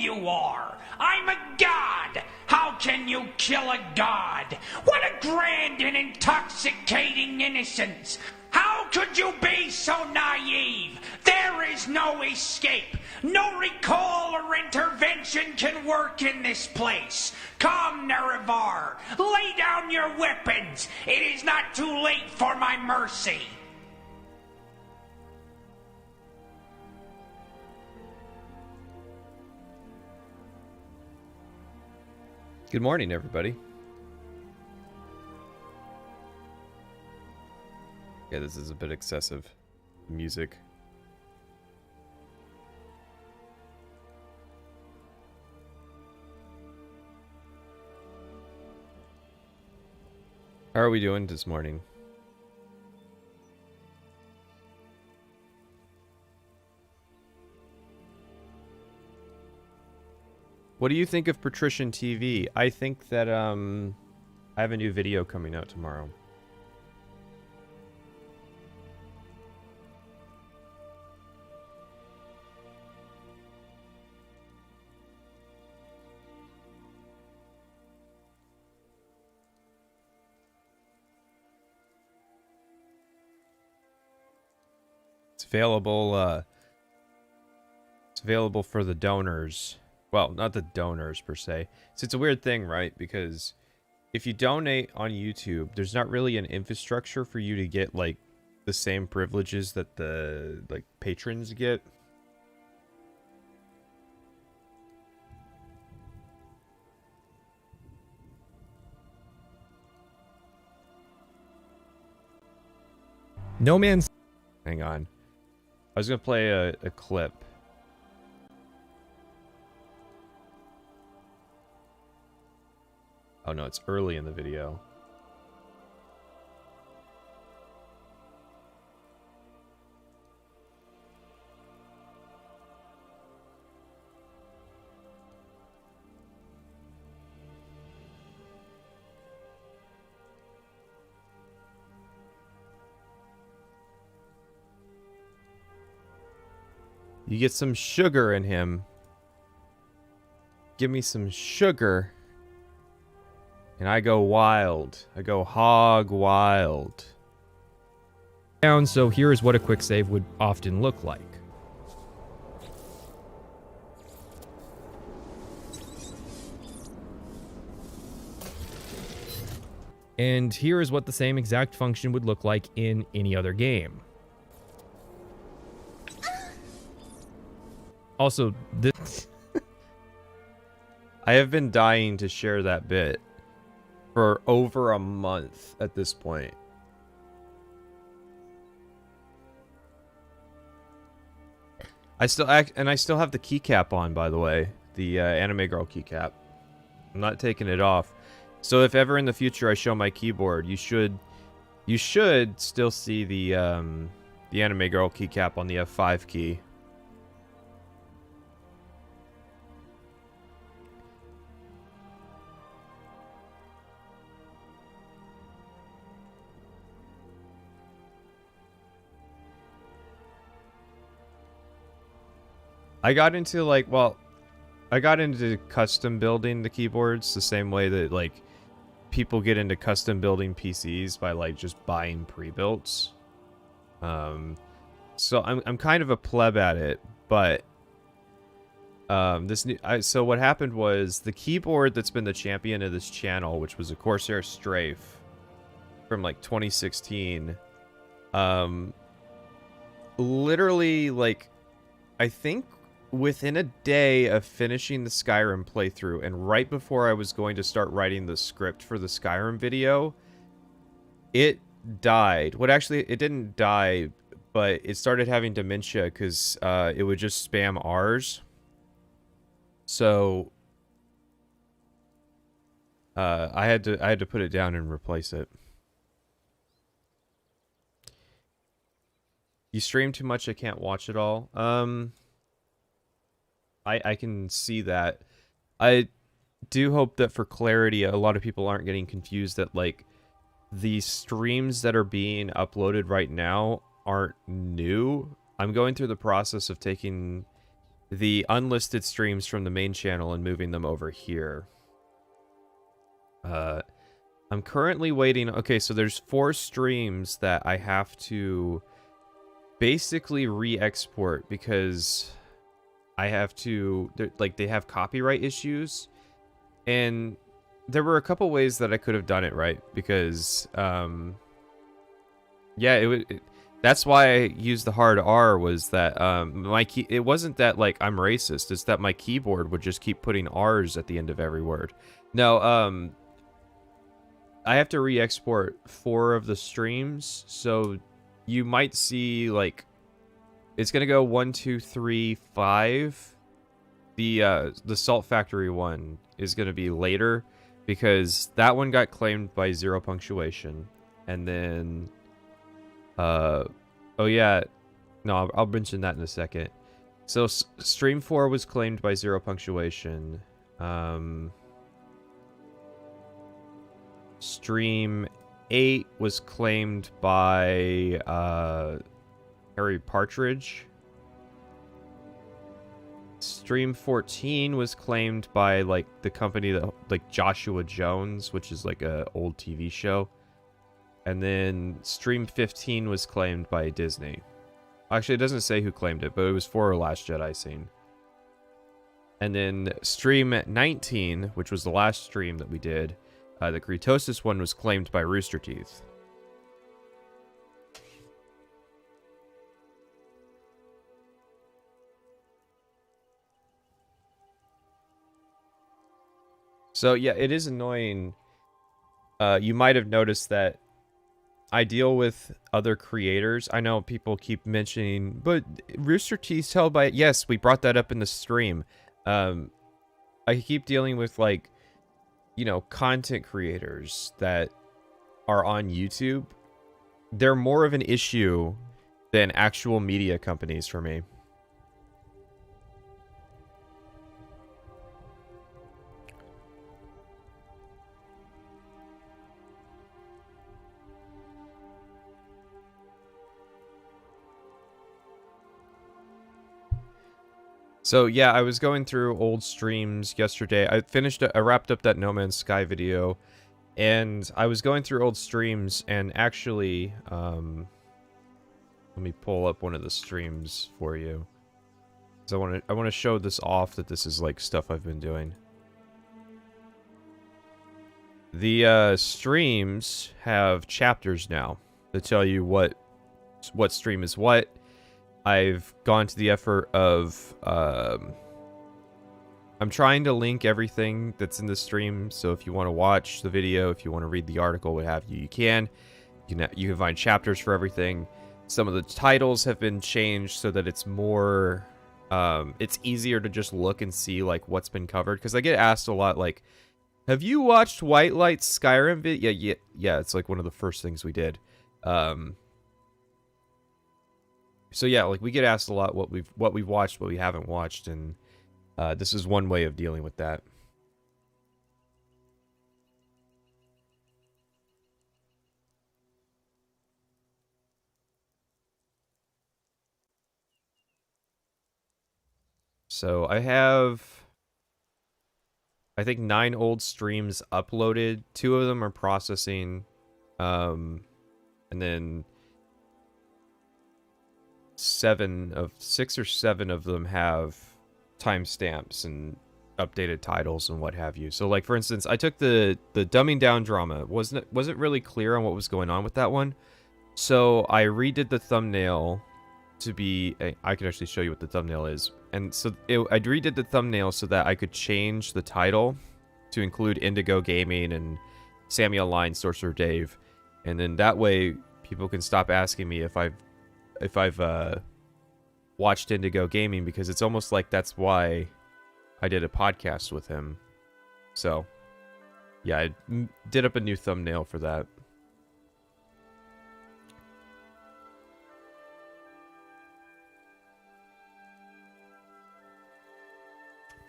you are. I'm a god. How can you kill a god? What a grand and intoxicating innocence. How could you be so naive? There is no escape. No recall or intervention can work in this place. Come, Nerevar. Lay down your weapons. It is not too late for my mercy. Good morning, everybody. Yeah, this is a bit excessive music. How are we doing this morning? What do you think of Patrician TV? I think that I have a new video coming out tomorrow. It's available for the donors. Well, not the donors per se. So it's a weird thing, right? Because if you donate on YouTube, there's not really an infrastructure for you to get like the same privileges that the like patrons get. No Man's... Hang on. I was gonna play a clip. Oh no, it's early in the video. You get some sugar in him. Give me some sugar. And I go wild. I go hog wild. So here is what a quick save would often look like. And here is what the same exact function would look like in any other game. Also, this... I have been dying to share that bit for over a month at this point. I still have the keycap on, by the way, the anime girl keycap. I'm not taking it off. So if ever in the future I show my keyboard, you should still see the anime girl keycap on the F5 key. I got into custom building the keyboards the same way that like people get into custom building PCs by like just buying pre-builts. So I'm kind of a pleb at it, but so what happened was the keyboard that's been the champion of this channel, which was a Corsair Strafe from like 2016, literally like I think within a day of finishing the Skyrim playthrough and right before I was going to start writing the script for the Skyrim video, it died. Well, actually, it didn't die, but it started having dementia because it would just spam R's. So I had to put it down and replace it. You stream too much, I can't watch it all. I can see that. I do hope that for clarity, a lot of people aren't getting confused that, like, the streams that are being uploaded right now aren't new. I'm going through the process of taking the unlisted streams from the main channel and moving them over here. I'm currently waiting. Okay, so there's 4 streams that I have to basically re-export because I have to, like, they have copyright issues. And there were a couple ways that I could have done it right because, yeah, that's why I used the hard R, was that it wasn't that, like, I'm racist, it's that my keyboard would just keep putting R's at the end of every word. No, I have to re-export 4 of the streams, so you might see, like, it's gonna go 1, 2, 3, 5. The Salt Factory one is gonna be later because that one got claimed by 0 punctuation, and then oh yeah, no, I'll mention that in a second. So stream 4 was claimed by 0 punctuation. Stream 8 was claimed by Harry Partridge. Stream 14 was claimed by, like, the company that, like, Joshua Jones, which is like a old TV show. And then Stream 15 was claimed by Disney. Actually, it doesn't say who claimed it, but it was for Last Jedi scene. And then Stream 19, which was the last stream that we did, the Kretosis one was claimed by Rooster Teeth. So yeah, it is annoying. You might have noticed that I deal with other creators. I know people keep mentioning, but Rooster Teeth's held by... Yes, we brought that up in the stream. I keep dealing with, like, you know, content creators that are on YouTube. They're more of an issue than actual media companies for me. So yeah, I was going through old streams yesterday. I wrapped up that No Man's Sky video, and I was going through old streams, and actually, let me pull up one of the streams for you. So I want to show this off, that this is, like, stuff I've been doing. The streams have chapters now that tell you what stream is what. I've gone to the effort of, I'm trying to link everything that's in the stream, so if you want to watch the video, if you want to read the article, what have you, you can. You can find chapters for everything. Some of the titles have been changed so that it's more, it's easier to just look and see, like, what's been covered, because I get asked a lot, like, have you watched White Light's Skyrim video? Yeah, it's, like, one of the first things we did. So yeah, like, we get asked a lot what we've watched, what we haven't watched, and this is one way of dealing with that. So I have, I think, 9 old streams uploaded. 2 of them are processing, and then 6 or 7 of them have timestamps and updated titles and what have you. So, like, for instance, I took the dumbing down drama. Wasn't really clear on what was going on with that one, so I redid the thumbnail to be... I can actually show you what the thumbnail is. And so I redid the thumbnail so that I could change the title to include Indigo Gaming and Samuel Line, Sorcerer Dave, and then that way people can stop asking me if I've watched Indigo Gaming, because it's almost like that's why I did a podcast with him. So yeah, I did up a new thumbnail for that.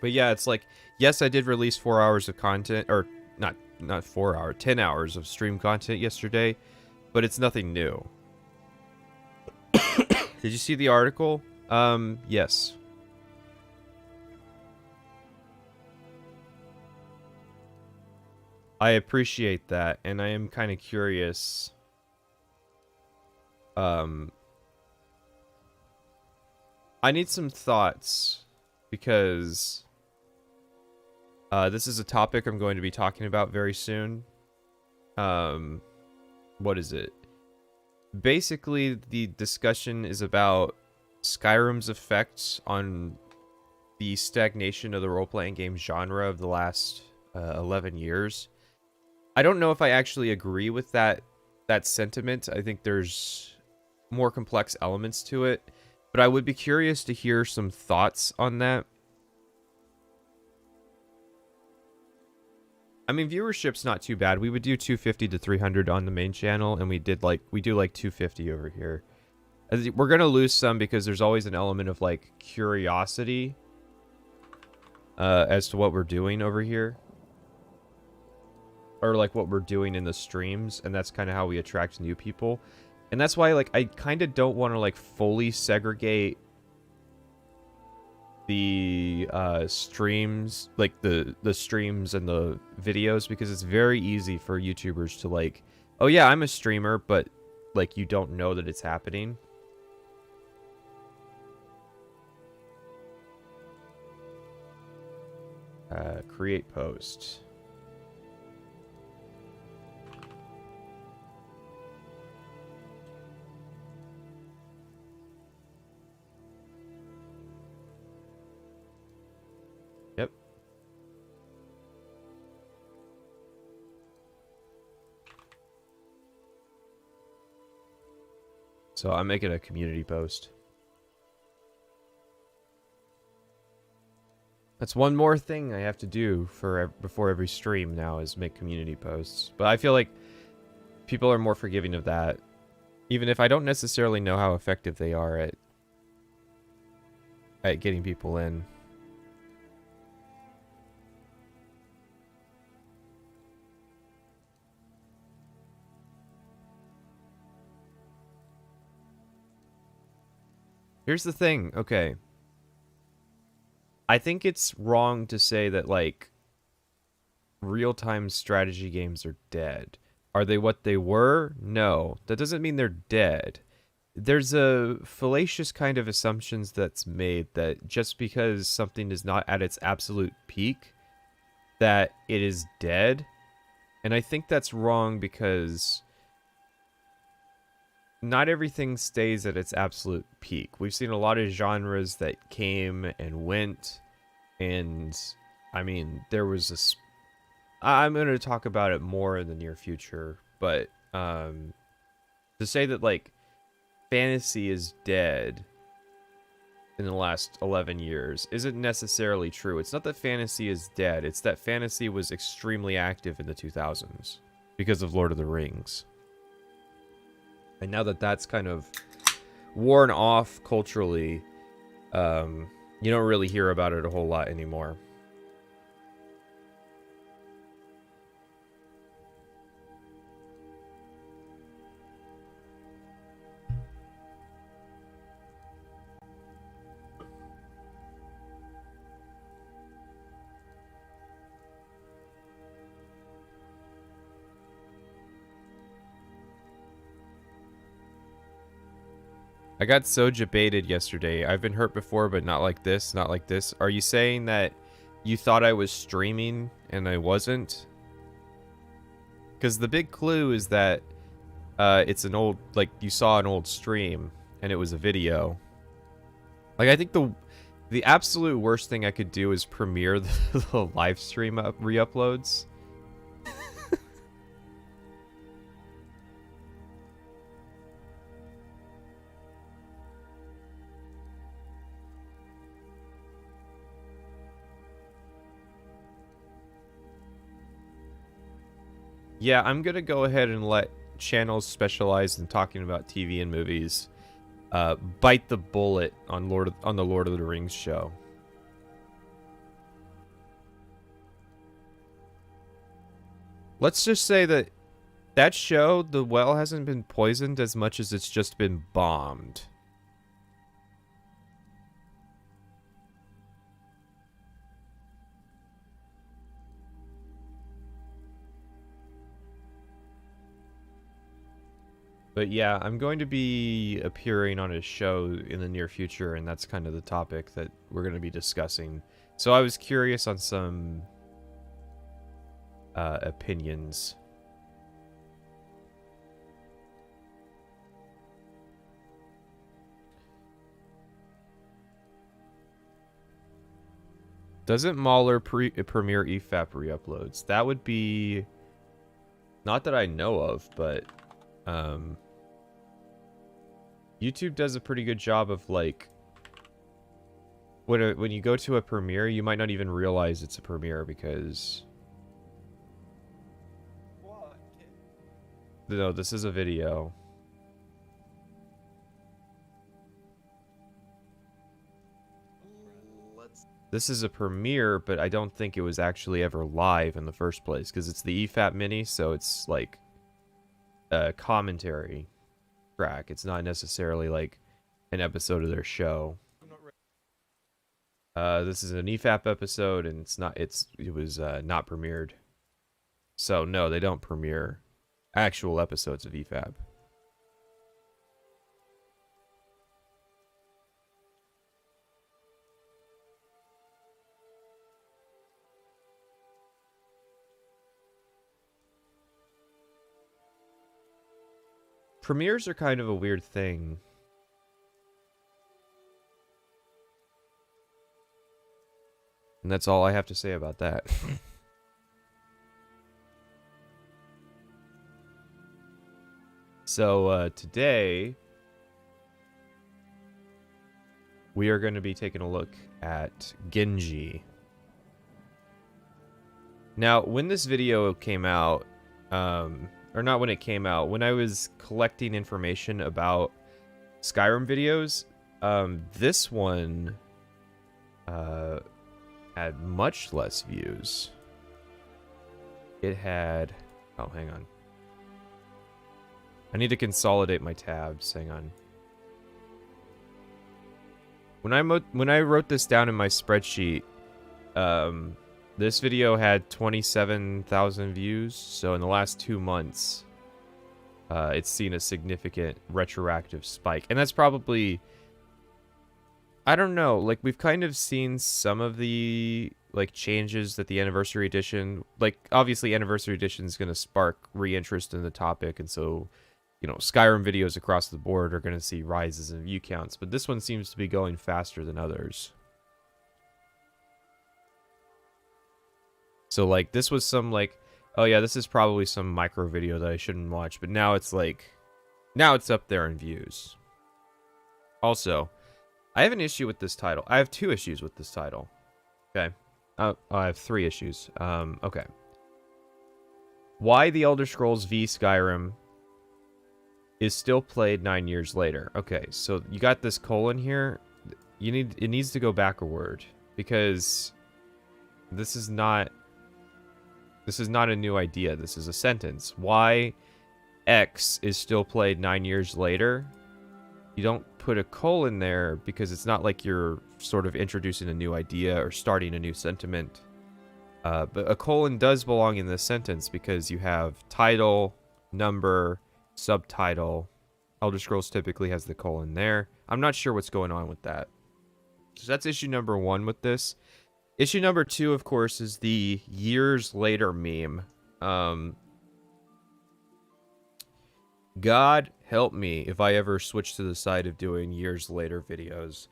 But yeah, it's like, yes, I did release 4 hours of content, or not 4 hours, 10 hours of stream content yesterday, but it's nothing new. Did you see the article? Yes. I appreciate that, and I am kind of curious. I need some thoughts because this is a topic I'm going to be talking about very soon. What is it? Basically, the discussion is about Skyrim's effects on the stagnation of the role-playing game genre of the last 11 years. I don't know if I actually agree with that sentiment. I think there's more complex elements to it, but I would be curious to hear some thoughts on that. I mean, viewership's not too bad. We would do 250 to 300 on the main channel, and we do like 250 over here. We're gonna lose some because there's always an element of like curiosity as to what we're doing over here, or like what we're doing in the streams, and that's kind of how we attract new people. And that's why, like, I kind of don't want to like fully segregate the streams, like the streams and the videos, because it's very easy for YouTubers to like, oh yeah, I'm a streamer, but like you don't know that it's happening. Create post. Yep. So I'm making a community post. That's one more thing I have to do before every stream now, is make community posts. But I feel like people are more forgiving of that, even if I don't necessarily know how effective they are at getting people in. Here's the thing, okay. I think it's wrong to say that, like, real-time strategy games are dead. Are they what they were? No. That doesn't mean they're dead. There's a fallacious kind of assumptions that's made that just because something is not at its absolute peak, that it is dead. And I think that's wrong because not everything stays at its absolute peak. We've seen a lot of genres that came and went, and I mean, there was this. I'm going to talk about it more in the near future, but to say that like fantasy is dead in the last 11 years isn't necessarily true. It's not that fantasy is dead, it's that fantasy was extremely active in the 2000s because of Lord of the Rings. And now that that's kind of worn off culturally, you don't really hear about it a whole lot anymore. I got so debated yesterday. I've been hurt before, but not like this, not like this. Are you saying that you thought I was streaming and I wasn't? Because the big clue is that it's an old, like, you saw an old stream and it was a video. Like, I think the absolute worst thing I could do is premiere the live stream re-uploads. Yeah, I'm gonna go ahead and let channels specialized in talking about TV and movies bite the bullet on the Lord of the Rings show. Let's just say that show, the well hasn't been poisoned as much as it's just been bombed. But yeah, I'm going to be appearing on his show in the near future, and that's kind of the topic that we're going to be discussing. So I was curious on some opinions. Doesn't Mauler premiere EFAP re-uploads? That would be... Not that I know of, but... YouTube does a pretty good job of, like... When you go to a premiere, you might not even realize it's a premiere because... No, this is a video. This is a premiere, but I don't think it was actually ever live in the first place, because it's the EFAP mini, so it's like a commentary track. It's not necessarily like an episode of their show. This is an EFAP episode, and it was not premiered. So no, they don't premiere actual episodes of EFAP. Premieres are kind of a weird thing. And that's all I have to say about that. So, today, we are going to be taking a look at Gingy. Now, when this video came out, or not when it came out, when I was collecting information about Skyrim videos, this one had much less views. It had... Oh, hang on. I need to consolidate my tabs. Hang on. When I wrote this down in my spreadsheet, this video had 27,000 views. So in the last 2 months, it's seen a significant retroactive spike, and that's probably... I don't know, like, we've kind of seen some of the, like, changes that the Anniversary Edition... Like, obviously, Anniversary Edition is going to spark re-interest in the topic, and so, you know, Skyrim videos across the board are going to see rises in view counts, but this one seems to be going faster than others. So, like, this was some, like, oh yeah, this is probably some micro video that I shouldn't watch, but now it's, like, now it's up there in views. Also... I have an issue with this title. I have 2 issues with this title. Okay. I have 3 issues. Okay. Why the Elder Scrolls V Skyrim is still played 9 years later. Okay, so you got this colon here. It needs to go backward, because this is not a new idea. This is a sentence. Why X is still played 9 years later. You don't put a colon there because it's not like you're sort of introducing a new idea or starting a new sentiment. But a colon does belong in this sentence because you have title, number, subtitle. Elder Scrolls typically has the colon there. I'm not sure what's going on with that. So that's issue number 1 with this. Issue number 2, of course, is the years later meme. God help me if I ever switch to the side of doing years later videos.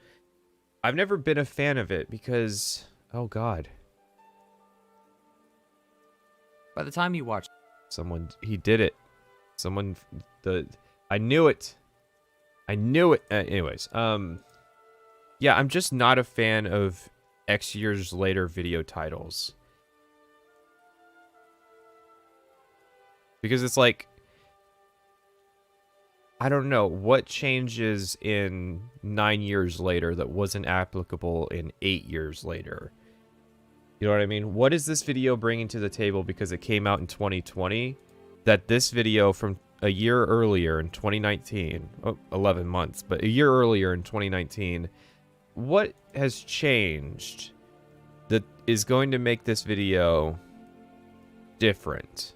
I've never been a fan of it because... Oh, God. By the time you watch... Someone... He did it. Someone... I knew it. I knew it. Anyways. Yeah, I'm just not a fan of X years later video titles. Because it's like... I don't know, what changes in 9 years later that wasn't applicable in 8 years later? You know what I mean? What is this video bringing to the table because it came out in 2020 that this video from a year earlier in 2019, 11 months, but a year earlier in 2019, what has changed that is going to make this video different?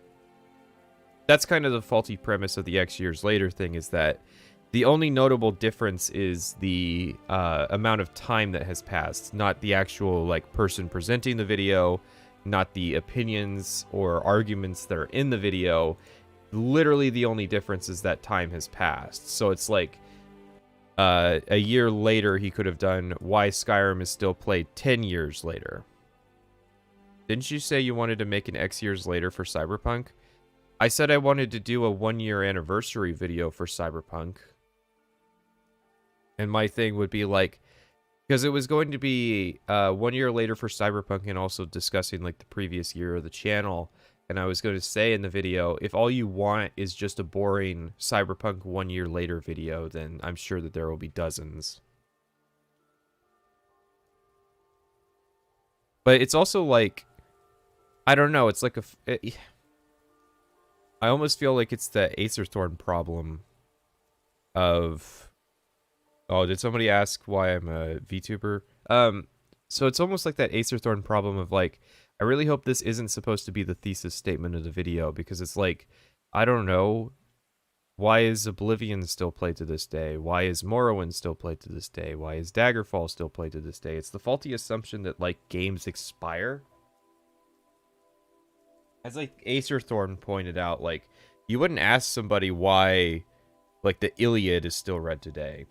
that's kind of the faulty premise of the X years later thing, is that the only notable difference is the amount of time that has passed, not the actual like person presenting the video, not the opinions or arguments that are in the video. Literally the only difference is that time has passed. So it's like a year later he could have done why Skyrim is still played 10 years later. Didn't you say you wanted to make an X years later for Cyberpunk? I said I wanted to do a 1-year anniversary video for Cyberpunk. And my thing would be like, because it was going to be 1 year later for Cyberpunk and also discussing like the previous year of the channel. And I was going to say in the video, if all you want is just a boring Cyberpunk 1 year later video, then I'm sure that there will be dozens. But it's also like, I don't know, it's like I almost feel like it's the Acerthorn problem of... Oh, did somebody ask why I'm a VTuber? So it's almost like that Acerthorn problem of like, I really hope this isn't supposed to be the thesis statement of the video, because it's like, I don't know, why is Oblivion still played to this day? Why is Morrowind still played to this day? Why is Daggerfall still played to this day? It's the faulty assumption that like games expire. As like Acerthorn pointed out, like, you wouldn't ask somebody why like the Iliad is still read today.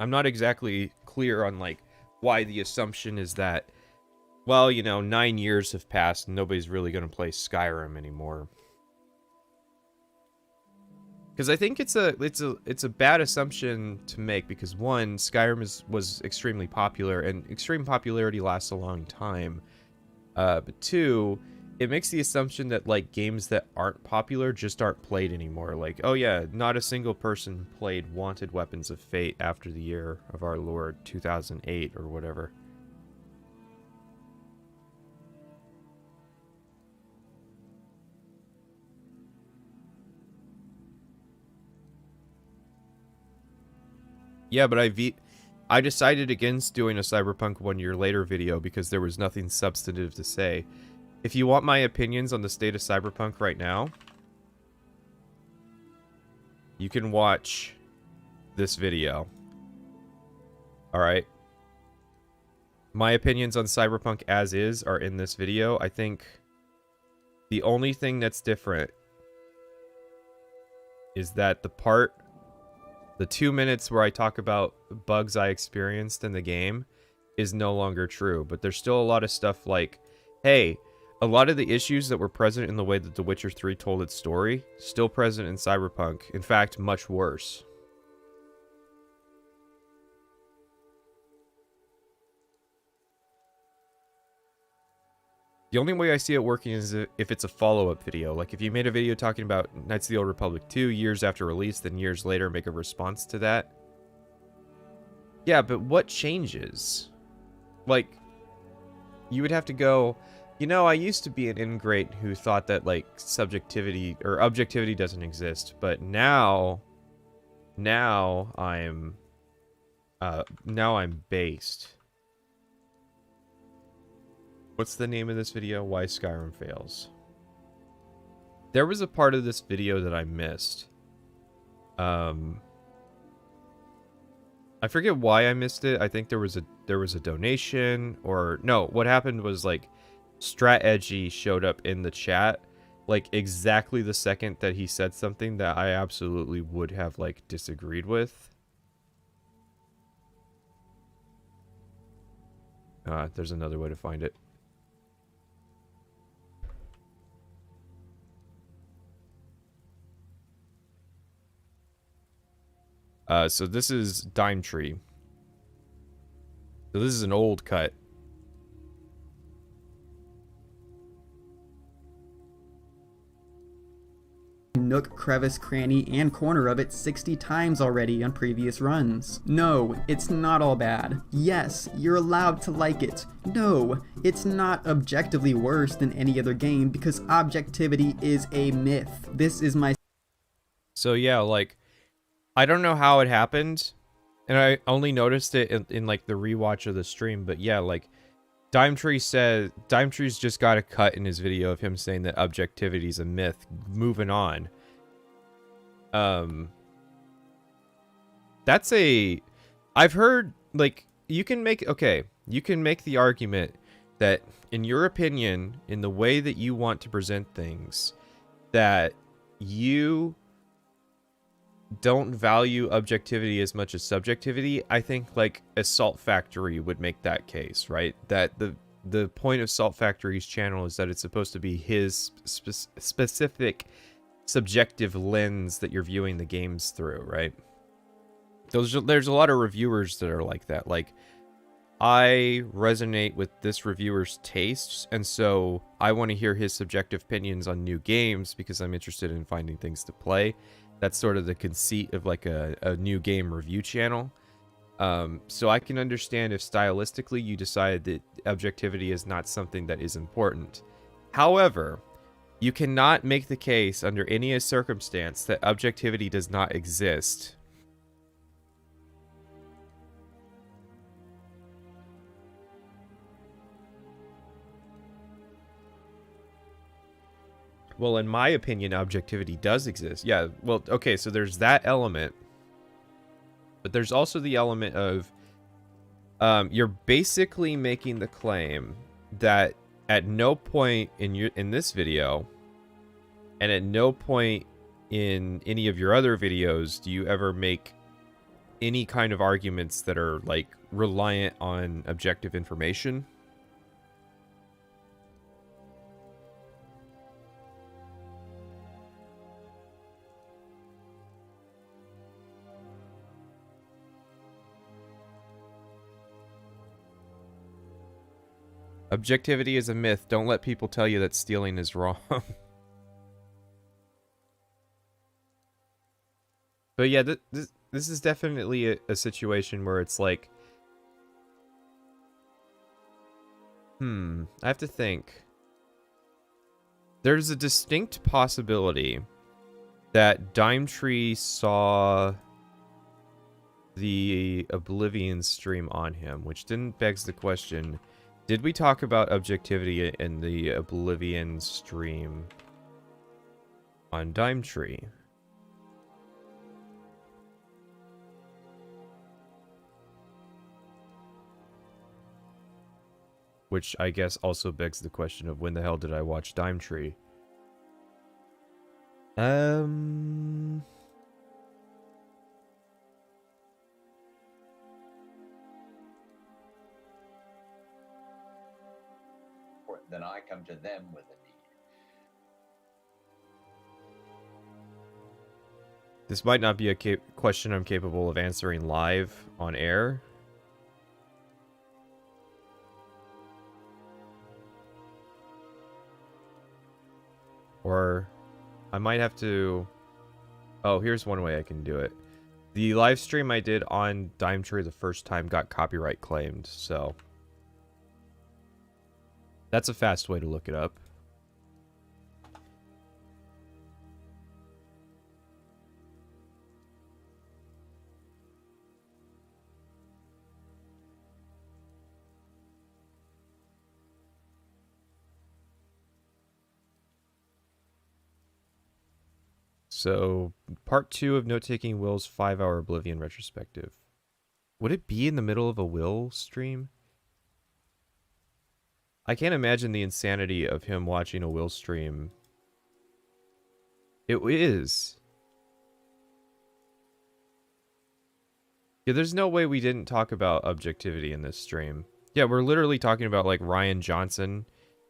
I'm not exactly clear on like why the assumption is that, well, you know, 9 years have passed and nobody's really going to play Skyrim anymore. Because I think it's a bad assumption to make, because one, Skyrim was extremely popular, and extreme popularity lasts a long time. But two, it makes the assumption that like games that aren't popular just aren't played anymore. Like, oh yeah, not a single person played Wanted Weapons of Fate after the year of our Lord 2008 or whatever. Yeah, but I decided against doing a Cyberpunk 1 year later video because there was nothing substantive to say. If you want my opinions on the state of Cyberpunk right now, you can watch this video. Alright? My opinions on Cyberpunk as is are in this video. I think the only thing that's different is that the 2 minutes where I talk about bugs I experienced in the game is no longer true. But there's still a lot of stuff like, hey, a lot of the issues that were present in the way that The Witcher 3 told its story, still present in Cyberpunk. In fact, much worse. The only way I see it working is if it's a follow-up video. Like, if you made a video talking about Knights of the Old Republic 2 years after release, then years later make a response to that. Yeah, but what changes? Like, you would have to go, you know, I used to be an ingrate who thought that, like, subjectivity or objectivity doesn't exist, but now I'm based. What's the name of this video? Why Skyrim Fails. There was a part of this video that I missed. I forget why I missed it. I think there was a donation, or no, what happened was like Strat Edgy showed up in the chat like exactly the second that he said something that I absolutely would have like disagreed with. There's another way to find it. So this is DimeTree. So this is an old cut. Nook, crevice, cranny, and corner of it 60 times already on previous runs. No, it's not all bad. Yes, you're allowed to like it. No, it's not objectively worse than any other game because objectivity is a myth. This is my... So yeah, like, I don't know how it happened, and I only noticed it in like the rewatch of the stream, but yeah, like, DimeTree's just got a cut in his video of him saying that objectivity is a myth. Moving on. That's a... I've heard, like, you can make the argument that, in your opinion, in the way that you want to present things, that you don't value objectivity as much as subjectivity. I think, like, Assault Factory would make that case, right? That the point of Salt Factory's channel is that it's supposed to be his specific subjective lens that you're viewing the games through, right? There's a lot of reviewers that are like that. Like, I resonate with this reviewer's tastes, and so I want to hear his subjective opinions on new games because I'm interested in finding things to play. That's sort of the conceit of, like, a new game review channel. So I can understand if stylistically you decide that objectivity is not something that is important. However, you cannot make the case under any circumstance that objectivity does not exist. Well, in my opinion, objectivity does exist. Yeah, well, okay, so there's that element. But there's also the element of you're basically making the claim that at no point in this video and at no point in any of your other videos do you ever make any kind of arguments that are, like, reliant on objective information. Objectivity is a myth. Don't let people tell you that stealing is wrong. But yeah, this is definitely a situation where it's like... I have to think. There's a distinct possibility that DimeTree saw the Oblivion stream on him, which then begs the question... Did we talk about objectivity in the Oblivion stream on DimeTree? Which I guess also begs the question of when the hell did I watch DimeTree? Then I come to them with a need. This might not be a question I'm capable of answering live on air. Or I might have to... Oh, here's one way I can do it. The live stream I did on DimeTree the first time got copyright claimed, so... That's a fast way to look it up. So, part 2 of Note-Taking Will's 5-hour Oblivion retrospective. Would it be in the middle of a Will stream? I can't imagine the insanity of him watching a Will stream. It is. Yeah, there's no way we didn't talk about objectivity in this stream. Yeah, we're literally talking about, like, Ryan Johnson.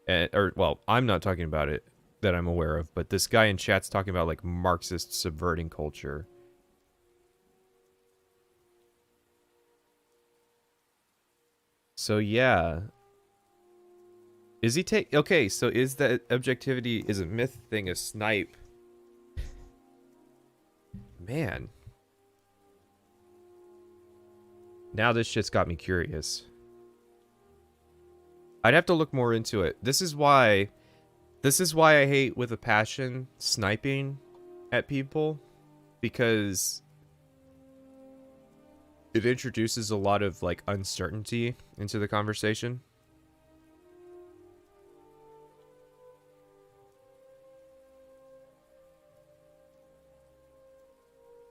Well, I'm not talking about it that I'm aware of, but this guy in chat's talking about, like, Marxist subverting culture. So, yeah. Is he okay, so is that objectivity is a myth thing a snipe? Man. Now this shit's got me curious. I'd have to look more into it. This is why I hate with a passion sniping at people, because it introduces a lot of, like, uncertainty into the conversation.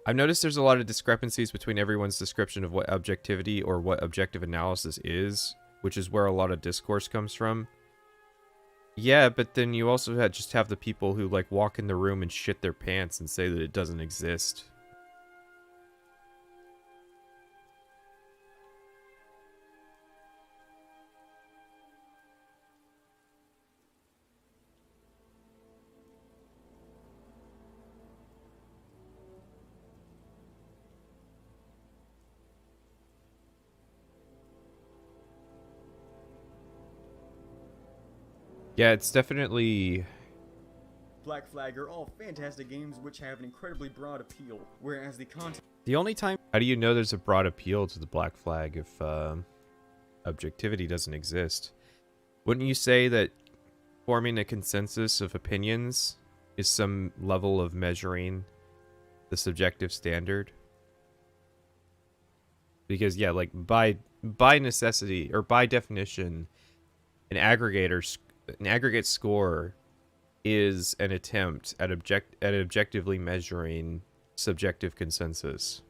I've noticed there's a lot of discrepancies between everyone's description of what objectivity or what objective analysis is, which is where a lot of discourse comes from. Yeah, but then you also just have the people who like walk in the room and shit their pants and say that it doesn't exist. Yeah, it's definitely... Black Flag are all fantastic games which have an incredibly broad appeal, whereas the content... The only time... How do you know there's a broad appeal to the Black Flag if objectivity doesn't exist? Wouldn't you say that forming a consensus of opinions is some level of measuring the subjective standard? Because, yeah, like, by necessity, or by definition, an aggregate score is an attempt at objectively measuring subjective consensus.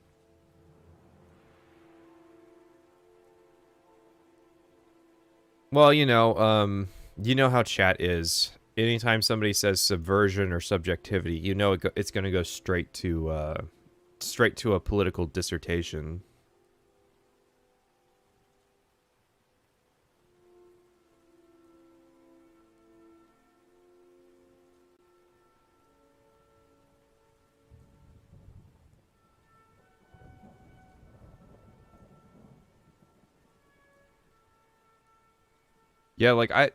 Well, you know how chat is. Anytime somebody says subversion or subjectivity, you know it's going to go straight to a political dissertation. Yeah, like, I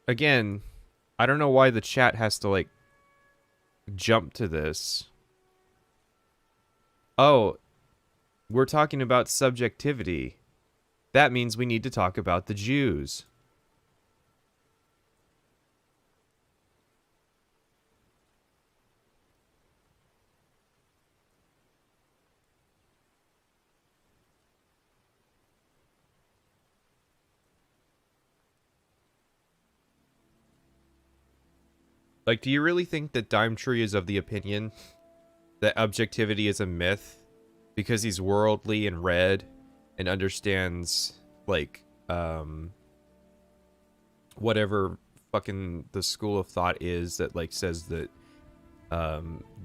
don't know why the chat has to, like, jump to this. Oh, we're talking about subjectivity. That means we need to talk about the Jews. Like, do you really think that DimeTree is of the opinion that objectivity is a myth because he's worldly and read and understands, like, whatever fucking the school of thought is that, like, says that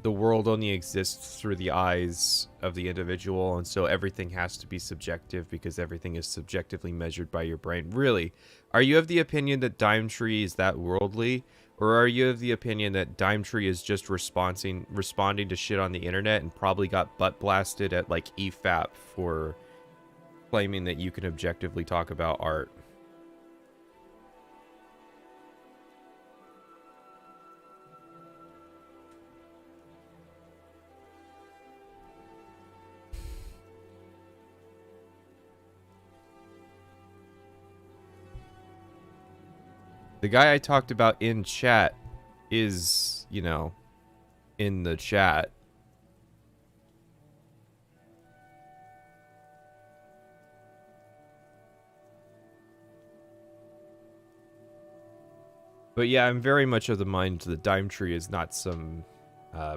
the world only exists through the eyes of the individual, and so everything has to be subjective because everything is subjectively measured by your brain? Really? Are you of the opinion that DimeTree is that worldly? Or are you of the opinion that DimeTree is just responding to shit on the internet and probably got butt blasted at, like, EFAP for claiming that you can objectively talk about art? The guy I talked about in chat is, you know, in the chat. But yeah, I'm very much of the mind that DimeTree is not some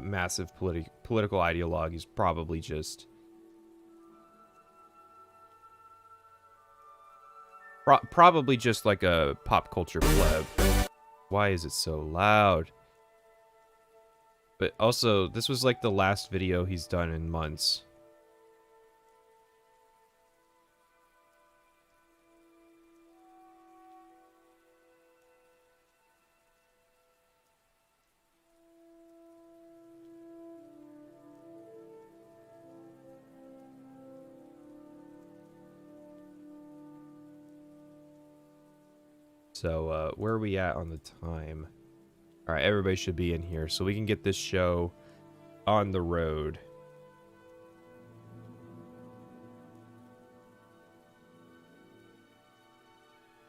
massive political ideologue. He's probably just... probably just like a pop culture pleb. Why is it so loud? But also, this was like the last video he's done in months. So, where are we at on the time? Alright, everybody should be in here, so we can get this show on the road.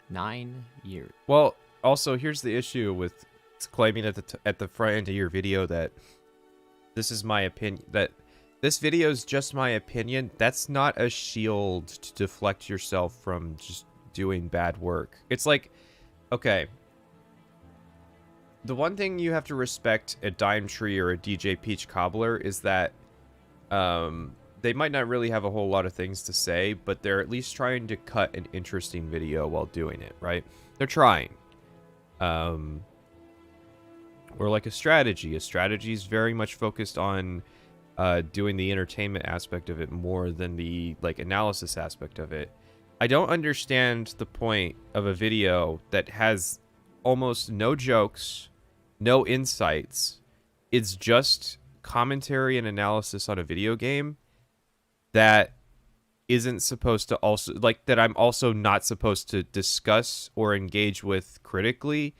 Nine years. Well, also, here's the issue with claiming at the front end of your video that this is my opinion, that this video is just my opinion. That's not a shield to deflect yourself from just doing bad work. It's like, okay, the one thing you have to respect at DimeTree or a DJ Peach Cobbler is that They might not really have a whole lot of things to say, but they're at least trying to cut an interesting video while doing it, right? They're trying. Or like a strategy. A strategy is very much focused on doing the entertainment aspect of it more than the like analysis aspect of it. I don't understand the point of a video that has almost no jokes, no insights. It's just commentary and analysis on a video game that isn't supposed to also, like, that I'm also not supposed to discuss or engage with critically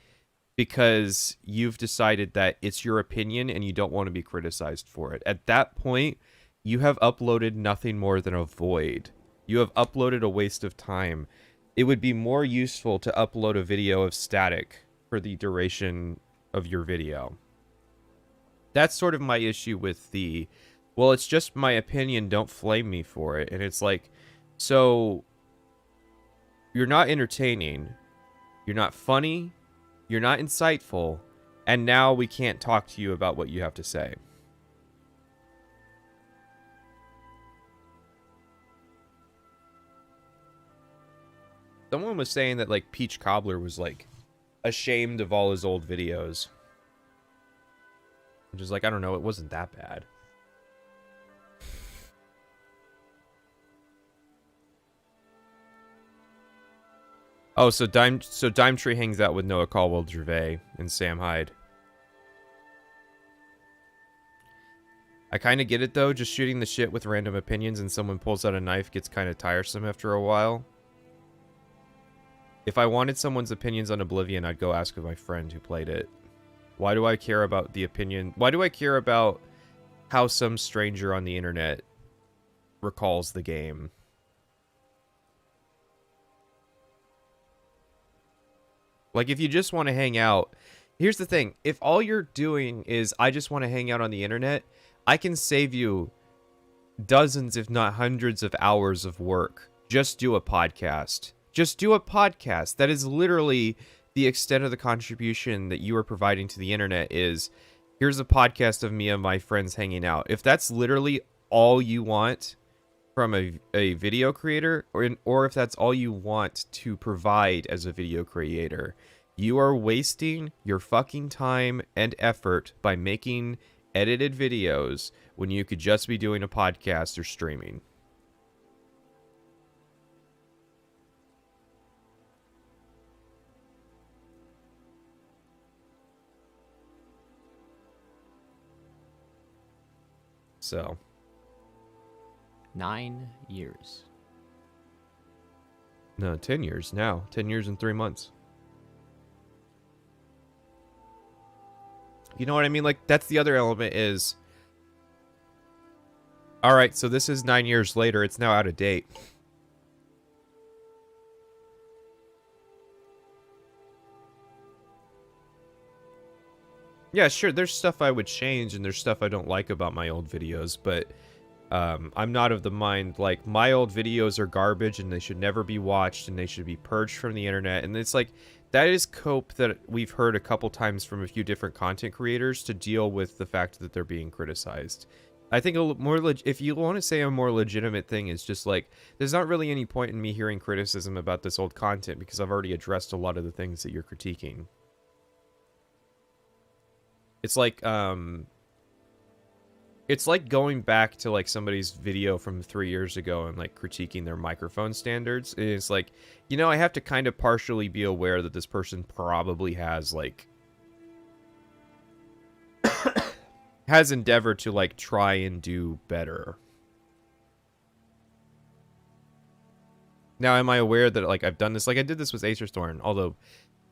because you've decided that it's your opinion and you don't want to be criticized for it. At that point, you have uploaded nothing more than a void. You have uploaded a waste of time. It would be more useful to upload a video of static for the duration of your video. That's sort of my issue with the, well, it's just my opinion, don't flame me for it. And it's like, so you're not entertaining, you're not funny, you're not insightful, and now we can't talk to you about what you have to say. Someone was saying that, like, Peach Cobbler was, like, ashamed of all his old videos. Which is like, I don't know, it wasn't that bad. Oh, so DimeTree hangs out with Noah Caldwell-Gervais and Sam Hyde. I kind of get it, though. Just shooting the shit with random opinions and someone pulls out a knife gets kind of tiresome after a while. If I wanted someone's opinions on Oblivion, I'd go ask my friend who played it. Why do I care about the opinion? Why do I care about how some stranger on the internet recalls the game? Like, if you just want to hang out... Here's the thing. If all you're doing is, I just want to hang out on the internet, I can save you dozens, if not hundreds of hours of work. Just do a podcast. Just do a podcast. That is literally the extent of the contribution that you are providing to the internet is, here's a podcast of me and my friends hanging out. If that's literally all you want from a video creator, or if that's all you want to provide as a video creator, you are wasting your fucking time and effort by making edited videos when you could just be doing a podcast or streaming. So 9 years. No, 10 years now. 10 years and 3 months. You know what I mean? Like, that's the other element is... Alright, so this is 9 years later. It's now out of date. Yeah, sure, there's stuff I would change, and there's stuff I don't like about my old videos, but... I'm not of the mind, like, my old videos are garbage and they should never be watched and they should be purged from the internet. And it's like, that is cope that we've heard a couple times from a few different content creators to deal with the fact that they're being criticized. I think if you want to say a more legitimate thing is just like, there's not really any point in me hearing criticism about this old content because I've already addressed a lot of the things that you're critiquing. It's like going back to like somebody's video from 3 years ago and like critiquing their microphone standards. And it's like, you know, I have to kind of partially be aware that this person probably has like has endeavored to like try and do better. Now, am I aware that like I've done this? Like I did this with Acerthorn, although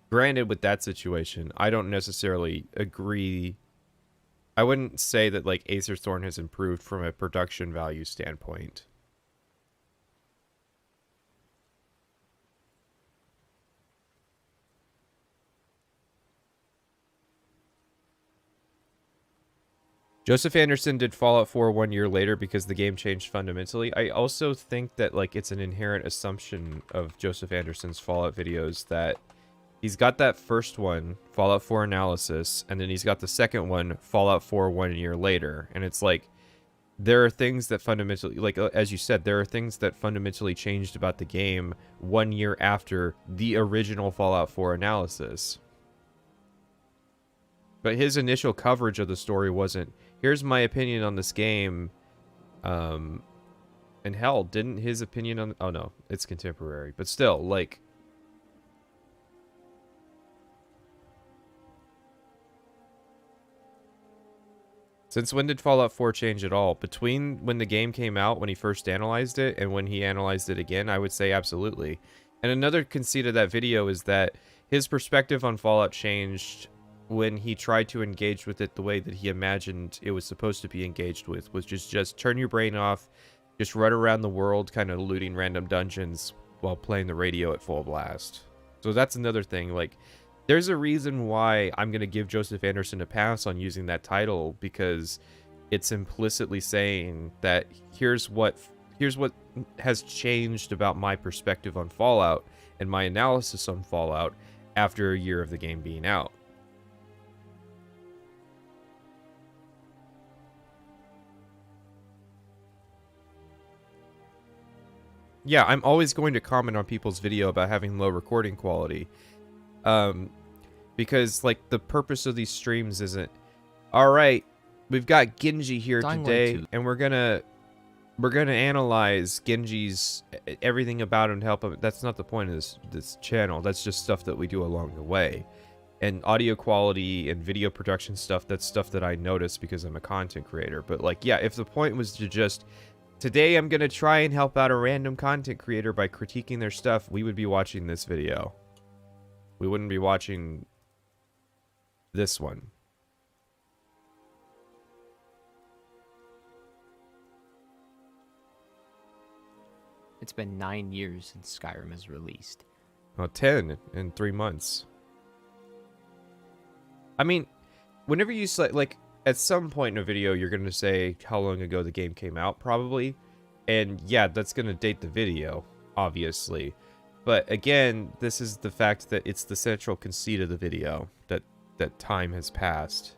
granted with that situation, I don't necessarily agree. I wouldn't say that, like, Acerthorn has improved from a production value standpoint. Joseph Anderson did Fallout 4 1 year later because the game changed fundamentally. I also think that, like, it's an inherent assumption of Joseph Anderson's Fallout videos that he's got that first one, Fallout 4 analysis, and then he's got the second one, Fallout 4 1 year later. And it's like, there are things that fundamentally, like as you said, there are things that fundamentally changed about the game 1 year after the original Fallout 4 analysis. But his initial coverage of the story wasn't, here's my opinion on this game. And hell, didn't his opinion on, oh no, it's contemporary, but still, like, since when did Fallout 4 change at all? Between when the game came out, when he first analyzed it, and when he analyzed it again, I would say absolutely. And another conceit of that video is that his perspective on Fallout changed when he tried to engage with it the way that he imagined it was supposed to be engaged with, which is just turn your brain off, just run around the world kind of looting random dungeons while playing the radio at full blast. So that's another thing, like, there's a reason why I'm going to give Joseph Anderson a pass on using that title, because it's implicitly saying that here's what has changed about my perspective on Fallout and my analysis on Fallout after a year of the game being out. Yeah, I'm always going to comment on people's video about having low recording quality. Because, like, the purpose of these streams isn't, alright, we've got Gingy here today, and we're gonna analyze Genji's, everything about him to help him. That's not the point of this channel. That's just stuff that we do along the way. And audio quality and video production stuff, that's stuff that I notice because I'm a content creator. But, like, yeah, if the point was to just, today I'm gonna try and help out a random content creator by critiquing their stuff, we would be watching this video. We wouldn't be watching this one. It's been 9 years since Skyrim is released. Well, 10 in 3 months. I mean, whenever you say, like, at some point in a video, you're going to say how long ago the game came out, probably. And yeah, that's going to date the video, obviously. But again, this is the fact that it's the central conceit of the video, that time has passed.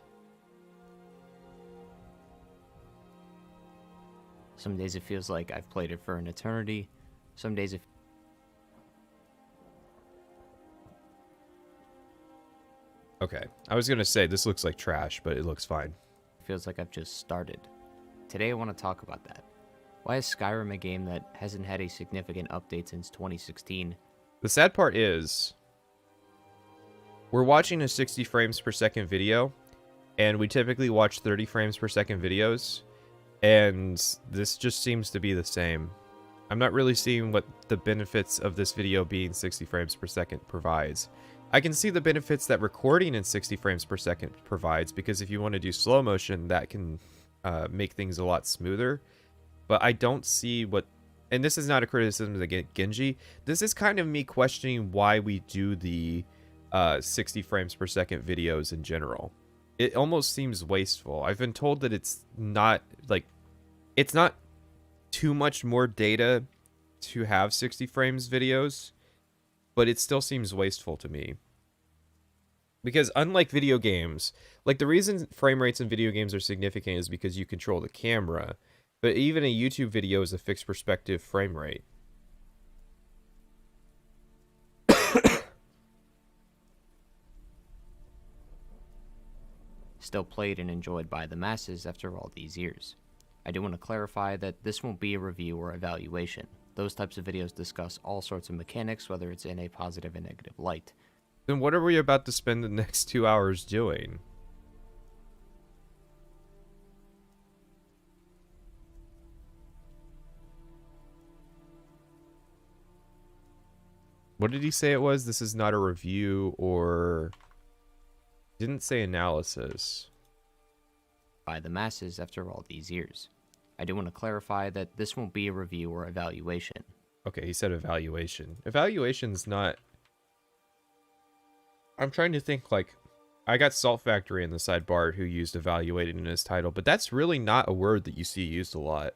Some days it feels like I've played it for an eternity. Some days it Okay, I was gonna say this looks like trash, but it looks fine. feels like I've just started. Today I want to talk about that. Why is Skyrim a game that hasn't had a significant update since 2016? The sad part is, we're watching a 60 frames per second video, and we typically watch 30 frames per second videos, and this just seems to be the same. I'm not really seeing what the benefits of this video being 60 frames per second provides. I can see the benefits that recording in 60 frames per second provides, because if you want to do slow motion, that can make things a lot smoother. But I don't see what, and this is not a criticism of Gingy, this is kind of me questioning why we do the 60 frames per second videos in general. It almost seems wasteful. I've been told that it's not, like, it's not too much more data to have 60 frames videos, but it still seems wasteful to me. Because unlike video games, like, the reason frame rates in video games are significant is because you control the camera. But even a YouTube video is a fixed perspective frame rate. Still played and enjoyed by the masses after all these years. I do want to clarify that this won't be a review or evaluation. Those types of videos discuss all sorts of mechanics, whether it's in a positive and negative light. Then what are we about to spend the next 2 hours doing? What did he say it was? This is not a review, or didn't say analysis. By the masses after all these years. I do want to clarify that this won't be a review or evaluation. Okay, he said evaluation. Evaluation's not... I'm trying to think, like, I got Salt Factory in the sidebar who used evaluated in his title, but that's really not a word that you see used a lot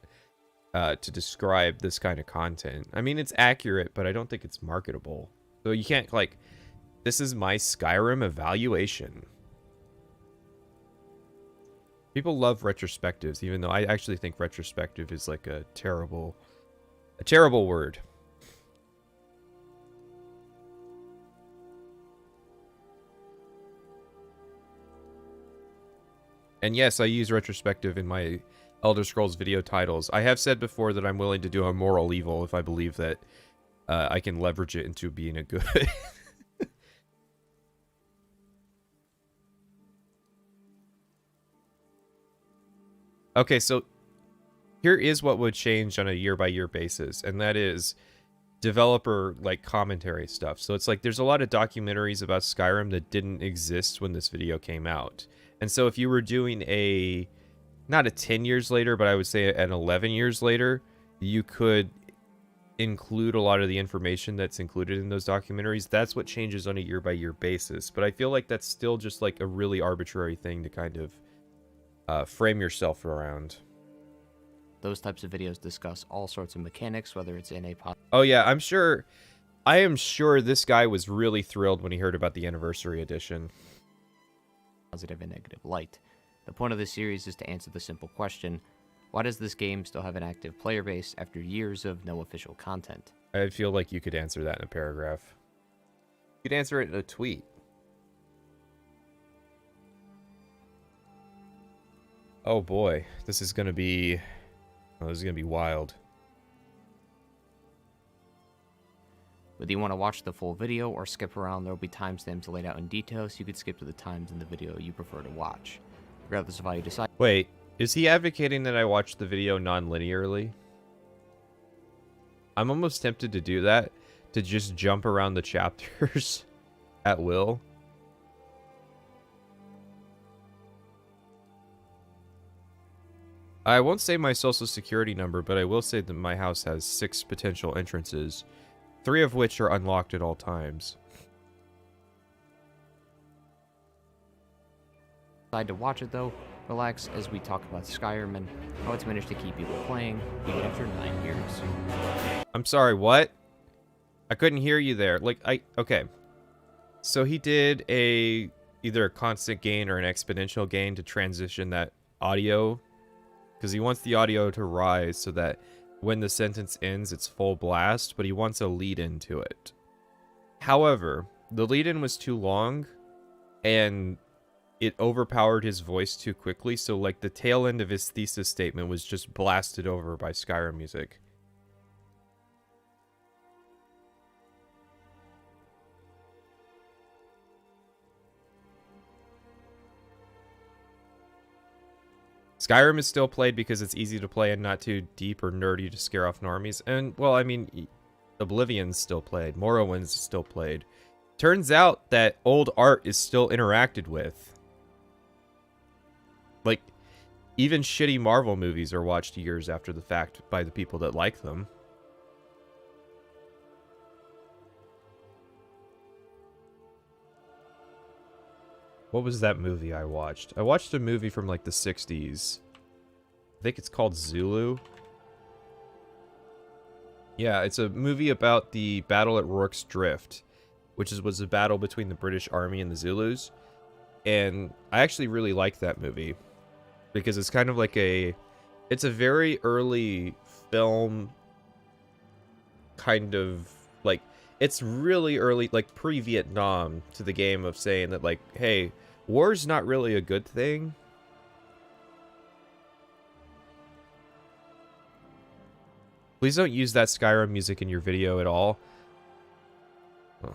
to describe this kind of content. I mean, it's accurate, but I don't think it's marketable. So you can't, like, this is my Skyrim evaluation. People love retrospectives, even though I actually think retrospective is like a terrible word. And yes, I use retrospective in my Elder Scrolls video titles. I have said before that I'm willing to do a moral evil if I believe that I can leverage it into being a good. Okay, so here is what would change on a year-by-year basis, and that is developer like commentary stuff. So it's like there's a lot of documentaries about Skyrim that didn't exist when this video came out. And so if you were doing a not a 10 years later, but I would say an 11 years later, you could include a lot of the information that's included in those documentaries. That's what changes on a year-by-year basis. But I feel like that's still just like a really arbitrary thing to kind of frame yourself around. Those types of videos discuss all sorts of mechanics, whether it's in a Oh yeah, I am sure this guy was really thrilled when he heard about the anniversary edition. positive and negative light. The point of this series is to answer the simple question, why does this game still have an active player base after years of no official content? I feel like you could answer that in a paragraph. You could answer it in a tweet. Oh boy, this is gonna be wild. Whether you want to watch the full video or skip around, there will be timestamps laid out in detail, so you could skip to the times in the video you prefer to watch. Regardless of how you decide. Wait, is he advocating that I watch the video non-linearly? I'm almost tempted to do that, to just jump around the chapters at will. I won't say my social security number, but I will say that my house has 6 potential entrances, 3 of which are unlocked at all times. Decide to watch it though, relax as we talk about Skyrim and how it's managed to keep people playing even after 9 years. I'm sorry, what? I couldn't hear you there. Okay. So he did either a constant gain or an exponential gain to transition that audio, because he wants the audio to rise so that when the sentence ends, it's full blast, but he wants a lead-in to it. However, the lead-in was too long, and it overpowered his voice too quickly, so like the tail end of his thesis statement was just blasted over by Skyrim music. Skyrim is still played because it's easy to play and not too deep or nerdy to scare off normies. And, well, I mean, Oblivion's still played. Morrowind's still played. Turns out that old art is still interacted with. Like, even shitty Marvel movies are watched years after the fact by the people that like them. What was that movie I watched? I watched a movie from like the 60s. I think it's called Zulu. Yeah, it's a movie about the battle at Rorke's Drift, which was a battle between the British Army and the Zulus. And I actually really like that movie because it's kind of like it's a very early film kind of like, it's really early, like pre-Vietnam to the game of saying that like, hey, war's not really a good thing. Please don't use that Skyrim music in your video at all. Oh.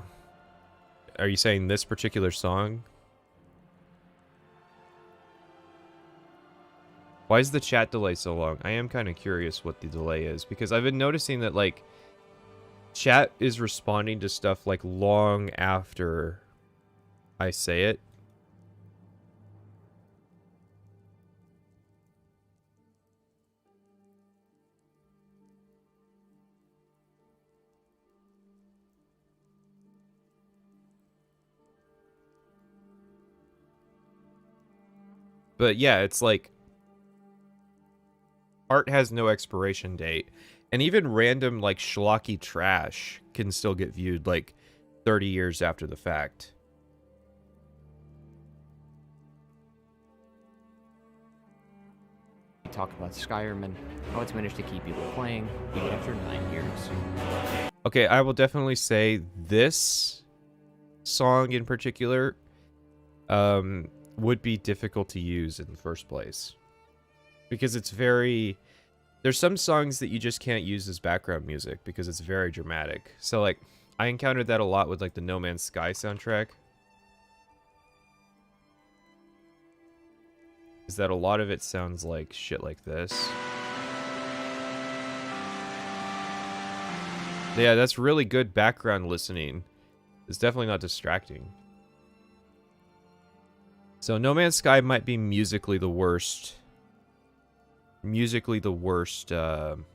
Are you saying this particular song? Why is the chat delay so long? I am kind of curious what the delay is, because I've been noticing that, like, chat is responding to stuff, like, long after I say it. But yeah, it's like, art has no expiration date, and even random like schlocky trash can still get viewed like 30 years after the fact. We talk about Skyrim and how it's managed to keep people playing even after 9 years. Okay, I will definitely say this song in particular would be difficult to use in the first place. Because it's very... There's some songs that you just can't use as background music because it's very dramatic. So, like, I encountered that a lot with, like, the No Man's Sky soundtrack. Is that a lot of it sounds like shit like this. Yeah, that's really good background listening. It's definitely not distracting. So No Man's Sky might be musically the worst. Musically the worst of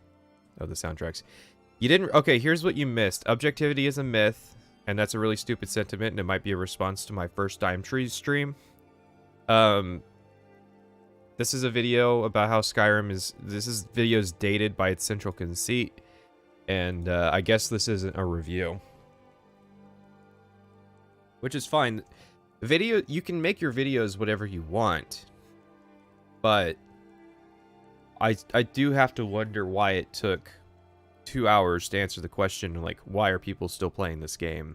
the soundtracks. You didn't... Okay, here's what you missed. Objectivity is a myth, and that's a really stupid sentiment, and it might be a response to my first DimeTree stream. This is a video about how Skyrim is... This video's dated by its central conceit, and I guess this isn't a review. Which is fine. Video... You can make your videos whatever you want, but... I do have to wonder why it took 2 hours to answer the question, like, why are people still playing this game?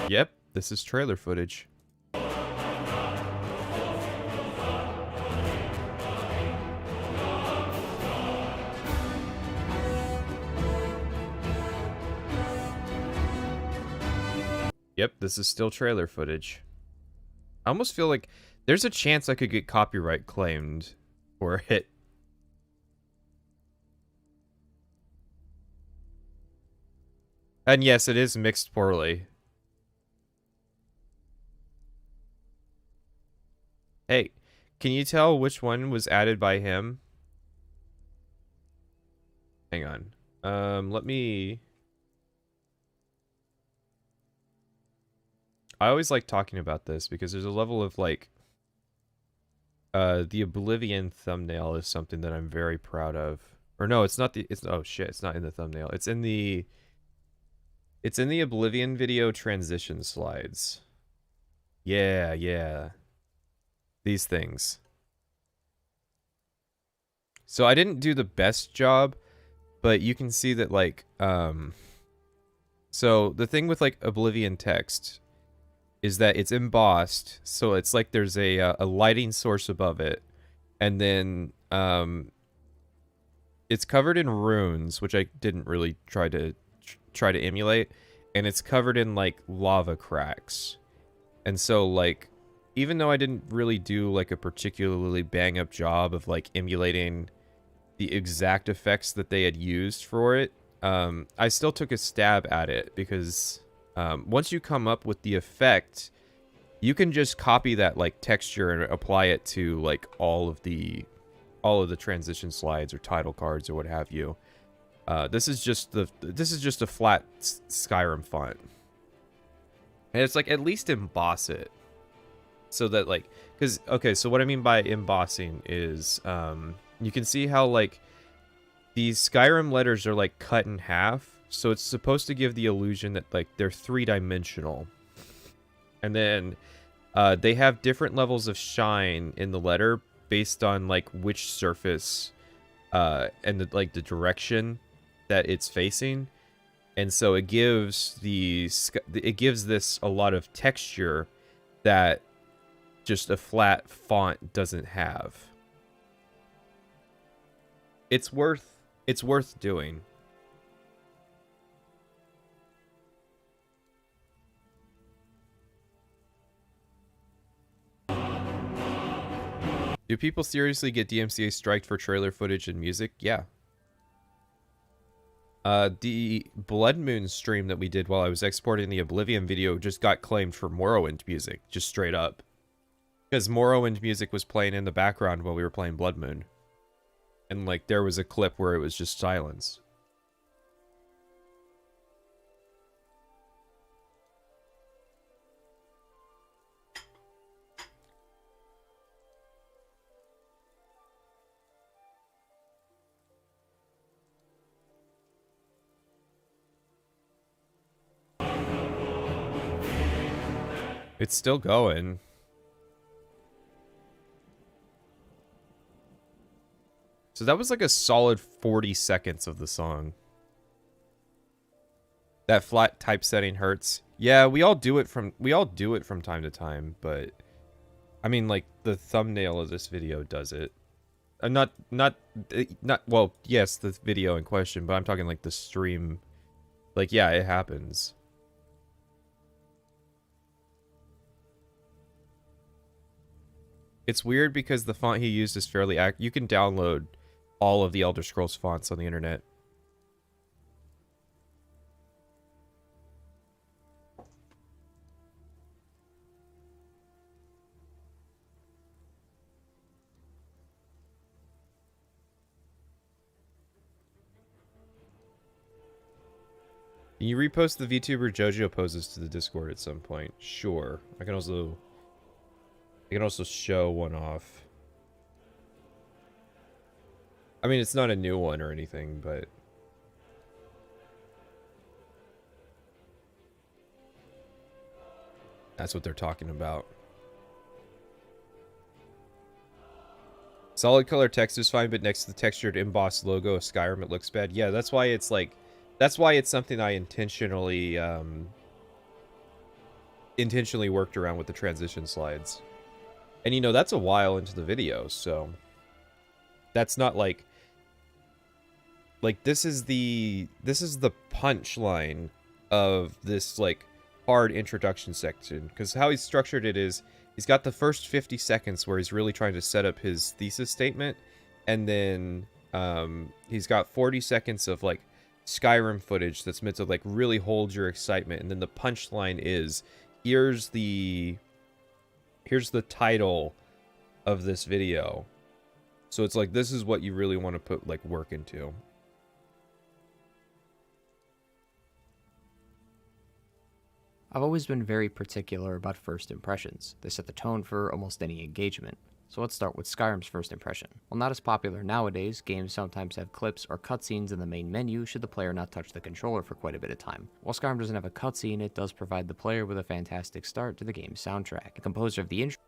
Yep, this is trailer footage. Yep, this is still trailer footage. I almost feel like there's a chance I could get copyright claimed for it. And yes, it is mixed poorly. Hey, can you tell which one was added by him? Hang on. Let me... I always like talking about this because there's a level of, like... the Oblivion thumbnail is something that I'm very proud of. Or no, it's not the... It's, oh shit, it's not in the thumbnail. It's in the... It's in the Oblivion video transition slides. Yeah, yeah. These things. So I didn't do the best job, but you can see that, like, so the thing with, like, Oblivion text is that it's embossed, so it's like there's a lighting source above it, and then it's covered in runes, which I didn't really try to emulate, and it's covered in, like, lava cracks. And so, like, even though I didn't really do, like, a particularly bang-up job of, like, emulating the exact effects that they had used for it, I still took a stab at it, because once you come up with the effect, you can just copy that, like, texture and apply it to, like, all of the transition slides or title cards or what have you. This is just a flat Skyrim font. And it's like, at least emboss it. So that, like, because, okay, so what I mean by embossing is, you can see how, like, these Skyrim letters are, like, cut in half. So it's supposed to give the illusion that, like, they're three-dimensional. And then, they have different levels of shine in the letter based on, like, which surface, and, the direction that it's facing. And so it gives this a lot of texture that just a flat font doesn't have. It's worth doing. Do people seriously get DMCA striked for trailer footage and music? Yeah. The Blood Moon stream that we did while I was exporting the Oblivion video just got claimed for Morrowind music, just straight up. Because Morrowind music was playing in the background while we were playing Blood Moon. And, like, there was a clip where it was just silence. It's still going. So that was like a solid 40 seconds of the song. That flat typesetting hurts. Yeah, we all do it from time to time, but I mean, like, the thumbnail of this video does it. Not well, yes, the video in question, but I'm talking like the stream. Like, yeah, it happens. It's weird because the font he used is fairly you can download all of the Elder Scrolls fonts on the internet. Can you repost the VTuber JoJo poses to the Discord at some point? Sure. I can also show one off. I mean, it's not a new one or anything, but that's what they're talking about. Solid color text is fine, but next to the textured embossed logo of Skyrim, it looks bad. Yeah, that's why it's like, that's why it's something I intentionally worked around with the transition slides. And you know, that's a while into the video, so that's not like this is the punchline of this like hard introduction section, because how he's structured it is he's got the first 50 seconds where he's really trying to set up his thesis statement, and then he's got 40 seconds of like Skyrim footage that's meant to like really hold your excitement, and then the punchline is here's the title of this video. So it's like, this is what you really want to put like work into. I've always been very particular about first impressions. They set the tone for almost any engagement. So let's start with Skyrim's first impression. While not as popular nowadays, games sometimes have clips or cutscenes in the main menu should the player not touch the controller for quite a bit of time. While Skyrim doesn't have a cutscene, it does provide the player with a fantastic start to the game's soundtrack. The composer of the intro...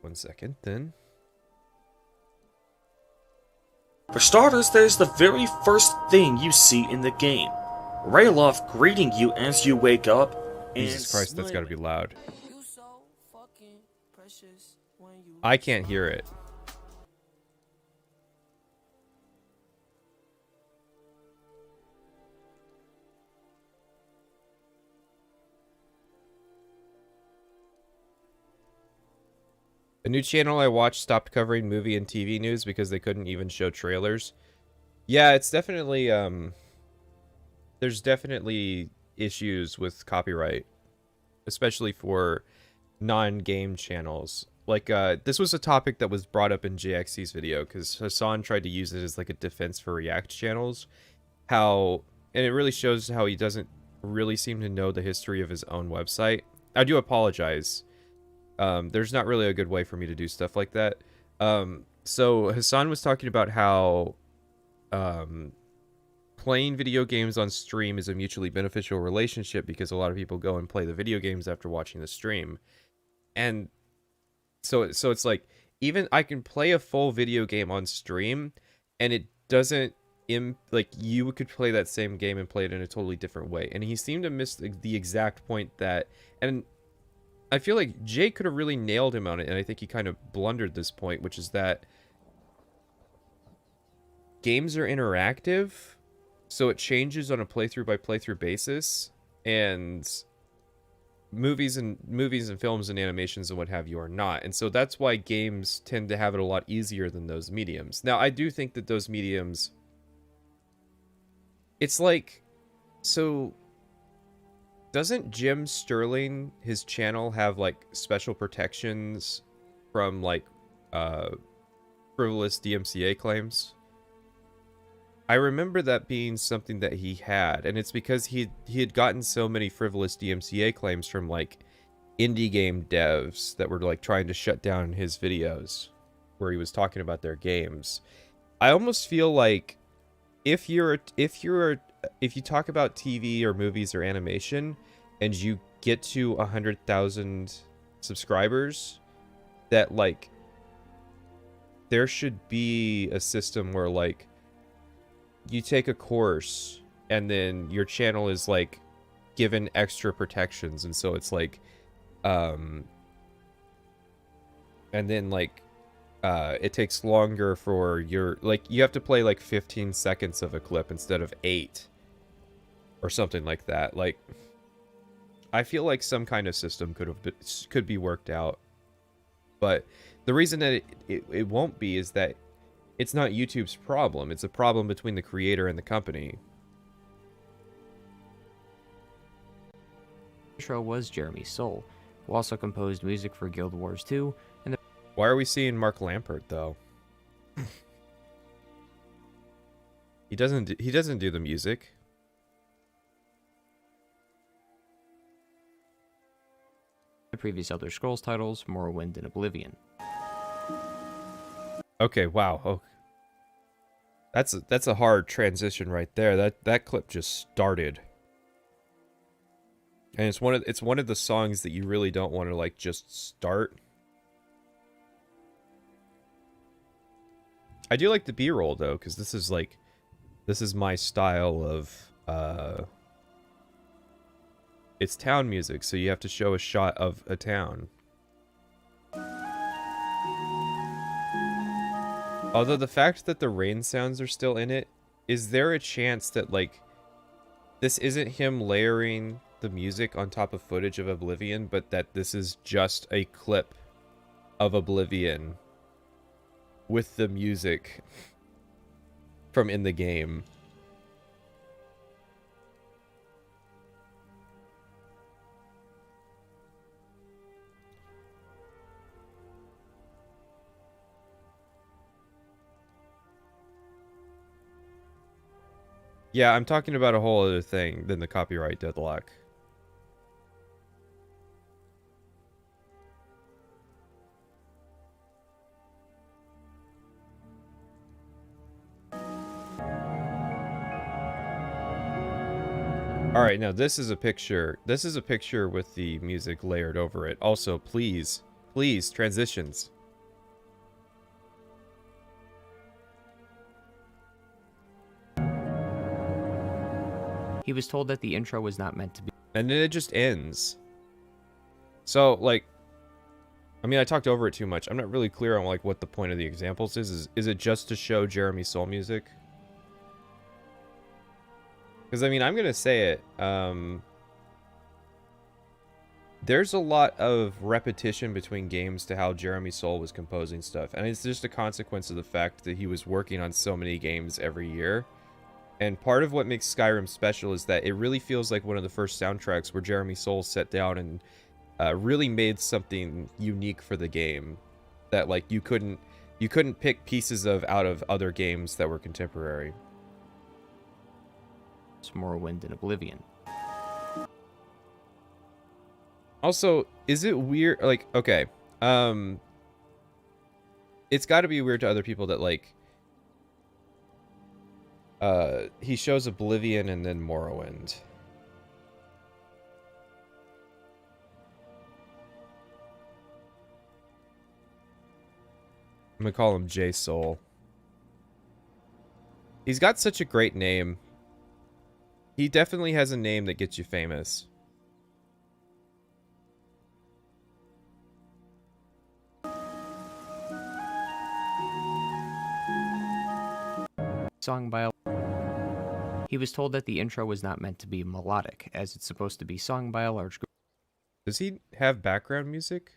One second, then. For starters, there's the very first thing you see in the game. Rayloff greeting you as you wake up, and Jesus Christ, that's gotta be loud. You so fucking precious when you I can't hear it. A new channel I watched stopped covering movie and TV news because they couldn't even show trailers. Yeah, it's definitely, there's definitely issues with copyright, especially for non-game channels. Like, this was a topic that was brought up in JXC's video, because Hassan tried to use it as, like, a defense for React channels. And it really shows how he doesn't really seem to know the history of his own website. I do apologize. There's not really a good way for me to do stuff like that. So Hassan was talking about how playing video games on stream is a mutually beneficial relationship because a lot of people go and play the video games after watching the stream. And so it's like, even I can play a full video game on stream and it doesn't like, you could play that same game and play it in a totally different way. And he seemed to miss the exact point that, and I feel like Jay could have really nailed him on it, and I think he kind of blundered this point, which is that games are interactive, so it changes on a playthrough by playthrough basis, and movies and films and animations and what have you are not. And so that's why games tend to have it a lot easier than those mediums. Now, I do think that those mediums, it's like, so doesn't Jim Sterling, his channel, have like special protections from like frivolous DMCA claims? I remember that being something that he had, and it's because he had gotten so many frivolous DMCA claims from like indie game devs that were like trying to shut down his videos where he was talking about their games. I almost feel like if you're if you talk about TV or movies or animation, and you get to 100,000 subscribers, that like there should be a system where like you take a course and then your channel is like given extra protections, and so it's like and then like it takes longer for your, like, you have to play like 15 seconds of a clip instead of 8 or something like that. Like, I feel like some kind of system could be worked out, but the reason that it won't be is that it's not YouTube's problem. It's a problem between the creator and the company. Intro was Jeremy Soule, who also composed music for Guild Wars 2 and the Why are we seeing Mark Lampert though? He doesn't do the music. previous Elder Scrolls titles, Morrowind and Oblivion. Okay, wow. Oh. That's a hard transition right there. That clip just started. And it's one of the songs that you really don't want to like just start. I do like the B-roll though, because this is my style of it's town music, so you have to show a shot of a town. Although the fact that the rain sounds are still in it, is there a chance that like this isn't him layering the music on top of footage of Oblivion, but that this is just a clip of Oblivion with the music from in the game? Yeah, I'm talking about a whole other thing than the copyright deadlock. Alright, now this is a picture. This is a picture with the music layered over it. Also, please, transitions. He was told that the intro was not meant to be. And then it just ends. So, like, I mean, I talked over it too much. I'm not really clear on, like, what the point of the examples is. Is it just to show Jeremy Soule music? Because, I mean, I'm going to say it. There's a lot of repetition between games to how Jeremy Soule was composing stuff. And it's just a consequence of the fact that he was working on so many games every year. And part of what makes Skyrim special is that it really feels like one of the first soundtracks where Jeremy Soule sat down and really made something unique for the game that like you couldn't pick pieces of out of other games that were contemporary. Morrowind and Oblivion. Also, is it weird? Like, okay, it's got to be weird to other people that like. He shows Oblivion and then Morrowind. I'm gonna call him J Soul. He's got such a great name. He definitely has a name that gets you famous. Sung by a... He was told that the intro was not meant to be melodic, as it's supposed to be sung by a large group. Does he have background music?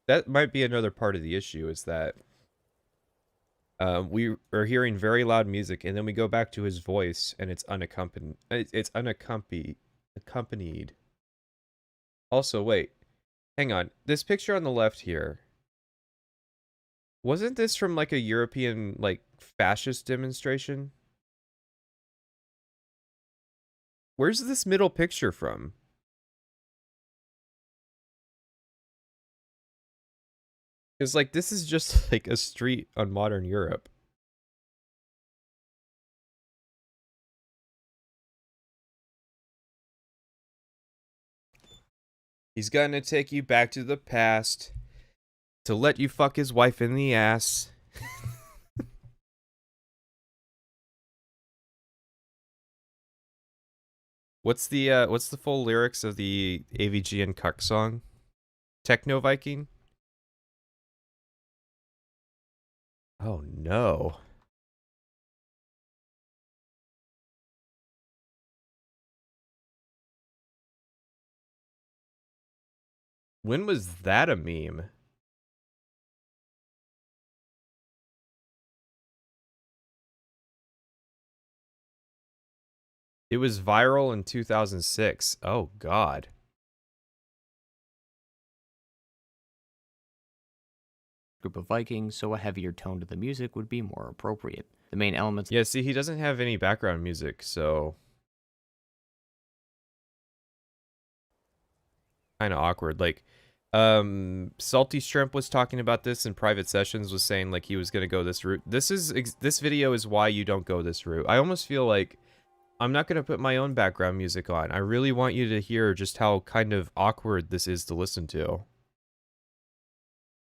That might be another part of the issue, is that we are hearing very loud music, and then we go back to his voice, and it's unaccompanied. It's accompanied. Also, wait. Hang on. This picture on the left here. Wasn't this from, like, a European, like, fascist demonstration? Where's this middle picture from? Because, like, this is just, like, a street on modern Europe. He's gonna take you back to the past to let you fuck his wife in the ass. What's the full lyrics of the AVG and Cuck song? Techno Viking? Oh no. When was that a meme? It was viral in 2006. Oh god. Group of Vikings, so a heavier tone to the music would be more appropriate. The main elements. Yeah, see, he doesn't have any background music, so kind of awkward. Like, Salty Shrimp was talking about this in private sessions, was saying like he was gonna go this route. This video is why you don't go this route. I almost feel like I'm not gonna put my own background music on. I really want you to hear just how kind of awkward this is to listen to.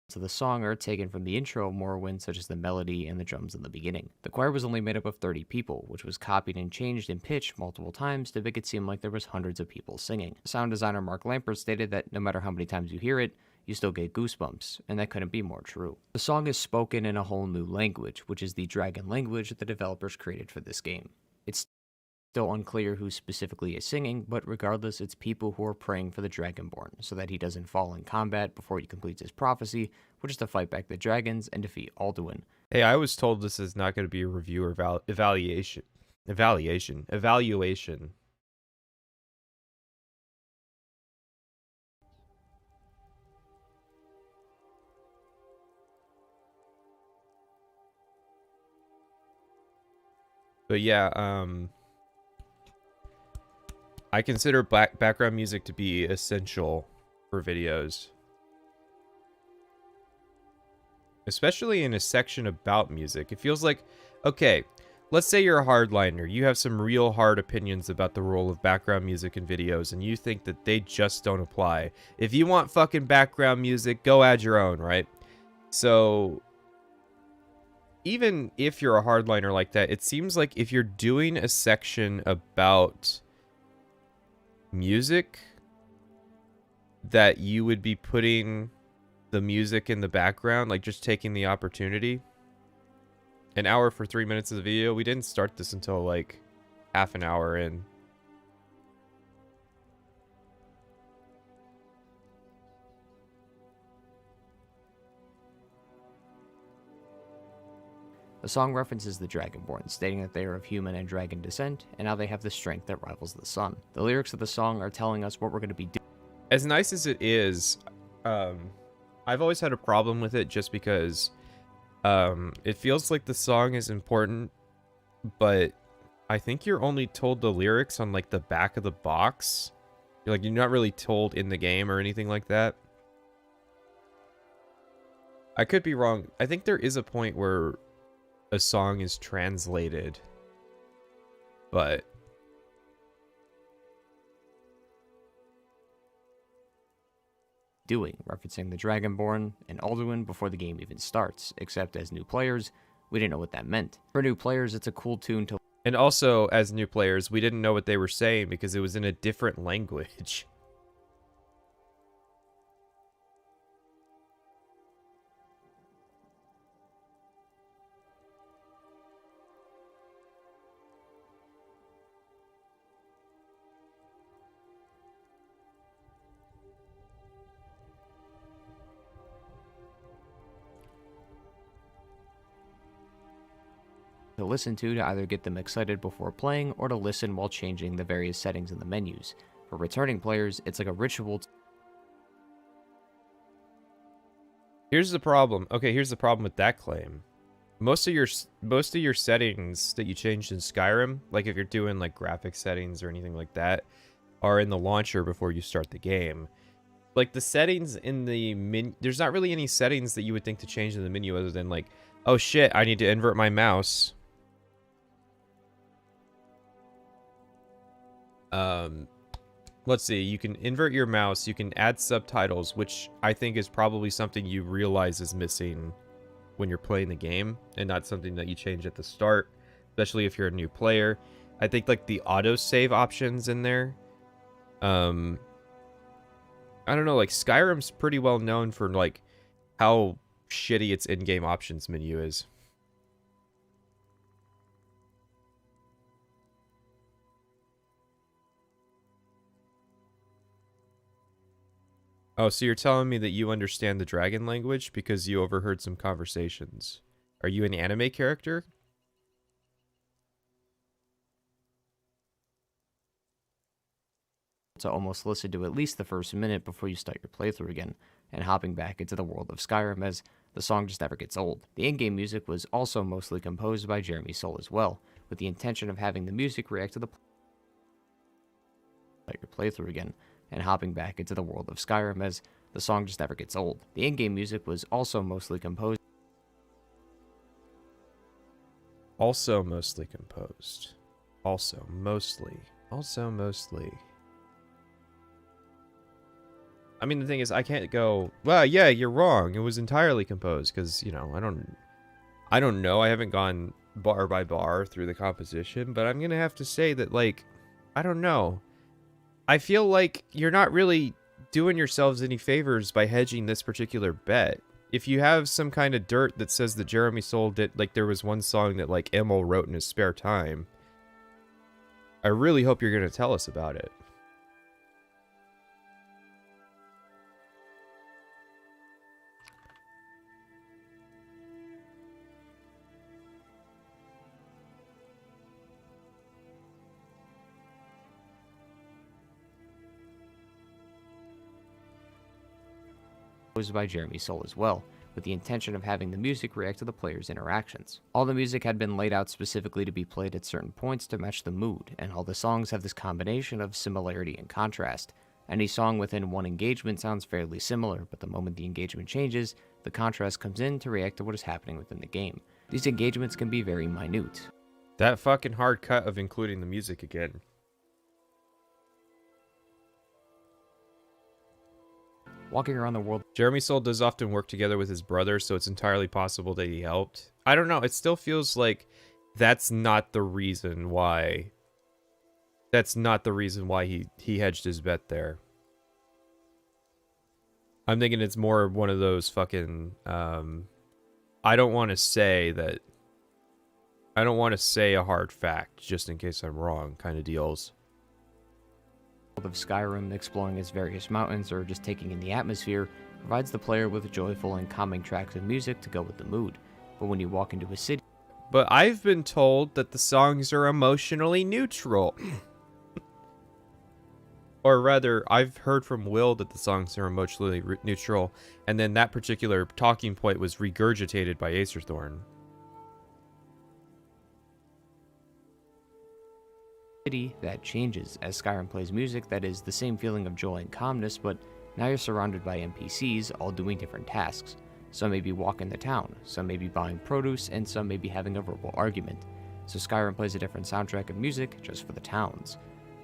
So the song are taken from the intro of Morrowind, such as the melody and the drums in the beginning. The choir was only made up of 30 people, which was copied and changed in pitch multiple times to make it seem like there was hundreds of people singing. Sound designer Mark Lampert stated that no matter how many times you hear it, you still get goosebumps, and that couldn't be more true. The song is spoken in a whole new language, which is the dragon language that the developers created for this game. It's still unclear who specifically is singing, but regardless, it's people who are praying for the Dragonborn, so that he doesn't fall in combat before he completes his prophecy, which is to fight back the dragons and defeat Alduin. Hey, I was told this is not going to be a review or evaluation. But yeah, I consider background music to be essential for videos. Especially in a section about music. It feels like, okay, let's say you're a hardliner. You have some real hard opinions about the role of background music in videos, and you think that they just don't apply. If you want fucking background music, go add your own, right? So, even if you're a hardliner like that, it seems like if you're doing a section about music, that you would be putting the music in the background, like just taking the opportunity. An hour for 3 minutes of the video. We didn't start this until like half an hour in. The song references the Dragonborn, stating that they are of human and dragon descent, and how they have the strength that rivals the sun. The lyrics of the song are telling us what we're going to be doing. As nice as it is, I've always had a problem with it just because it feels like the song is important, but I think you're only told the lyrics on like the back of the box. You're not really told in the game or anything like that. I could be wrong. I think there is a point where a song is translated, but referencing the Dragonborn and Alduin before the game even starts, except as new players, we didn't know what that meant. For new players, it's a cool tune to... And also, as new players, we didn't know what they were saying because it was in a different language. to listen to either get them excited before playing or to listen while changing the various settings in the menus. For returning players, it's like a ritual. Here's the problem. Okay, here's the problem with that claim. Most of your settings that you changed in Skyrim, like if you're doing like graphic settings or anything like that, are in the launcher before you start the game. Like the settings in the menu, there's not really any settings that you would think to change in the menu other than like, oh shit, I need to invert my mouse. let's see, you can invert your mouse, you can add subtitles, which I think is probably something you realize is missing when you're playing the game, and not something that you change at the start, especially if you're a new player. I think like the autosave options in there. I don't know, like Skyrim's pretty well known for like how shitty its in-game options menu is. Oh, so you're telling me that you understand the dragon language because you overheard some conversations. Are you an anime character? To almost listen to at least the first minute before you start your playthrough again, and hopping back into the world of Skyrim, as the song just never gets old. The in-game music was also mostly composed by Jeremy Soule as well, with the intention of having the music react to the start your playthrough again, and hopping back into the world of Skyrim, as the song just never gets old. The in-game music was also mostly composed. Also mostly composed. Also mostly. I mean, the thing is, I can't go, well, yeah, you're wrong. It was entirely composed, because, you know, I don't know. I haven't gone bar by bar through the composition, but I'm going to have to say that, like, I don't know. I feel like you're not really doing yourselves any favors by hedging this particular bet. If you have some kind of dirt that says that Jeremy Soule did, like, there was one song that, like, Emil wrote in his spare time, I really hope you're going to tell us about it. By Jeremy Soule as well, with the intention of having the music react to the player's interactions. All the music had been laid out specifically to be played at certain points to match the mood, and all the songs have this combination of similarity and contrast. Any song within one engagement sounds fairly similar, but the moment the engagement changes, the contrast comes in to react to what is happening within the game. These engagements can be very minute. That fucking hard cut of including the music again. Walking around the world. Jeremy Soule does often work together with his brother, so it's entirely possible that he helped. I don't know, it still feels like that's not the reason why. That's not the reason why he hedged his bet there. I'm thinking it's more one of those fucking, I don't want to say a hard fact, just in case I'm wrong, kind of deals. Of Skyrim, exploring its various mountains, or just taking in the atmosphere, provides the player with joyful and calming tracks of music to go with the mood. But when you walk into a city... But I've been told that the songs are emotionally neutral. Or rather, I've heard from Will that the songs are emotionally neutral, and then that particular talking point was regurgitated by Acerthorn. That changes as Skyrim plays music that is the same feeling of joy and calmness, but now you're surrounded by NPCs all doing different tasks. Some may be walking the town, some may be buying produce, and some may be having a verbal argument. So Skyrim plays a different soundtrack of music just for the towns.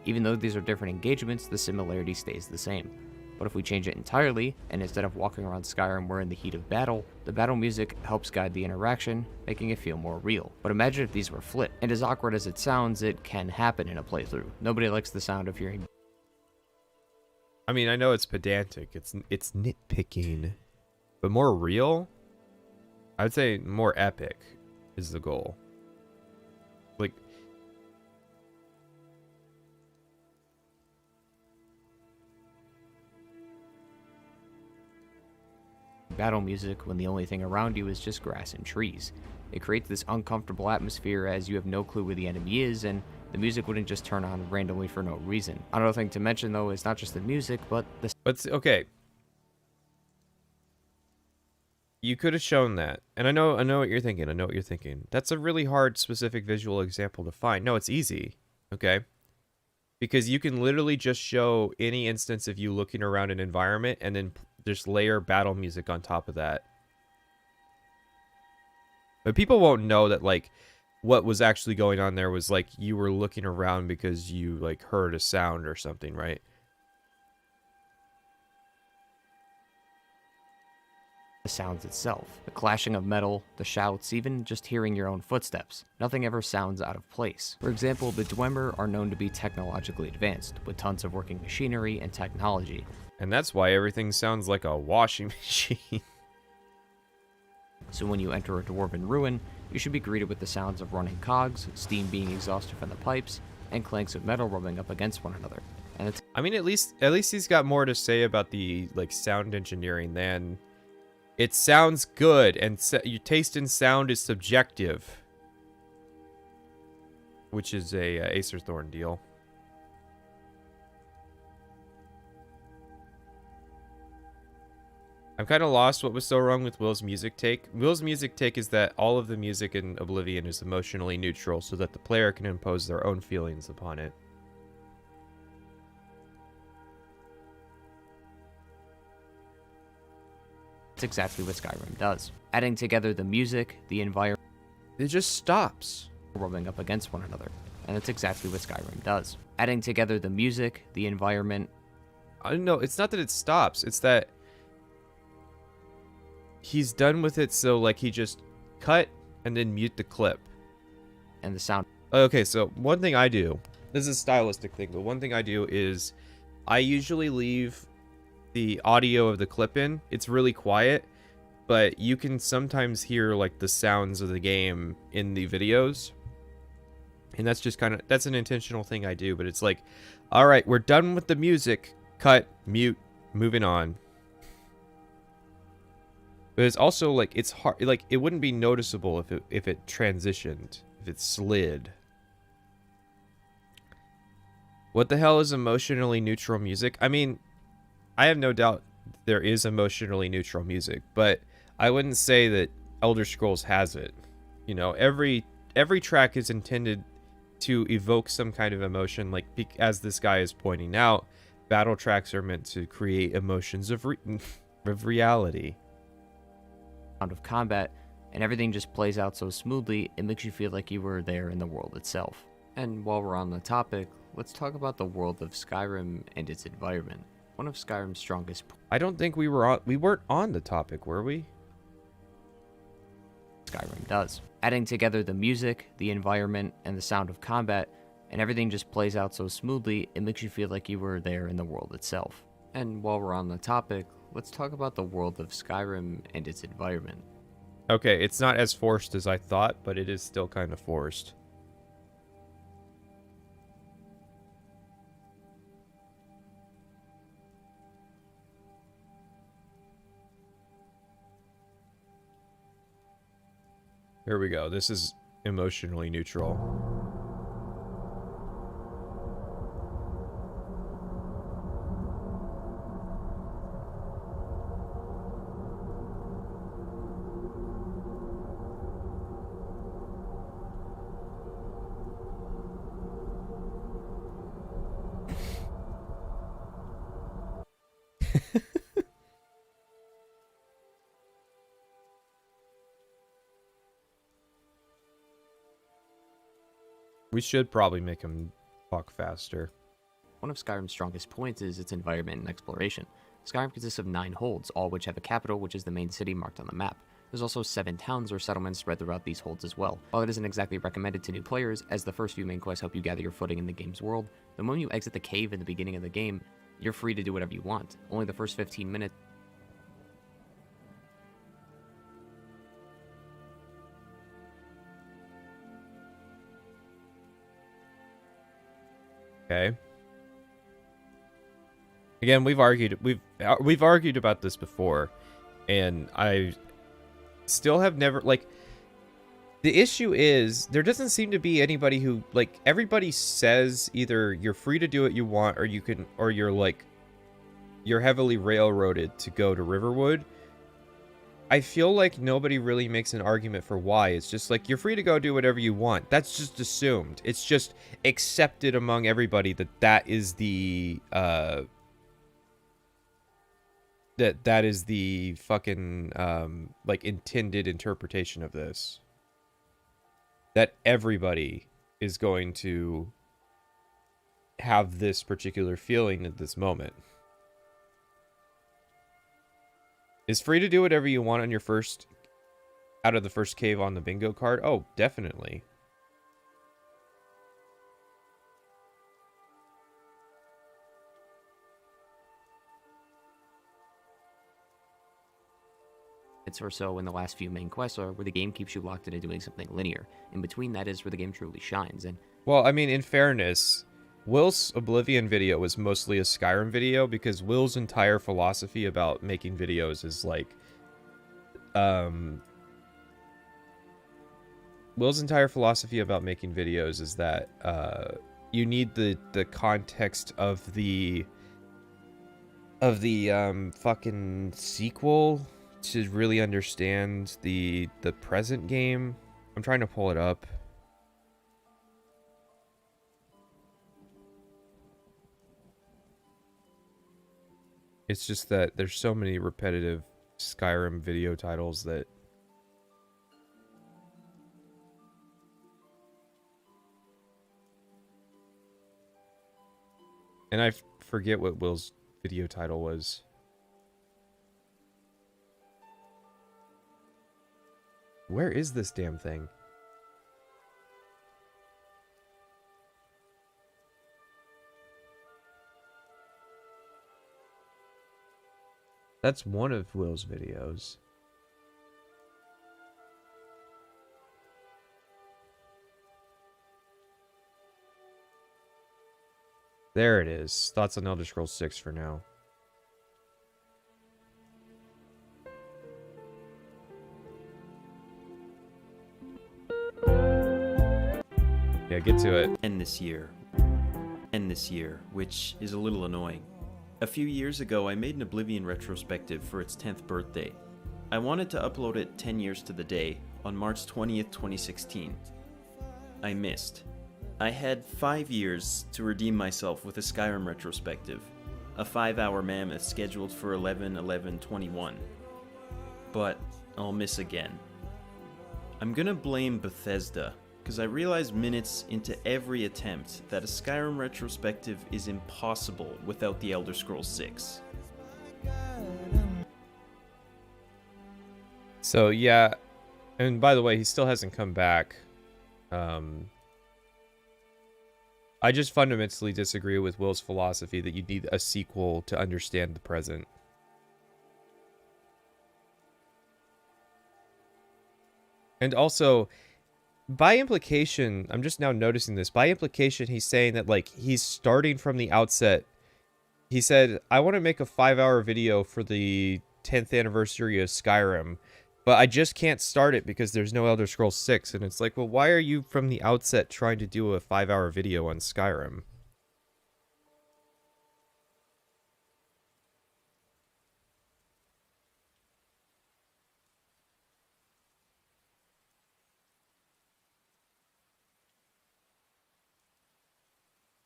Even though these are different engagements, the similarity stays the same. But if we change it entirely, and instead of walking around Skyrim we're in the heat of battle, the battle music helps guide the interaction, making it feel more real. But imagine if these were flipped, and as awkward as it sounds, it can happen in a playthrough. Nobody likes the sound of hearing... I mean, I know it's pedantic, it's nitpicking, but more real? I'd say more epic is the goal. Like... battle music when the only thing around you is just grass and trees. It creates this uncomfortable atmosphere as you have no clue where the enemy is, and the music wouldn't just turn on randomly for no reason. Another thing to mention though is not just the music, but the... But okay. You could have shown that. And I know what you're thinking. That's a really hard specific visual example to find. No, it's easy. Okay? Because you can literally just show any instance of you looking around an environment and then just layer battle music on top of that. But people won't know that, like, what was actually going on there was, like, you were looking around because you, like, heard a sound or something, right? the sounds itself. The clashing of metal, the shouts, even just hearing your own footsteps. Nothing ever sounds out of place. For example, the Dwemer are known to be technologically advanced, with tons of working machinery and technology. And that's why everything sounds like a washing machine. So when you enter a dwarven ruin, you should be greeted with the sounds of running cogs, steam being exhausted from the pipes, and clanks of metal rubbing up against one another. And it's I mean, at least he's got more to say about the like sound engineering than it sounds good, and your taste in sound is subjective, which is a Acer Thorn deal. I'm kind of lost what was so wrong with Will's music take. Will's music take is that all of the music in Oblivion is emotionally neutral so that the player can impose their own feelings upon it. It's exactly what Skyrim does. Adding together the music, the environment, It just stops. rubbing up against one another. And that's exactly what Skyrim does. Adding together the music, the environment. I don't know. It's not that it stops. It's that he's done with it, so like he just cut and then mute the clip. And the sound. Okay, so one thing I do, this is a stylistic thing, but one thing I do is I usually leave the audio of the clip in. It's really quiet, but you can sometimes hear like the sounds of the game in the videos. And that's just kind of, that's an intentional thing I do, but it's like, all right, we're done with the music, cut, mute, moving on. But it's also like, it's hard, like it wouldn't be noticeable if it transitioned, if it slid. What the hell is emotionally neutral music? I mean, I have no doubt there is emotionally neutral music, but I wouldn't say that Elder Scrolls has it. You know, every track is intended to evoke some kind of emotion, like as this guy is pointing out, battle tracks are meant to create emotions of reality. Of combat, and everything just plays out so smoothly, it makes you feel like you were there in the world itself. And while we're on the topic, let's talk about the world of Skyrim and its environment. One of Skyrim's strongest I don't think we weren't on the topic, were we? Skyrim does. Adding together the music, the environment, and the sound of combat, and everything just plays out so smoothly, it makes you feel like you were there in the world itself. And while we're on the topic, let's talk about the world of Skyrim and its environment. Okay, it's not as forced as I thought, but it is still kind of forced. Here we go. This is emotionally neutral. We should probably make him talk faster. One of Skyrim's strongest points is its environment and exploration. Skyrim consists of 9 holds, all which have a capital, which is the main city marked on the map. There's also 7 towns or settlements spread throughout these holds as well. While it isn't exactly recommended to new players, as the first few main quests help you gather your footing in the game's world, the moment you exit the cave in the beginning of the game, you're free to do whatever you want. Only the first 15 minutes Okay. Again, we've argued about this before, and I still have never, like, the issue is there doesn't seem to be anybody who, like, everybody says either you're free to do what you want or you can, or you're like, you're heavily railroaded to go to Riverwood. I feel like nobody really makes an argument for why. It's just like, you're free to go do whatever you want. That's just assumed. It's just accepted among everybody that that is the, that is the fucking, like, intended interpretation of this. That everybody is going to have this particular feeling at this moment. Is free to do whatever you want on your first... out of the first cave on the bingo card? Oh, definitely. Or so in the last few main quests are where the game keeps you locked into doing something linear. In between that is where the game truly shines. And well, I mean, in fairness, Will's Oblivion video was mostly a Skyrim video because Will's entire philosophy about making videos is like, Will's entire philosophy about making videos is that you need the context of the fucking sequel to really understand the present game. I'm trying to pull it up. It's just that there's so many repetitive Skyrim video titles that... And I forget what Will's video title was. Where is this damn thing? That's one of Will's videos. There it is. Thoughts on Elder Scrolls 6 for now. Yeah, get to it. End this year, which is a little annoying. A few years ago, I made an Oblivion retrospective for its 10th birthday. I wanted to upload it 10 years to the day, on March 20th, 2016. I missed. I had 5 years to redeem myself with a Skyrim retrospective, a 5-hour mammoth scheduled for 11/11/21. But I'll miss again. I'm gonna blame Bethesda, because I realized minutes into every attempt that a Skyrim retrospective is impossible without the Elder Scrolls 6. So yeah, and by the way, he still hasn't come back. I just fundamentally disagree with Will's philosophy that you need a sequel to understand the present. And also, by implication, I'm just now noticing this, by implication, he's saying that, like, he's starting from the outset. He said, I want to make a 5-hour video for the 10th anniversary of Skyrim, but I just can't start it because there's no Elder Scrolls 6. And it's like, well, why are you from the outset trying to do a 5-hour video on Skyrim?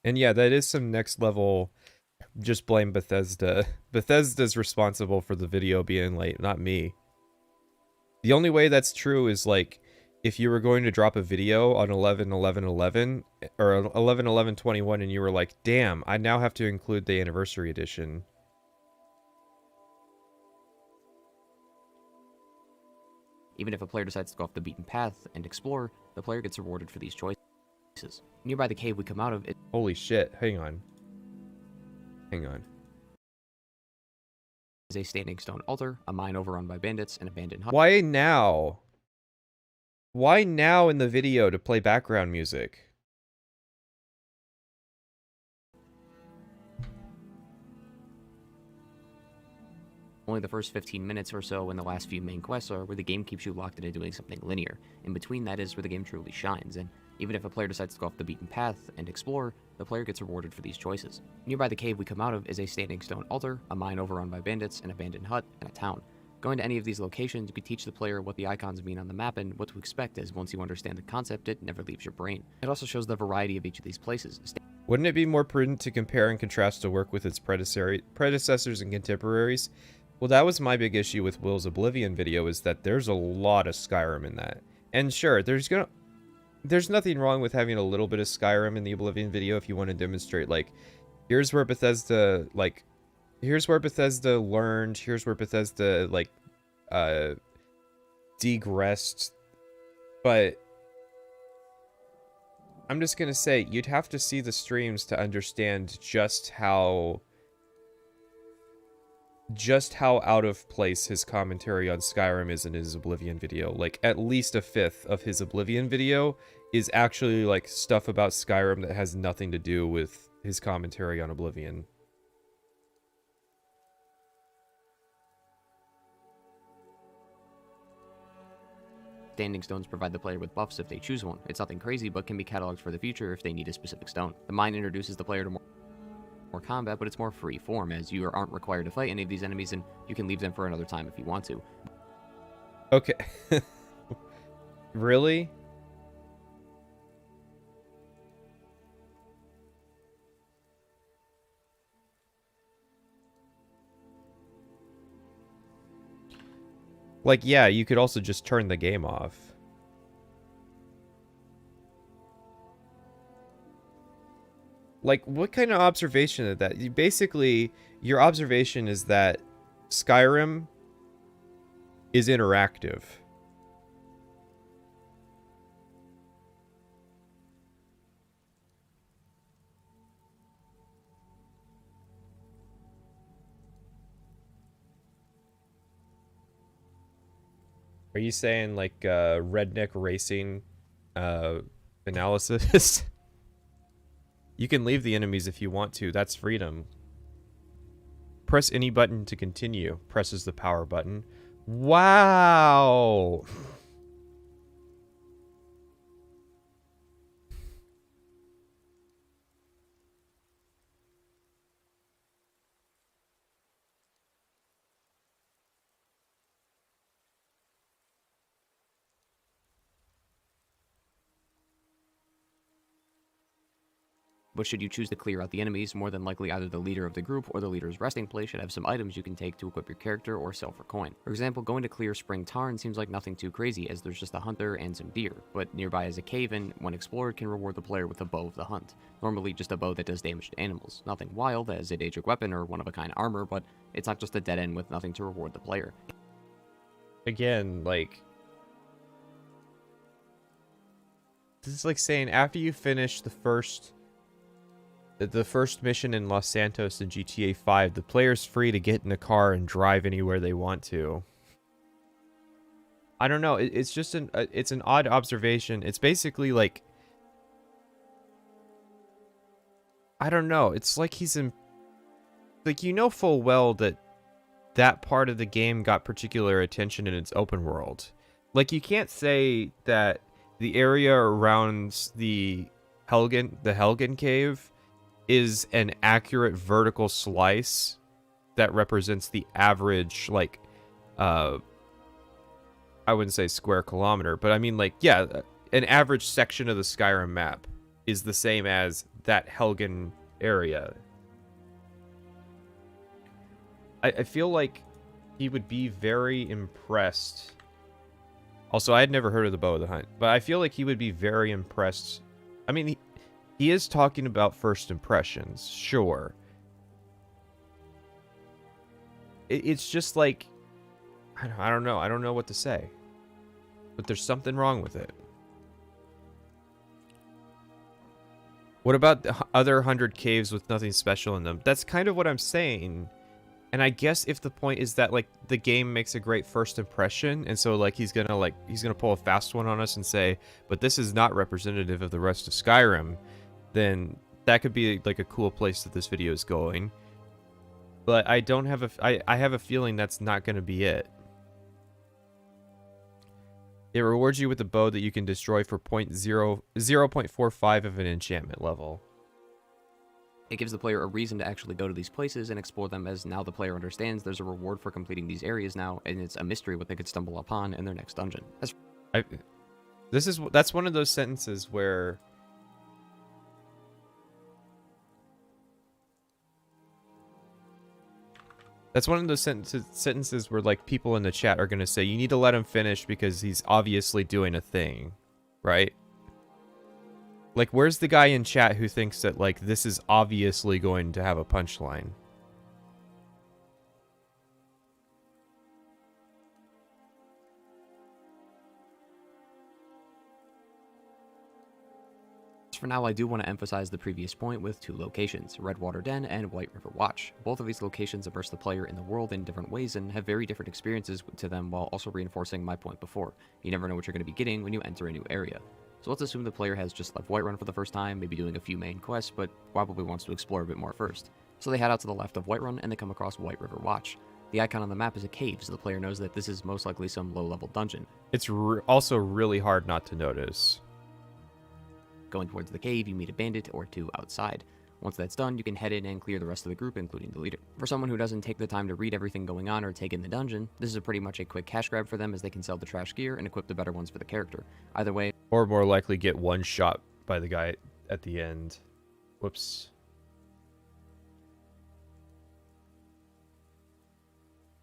And yeah, that is some next level, just blame Bethesda. Bethesda's responsible for the video being late, not me. The only way that's true is, like, if you were going to drop a video on 11/11/11 or 11/11/21 and you were like, damn, I now have to include the anniversary edition. even if a player decides to go off the beaten path and explore, the player gets rewarded for these choices. Nearby the cave we come out of, it Holy shit, hang on. Hang on. is a standing stone altar, a mine overrun by bandits, and abandoned hut. Why now? Why now in the video to play background music? Only the first 15 minutes or so in the last few main quests are where the game keeps you locked into doing something linear. In between that is where the game truly shines, and even if a player decides to go off the beaten path and explore, the player gets rewarded for these choices. Nearby the cave we come out of is a standing stone altar, a mine overrun by bandits, an abandoned hut, and a town. Going to any of these locations, you could teach the player what the icons mean on the map and what to expect, as once you understand the concept, it never leaves your brain. It also shows the variety of each of these places. Wouldn't it be more prudent to compare and contrast to work with its predecessors and contemporaries? Well, that was my big issue with Will's Oblivion video, is that there's a lot of Skyrim in that. And sure, there's nothing wrong with having a little bit of Skyrim in the Oblivion video if you want to demonstrate, like, here's where Bethesda, like, here's where Bethesda learned, here's where Bethesda, like, digressed, but I'm just gonna say, you'd have to see the streams to understand just how out of place his commentary on Skyrim is in his Oblivion video. Like, at least a fifth of his Oblivion video is actually, like, stuff about Skyrim that has nothing to do with his commentary on Oblivion. Standing stones provide the player with buffs if they choose one. It's nothing crazy, but can be cataloged for the future if they need a specific stone. The mine introduces the player to more combat, but it's more free form, as you aren't required to fight any of these enemies, and you can leave them for another time if you want to. Okay. Really? Like, yeah, you could also just turn the game off. Like, what kind of observation is that? Basically, your observation is that Skyrim is interactive. Are you saying, like, redneck racing analysis? You can leave the enemies if you want to. That's freedom. Press any button to continue. Presses the power button. Wow! But should you choose to clear out the enemies, more than likely either the leader of the group or the leader's resting place should have some items you can take to equip your character or sell for coin. For example, going to clear Spring Tarn seems like nothing too crazy, as there's just a hunter and some deer, but nearby is a cave and, when explored, can reward the player with a bow of the hunt. Normally just a bow that does damage to animals. Nothing wild, as a Daedric weapon or one-of-a-kind armor, but it's not just a dead end with nothing to reward the player. Again, like, this is like saying after you finish the first mission in Los Santos in GTA 5, the player's free to get in a car and drive anywhere they want to. I don't know. It's just it's an odd observation. It's basically like, I don't know. It's like he's in, like, you know full well that that part of the game got particular attention in its open world. Like, you can't say that the area around the Helgen cave is an accurate vertical slice that represents the average, like, I wouldn't say square kilometer, but I mean, like, yeah, an average section of the Skyrim map is the same as that Helgen area. I feel like he would be very impressed. Also, I had never heard of the Bow of the Hunt, but I feel like he would be very impressed. I mean, he is talking about first impressions, sure. It's just like, I don't know. I don't know what to say. But there's something wrong with it. What about the other 100 caves with nothing special in them? That's kind of what I'm saying. And I guess if the point is that, like, the game makes a great first impression, and so, like, he's gonna pull a fast one on us and say, but this is not representative of the rest of Skyrim, then that could be, like, a cool place that this video is going. But I don't have I have a feeling that's not gonna be it. It rewards you with a bow that you can destroy for 0.45 of an enchantment level. It gives the player a reason to actually go to these places and explore them, as now the player understands there's a reward for completing these areas now, and it's a mystery what they could stumble upon in their next dungeon. That's one of those sentences where sentences where, like, people in the chat are going to say, you need to let him finish because he's obviously doing a thing, right? Like, where's the guy in chat who thinks that, like, this is obviously going to have a punchline? For now, I do want to emphasize the previous point with two locations, Redwater Den and White River Watch. Both of these locations immerse the player in the world in different ways and have very different experiences to them, while also reinforcing my point before. You never know what you're going to be getting when you enter a new area. So let's assume the player has just left Whiterun for the first time, maybe doing a few main quests, but probably wants to explore a bit more first. So they head out to the left of Whiterun and they come across White River Watch. The icon on the map is a cave, so the player knows that this is most likely some low-level dungeon. It's also really hard not to notice. Going towards the cave, you meet a bandit or two outside. Once that's done, you can head in and clear the rest of the group, including the leader. For someone who doesn't take the time to read everything going on or take in the dungeon, this is pretty much a quick cash grab for them, as they can sell the trash gear and equip the better ones for the character. Either way, or more likely get one shot by the guy at the end. Whoops.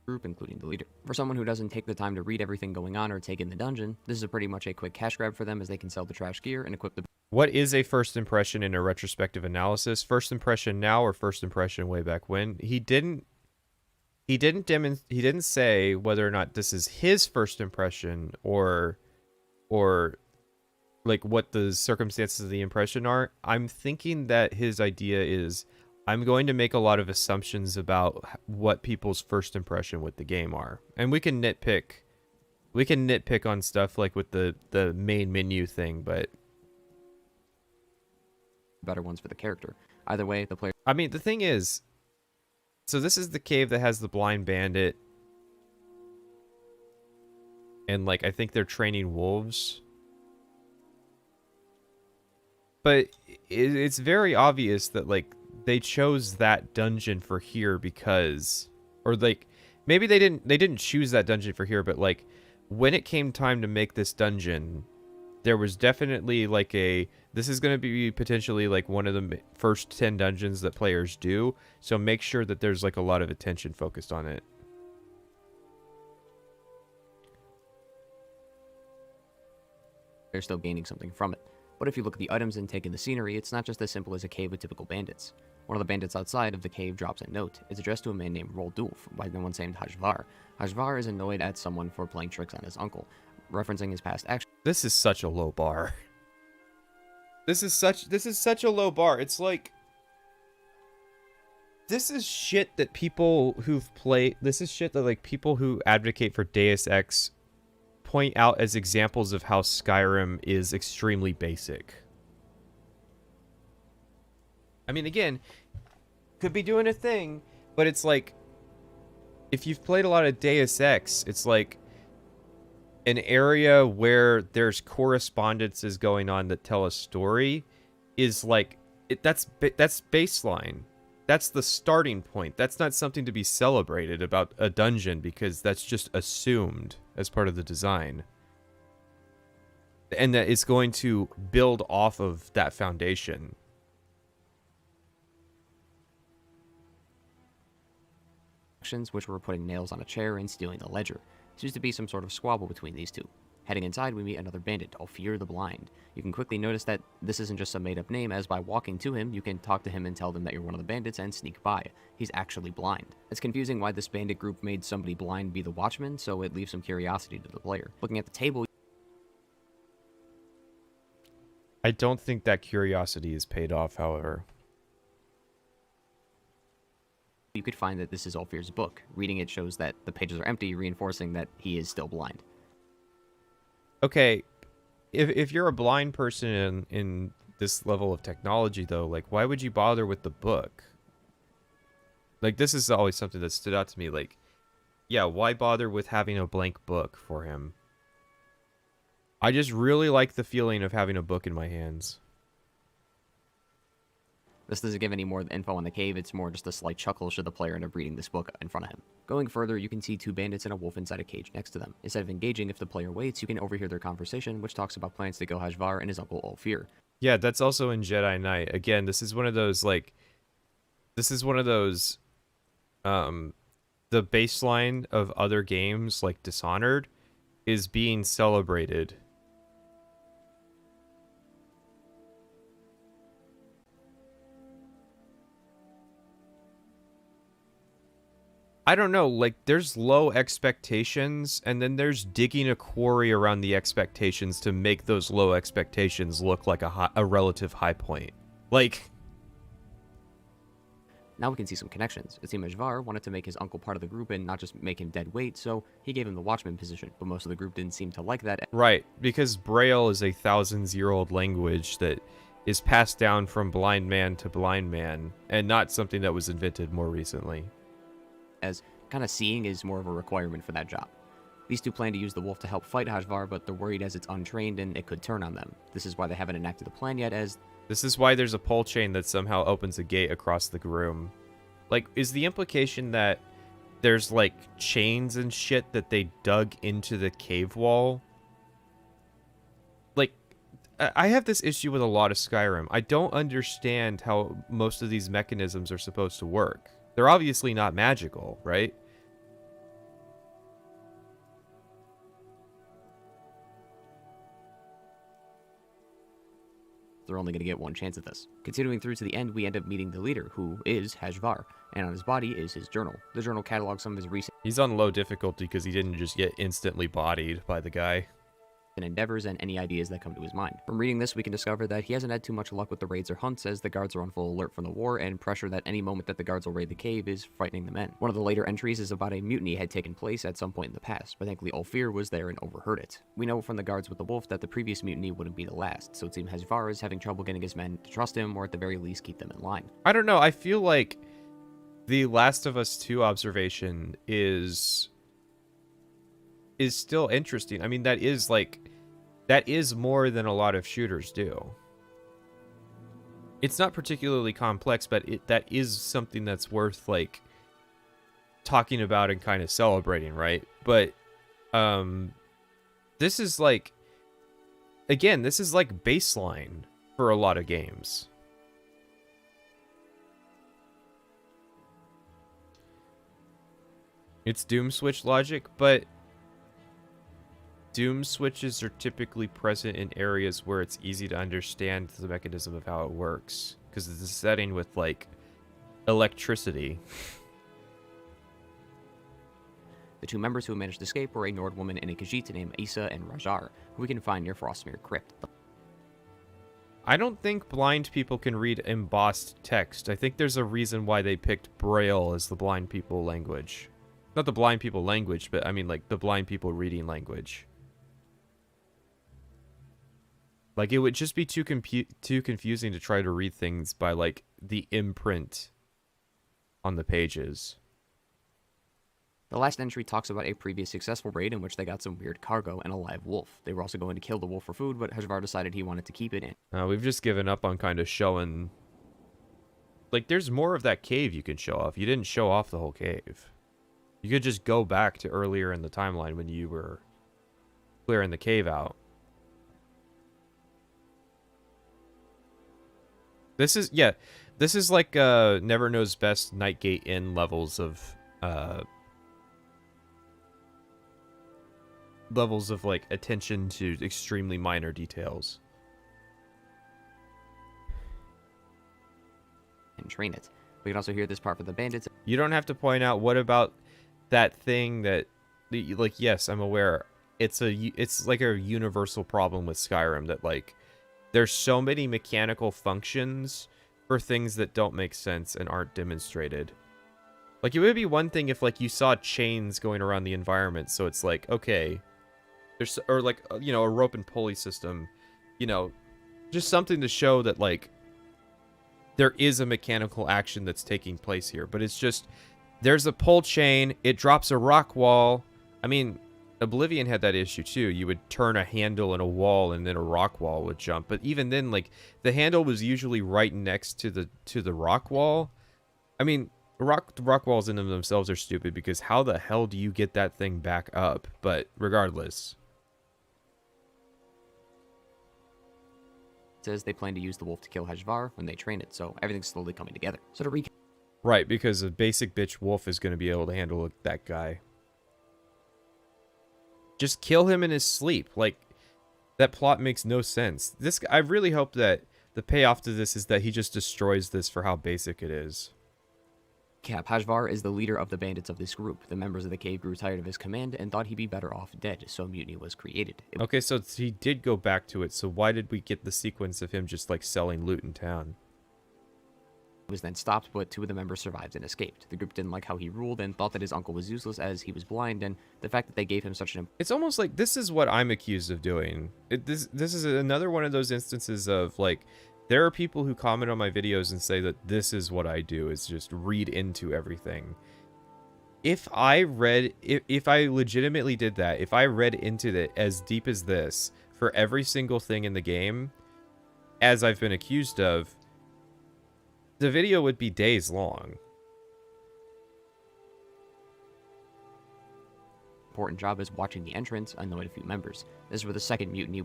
Group, including the leader. For someone who doesn't take the time to read everything going on or take in the dungeon, this is pretty much a quick cash grab for them, as they can sell the trash gear and equip the... What is a first impression in a retrospective analysis? First impression now or first impression way back when? He didn't say whether or not this is his first impression or like what the circumstances of the impression are. I'm thinking that his idea is, I'm going to make a lot of assumptions about what people's first impression with the game are. And we can nitpick on stuff like with the main menu thing, but better ones for the character. Either way, the player... I mean, the thing is, so this is the cave that has the blind bandit. And, like, I think they're training wolves. But it's very obvious that, like, they chose that dungeon for here because... Or, like, maybe they didn't choose that dungeon for here, but, like, when it came time to make this dungeon, there was definitely, like, this is going to be potentially, like, one of the first 10 dungeons that players do, so make sure that there's, like, a lot of attention focused on it. They're still gaining something from it. But if you look at the items and take in the scenery, it's not just as simple as a cave with typical bandits. One of the bandits outside of the cave drops a note. It's addressed to a man named Roldulf, by no one named Hajvar. Hajvar is annoyed at someone for playing tricks on his uncle, referencing his past actions. This is such a low bar. This is such a low bar. It's like, this is shit that people who've played, this is shit that, like, people who advocate for Deus Ex point out as examples of how Skyrim is extremely basic. I mean, again, could be doing a thing, but it's like, if you've played a lot of Deus Ex, it's like an area where there's correspondences going on that tell a story is like, that's baseline. That's the starting point. That's not something to be celebrated about a dungeon, because that's just assumed as part of the design. And that it's going to build off of that foundation. Which were putting nails on a chair and stealing the ledger. Seems to be some sort of squabble between these two. Heading inside, we meet another bandit, Alfir the Blind. You can quickly notice that this isn't just some made-up name, as by walking to him, you can talk to him and tell them that you're one of the bandits and sneak by. He's actually blind. It's confusing why this bandit group made somebody blind be the watchman, so it leaves some curiosity to the player. Looking at the table, I don't think that curiosity is paid off, however. You could find that this is Alfir's book. Reading it shows that the pages are empty, reinforcing that he is still blind. Okay, if you're a blind person in this level of technology, though, like, why would you bother with the book? Like, this is always something that stood out to me. Like, yeah, why bother with having a blank book for him? I just really like the feeling of having a book in my hands. This doesn't give any more info on the cave, it's more just a slight chuckle should the player end up reading this book in front of him. Going further, you can see two bandits and a wolf inside a cage next to them. Instead of engaging, if the player waits, you can overhear their conversation, which talks about plans to kill Hajvar and his uncle Alfir. Yeah, that's also in Jedi Knight. Again, this is one of those, like, the baseline of other games, like Dishonored, is being celebrated. I don't know, like, there's low expectations, and then there's digging a quarry around the expectations to make those low expectations look like a relative high point. Like... Now we can see some connections. It seemed Ashvar wanted to make his uncle part of the group and not just make him dead weight, so he gave him the watchman position, but most of the group didn't seem to like that. Right, because Braille is a thousands-year-old language that is passed down from blind man to blind man, and not something that was invented more recently. As kind of seeing is more of a requirement for that job. These two plan to use the wolf to help fight Hajvar, but they're worried as it's untrained and it could turn on them. This is why they haven't enacted the plan yet, as... This is why there's a pole chain that somehow opens a gate across the room. Like, is the implication that there's, like, chains and shit that they dug into the cave wall? Like, I have this issue with a lot of Skyrim. I don't understand how most of these mechanisms are supposed to work. They're obviously not magical, right? They're only going to get one chance at this. Continuing through to the end, we end up meeting the leader, who is Hajvar, and on his body is his journal. The journal catalogs some of his recent He's on low difficulty because he didn't just get instantly bodied by the guy. endeavors and any ideas that come to his mind. From reading this, we can discover that he hasn't had too much luck with the raids or hunts, as the guards are on full alert from the war, and pressure that any moment that the guards will raid the cave is frightening the men. One of the later entries is about a mutiny had taken place at some point in the past, but thankfully Ulfir was there and overheard it. We know from the guards with the wolf that the previous mutiny wouldn't be the last, so it seems Hajvar is having trouble getting his men to trust him, or at the very least keep them in line. I don't know, I feel like the Last of Us 2 observation is still interesting. I mean, that is more than a lot of shooters do. It's not particularly complex, but that is something that's worth, like, talking about and kind of celebrating, right? But, this is, like, again, this is, like, baseline for a lot of games. It's Doom Switch logic, but Doom switches are typically present in areas where it's easy to understand the mechanism of how it works, because it's a setting with, like, electricity. The two members who managed to escape were a Nord woman and a Khajiit named Isa and Rajar, who we can find near Frostmere Crypt. I don't think blind people can read embossed text. I think there's a reason why they picked Braille as the blind people language. Not the blind people language, but I mean, like, the blind people reading language. Like, it would just be too confusing to try to read things by, like, the imprint on the pages. The last entry talks about a previous successful raid in which they got some weird cargo and a live wolf. They were also going to kill the wolf for food, but Hajvar decided he wanted to keep it in. We've just given up on kind of showing... Like, there's more of that cave you can show off. You didn't show off the whole cave. You could just go back to earlier in the timeline when you were clearing the cave out. This is, yeah, this is like Never Knows Best Nightgate Inn levels of like attention to extremely minor details. And train it. We can also hear this part for the bandits. You don't have to point out what about that thing that, like, yes, I'm aware. It's like a universal problem with Skyrim that, like, there's so many mechanical functions for things that don't make sense and aren't demonstrated. Like, it would be one thing if, like, you saw chains going around the environment, so it's like, okay, there's, or like, you know, a rope and pulley system, you know, just something to show that, like, there is a mechanical action that's taking place here. But it's just, there's a pull chain, it drops a rock wall. I mean, Oblivion had that issue too. You would turn a handle in a wall and then a rock wall would jump. But even then, like, the handle was usually right next to the rock wall. I mean, rock walls in themselves are stupid because how the hell do you get that thing back up? But regardless. It says they plan to use the wolf to kill Hajvar when they train it, so everything's slowly coming together. So to recap. Right, because a basic bitch wolf is going to be able to handle that guy. Just kill him in his sleep. Like, that plot makes no sense. I really hope that the payoff to this is that he just destroys this for how basic it is. Cap Hajvar is the leader of the bandits of this group. The members of the cave grew tired of his command and thought he'd be better off dead, so mutiny was created. Okay, so he did go back to it, so why did we get the sequence of him just, like, selling loot in town? It was then stopped, but 2 of the members survived and escaped. The group didn't like how he ruled and thought that his uncle was useless as he was blind, and the fact that they gave him such an... It's almost like this is what I'm accused of doing. This is another one of those instances of, like, there are people who comment on my videos and say that this is what I do, is just read into everything. If I legitimately did that, if I read into it as deep as this for every single thing in the game, as I've been accused of, the video would be days long. Important job is watching the entrance annoyed a few members. This is where the second mutiny...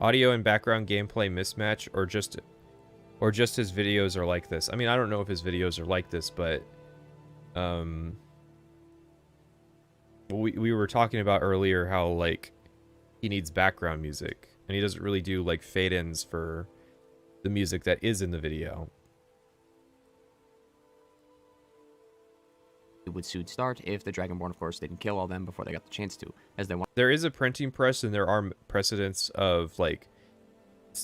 Audio and background gameplay mismatch, or just his videos are like this. I mean, I don't know if his videos are like this, but we were talking about earlier how, like, he needs background music, and he doesn't really do, like, fade-ins for the music that is in the video. It would soon start if the Dragonborn, of course, didn't kill all them before they got the chance to, as they want. There is a printing press, and there are precedents of, like,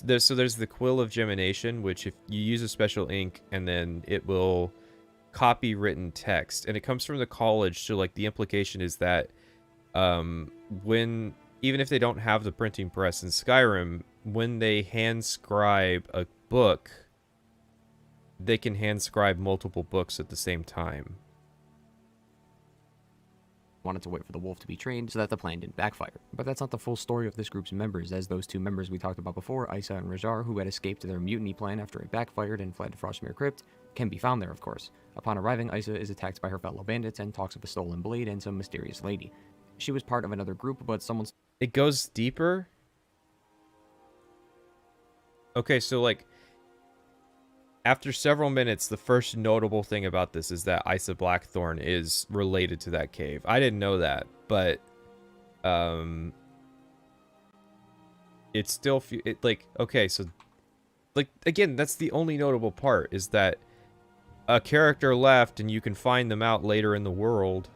there's the Quill of Gemination, which if you use a special ink, and then it will copy written text, and it comes from the college, so, like, the implication is that even if they don't have the printing press in Skyrim, when they hand scribe a book, they can hand scribe multiple books at the same time. Wanted to wait for the wolf to be trained so that the plan didn't backfire. But that's not the full story of this group's members, as those 2 members we talked about before, Isa and Rajar, who had escaped their mutiny plan after it backfired and fled to Frostmere Crypt, can be found there, of course. Upon arriving, Isa is attacked by her fellow bandits and talks of a stolen blade and some mysterious lady. She was part of another group, but someone's... It goes deeper? Okay, so, like, after several minutes, the first notable thing about this is that Isa Blackthorn is related to that cave. I didn't know that, but it's still like, okay, so, like, again, that's the only notable part, is that a character left and you can find them out later in the world.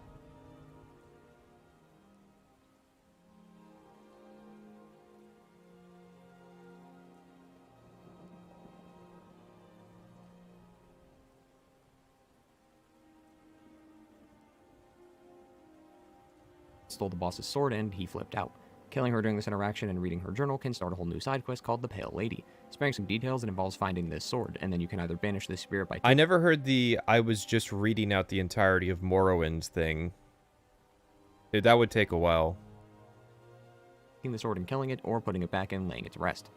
stole the boss's sword and he flipped out. Killing her during this interaction and reading her journal can start a whole new side quest called the Pale Lady. Sparing some details, it involves finding this sword, and then you can either banish this spirit by... I never heard the I was just reading out the entirety of Morrowind thing. That would take a while. ...taking the sword and killing it, or putting it back and laying it to rest.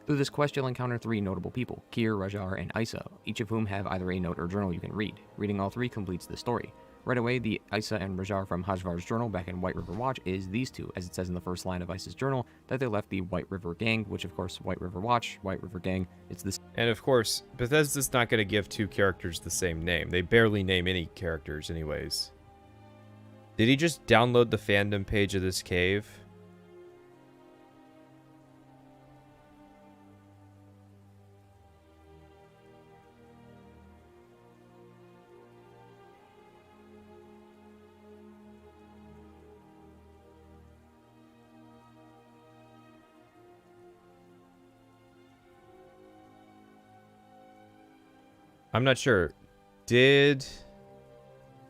Through this quest, you'll encounter 3 notable people, Kier, Rajar, and Isa, each of whom have either a note or journal you can read. Reading all 3 completes the story. Right away, the Isa and Rajar from Hajvar's journal back in White River Watch is these 2, as it says in the first line of Isa's journal that they left the White River Gang, which of course, White River Watch, White River Gang, it's this. And of course, Bethesda's not going to give 2 characters the same name. They barely name any characters anyways. Did he just download the fandom page of this cave? I'm not sure. Did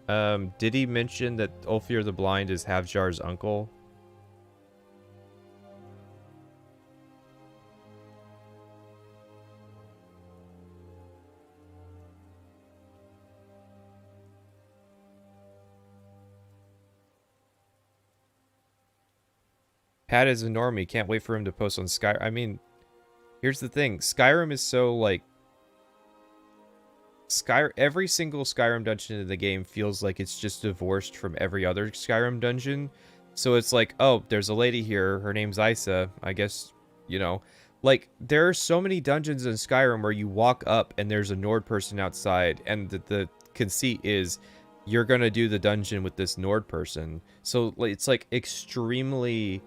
he mention that Ulfir the Blind is Havjar's uncle? Pat is a normie. Can't wait for him to post on Skyrim. I mean, here's the thing. Skyrim is so, like... every single Skyrim dungeon in the game feels like it's just divorced from every other Skyrim dungeon. So it's like, oh, there's a lady here. Her name's Isa. I guess, you know. Like, there are so many dungeons in Skyrim where you walk up and there's a Nord person outside. And the conceit is you're going to do the dungeon with this Nord person. So it's like extremely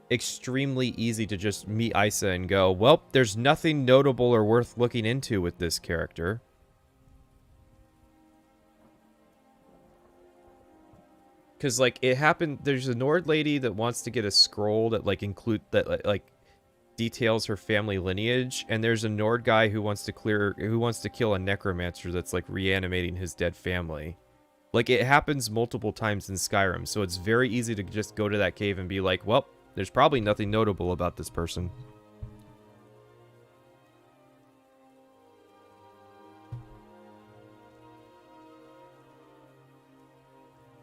easy to just meet Isa and go, well, there's nothing notable or worth looking into with this character. Because, like, it happened... There's a Nord lady that wants to get a scroll that, like, details her family lineage, and there's a Nord guy who wants to kill a necromancer that's, like, reanimating his dead family. Like, it happens multiple times in Skyrim, so it's very easy to just go to that cave and be like, well, there's probably nothing notable about this person.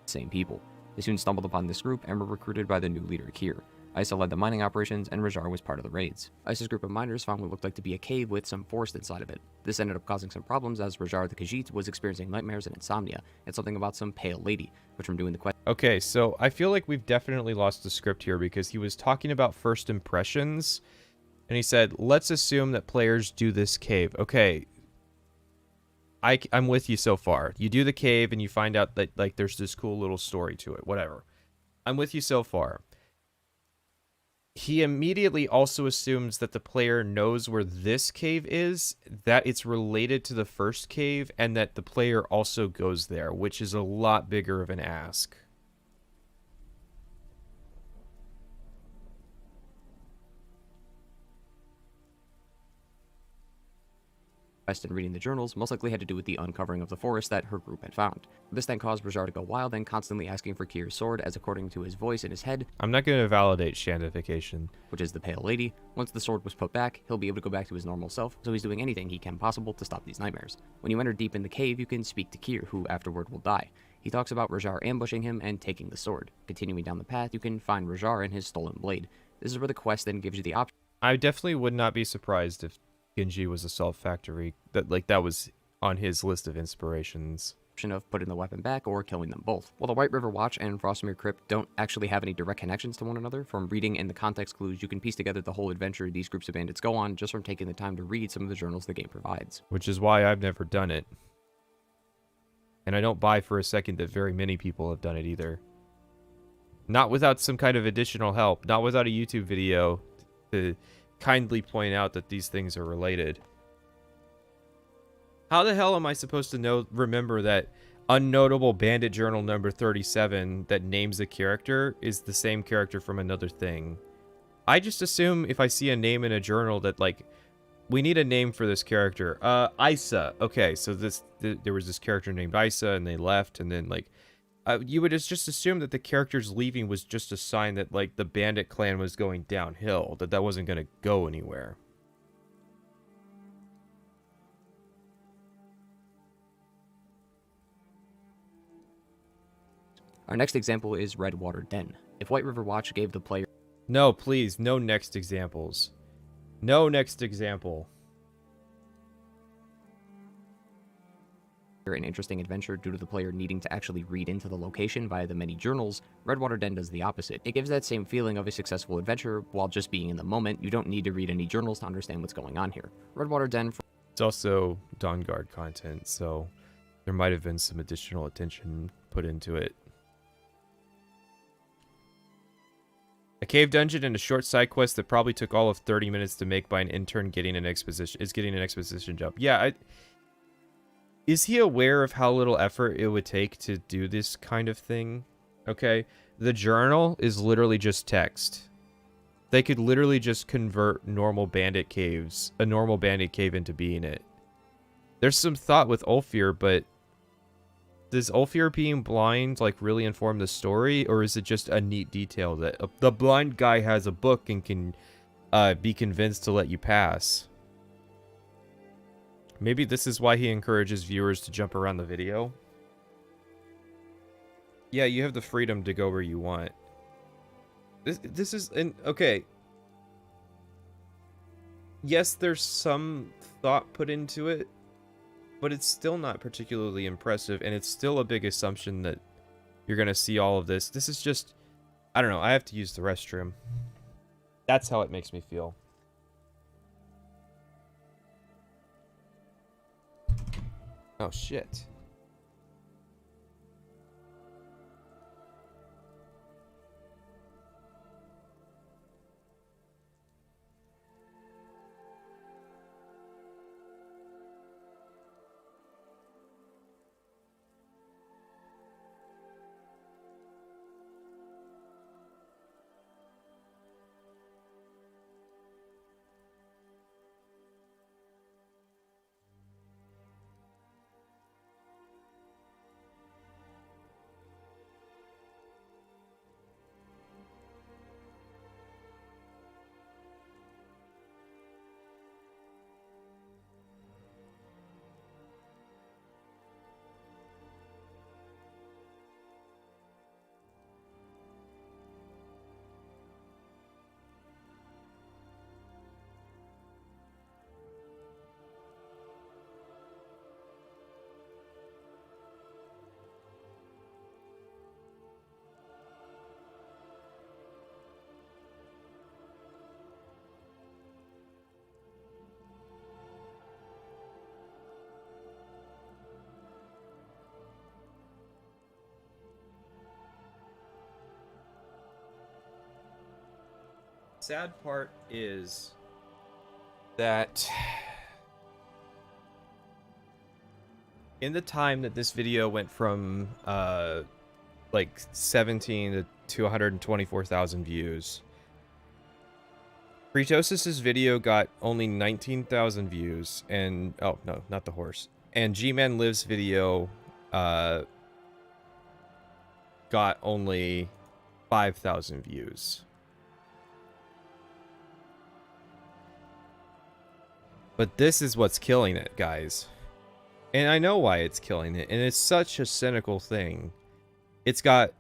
Same people. They soon stumbled upon this group and were recruited by the new leader, Kier. Isa led the mining operations, and Rajar was part of the raids. Isa's group of miners found what looked like to be a cave with some forest inside of it. This ended up causing some problems as Rajar the Khajiit was experiencing nightmares and insomnia, and something about some pale lady, which from doing the quest... Okay, so I feel like we've definitely lost the script here, because he was talking about first impressions, and he said, let's assume that players do this cave. Okay, I'm with you so far. You do the cave, and you find out that, like, there's this cool little story to it, whatever. I'm with you so far. He immediately also assumes that the player knows where this cave is, that it's related to the first cave, and that the player also goes there, which is a lot bigger of an ask. And reading the journals most likely had to do with the uncovering of the forest that her group had found. This then caused Rajar to go wild and constantly asking for Kier's sword, as according to his voice in his head, I'm not going to validate Shandification, which is the pale lady, once the sword was put back, he'll be able to go back to his normal self, so he's doing anything he can possible to stop these nightmares. When you enter deep in the cave, you can speak to Kier, who afterward will die. He talks about Rajar ambushing him and taking the sword. Continuing down the path, you can find Rajar and his stolen blade. This is where the quest then gives you the option. I definitely would not be surprised if Gingy was a salt factory, that was on his list of inspirations. Of putting the weapon back or killing them both. While the White River Watch and Frostmere Crypt don't actually have any direct connections to one another, from reading and the context clues you can piece together the whole adventure these groups of bandits go on just from taking the time to read some of the journals the game provides. Which is why I've never done it. And I don't buy for a second that very many people have done it either. Not without some kind of additional help, not without a YouTube video to kindly point out that these things are related. How the hell am I supposed to remember that unnotable bandit journal number 37 that names a character is the same character from another thing? I just assume if I see a name in a journal that, like, we need a name for this character. Isa. Okay, so there was this character named Isa, and they left, and then, like, you would just assume that the character's leaving was just a sign that, like, the bandit clan was going downhill, that wasn't going to go anywhere. Our next example is Redwater Den. If White River Watch gave the player... No, please, no next examples. No next example. An interesting adventure due to the player needing to actually read into the location via the many journals, Redwater Den does the opposite. It gives that same feeling of a successful adventure while just being in the moment. You don't need to read any journals to understand what's going on here. Redwater Den... It's also Dawnguard content, so there might have been some additional attention put into it. A cave dungeon and a short side quest that probably took all of 30 minutes to make by an intern getting an exposition jump. Yeah, is he aware of how little effort it would take to do this kind of thing? Okay, the journal is literally just text. They could literally just convert a normal bandit cave into being it. There's some thought with Ulfir, but does Ulfir being blind, like, really inform the story, or is it just a neat detail that the blind guy has a book and can be convinced to let you pass? Maybe this is why he encourages viewers to jump around the video. Yeah, you have the freedom to go where you want. This is okay. Yes, there's some thought put into it, but it's still not particularly impressive, and it's still a big assumption that you're gonna see all of this. This is just, I don't know, I have to use the restroom. That's how it makes me feel. Oh, shit. sad part is that in the time that this video went from like 17 to 124,000 views, Kretosis's video got only 19,000 views, and oh no, not the horse. And G-Man Lives video got only 5,000 views. But this is what's killing it, guys. And I know why it's killing it, and it's such a cynical thing. It's got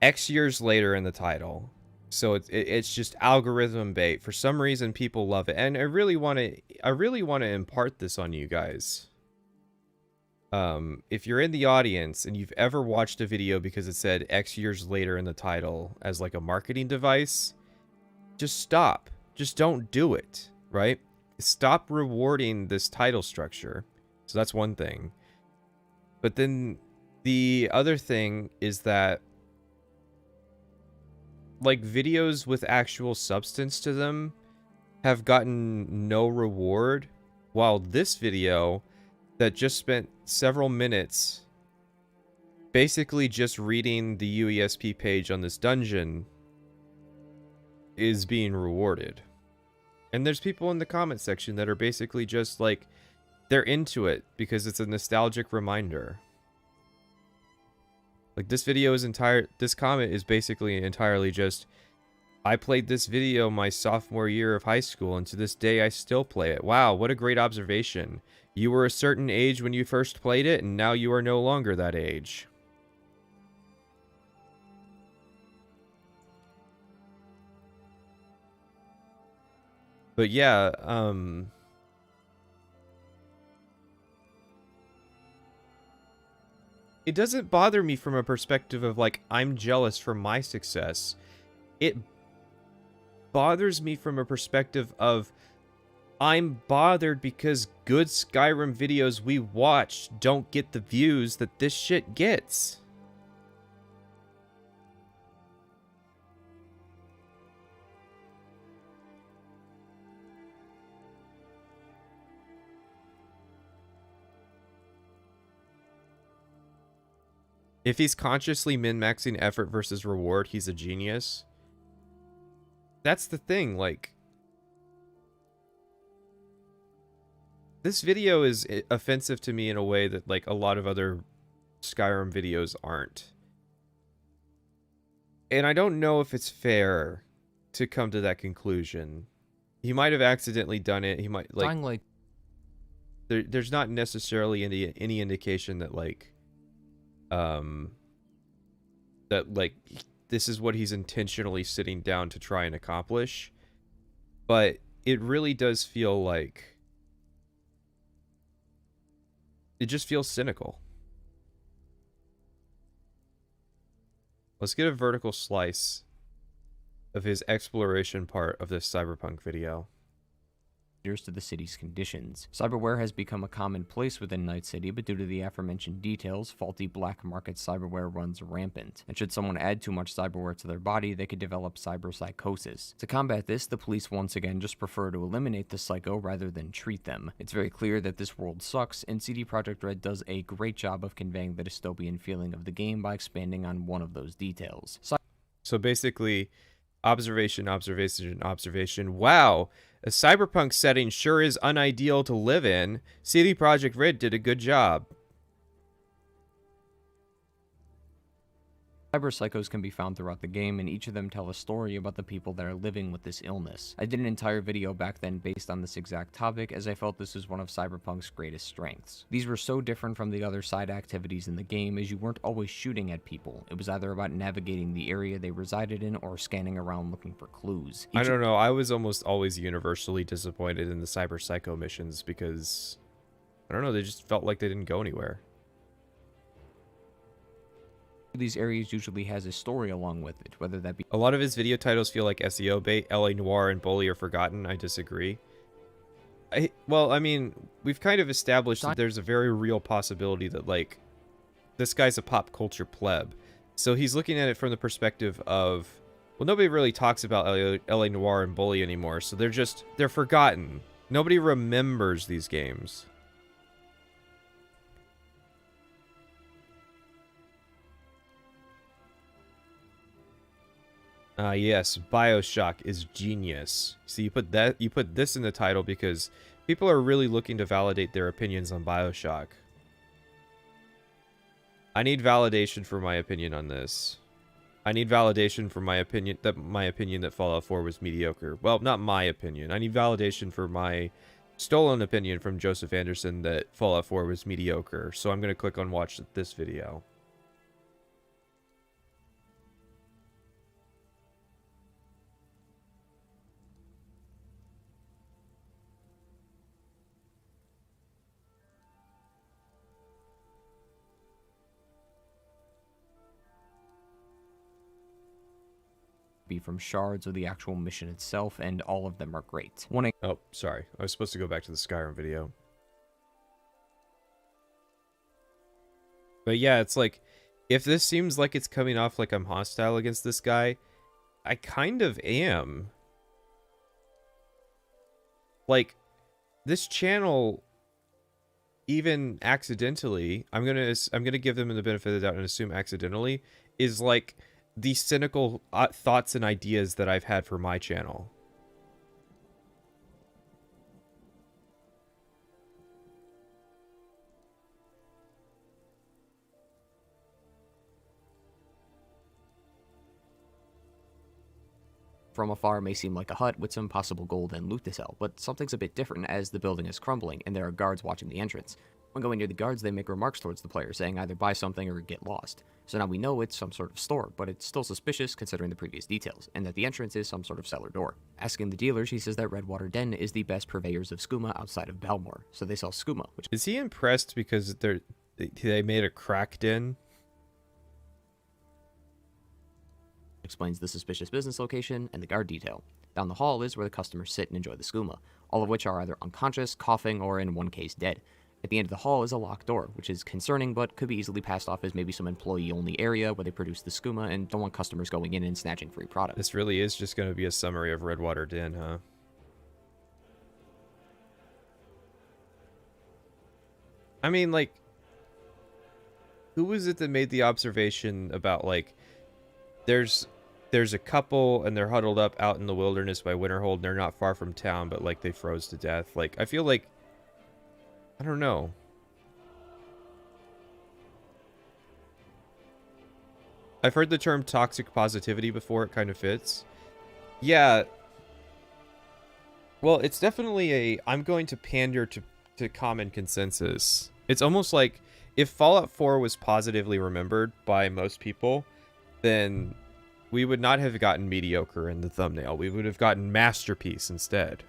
X years later in the title. So it's just algorithm bait. For some reason, people love it, and I really want to impart this on you guys. If you're in the audience and you've ever watched a video because it said X years later in the title as like a marketing device, just stop. Just don't do it, right? Stop rewarding this title structure. So that's one thing. But then the other thing is that, like, videos with actual substance to them have gotten no reward, while this video that just spent several minutes basically just reading the UESP page on this dungeon is being rewarded. And there's people in the comment section that are basically just like, they're into it because it's a nostalgic reminder. Like, this comment is basically entirely just, I played this video my sophomore year of high school, and to this day I still play it. Wow, what a great observation. You were a certain age when you first played it, and now you are no longer that age. But yeah, it doesn't bother me from a perspective of, like, I'm jealous for my success. It bothers me from a perspective of, I'm bothered because good Skyrim videos we watched don't get the views that this shit gets. If he's consciously min-maxing effort versus reward, he's a genius. That's the thing, like, this video is offensive to me in a way that, like, a lot of other Skyrim videos aren't. And I don't know if it's fair to come to that conclusion. He might have accidentally done it. He might, like, there's not necessarily any indication that, like, this is what he's intentionally sitting down to try and accomplish. But it really does feel like, it just feels cynical. Let's get a vertical slice of his exploration part of this cyberpunk video. To the city's conditions. Cyberware has become a commonplace within Night City, but due to the aforementioned details, faulty black market cyberware runs rampant. And should someone add too much cyberware to their body, they could develop cyberpsychosis. To combat this, the police once again just prefer to eliminate the psycho rather than treat them. It's very clear that this world sucks, and CD Projekt Red does a great job of conveying the dystopian feeling of the game by expanding on one of those details. So basically, observation, observation, observation. Wow! A cyberpunk setting sure is unideal to live in. CD Projekt Red did a good job. Cyberpsychos can be found throughout the game, and each of them tell a story about the people that are living with this illness. I did an entire video back then based on this exact topic, as I felt this was one of Cyberpunk's greatest strengths. These were so different from the other side activities in the game, as you weren't always shooting at people. It was either about navigating the area they resided in, or scanning around looking for clues. I don't know, I was almost always universally disappointed in the Cyberpsycho missions, because, I don't know, they just felt like they didn't go anywhere. These areas usually has a story along with it, whether that be... A lot of his video titles feel like SEO bait. LA Noire and Bully are forgotten. I disagree. Well, I mean, we've kind of established that there's a very real possibility that, like, this guy's a pop culture pleb. So he's looking at it from the perspective of Well, nobody really talks about LA Noire and Bully anymore, so they're forgotten. Nobody remembers these games. Yes, BioShock is genius. See, you put this in the title because people are really looking to validate their opinions on BioShock. I need validation for my opinion on this. I need validation for my opinion that Fallout 4 was mediocre. Well, not my opinion. I need validation for my stolen opinion from Joseph Anderson that Fallout 4 was mediocre. So I'm going to click on watch this video. Be from shards or the actual mission itself, and all of them are great. Oh, sorry. I was supposed to go back to the Skyrim video. But yeah, it's like, if this seems like it's coming off like I'm hostile against this guy, I kind of am. Like, this channel, even accidentally, I'm gonna give them the benefit of the doubt and assume accidentally, is like the cynical thoughts and ideas that I've had for my channel. From afar may seem like a hut with some possible gold and loot to sell, but something's a bit different as the building is crumbling and there are guards watching the entrance. When going near the guards, they make remarks towards the player, saying either buy something or get lost. So now we know it's some sort of store, but it's still suspicious considering the previous details, and that the entrance is some sort of cellar door. Asking the dealer, she says that Redwater Den is the best purveyors of skooma outside of Balmore, so they sell skooma, which... Is he impressed because they made a crack den? Explains the suspicious business location and the guard detail. Down the hall is where the customers sit and enjoy the skooma, all of which are either unconscious, coughing, or in one case dead. At the end of the hall is a locked door, which is concerning but could be easily passed off as maybe some employee-only area where they produce the skooma and don't want customers going in and snatching free product. This really is just going to be a summary of Redwater Den, huh? I mean, like, who was it that made the observation about, like, there's a couple and they're huddled up out in the wilderness by Winterhold and they're not far from town, but, like, they froze to death. Like, I feel like, I don't know. I've heard the term toxic positivity before. It kind of fits. Yeah. Well, it's definitely I'm going to pander to common consensus. It's almost like if Fallout 4 was positively remembered by most people, then we would not have gotten mediocre in the thumbnail. We would have gotten masterpiece instead.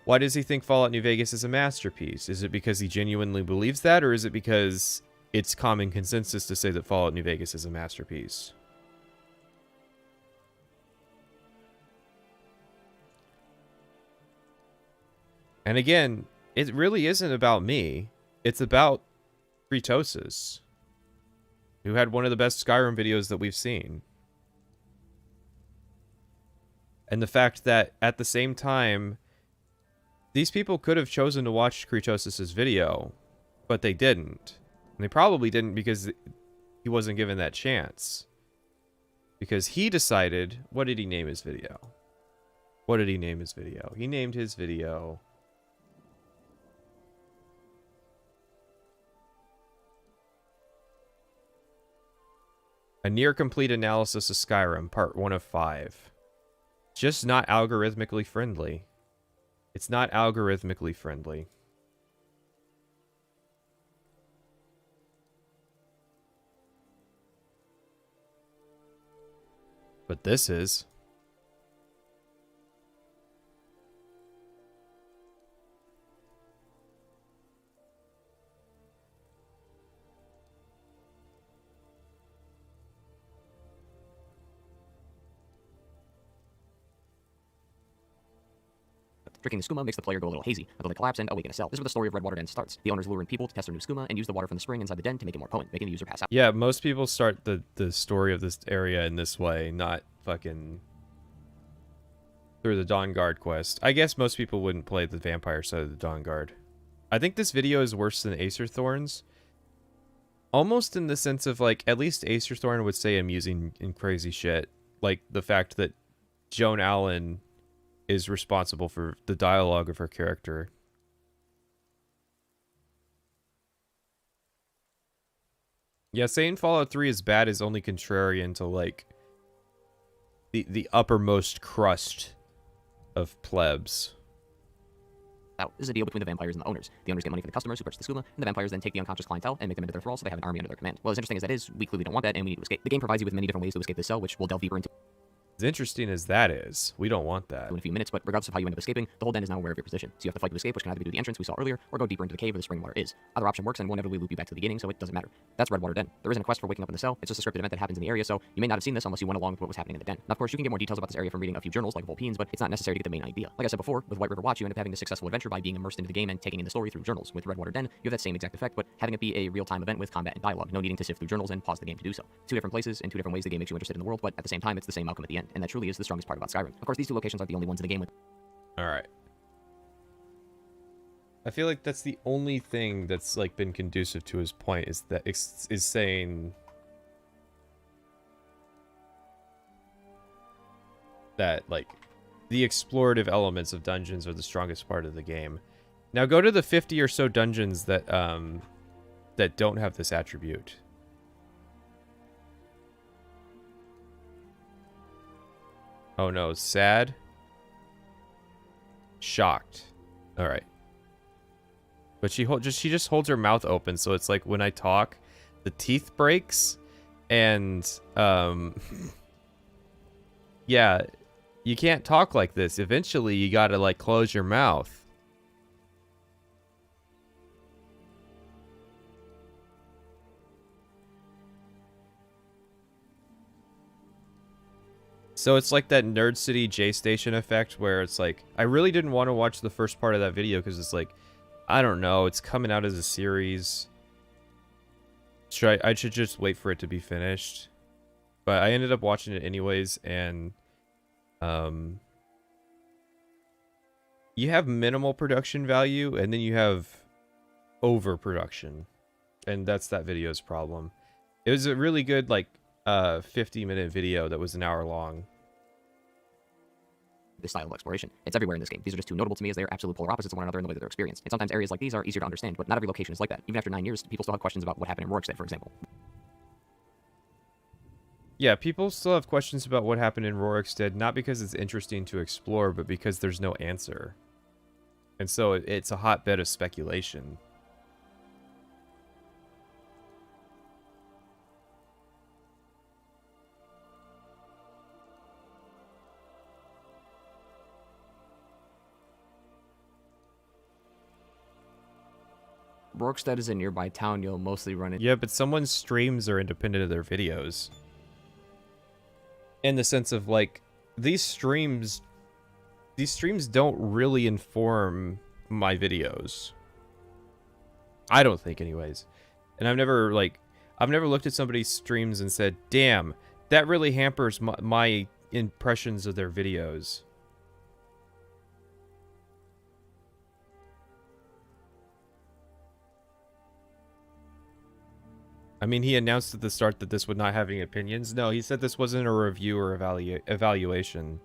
Why does he think Fallout New Vegas is a masterpiece? Is it because he genuinely believes that, or is it because it's common consensus to say that Fallout New Vegas is a masterpiece? And again, it really isn't about me. It's about Kritosis, who had one of the best Skyrim videos that we've seen. And the fact that at the same time, these people could have chosen to watch Kritosis' video, but they didn't. And they probably didn't because he wasn't given that chance. Because he decided, what did he name his video? What did he name his video? He named his video... A near-complete analysis of Skyrim, part 1 of 5. Just not algorithmically friendly. It's not algorithmically friendly. But this is. Drinking the skooma makes the player go a little hazy until they collapse and awaken a cell. This is where the story of Redwater Den starts. The owners lure in people to test their new skooma and use the water from the spring inside the den to make it more potent, making the user pass out. Yeah, most people start the story of this area in this way, not fucking through the Dawnguard quest. I guess most people wouldn't play the vampire side of the Dawnguard. I think this video is worse than Acer Thorn's. Almost in the sense of, like, at least Acer Thorn would say amusing and crazy shit. Like, the fact that Joan Allen is responsible for the dialogue of her character. Yeah, saying Fallout 3 is bad is only contrarian to, like, the uppermost crust of plebs. This is a deal between the vampires and the owners. The owners get money from the customers who purchase the skooma, and the vampires then take the unconscious clientele and make them into their thralls so they have an army under their command. Well, as interesting as that is, we clearly don't want that, and we need to escape. The game provides you with many different ways to escape this cell, which we'll delve deeper into As interesting as that is, we don't want that. in a few minutes, but regardless of how you end up escaping, the whole den is now aware of your position. So you have to fight to escape, which can either be through the entrance we saw earlier, or go deeper into the cave where the spring water is. Either option works and will inevitably loop you back to the beginning, so it doesn't matter. That's Redwater Den. There isn't a quest for waking up in the cell, it's just a scripted event that happens in the area, so you may not have seen this unless you went along with what was happening in the den. Now, of course, you can get more details about this area from reading a few journals like Volpine's, but it's not necessary to get the main idea. Like I said before, with White River Watch, you end up having a successful adventure by being immersed into the game and taking in the story through journals. With Redwater Den, you have that same exact effect, but having it be a real-time event with combat and dialogue, no needing to sift through journals and pause the game to do so. Two different places, in two different ways the game makes you interested in the world, but at the same time, it's the same outcome at the end, and that truly is the strongest part about Skyrim. Of course, these two locations aren't the only ones in the game with. Alright. I feel like that's the only thing that's, like, been conducive to his point, is that is saying that, like, the explorative elements of dungeons are the strongest part of the game. Now go to the 50 or so dungeons that that don't have this attribute. Oh no, sad. Shocked. All right. But she just holds her mouth open, so it's like when I talk, the teeth breaks, and yeah, you can't talk like this. Eventually, you gotta, like, close your mouth. So it's like that Nerd City J Station effect where it's like, I really didn't want to watch the first part of that video because it's like, I don't know, it's coming out as a series. I should just wait for it to be finished. But I ended up watching it anyways, and you have minimal production value, and then you have overproduction. And that's that video's problem. It was a really good, like, 50-minute video that was an hour long. This style of exploration. It's everywhere in this game. These are just too notable to me as they are absolute polar opposites of one another in the way that they're experienced. And sometimes areas like these are easier to understand, but not every location is like that. Even after 9 years, people still have questions about what happened in Rorikstead, for example. Yeah, people still have questions about what happened in Rorikstead, not because it's interesting to explore, but because there's no answer. And so it's a hotbed of speculation. Rorikstead is a nearby town you'll mostly run into. Yeah, but someone's streams are independent of their videos. In the sense of, like, these streams don't really inform my videos. I don't think, anyways. And I've never looked at somebody's streams and said, damn, that really hampers my impressions of their videos. I mean, he announced at the start that this would not have any opinions. No, he said this wasn't a review or evaluation.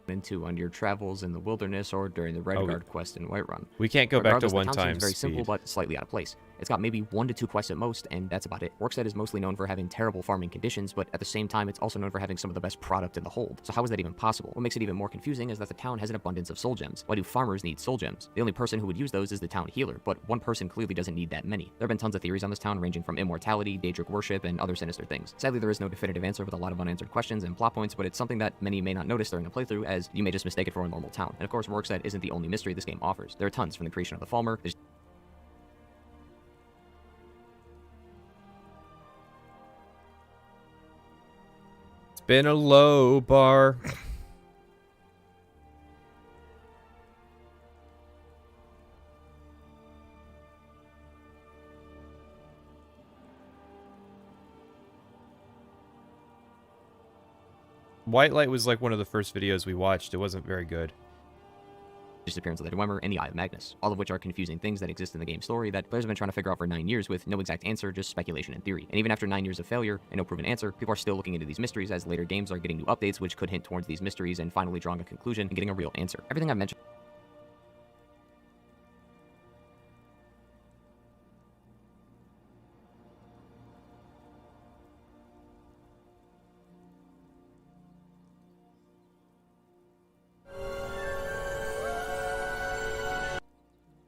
Into on your travels in the wilderness or during the Redguard quest in Whiterun. We can't go back to Regardless, one the town time seems very speed. simple but slightly out of place. It's got maybe 1 to 2 quests at most, and that's about it. Rorikstead is mostly known for having terrible farming conditions, but at the same time, it's also known for having some of the best product in the hold. So how is that even possible? What makes it even more confusing is that the town has an abundance of soul gems. Why do farmers need soul gems? The only person who would use those is the town healer, but one person clearly doesn't need that many. There have been tons of theories on this town, ranging from immortality, Daedric worship, and other sinister things. Sadly, there is no definitive answer with a lot of unanswered questions and plot points, but it's something that many may not notice during a playthrough, as you may just mistake it for a normal town. And of course, Rorikstead isn't the only mystery this game offers. There are tons, from the creation of the Falmer. Been a low bar. White Light was like one of the first videos we watched. It wasn't very good. Disappearance of the Dwemer, and the Eye of Magnus, all of which are confusing things that exist in the game story that players have been trying to figure out for 9 years with no exact answer, just speculation and theory. And even after 9 years of failure and no proven answer, people are still looking into these mysteries as later games are getting new updates which could hint towards these mysteries and finally drawing a conclusion and getting a real answer. Everything I've mentioned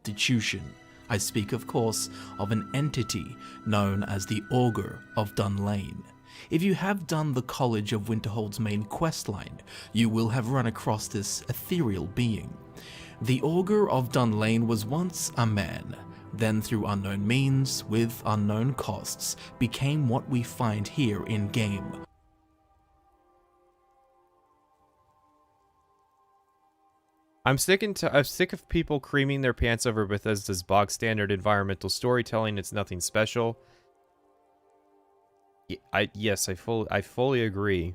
institution. I speak, of course, of an entity known as the Augur of Dunlane. If you have done the College of Winterhold's main questline, you will have run across this ethereal being. The Augur of Dunlane was once a man, then through unknown means, with unknown costs, became what we find here in-game. I'm sick of people creaming their pants over Bethesda's bog standard environmental storytelling. It's nothing special. Yes, I fully agree.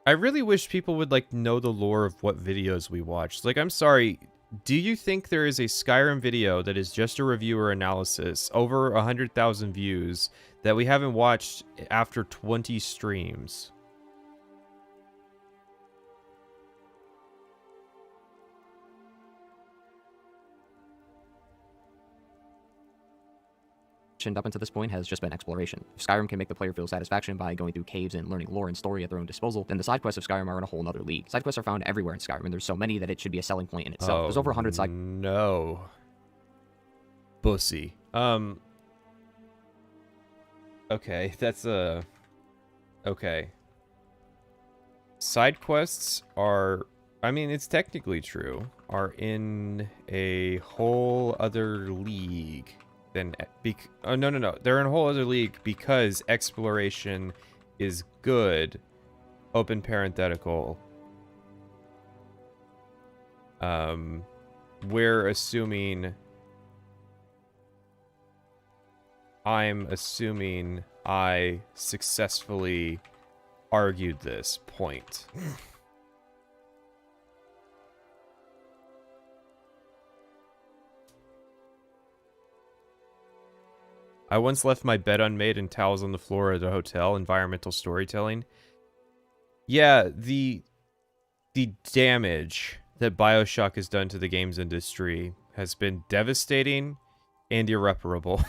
I really wish people would like know the lore of what videos we watch. Like, I'm sorry, do you think there is a Skyrim video that is just a review or analysis, over 100,000 views, that we haven't watched after 20 streams? Up until this point has just been exploration. If Skyrim can make the player feel satisfaction by going through caves and learning lore and story at their own disposal, then the side quests of Skyrim are in a whole nother league. Side quests are found everywhere in Skyrim, and there's so many that it should be a selling point in itself. There's over 100 side... No. Bussy. Okay, that's a... Okay. Side quests are... I mean, it's technically true. Are in a whole other league. Then no, they're in a whole other league because exploration is good. Open parenthetical. We're assuming. I'm assuming I successfully argued this point. I once left my bed unmade and towels on the floor at a hotel. Environmental storytelling. Yeah, the damage that BioShock has done to the games industry has been devastating and irreparable.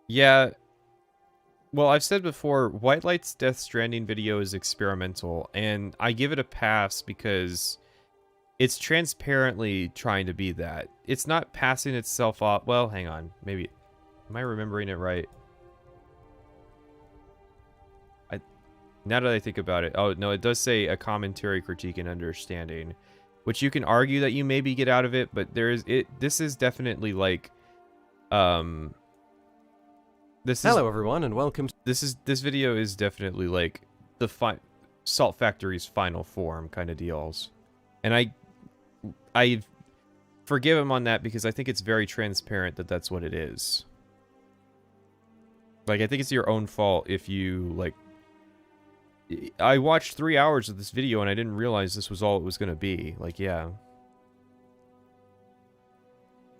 Yeah. Well, I've said before, White Light's Death Stranding video is experimental, and I give it a pass because it's transparently trying to be that. It's not passing itself off. Well, hang on. Maybe... Am I remembering it right? Now that I think about it... Oh, no, it does say a commentary, critique, and understanding, which you can argue that you maybe get out of it, but there is... This is definitely like... Hello everyone and welcome. This video is definitely like the Salt Factory's final form kind of deals, and I forgive him on that because I think it's very transparent that that's what it is. Like, I think it's your own fault if you like. I watched 3 hours of this video and I didn't realize this was all it was gonna be. Like, yeah,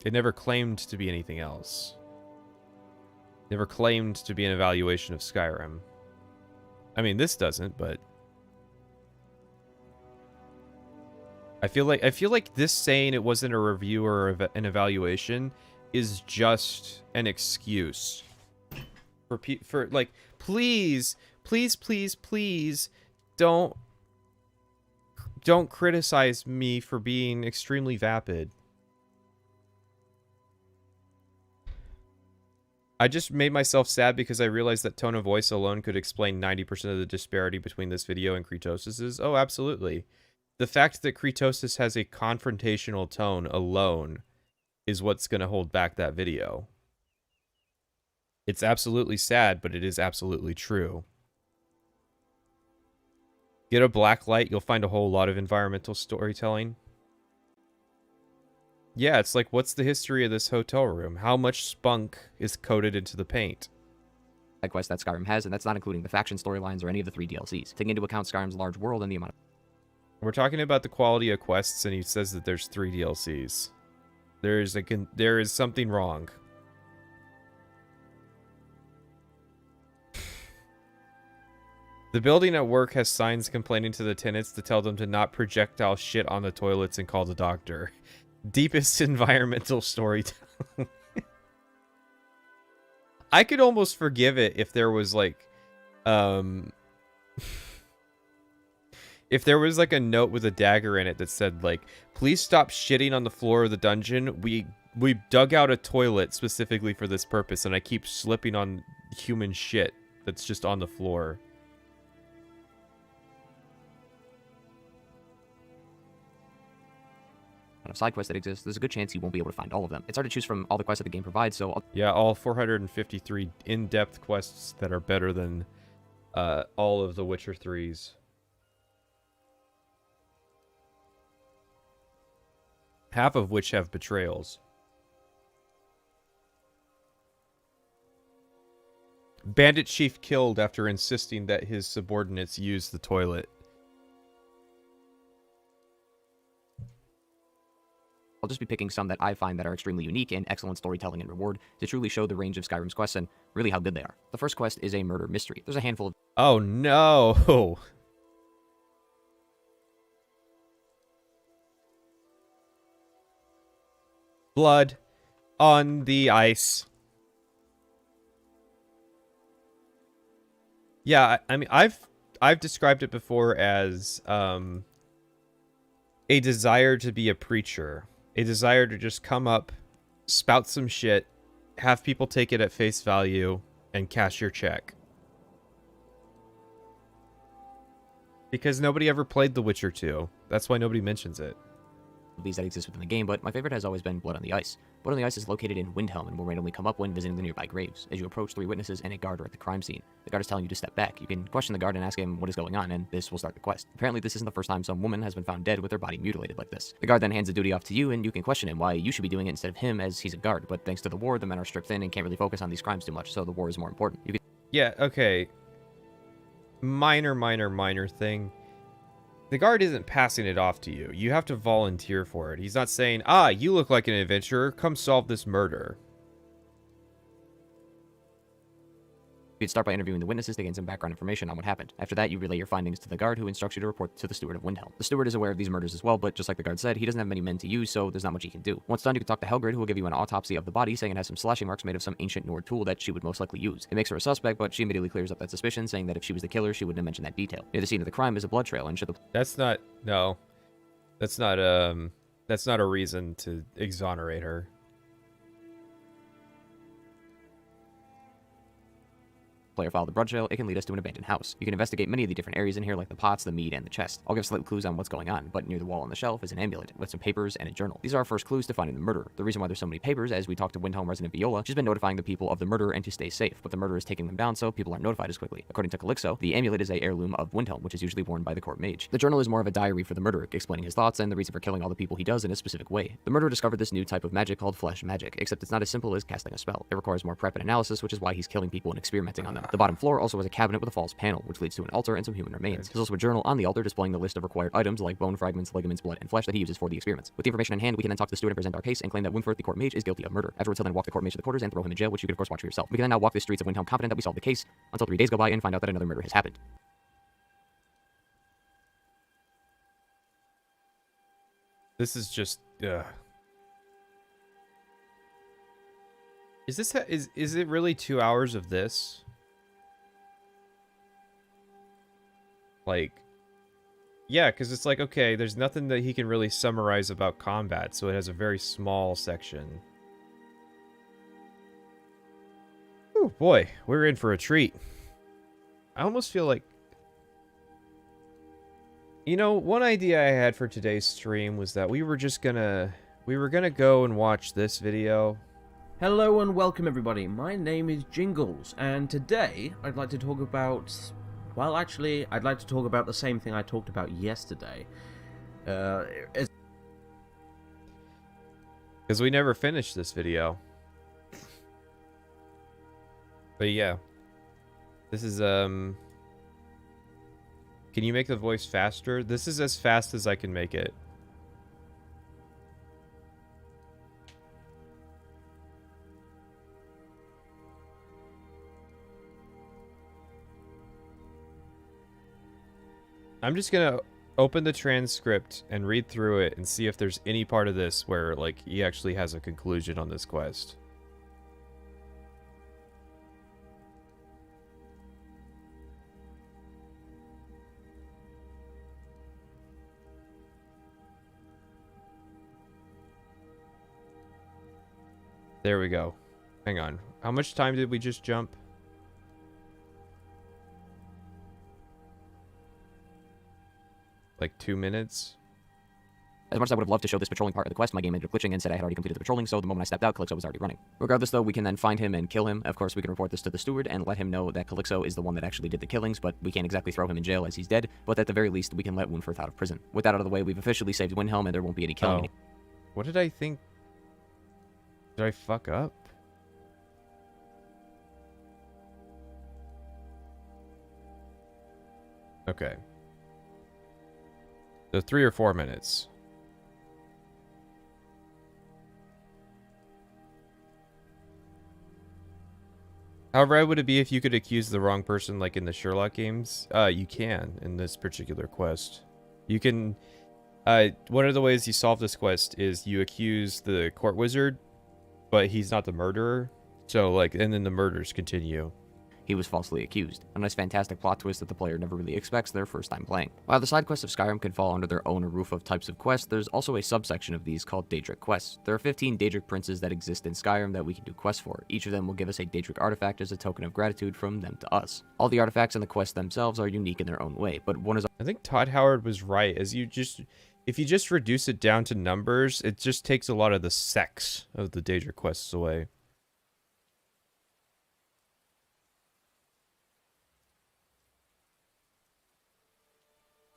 it never claimed to be anything else. Never claimed to be an evaluation of Skyrim. I mean, this doesn't, but I feel like this saying it wasn't a review or an evaluation is just an excuse for like, please don't criticize me for being extremely vapid. I just made myself sad because I realized that tone of voice alone could explain 90% of the disparity between this video and Kretos's. Oh, absolutely. The fact that Kretosis has a confrontational tone alone is what's going to hold back that video. It's absolutely sad, but it is absolutely true. Get a black light, you'll find a whole lot of environmental storytelling. Yeah, it's like, what's the history of this hotel room? How much spunk is coated into the paint? Quest that Skyrim has, and that's not including the faction storylines or any of the 3 DLCs, taking into account Skyrim's large world and the amount of... We're talking about the quality of quests, and he says that there's 3 DLCs. There is something wrong. The building at work has signs complaining to the tenants to tell them to not projectile shit on the toilets and call the doctor. Deepest environmental storytelling. I could almost forgive it if there was like, if there was like a note with a dagger in it that said like, please stop shitting on the floor of the dungeon. We dug out a toilet specifically for this purpose, and I keep slipping on human shit that's just on the floor. Of side quests that exist, there's a good chance you won't be able to find all of them. It's hard to choose from all the quests that the game provides, so... Yeah, all 453 in-depth quests that are better than all of the Witcher 3s. Half of which have betrayals. Bandit Chief killed after insisting that his subordinates use the toilet. I'll just be picking some that I find that are extremely unique and excellent storytelling and reward to truly show the range of Skyrim's quests and really how good they are. The first quest is a murder mystery. There's a handful of... Oh no! Blood on the ice. Yeah, I mean, I've described it before as a desire to be a preacher. A desire to just come up, spout some shit, have people take it at face value, and cash your check. Because nobody ever played The Witcher 2. That's why nobody mentions it. These that exist within the game, but my favorite has always been Blood on the Ice. Blood on the Ice is located in Windhelm and will randomly come up when visiting the nearby graves. As you approach, 3 witnesses and a guard are at the crime scene. The guard is telling you to step back. You can question the guard and ask him what is going on, and this will start the quest. Apparently, this isn't the first time some woman has been found dead with her body mutilated like this. The guard then hands the duty off to you, and you can question him why you should be doing it instead of him, as he's a guard. But thanks to the war, the men are stripped thin and can't really focus on these crimes too much, so the war is more important. Yeah, okay. Minor thing. The guard isn't passing it off to you. You have to volunteer for it. He's not saying, ah, you look like an adventurer. Come solve this murder. You'd start by interviewing the witnesses to gain some background information on what happened. After that, you relay your findings to the guard, who instructs you to report to the steward of Windhelm. The steward is aware of these murders as well, but just like the guard said, he doesn't have many men to use, so there's not much he can do. Once done, you can talk to Helgrid, who will give you an autopsy of the body, saying it has some slashing marks made of some ancient Nord tool that she would most likely use. It makes her a suspect, but she immediately clears up that suspicion, saying that if she was the killer, she wouldn't have mentioned that detail. Near the scene of the crime is a blood trail, and should the... That's not a reason to exonerate her. player follow the blood trail, it can lead us to an abandoned house. You can investigate many of the different areas in here, like the pots, the mead, and the chest. I'll give slight clues on what's going on, but near the wall on the shelf is an amulet with some papers and a journal. These are our first clues to finding the murderer. The reason why there's so many papers, as we talked to Windhelm resident Viola, she's been notifying the people of the murder and to stay safe, but the murderer is taking them down, so people aren't notified as quickly. According to Calixo, the amulet is a heirloom of Windhelm, which is usually worn by the court mage. The journal is more of a diary for the murderer, explaining his thoughts and the reason for killing all the people he does in a specific way. The murderer discovered this new type of magic called flesh magic, except it's not as simple as casting a spell. It requires more prep and analysis, which is why he's killing people and experimenting on them. The bottom floor also has a cabinet with a false panel, which leads to an altar and some human remains. There's also a journal on the altar displaying the list of required items like bone fragments, ligaments, blood, and flesh that he uses for the experiments. With the information in hand, we can then talk to the steward and present our case and claim that Wimforth, the court mage, is guilty of murder. Afterwards, he'll then walk the court mage to the quarters and throw him in jail, which you could of course watch for yourself. We can then now walk the streets of Windhelm confident that we solved the case, until 3 days go by and find out that another murder has happened. This is just, Is it really 2 hours of this? Like, yeah, because it's like, okay, there's nothing that he can really summarize about combat, so it has a very small section. Oh boy, we're in for a treat. I almost feel like... You know, one idea I had for today's stream was that we were gonna go and watch this video. Hello and welcome everybody, my name is Jingles, and today I'd like to talk about Well, actually, I'd like to talk about the same thing I talked about yesterday. Because we never finished this video. But yeah. This is, Can you make the voice faster? This is as fast as I can make it. I'm just gonna open the transcript and read through it and see if there's any part of this where, like, he actually has a conclusion on this quest. There we go. Hang on. How much time did we just jump? Like 2 minutes? As much as I would have loved to show this patrolling part of the quest, my game ended up glitching and said I had already completed the patrolling, so the moment I stepped out, Calyxo was already running. Regardless though, we can then find him and kill him. Of course, we can report this to the steward and let him know that Calyxo is the one that actually did the killings, but we can't exactly throw him in jail as he's dead, but at the very least, we can let Windforth out of prison. With that out of the way, we've officially saved Windhelm and there won't be any killing. What did I think? Did I fuck up? Okay. So 3 or 4 minutes. How rad would it be if you could accuse the wrong person like in the Sherlock games? You can in this particular quest. You can... one of the ways you solve this quest is you accuse the court wizard, but he's not the murderer. So, like, and then the murders continue. He was falsely accused. A nice fantastic plot twist that the player never really expects their first time playing. While the side quests of Skyrim can fall under their own roof of types of quests, there's also a subsection of these called Daedric quests. There are 15 Daedric princes that exist in Skyrim that we can do quests for. Each of them will give us a Daedric artifact as a token of gratitude from them to us. All the artifacts and the quests themselves are unique in their own way, but one is... I think Todd Howard was right, as if you just reduce it down to numbers, it just takes a lot of the sex of the Daedric quests away.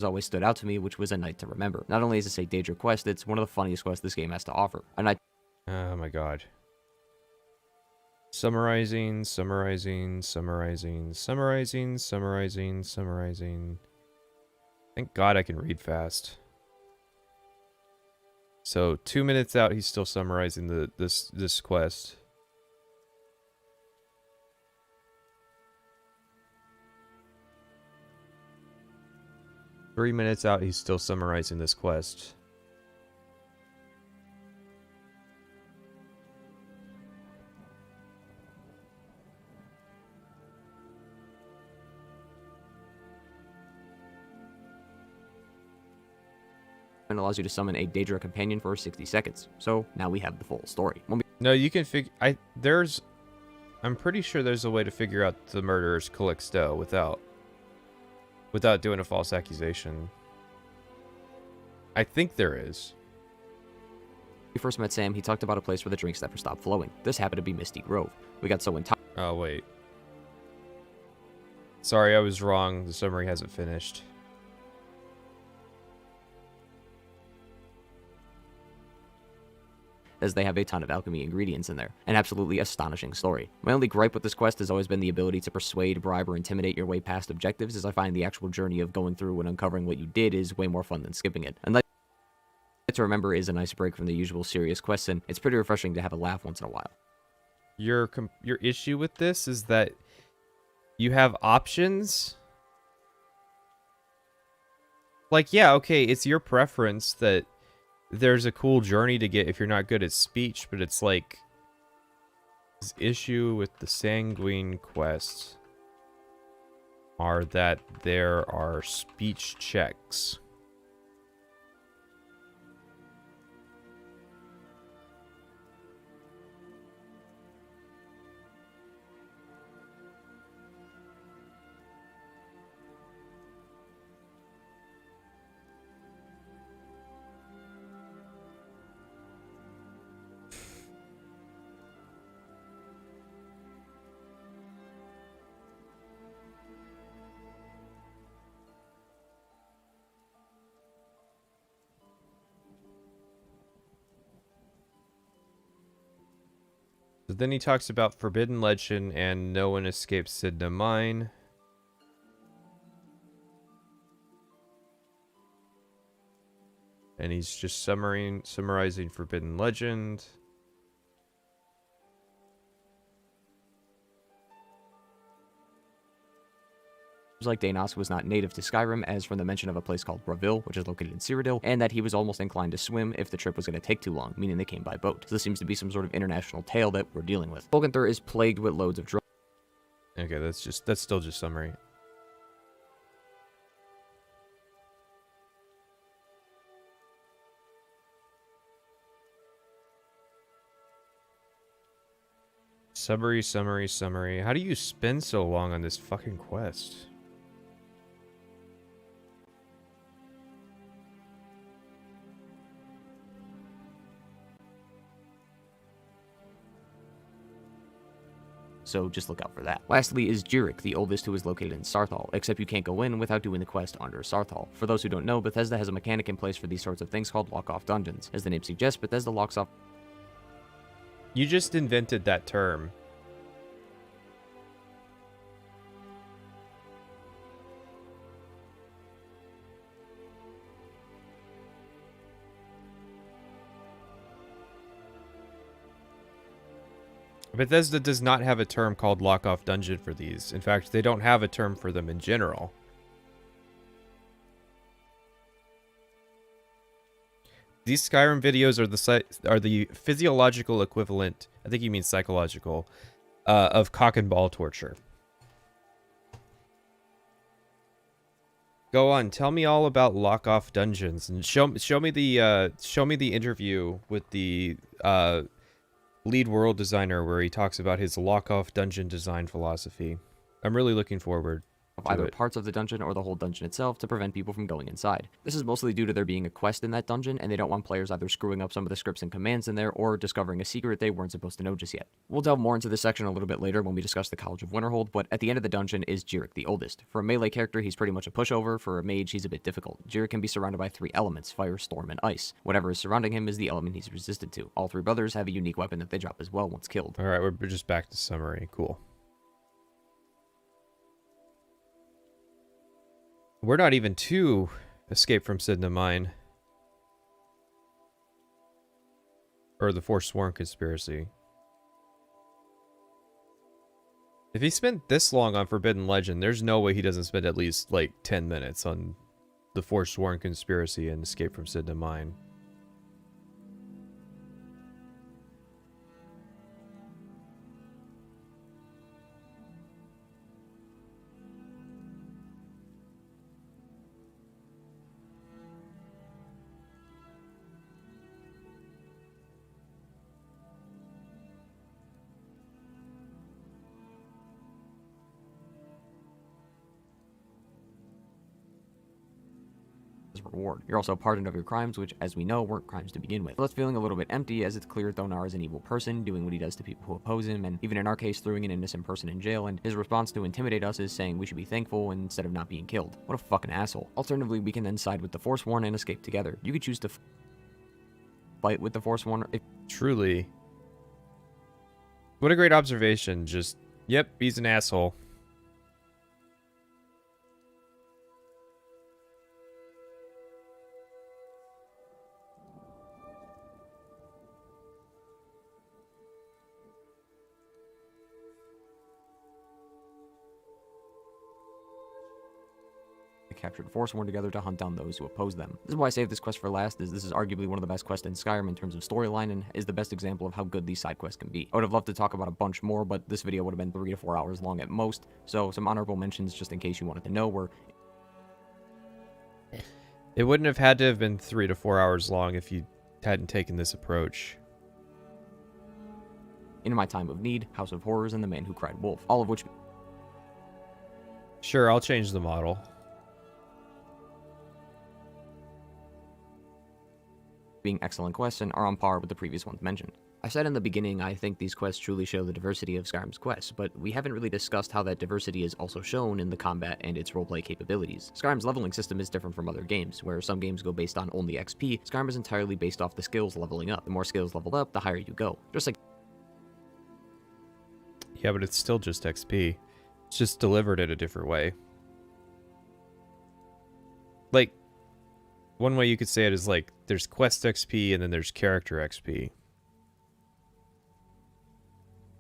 always stood out to me, which was A Night to Remember. Not only is this a Daedra quest, it's one of the funniest quests this game has to offer. A Night... Oh my god. Summarizing. Thank god I can read fast. So 2 minutes out, he's still summarizing this quest. Three minutes out, he's still summarizing this quest. And allows you to summon a Daedra companion for 60 seconds. So now we have the full story. No, you can figure... I'm pretty sure there's a way to figure out the murderer's Calyxto without doing a false accusation. I think there is. When we first met Sam, he talked about a place where the drinks never stopped flowing. This happened to be Misty Grove. We got so intoxicated. Oh, wait. Sorry, I was wrong. The summary hasn't finished. As they have a ton of alchemy ingredients in there. An absolutely astonishing story. My only gripe with this quest has always been the ability to persuade, bribe, or intimidate your way past objectives, as I find the actual journey of going through and uncovering what you did is way more fun than skipping it. And to remember is a nice break from the usual serious quests, and it's pretty refreshing to have a laugh once in a while. Your issue with this is that you have options. Like, yeah, okay, it's your preference that there's a cool journey to get if you're not good at speech, but it's like his issue with the Sanguine quests are that there are speech checks. then he talks about Forbidden Legend and No One Escapes Sidna Mine. And he's just summarizing Forbidden Legend. Like Danos was not native to Skyrim, as from the mention of a place called Bravil, which is located in Cyrodiil, and that he was almost inclined to swim if the trip was going to take too long, meaning they came by boat. So this seems to be some sort of international tale that we're dealing with. Volganthur is plagued with loads of Okay, that's still just summary. Summary. How do you spend so long on this fucking quest? So just look out for that. Lastly is Jurek, the oldest, who is located in Sarthal, except you can't go in without doing the quest under Sarthal. For those who don't know, Bethesda has a mechanic in place for these sorts of things called lock-off dungeons. As the name suggests, Bethesda locks off... You just invented that term. Bethesda does not have a term called lock-off dungeon for these. In fact, they don't have a term for them in general. These Skyrim videos are the physiological equivalent, I think you mean psychological, of cock and ball torture. Go on, tell me all about lock-off dungeons, and show me the interview with the lead world designer where he talks about his lock-off dungeon design philosophy. I'm really looking forward to either it. parts of the dungeon or the whole dungeon itself to prevent people from going inside. This is mostly due to there being a quest in that dungeon, and they don't want players either screwing up some of the scripts and commands in there or discovering a secret they weren't supposed to know just yet. We'll delve more into this section a little bit later when we discuss the College of Winterhold, but at the end of the dungeon is Jurek, the oldest. For a melee character, he's pretty much a pushover. For a mage, he's a bit difficult. Jurek can be surrounded by 3 elements: fire, storm, and ice. Whatever is surrounding him is the element he's resistant to. All 3 brothers have a unique weapon that they drop as well once killed. Alright, we're just back to summary. Cool. We're not even to Escape from Sidna Mine. Or the Forsworn Conspiracy. If he spent this long on Forbidden Legend, there's no way he doesn't spend at least, like, 10 minutes on the Forsworn Conspiracy and Escape from Sidna Mine. Reward. You're also pardoned of your crimes, which, as we know, weren't crimes to begin with. Left feeling a little bit empty, as it's clear Thonar is an evil person, doing what he does to people who oppose him, and even in our case, throwing an innocent person in jail, and his response to intimidate us is saying we should be thankful instead of not being killed. What a fucking asshole. Alternatively, we can then side with the Forsworn and escape together. You could choose to fight with the Forsworn if... Truly. What a great observation. Just, yep, he's an asshole. captured Forsworn together to hunt down those who oppose them. This is why I saved this quest for last, as this is arguably one of the best quests in Skyrim in terms of storyline, and is the best example of how good these side quests can be. I would have loved to talk about a bunch more, but this video would have been 3 to 4 hours long at most, so some honorable mentions just in case you wanted to know were... It wouldn't have had to have been 3 to 4 hours long if you hadn't taken this approach. In My Time of Need, House of Horrors, and The Man Who Cried Wolf, all of which... Sure, I'll change the model. Being excellent quests and are on par with the previous ones mentioned. I said in the beginning I think these quests truly show the diversity of Skyrim's quests, but we haven't really discussed how that diversity is also shown in the combat and its roleplay capabilities. Skyrim's leveling system is different from other games, where some games go based on only XP, Skyrim is entirely based off the skills leveling up. The more skills leveled up, the higher you go. Just like Yeah, but it's still just XP. It's just delivered in a different way. Like, one way you could say it is like, there's quest XP and then there's character XP.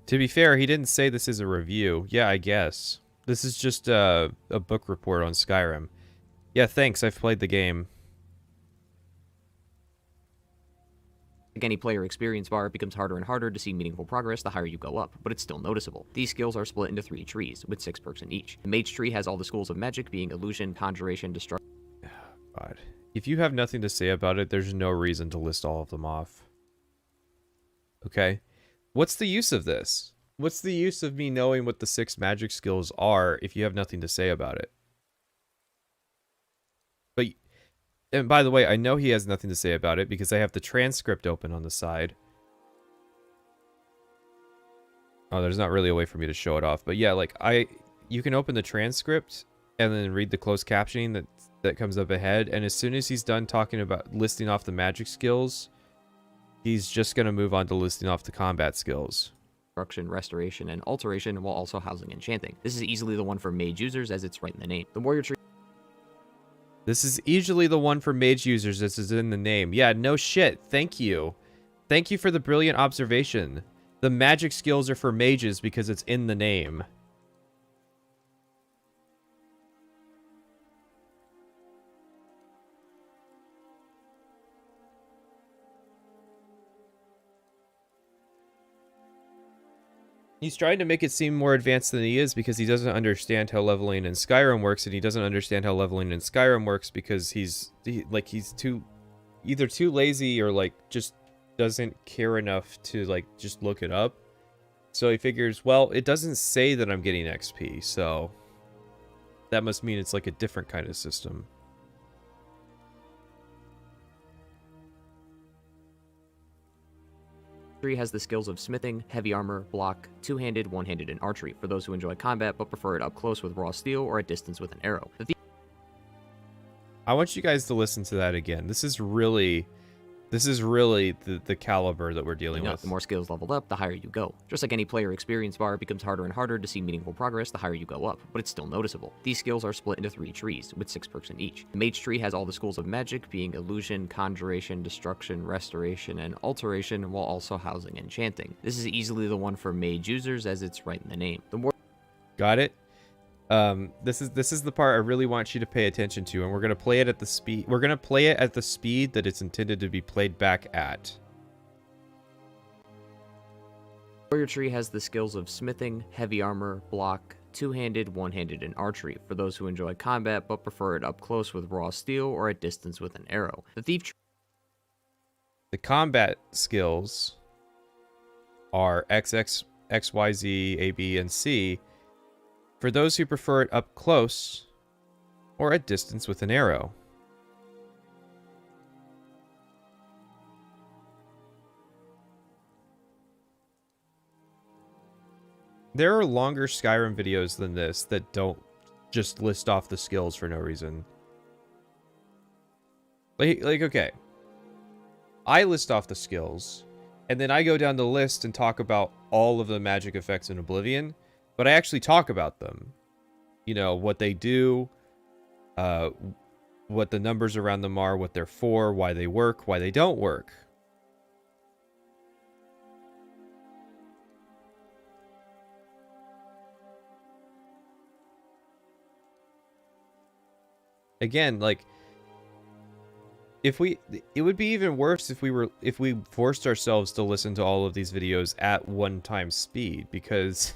To be fair, he didn't say this is a review. Yeah, I guess. This is just a book report on Skyrim. Yeah, thanks, I've played the game. Like any player experience bar, it becomes harder and harder to see meaningful progress the higher you go up, but it's still noticeable. These skills are split into 3 trees, with 6 perks in each. The Mage tree has all the schools of magic, being illusion, conjuration, destruction. God. If you have nothing to say about it, there's no reason to list all of them off. Okay? What's the use of this? What's the use of me knowing what the 6 magic skills are if you have nothing to say about it? But, and by the way, I know he has nothing to say about it because I have the transcript open on the side. Oh, there's not really a way for me to show it off. But yeah, like, you can open the transcript and then read the closed captioning that comes up ahead. And as soon as he's done talking about listing off the magic skills, he's just going to move on to listing off the combat skills. Destruction, restoration, and alteration, while also housing enchanting. This is easily the one for mage users, as it's right in the name. The warrior tree. This is easily the one for mage users, as is in the name. Yeah, no shit. Thank you. Thank you for the brilliant observation. The magic skills are for mages because it's in the name. He's trying to make it seem more advanced than he is because he doesn't understand how leveling in Skyrim works, and he doesn't understand how leveling in Skyrim works because he's either too lazy or like just doesn't care enough to like just look it up. So he figures, well, it doesn't say that I'm getting XP, so that must mean it's like a different kind of system. Tree has the skills of smithing, heavy armor, block, two-handed, one-handed, and archery for those who enjoy combat but prefer it up close with raw steel or at distance with an arrow. I want you guys to listen to that again. This is really the caliber that we're dealing with. The more skills leveled up, the higher you go. Just like any player experience bar, it becomes harder and harder to see meaningful progress the higher you go up, but it's still noticeable. These skills are split into 3 trees, with 6 perks in each. The Mage tree has all the schools of magic, being illusion, conjuration, destruction, restoration, and alteration, while also housing enchanting. This is easily the one for mage users, as it's right in the name. The more Got it? This is the part I really want you to pay attention to, and we're gonna play it at the speed. We're gonna play it at the speed that it's intended to be played back at. warrior tree has the skills of smithing, heavy armor, block, two-handed, one-handed, and archery for those who enjoy combat but prefer it up close with raw steel or at distance with an arrow. The thief tree. The combat skills are XX, XYZ, AB, and C. For those who prefer it up close or at distance with an arrow. There are longer Skyrim videos than this that don't just list off the skills for no reason. Like okay. I list off the skills, and then I go down the list and talk about all of the magic effects in Oblivion. But I actually talk about them. You know, what they do, what the numbers around them are, what they're for, why they work, why they don't work. Again, like, it would be even worse if we forced ourselves to listen to all of these videos at 1x speed, because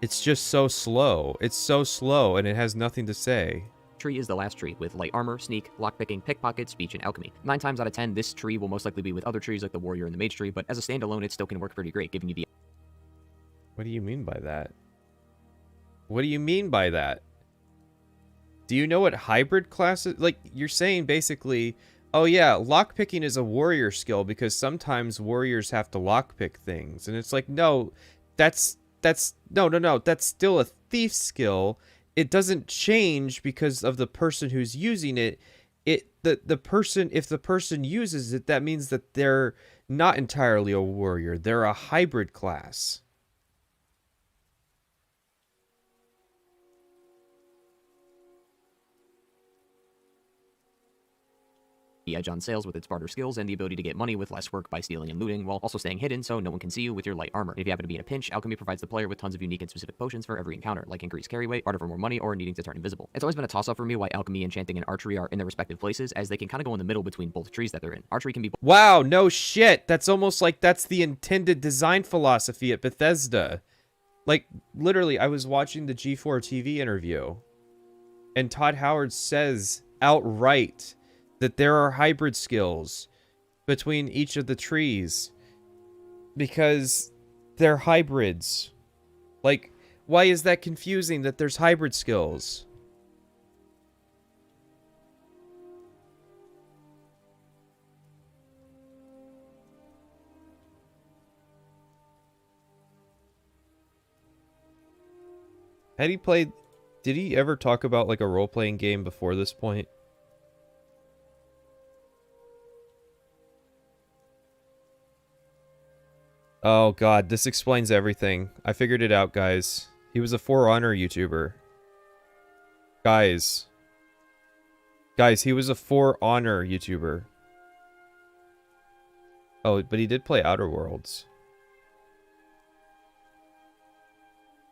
it's just so slow. It's so slow, and it has nothing to say. Tree is the last tree, with light armor, sneak, lockpicking, pickpocket, speech, and alchemy. 9 times out of 10, this tree will most likely be with other trees like the warrior and the mage tree, but as a standalone, it still can work pretty great, giving you the... What do you mean by that? What do you mean by that? Do you know what hybrid classes... Like, you're saying basically, oh yeah, lockpicking is a warrior skill because sometimes warriors have to lockpick things. And it's like, no, that's no, that's still a thief skill. It doesn't change because of the person who's using it. The person, if the person uses it, that means that they're not entirely a warrior. They're a hybrid class. the edge on sales with its barter skills and the ability to get money with less work by stealing and looting, while also staying hidden so no one can see you with your light armor. If you happen to be in a pinch, alchemy provides the player with tons of unique and specific potions for every encounter, like increased carry weight, barter for more money, or needing to turn invisible. It's always been a toss-up for me why alchemy, enchanting, and archery are in their respective places, as they can kind of go in the middle between both trees that they're in. Archery can be... Wow, no shit! That's almost like that's the intended design philosophy at Bethesda. Like, literally, I was watching the G4 TV interview, and Todd Howard says outright that there are hybrid skills between each of the trees because they're hybrids. Like, why is that confusing that there's hybrid skills? Had he played... Did he ever talk about, like, a role-playing game before this point? Oh god, this explains everything. I figured it out, guys. He was a For Honor YouTuber. Guys. Guys, he was a For Honor YouTuber. Oh, but he did play Outer Worlds.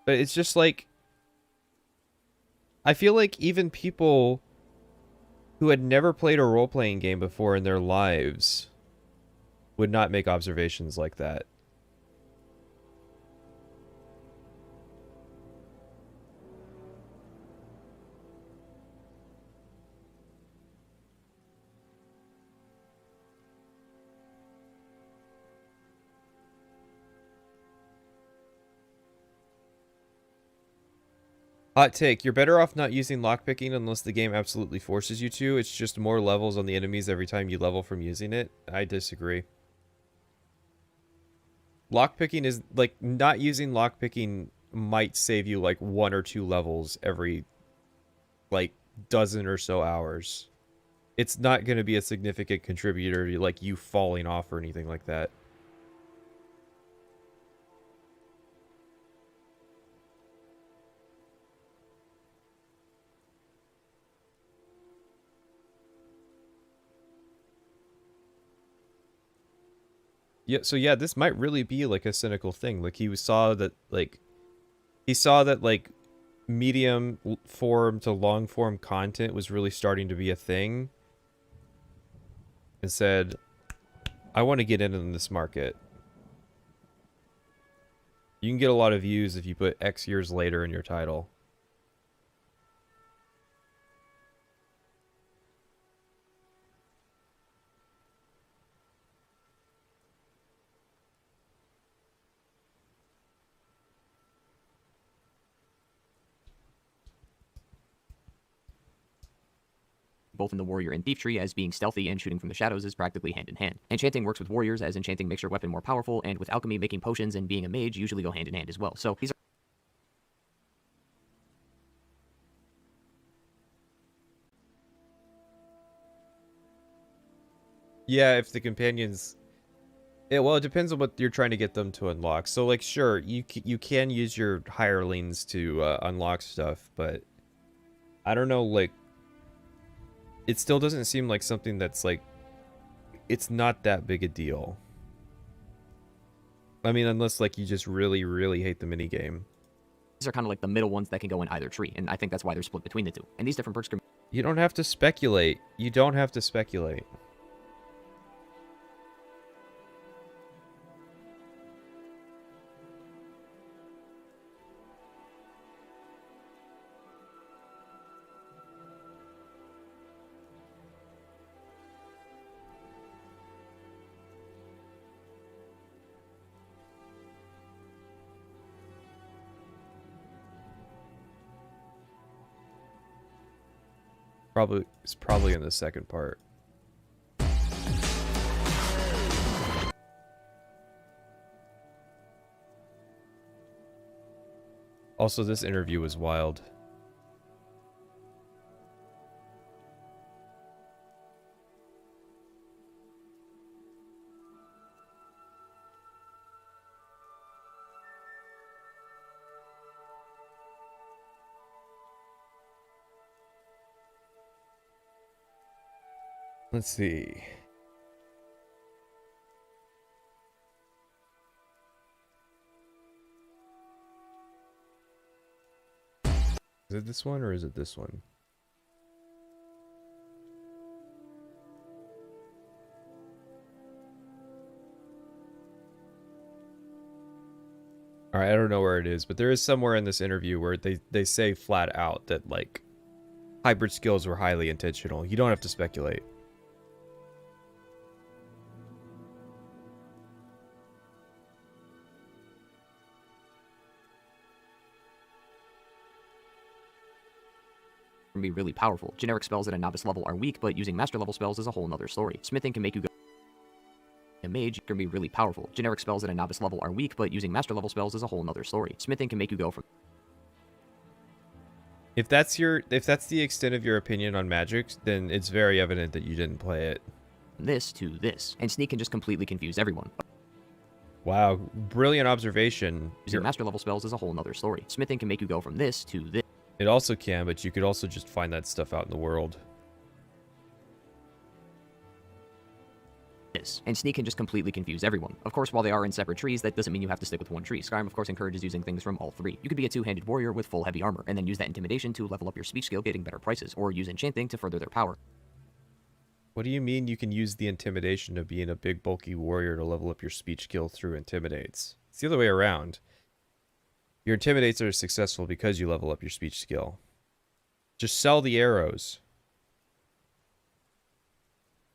But it's just like... I feel like even people who had never played a role-playing game before in their lives would not make observations like that. Hot take, you're better off not using lockpicking unless the game absolutely forces you to. It's just more levels on the enemies every time you level from using it. I disagree. Lockpicking is, like, not using lockpicking might save you, like, 1 or 2 levels every, like, dozen or so hours. It's not going to be a significant contributor to, like, you falling off or anything like that. Yeah, so yeah, this might really be like a cynical thing. Like he saw that like medium form to long form content was really starting to be a thing and said, I want to get in this market. You can get a lot of views if you put X years later in your title. both in the warrior and thief tree, as being stealthy and shooting from the shadows is practically hand in hand. Enchanting works with warriors, as enchanting makes your weapon more powerful, and with alchemy, making potions and being a mage usually go hand in hand as well. So these are... Yeah, if the companions... well, it depends on what you're trying to get them to unlock. So, like, sure, you can use your hirelings to unlock stuff, but I don't know, like, it still doesn't seem like something that's, like, it's not that big a deal. I mean, unless, like, you just really, really hate the minigame. These are kind of like the middle ones that can go in either tree, and I think that's why they're split between the two. And these different perks can... You don't have to speculate. You don't have to speculate. It's probably in the second part. Also, this interview was wild. Let's see. Is it this one or is it this one? Alright, I don't know where it is, but there is somewhere in this interview where they say flat out that, like, hybrid skills were highly intentional. You don't have to speculate. Can be really powerful. Generic spells at a novice level are weak, but using master level spells is a whole nother story. Smithing can make you go. A mage can be really powerful. Generic spells at a novice level are weak, but using master level spells is a whole nother story. Smithing can make you go from. If that's the extent of your opinion on magic, then it's very evident that you didn't play it. This to this, and sneak can just completely confuse everyone. Wow, brilliant observation. Using master level spells is a whole nother story. Smithing can make you go from this to this. It also can, but you could also just find that stuff out in the world. And sneak can just completely confuse everyone. Of course, while they are in separate trees, that doesn't mean you have to stick with one tree. Skyrim, of course, encourages using things from all three. You could be a two-handed warrior with full heavy armor, and then use that intimidation to level up your speech skill, getting better prices, or use enchanting to further their power. What do you mean you can use the intimidation of being a big, bulky warrior to level up your speech skill through intimidates? It's the other way around. Your intimidates are successful because you level up your speech skill. Just sell the arrows.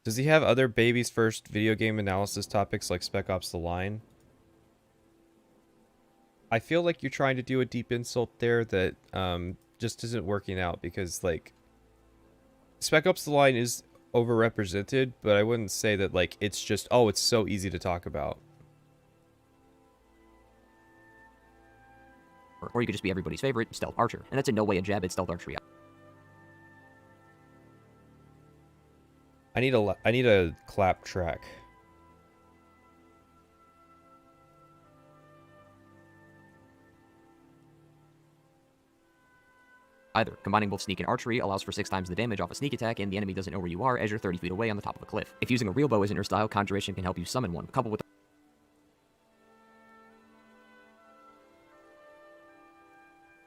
Does he have other baby's first video game analysis topics like Spec Ops The Line? I feel like you're trying to do a deep insult there that just isn't working out because, like, Spec Ops The Line is overrepresented, but I wouldn't say that, like, it's just, oh, it's so easy to talk about. Or you could just be everybody's favorite, Stealth Archer. And that's in no way a jab at Stealth Archery. I need a clap track. Either. Combining both sneak and archery allows for 6 times the damage off a sneak attack, and the enemy doesn't know where you are as you're 30 feet away on the top of a cliff. If using a real bow isn't your style, conjuration can help you summon one, coupled with.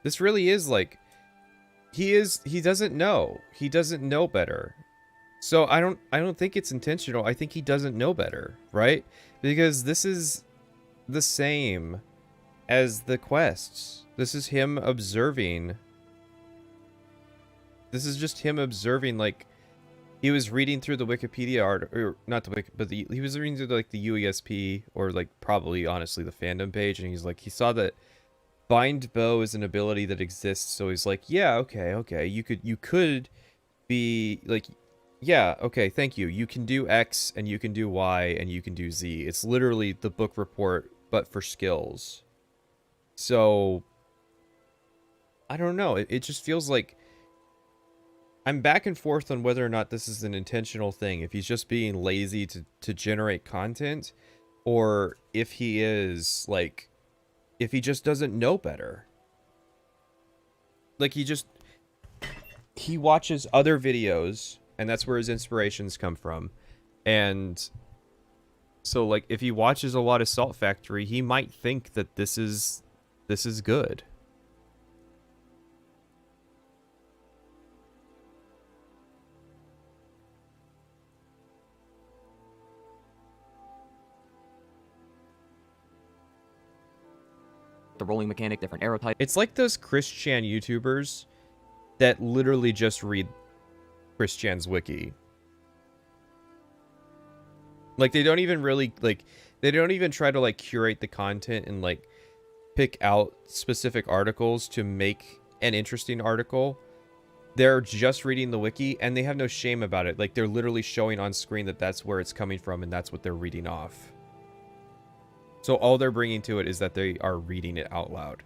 This really is like, he doesn't know. He doesn't know better. So I don't think it's intentional. I think he doesn't know better, right? Because this is the same as the quests. This is him observing. This is just him observing, like, he was reading through the Wikipedia art, or not the Wiki, but he was reading through, like, the UESP, or, like, probably, honestly, the fandom page, and he's like, he saw that bind bow is an ability that exists, so he's like, yeah, okay, you could be, like, yeah, okay, thank you. You can do X, and you can do Y, and you can do Z. It's literally the book report, but for skills. So, I don't know. It just feels like I'm back and forth on whether or not this is an intentional thing. If he's just being lazy to generate content, or if he is, like, if he just doesn't know better. Like, he watches other videos, and that's where his inspirations come from. And so, like, if he watches a lot of Salt Factory, he might think that this is good. The rolling mechanic, different arrow type. It's like those Chris Chan YouTubers that literally just read Chris Chan's wiki. Like, they don't even really, like, they don't even try to, like, curate the content and, like, pick out specific articles to make an interesting article. They're just reading the wiki, and they have no shame about it. Like, they're literally showing on screen that that's where it's coming from, and that's what they're reading off. So all they're bringing to it is that they are reading it out loud.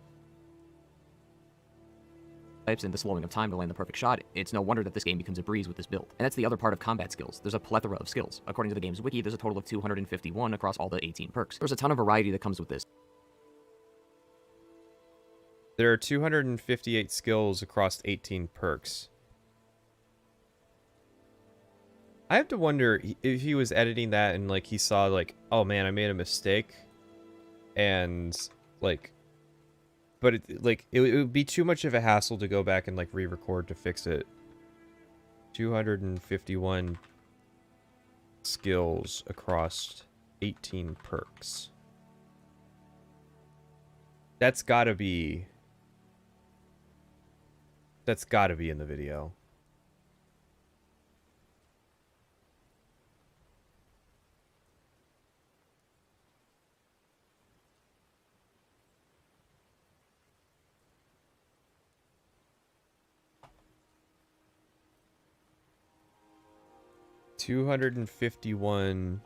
Types and the slowing of time to land the perfect shot, it's no wonder that this game becomes a breeze with this build. And that's the other part of combat skills. There's a plethora of skills. According to the game's wiki, there's a total of 251 across all the 18 perks. There's a ton of variety that comes with this. There are 258 skills across 18 perks. I have to wonder if he was editing that and like he saw like, oh man, I made a mistake, and like, but it would be too much of a hassle to go back and like re-record to fix it. 251 skills across 18 perks. That's gotta be in the video. $251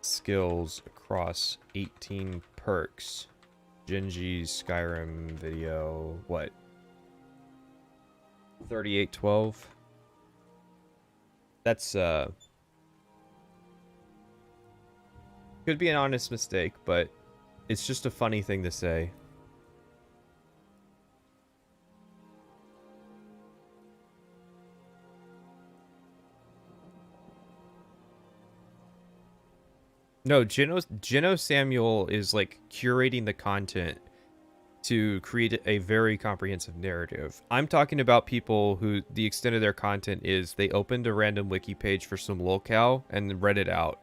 skills across 18 perks. Gingy Skyrim video. What? 3812. That's could be an honest mistake, but it's just a funny thing to say. No, Gino Samuel is like curating the content to create a very comprehensive narrative. I'm talking about people who the extent of their content is they opened a random wiki page for some lolcow and then read it out.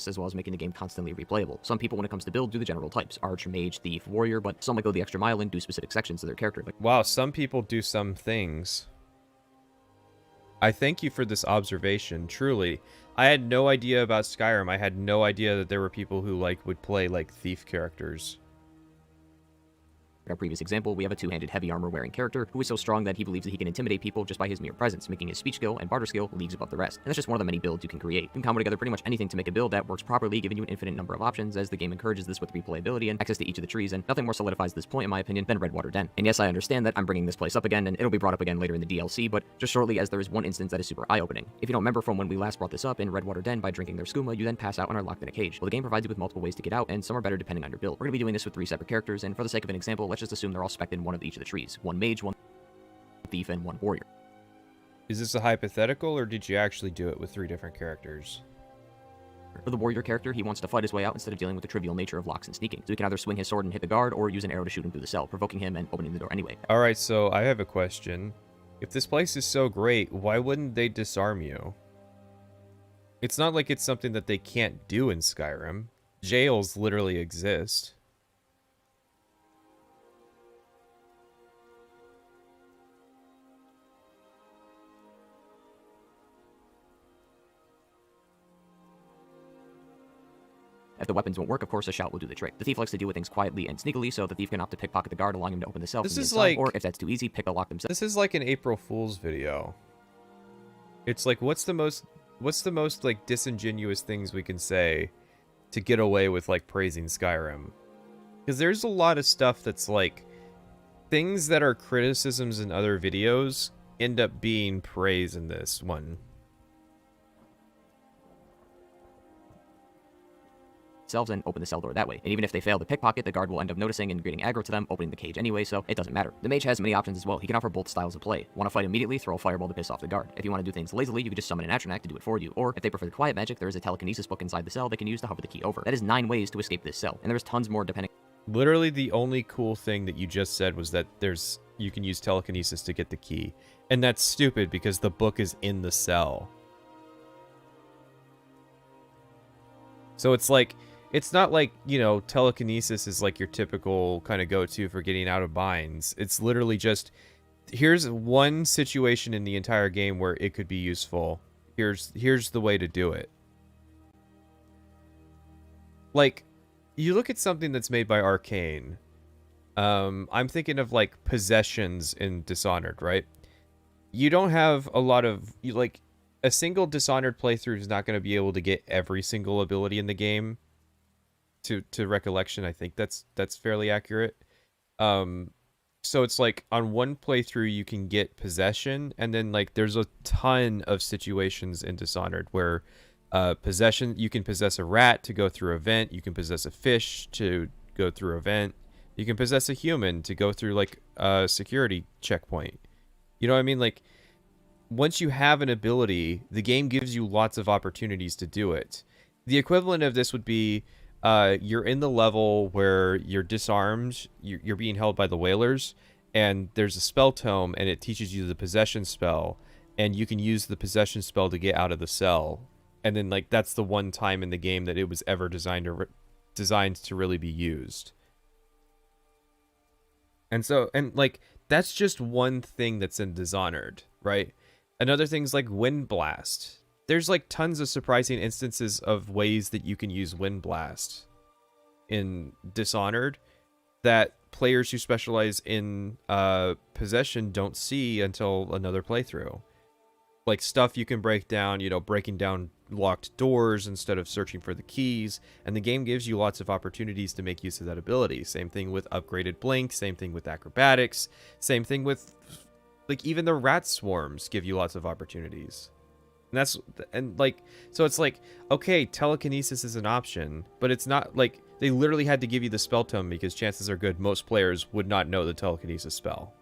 As well as making the game constantly replayable. Some people, when it comes to build, do the general types: archer, mage, thief, warrior, but some might go the extra mile and do specific sections of their character. Wow, some people do some things. I thank you for this observation, truly. I had no idea about Skyrim. I had no idea that there were people who would play like thief characters. In our previous example, we have a two-handed heavy armor wearing character who is so strong that he believes that he can intimidate people just by his mere presence, making his speech skill and barter skill leagues above the rest. And that's just one of the many builds you can create. You can combo together pretty much anything to make a build that works properly, giving you an infinite number of options, as the game encourages this with replayability and access to each of the trees, and nothing more solidifies this point, in my opinion, than Redwater Den. And yes, I understand that I'm bringing this place up again, and it'll be brought up again later in the DLC, but just shortly, as there is one instance that is super eye-opening. If you don't remember from when we last brought this up, in Redwater Den, by drinking their skooma, you then pass out and are locked in a cage. Well, the game provides you with multiple ways to get out, and some are better depending on your build. We're going to be doing this with 3 separate characters, and for the sake of an example, let's just assume they're all spec'd in one of each of the trees. 1 mage, 1 thief, and 1 warrior. Is this a hypothetical, or did you actually do it with 3 different characters? For the warrior character, he wants to fight his way out instead of dealing with the trivial nature of locks and sneaking. So he can either swing his sword and hit the guard, or use an arrow to shoot him through the cell, provoking him and opening the door anyway. Alright, so I have a question. If this place is so great, why wouldn't they disarm you? It's not like it's something that they can't do in Skyrim. Jails literally exist. If the weapons won't work, of course, a shout will do the trick. The thief likes to deal with things quietly and sneakily, so the thief can opt to pickpocket the guard, allowing him to open the cell from the inside, or if that's too easy, pick a lock themselves. This is like an April Fool's video. It's like, what's the most like disingenuous things we can say to get away with like praising Skyrim? Because there's a lot of stuff that's like things that are criticisms in other videos end up being praise in this one. Themselves and open the cell door that way. And even if they fail to pickpocket, the guard will end up noticing and creating aggro to them, opening the cage anyway, so it doesn't matter. The mage has many options as well. He can offer both styles of play. Want to fight immediately? Throw a fireball to piss off the guard. If you want to do things lazily, you can just summon an Atronach to do it for you. Or if they prefer the quiet magic, there is a telekinesis book inside the cell they can use to hover the key over. That is 9 ways to escape this cell, and there's tons more depending. Literally the only cool thing that you just said was that you can use telekinesis to get the key. And that's stupid because the book is in the cell. So it's like, it's not like, you know, telekinesis is like your typical kind of go-to for getting out of binds. It's literally just, here's one situation in the entire game where it could be useful. Here's the way to do it. Like, you look at something that's made by Arcane. I'm thinking of like possessions in Dishonored, right? You don't have a lot of, like, a single Dishonored playthrough is not going to be able to get every single ability in the game. To recollection, I think that's fairly accurate. So it's like on one playthrough you can get possession, and then like there's a ton of situations in Dishonored where possession, you can possess a rat to go through a vent, you can possess a fish to go through a vent, You can possess a human to go through like a security checkpoint. You know what I mean? Like, once you have an ability, the game gives you lots of opportunities to do it. The equivalent of this would be you're in the level where you're disarmed, you're being held by the whalers, and there's a spell tome, and it teaches you the possession spell, and you can use the possession spell to get out of the cell. And then, like, that's the one time in the game that it was ever designed to really be used. And so, and like, that's just one thing that's in Dishonored, right? Another thing's like Wind Blast. There's like tons of surprising instances of ways that you can use Wind Blast in Dishonored that players who specialize in possession don't see until another playthrough. Like stuff you can break down, you know, breaking down locked doors instead of searching for the keys, and the game gives you lots of opportunities to make use of that ability. Same thing with upgraded blink, same thing with acrobatics, same thing with, like, even the rat swarms give you lots of opportunities. And like, so it's like, okay, telekinesis is an option, but it's not like they literally had to give you the spell tome because chances are good most players would not know the telekinesis spell.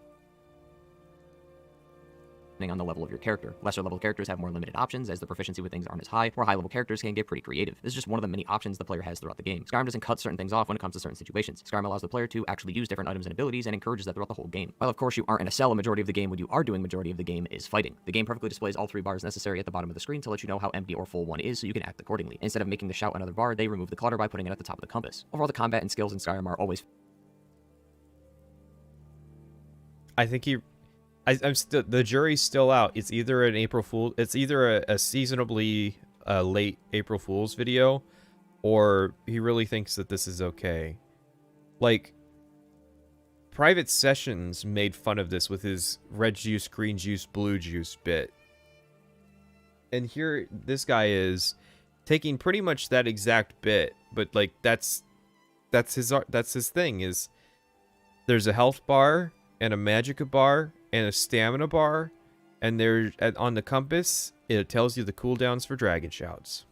On the level of your character. Lesser level characters have more limited options as the proficiency with things aren't as high, where high level characters can get pretty creative. This is just one of the many options the player has throughout the game. Skyrim doesn't cut certain things off when it comes to certain situations. Skyrim allows the player to actually use different items and abilities and encourages that throughout the whole game. While of course you aren't in a cell a majority of the game, what you are doing majority of the game is fighting. The game perfectly displays all 3 bars necessary at the bottom of the screen to let you know how empty or full one is so you can act accordingly. Instead of making the shout another bar, they remove the clutter by putting it at the top of the compass. Overall, the combat and skills in Skyrim are always I'm still, the jury's still out. It's either an April Fool, it's either a seasonably late April Fool's video, or he really thinks that this is okay. Like, Private Sessions made fun of this with his red juice, green juice, blue juice bit. And here, this guy is taking pretty much that exact bit, but like that's his thing. Is there's a health bar and a magicka bar and a stamina bar, and there on the compass it tells you the cooldowns for dragon shouts.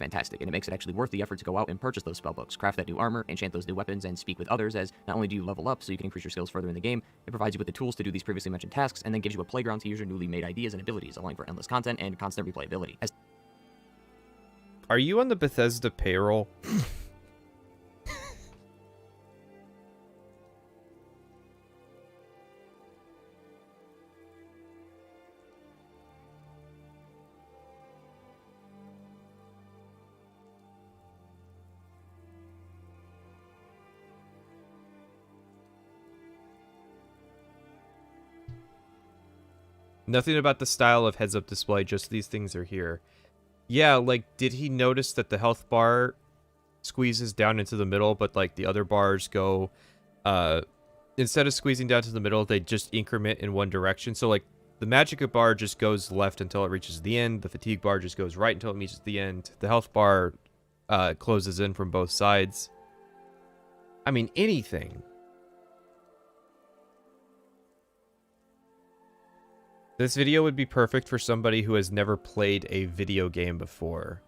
fantastic, and it makes it actually worth the effort to go out and purchase those spellbooks, craft that new armor, enchant those new weapons, and speak with others, as not only do you level up so you can increase your skills further in the game, it provides you with the tools to do these previously mentioned tasks, and then gives you a playground to use your newly made ideas and abilities, allowing for endless content and constant replayability. Are you on the Bethesda payroll? Nothing about the style of heads-up display, just these things are here. Yeah, like, did he notice that the health bar squeezes down into the middle, but, like, the other bars go, instead of squeezing down to the middle, they just increment in one direction. So, like, the magicka bar just goes left until it reaches the end. The fatigue bar just goes right until it reaches the end. The health bar closes in from both sides. I mean, anything. This video would be perfect for somebody who has never played a video game before.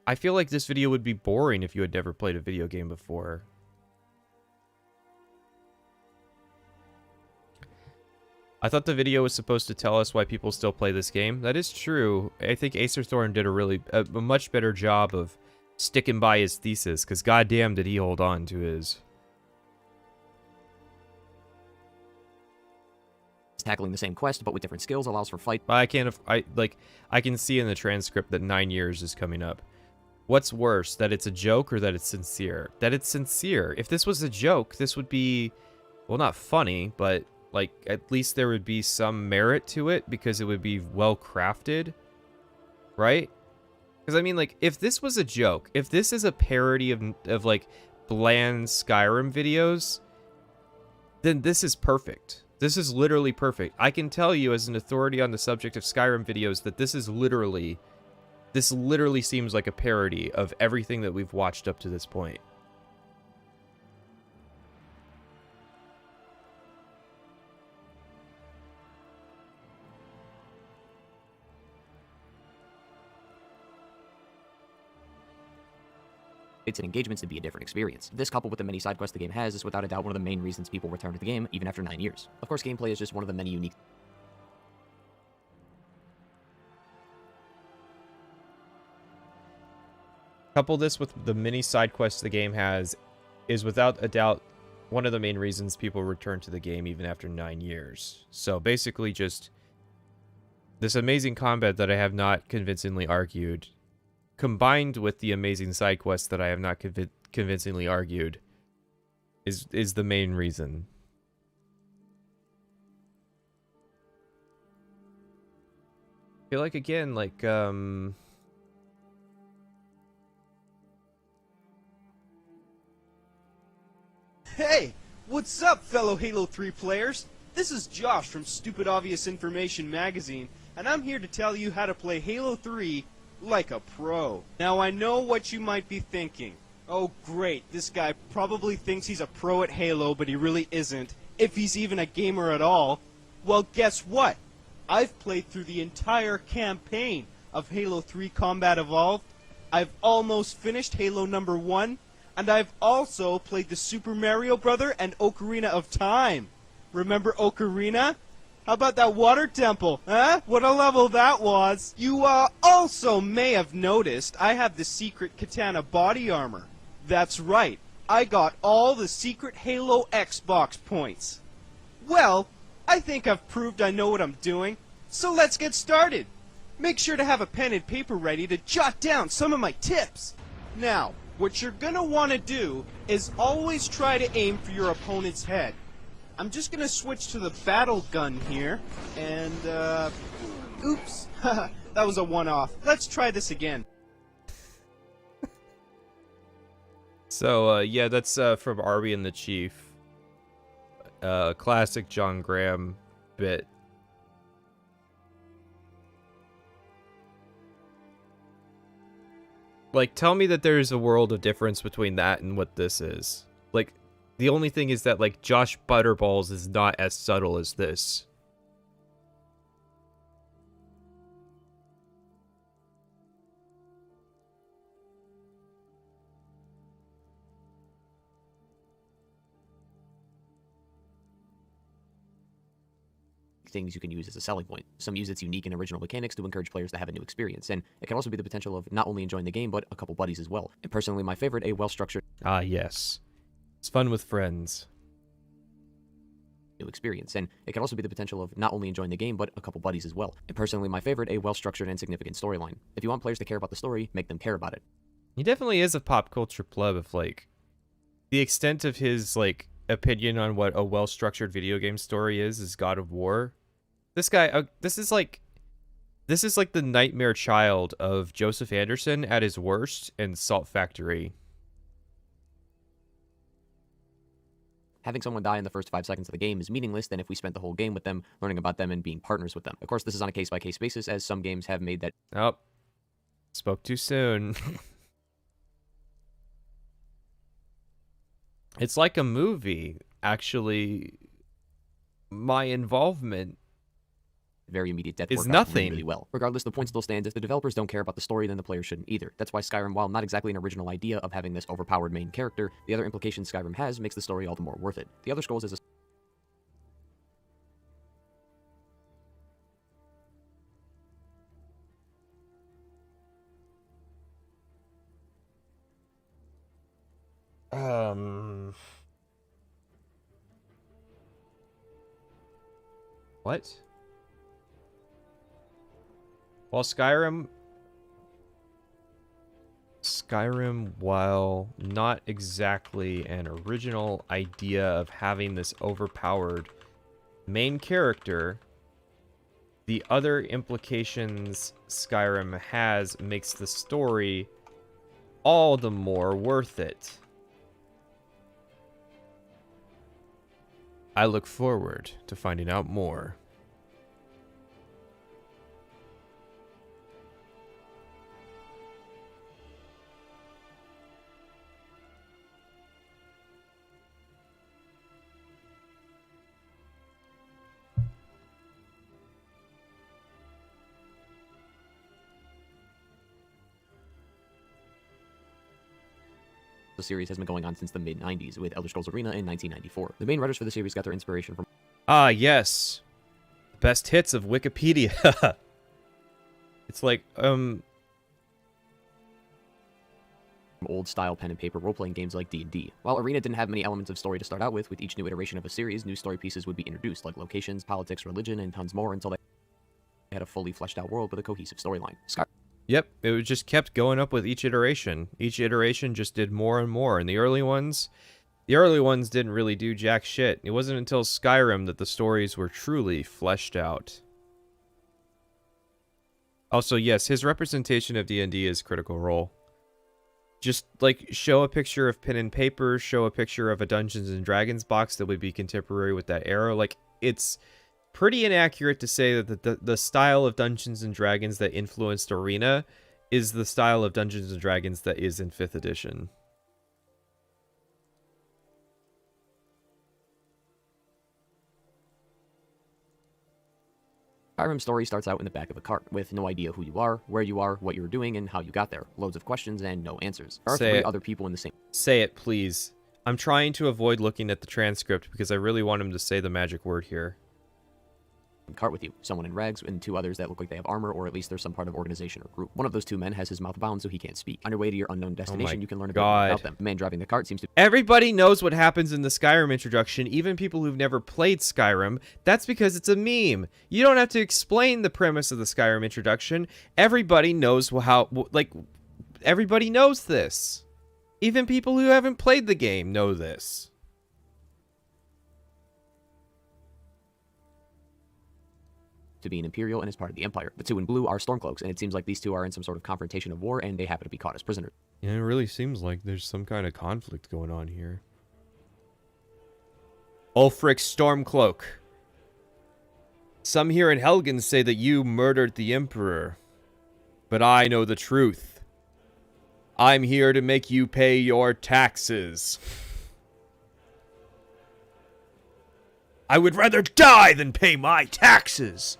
I feel like this video would be boring if you had never played a video game before. I thought the video was supposed to tell us why people still play this game. That is true. I think Acerthorn did a much better job of sticking by his thesis, because goddamn did he hold on to his. Tackling the same quest but with different skills allows for fight. I can see in the transcript that 9 years is coming up. What's worse, that it's a joke or that it's sincere? That it's sincere. If this was a joke, this would be, well, not funny, but like at least there would be some merit to it because it would be well crafted, right? Because I mean, like, if this was a joke, if this is a parody of like bland Skyrim videos, then this is perfect. This is literally perfect. I can tell you as an authority on the subject of Skyrim videos that this literally seems like a parody of everything that we've watched up to this point. and engagements to be a different experience. This, coupled with the many side quests the game has, is without a doubt one of the main reasons people return to the game, even after 9 years. Of course, gameplay is just one of the many unique... Couple this with the many side quests the game has, is without a doubt one of the main reasons people return to the game even after 9 years. So basically just this amazing combat that I have not convincingly argued, combined with the amazing side quests that I have not convincingly argued, is the main reason. I feel like, again, like, Hey! What's up, fellow Halo 3 players? This is Josh from Stupid Obvious Information Magazine, and I'm here to tell you how to play Halo 3 like a pro. Now, I know what you might be thinking. Oh, great, this guy probably thinks he's a pro at Halo, but he really isn't, if he's even a gamer at all. Well, guess what? I've played through the entire campaign of Halo 3 Combat Evolved. I've almost finished Halo number 1, and I've also played the Super Mario Brother and Ocarina of Time. Remember Ocarina? How about that water temple, huh? What a level that was. You also may have noticed I have the secret katana body armor. That's right, I got all the secret Halo Xbox points. Well, I think I've proved I know what I'm doing, so let's get started. Make sure to have a pen and paper ready to jot down some of my tips. Now, what you're gonna want to do is always try to aim for your opponent's head. I'm just gonna switch to the battle gun here, and, oops, that was a one-off. Let's try this again. So, yeah, that's from Arby and the Chief. Classic John Graham bit. Like, tell me that there's a world of difference between that and what this is. Like, the only thing is that, like, Josh Butterballs is not as subtle as this. things you can use as a selling point. Some use its unique and original mechanics to encourage players to have a new experience, and it can also be the potential of not only enjoying the game, but a couple buddies as well. And personally, my favorite, a well-structured... Ah, yes. It's fun with friends. New experience, and it can also be the potential of not only enjoying the game, but a couple buddies as well. And personally, my favorite, a well-structured and significant storyline. If you want players to care about the story, make them care about it. He definitely is a pop culture pleb of, like, the extent of his, like, opinion on what a well-structured video game story is God of War. This guy, this is like the nightmare child of Joseph Anderson at his worst and Salt Factory. Having someone die in the first 5 seconds of the game is meaningless than if we spent the whole game with them, learning about them and being partners with them. Of course, this is on a case-by-case basis, as some games have made that... Oh. Spoke too soon. It's like a movie. Actually, my involvement... very immediate death is worked out nothing. really well. Regardless, the point still stands. If the developers don't care about the story, then the players shouldn't either. That's why Skyrim, while not exactly an original idea of having this overpowered main character, the other implications Skyrim has makes the story all the more worth it. The Elder Scrolls is a What? While Skyrim, while not exactly an original idea of having this overpowered main character, the other implications Skyrim has makes the story all the more worth it. I look forward to finding out more. The series has been going on since the mid-90s, with Elder Scrolls Arena in 1994. The main writers for the series got their inspiration from... Ah, yes. The best hits of Wikipedia. It's like, old-style pen and paper role-playing games like D&D. While Arena didn't have many elements of story to start out with each new iteration of a series, new story pieces would be introduced, like locations, politics, religion, and tons more, until they had a fully fleshed-out world with a cohesive storyline. Yep, it was just kept going up with each iteration. Each iteration just did more and more. And the early ones didn't really do jack shit. It wasn't until Skyrim that the stories were truly fleshed out. Also, yes, his representation of D&D is Critical Role. Just, like, show a picture of pen and paper, show a picture of a Dungeons and Dragons box that would be contemporary with that era. Like, it's pretty inaccurate to say that the style of Dungeons and Dragons that influenced Arena is the style of Dungeons and Dragons that is in 5th edition. Skyrim's story starts out in the back of a cart, with no idea who you are, where you are, what you're doing, and how you got there. Loads of questions and no answers. There are three other people in the same... Say it, please. I'm trying to avoid looking at the transcript because I really want him to say the magic word here. Cart with you, someone in rags, and two others that look like they have armor, or at least they're some part of organization or group. One of those two men has his mouth bound so he can't speak. On your way to your unknown destination, you can learn a bit more about them. The man driving the cart seems to... Everybody knows what happens in the Skyrim introduction, even people who've never played Skyrim. That's because it's a meme. You don't have to explain the premise of the Skyrim introduction. Everybody knows everybody knows this. Even people who haven't played the game know this. To be an Imperial and is part of the Empire. The two in blue are Stormcloaks, and it seems like these two are in some sort of confrontation of war, and they happen to be caught as prisoners. Yeah, it really seems like there's some kind of conflict going on here. Ulfric Stormcloak. Some here in Helgen say that you murdered the Emperor, but I know the truth. I'm here to make you pay your taxes. I would rather die than pay my taxes.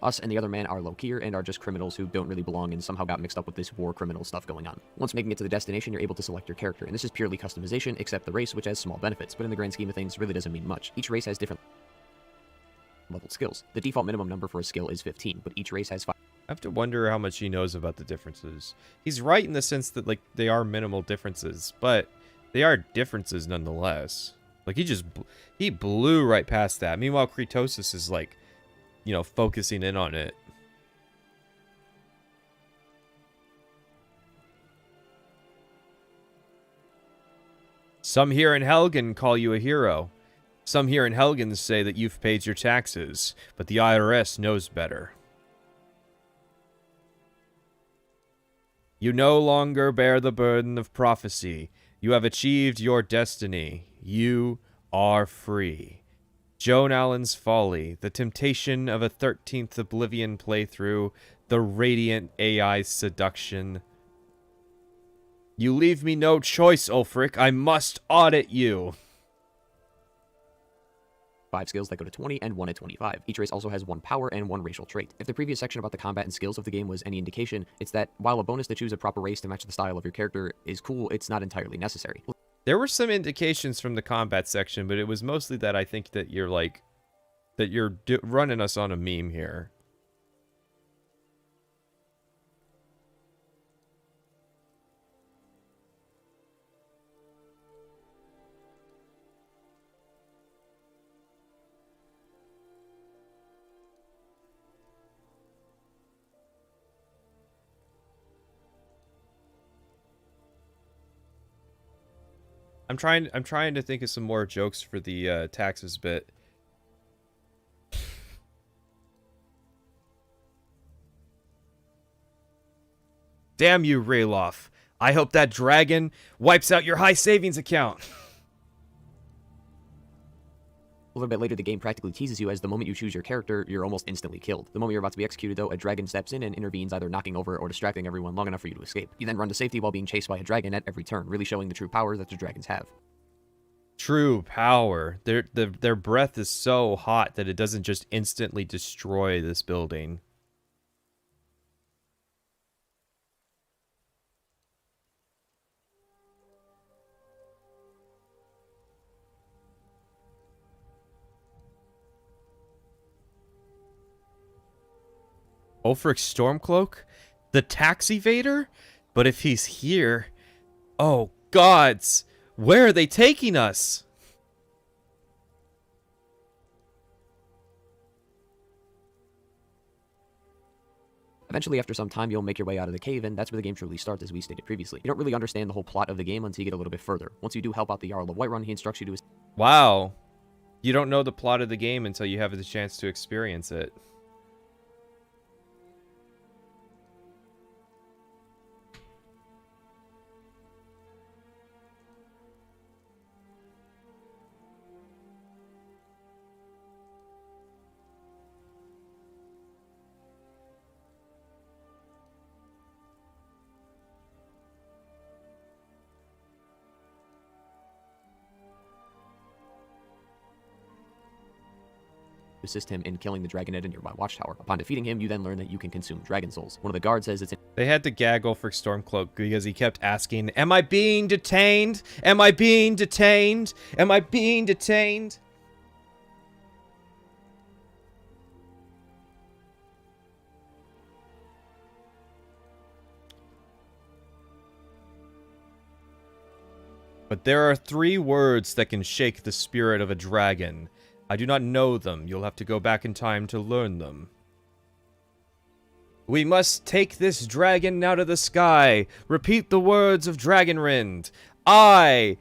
Us and the other man are low-tier and are just criminals who don't really belong and somehow got mixed up with this war criminal stuff going on. Once making it to the destination, you're able to select your character, and this is purely customization, except the race, which has small benefits, but in the grand scheme of things, really doesn't mean much. Each race has different leveled skills. The default minimum number for a skill is 15, but each race has 5. I have to wonder how much he knows about the differences. He's right in the sense that, like, they are minimal differences, but they are differences nonetheless. Like, he blew right past that. Meanwhile, Kretosis is, like, you know, focusing in on it. Some here in Helgen call you a hero. Some here in Helgen say that you've paid your taxes, but the IRS knows better. You no longer bear the burden of prophecy. You have achieved your destiny. You are free. Joan Allen's Folly, the temptation of a 13th Oblivion playthrough, the radiant AI seduction. You leave me no choice, Ulfric. I must audit you. 5 skills that go to 20 and 1 at 25. Each race also has 1 power and 1 racial trait. If the previous section about the combat and skills of the game was any indication, it's that while a bonus to choose a proper race to match the style of your character is cool, it's not entirely necessary. There were some indications from the combat section, but it was mostly that I think that you're running us on a meme here. I'm trying to think of some more jokes for the taxes bit. Damn you, Rayloff. I hope that dragon wipes out your high savings account. A little bit later, the game practically teases you as the moment you choose your character, you're almost instantly killed. The moment you're about to be executed, though, a dragon steps in and intervenes, either knocking over or distracting everyone long enough for you to escape. You then run to safety while being chased by a dragon at every turn, really showing the true power that the dragons have. true power. Their breath is so hot that it doesn't just instantly destroy this building. Ulfric Stormcloak? The tax evader? But if he's here... Oh, gods! Where are they taking us? Eventually, after some time, you'll make your way out of the cave, and that's where the game truly starts, as we stated previously. You don't really understand the whole plot of the game until you get a little bit further. Once you do help out the Jarl of Whiterun, he instructs you to... Wow. You don't know the plot of the game until you have the chance to experience it. assist him in killing the dragon at a nearby watchtower. Upon defeating him, you then learn that you can consume dragon souls. One of the guards says it's... They had to gag Ulfric Stormcloak because he kept asking, "Am I being detained? Am I being detained? Am I being detained?" But there are 3 words that can shake the spirit of a dragon. I do not know them. You'll have to go back in time to learn them. We must take this dragon out of the sky. Repeat the words of Dragonrind. I-R-S.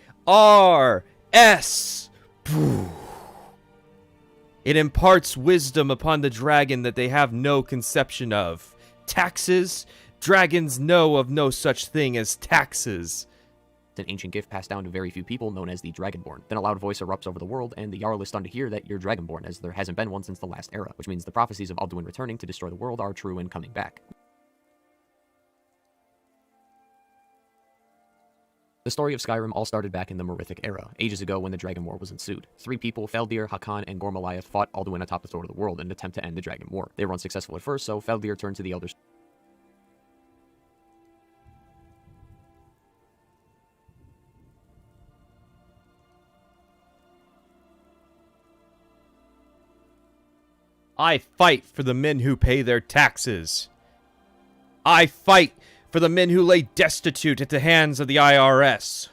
It imparts wisdom upon the dragon that they have no conception of. Taxes? Dragons know of no such thing as taxes. An ancient gift passed down to very few people known as the Dragonborn. Then a loud voice erupts over the world, and the Jarl is stunned to hear that you're Dragonborn, as there hasn't been one since the last era, which means the prophecies of Alduin returning to destroy the world are true and coming back. The story of Skyrim all started back in the Merithic era, ages ago when the Dragon War was ensued. 3 people, Feldir, Hakan, and Gormalaith, fought Alduin atop the throne of the world in an attempt to end the Dragon War. They were unsuccessful at first, so Feldir turned to the elders. I fight for the men who pay their taxes. I fight for the men who lay destitute at the hands of the IRS.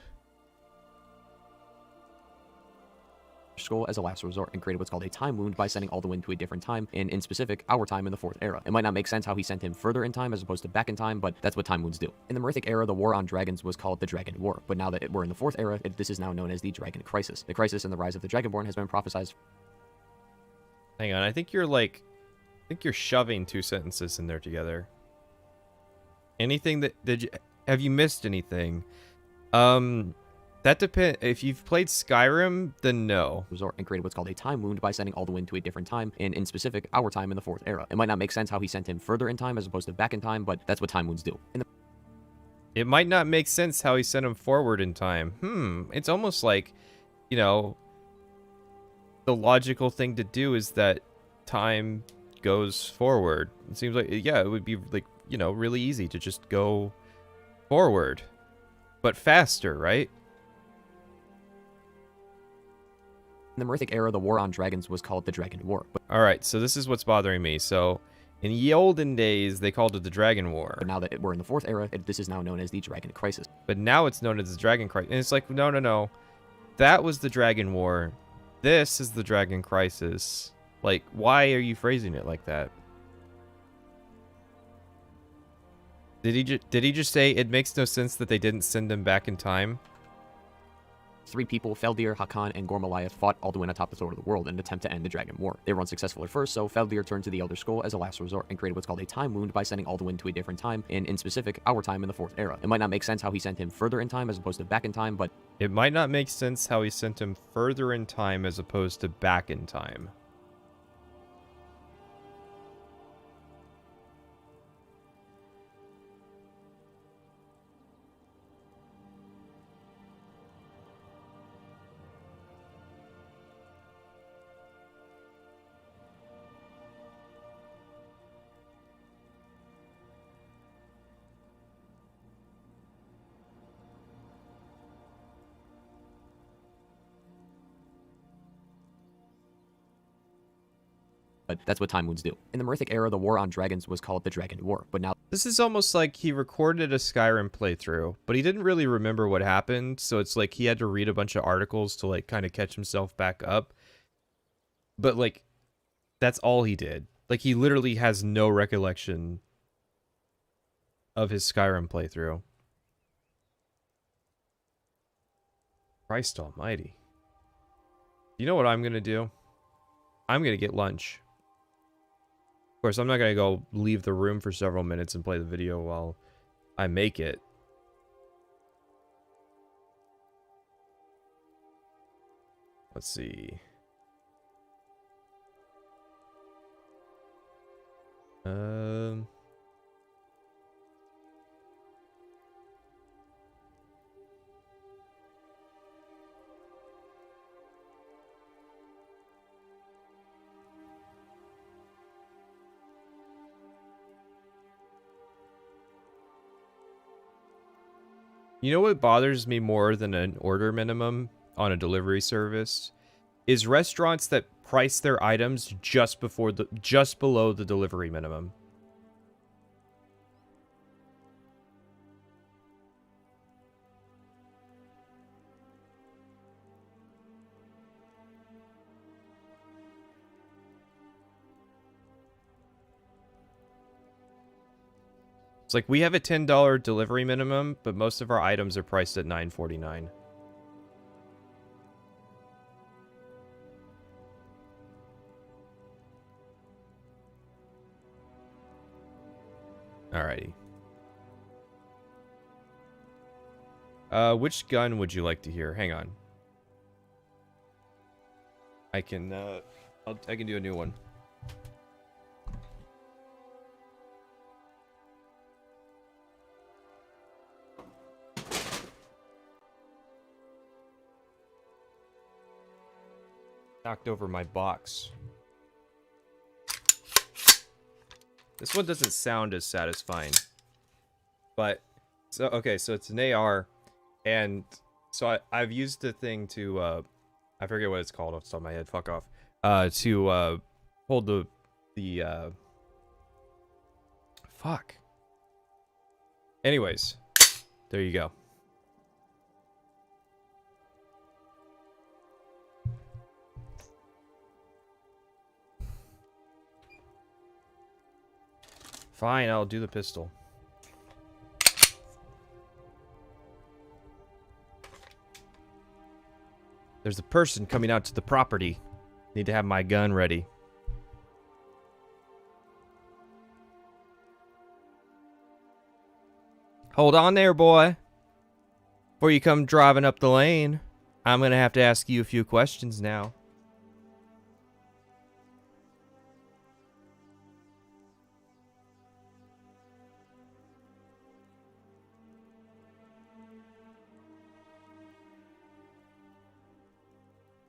Skull as a last resort and created what's called a time wound by sending Alduin to a different time, and in specific, our time in the 4th era. It might not make sense how he sent him further in time as opposed to back in time, but that's what time wounds do. In the Merithic era, the war on dragons was called the Dragon War, but now that we're in the 4th era, this is now known as the Dragon Crisis. The crisis and the rise of the Dragonborn has been prophesized. Hang on, I think you're shoving 2 sentences in there together. Anything that have you missed anything? That depends. If you've played Skyrim, then no. Resort and created what's called a time wound by sending Alduin to a different time, and in specific, our time in the 4th era. It might not make sense how he sent him further in time as opposed to back in time, but that's what time wounds do. It might not make sense how he sent him forward in time. It's almost like, you know, the logical thing to do is that time goes forward. It seems like, yeah, it would be like, you know, really easy to just go forward, but faster, right? In the Merithic era, the war on dragons was called the Dragon War. All right, so this is what's bothering me. So in the olden days, they called it the Dragon War. But now that we're in the 4th era, this is now known as the Dragon Crisis. But now it's known as the Dragon Crisis. And it's like, no. That was the Dragon War. This is the Dragon Crisis. Like, why are you phrasing it like that? Did he just say it makes no sense that they didn't send him back in time? 3 people, Feldir, Hakan, and Gormalaith, fought Alduin atop the throne of the world in an attempt to end the Dragon War. They were unsuccessful at first, so Feldir turned to the Elder Scroll as a last resort and created what's called a time wound by sending Alduin to a different time, and in specific, our time in the 4th era. It might not make sense how he sent him further in time as opposed to back in time, but... It might not make sense how he sent him further in time as opposed to back in time. but that's what time wounds do. In the Merithic era, the war on dragons was called the Dragon War, but now... This is almost like he recorded a Skyrim playthrough, but he didn't really remember what happened, so it's like he had to read a bunch of articles to, like, kind of catch himself back up. But, like, that's all he did. Like, he literally has no recollection of his Skyrim playthrough. Christ almighty. You know what I'm gonna do? I'm gonna get lunch. Of course, I'm not gonna go leave the room for several minutes and play the video while I make it. Let's see. You know what bothers me more than an order minimum on a delivery service? Is restaurants that price their items just below the delivery minimum. It's like we have a $10 delivery minimum, but most of our items are priced at $9.49. Alrighty. Which gun would you like to hear? Hang on. I can do a new one. Knocked over my box. This one doesn't sound as satisfying. But, so, okay, so it's an AR. And, so I've used the thing to, I forget what it's called off the top of my head, fuck off. To, hold the fuck. Anyways, there you go. Fine, I'll do the pistol. There's a person coming out to the property. Need to have my gun ready. Hold on there, boy. Before you come driving up the lane, I'm gonna have to ask you a few questions now.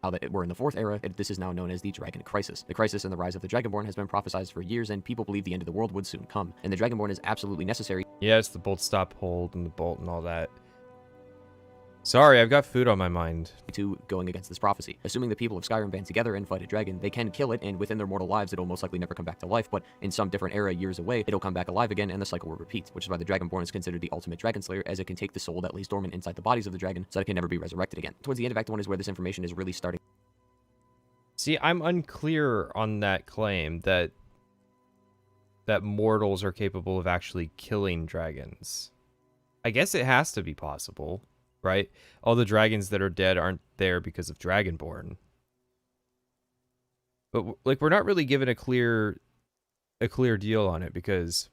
Now that we're in the 4th era, this is now known as the Dragon Crisis. The crisis and the rise of the Dragonborn has been prophesized for years, and people believe the end of the world would soon come. And the Dragonborn is absolutely necessary. Yes, the bolt stop hold and the bolt and all that. Sorry, I've got food on my mind. To going against this prophecy. Assuming the people of Skyrim band together and fight a dragon, they can kill it, and within their mortal lives, it'll most likely never come back to life, but in some different era years away, it'll come back alive again, and the cycle will repeat, which is why the Dragonborn is considered the ultimate dragon slayer, as it can take the soul that lays dormant inside the bodies of the dragon, so that it can never be resurrected again. Towards the end of Act 1 is where this information is really starting. See, I'm unclear on that claim that mortals are capable of actually killing dragons. I guess it has to be possible, right? All the dragons that are dead aren't there because of Dragonborn. But like, we're not really given a clear deal on it, because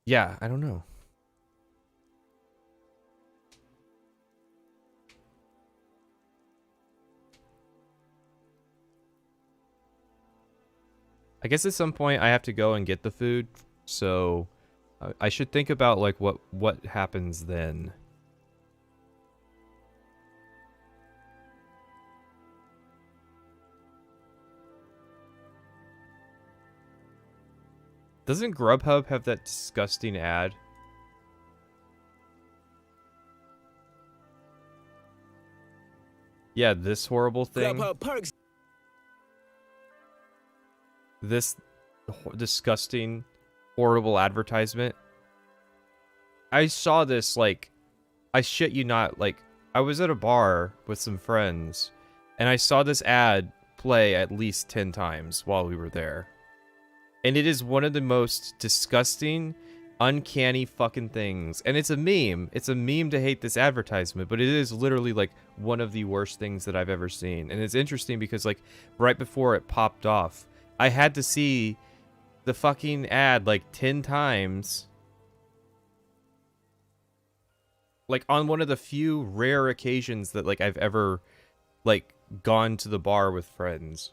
yeah, I don't know. I guess at some point I have to go and get the food, so I should think about like what happens then. Doesn't Grubhub have that disgusting ad? Yeah, this horrible thing. This disgusting, horrible advertisement. I saw this, like, I shit you not, like, I was at a bar with some friends, and I saw this ad play at least 10 times while we were there. And it is one of the most disgusting, uncanny fucking things. And it's a meme. It's a meme to hate this advertisement, but it is literally, like, one of the worst things that I've ever seen. And it's interesting because, like, right before it popped off, I had to see the fucking ad, like, 10 times. Like, on one of the few rare occasions that, like, I've ever, like, gone to the bar with friends.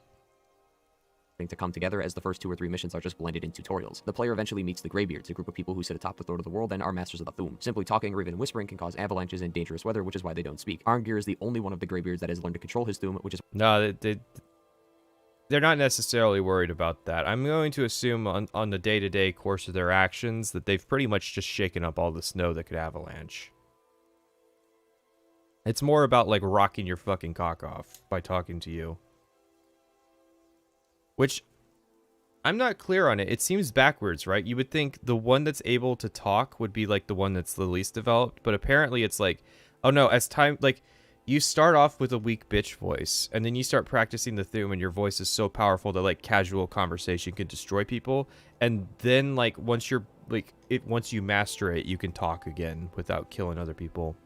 To come together, as the first 2 or 3 missions are just blended in tutorials. The player eventually meets the Greybeards, a group of people who sit atop the throne of the world and are masters of the Thuum. Simply talking or even whispering can cause avalanches and dangerous weather, which is why they don't speak. Arngir is the only one of the Greybeards that has learned to control his Thuum, which is... No, they're not necessarily worried about that. I'm going to assume on the day-to-day course of their actions that they've pretty much just shaken up all the snow that could avalanche. It's more about, like, rocking your fucking cock off by talking to you. Which, I'm not clear on it. It seems backwards, right? You would think the one that's able to talk would be, like, the one that's the least developed. But apparently it's like, oh no, as time, like, you start off with a weak bitch voice. And then you start practicing the Thuum and your voice is so powerful that, like, casual conversation can destroy people. And then, like, once you're, like, once you master it, you can talk again without killing other people.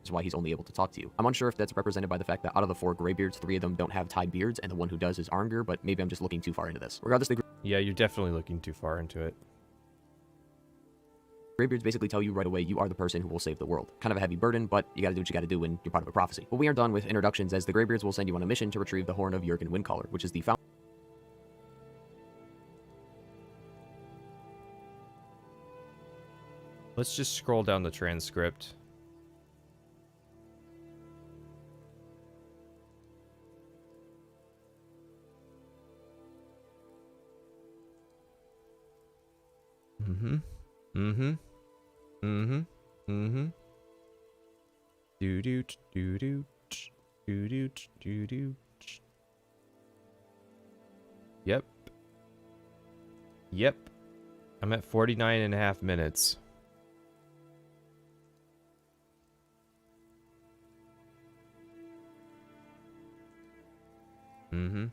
Is why he's only able to talk to you. I'm unsure if that's represented by the fact that out of the 4 Greybeards, 3 of them don't have tied beards, and the one who does is Arngir, but maybe I'm just looking too far into this. Regardless, the Yeah, you're definitely looking too far into it. Greybeards basically tell you right away you are the person who will save the world. Kind of a heavy burden, but you gotta do what you gotta do when you're part of a prophecy. But we are done with introductions, as the Greybeards will send you on a mission to retrieve the Horn of Jurgen Windcaller, which is the fountain. Let's just scroll down the transcript. Mm-hmm. Mm-hmm. Mm-hmm. Mm-hmm. Do-do, do-do, do-do, do-do. Yep. Yep. I'm at 49.5 minutes. Mm-hmm.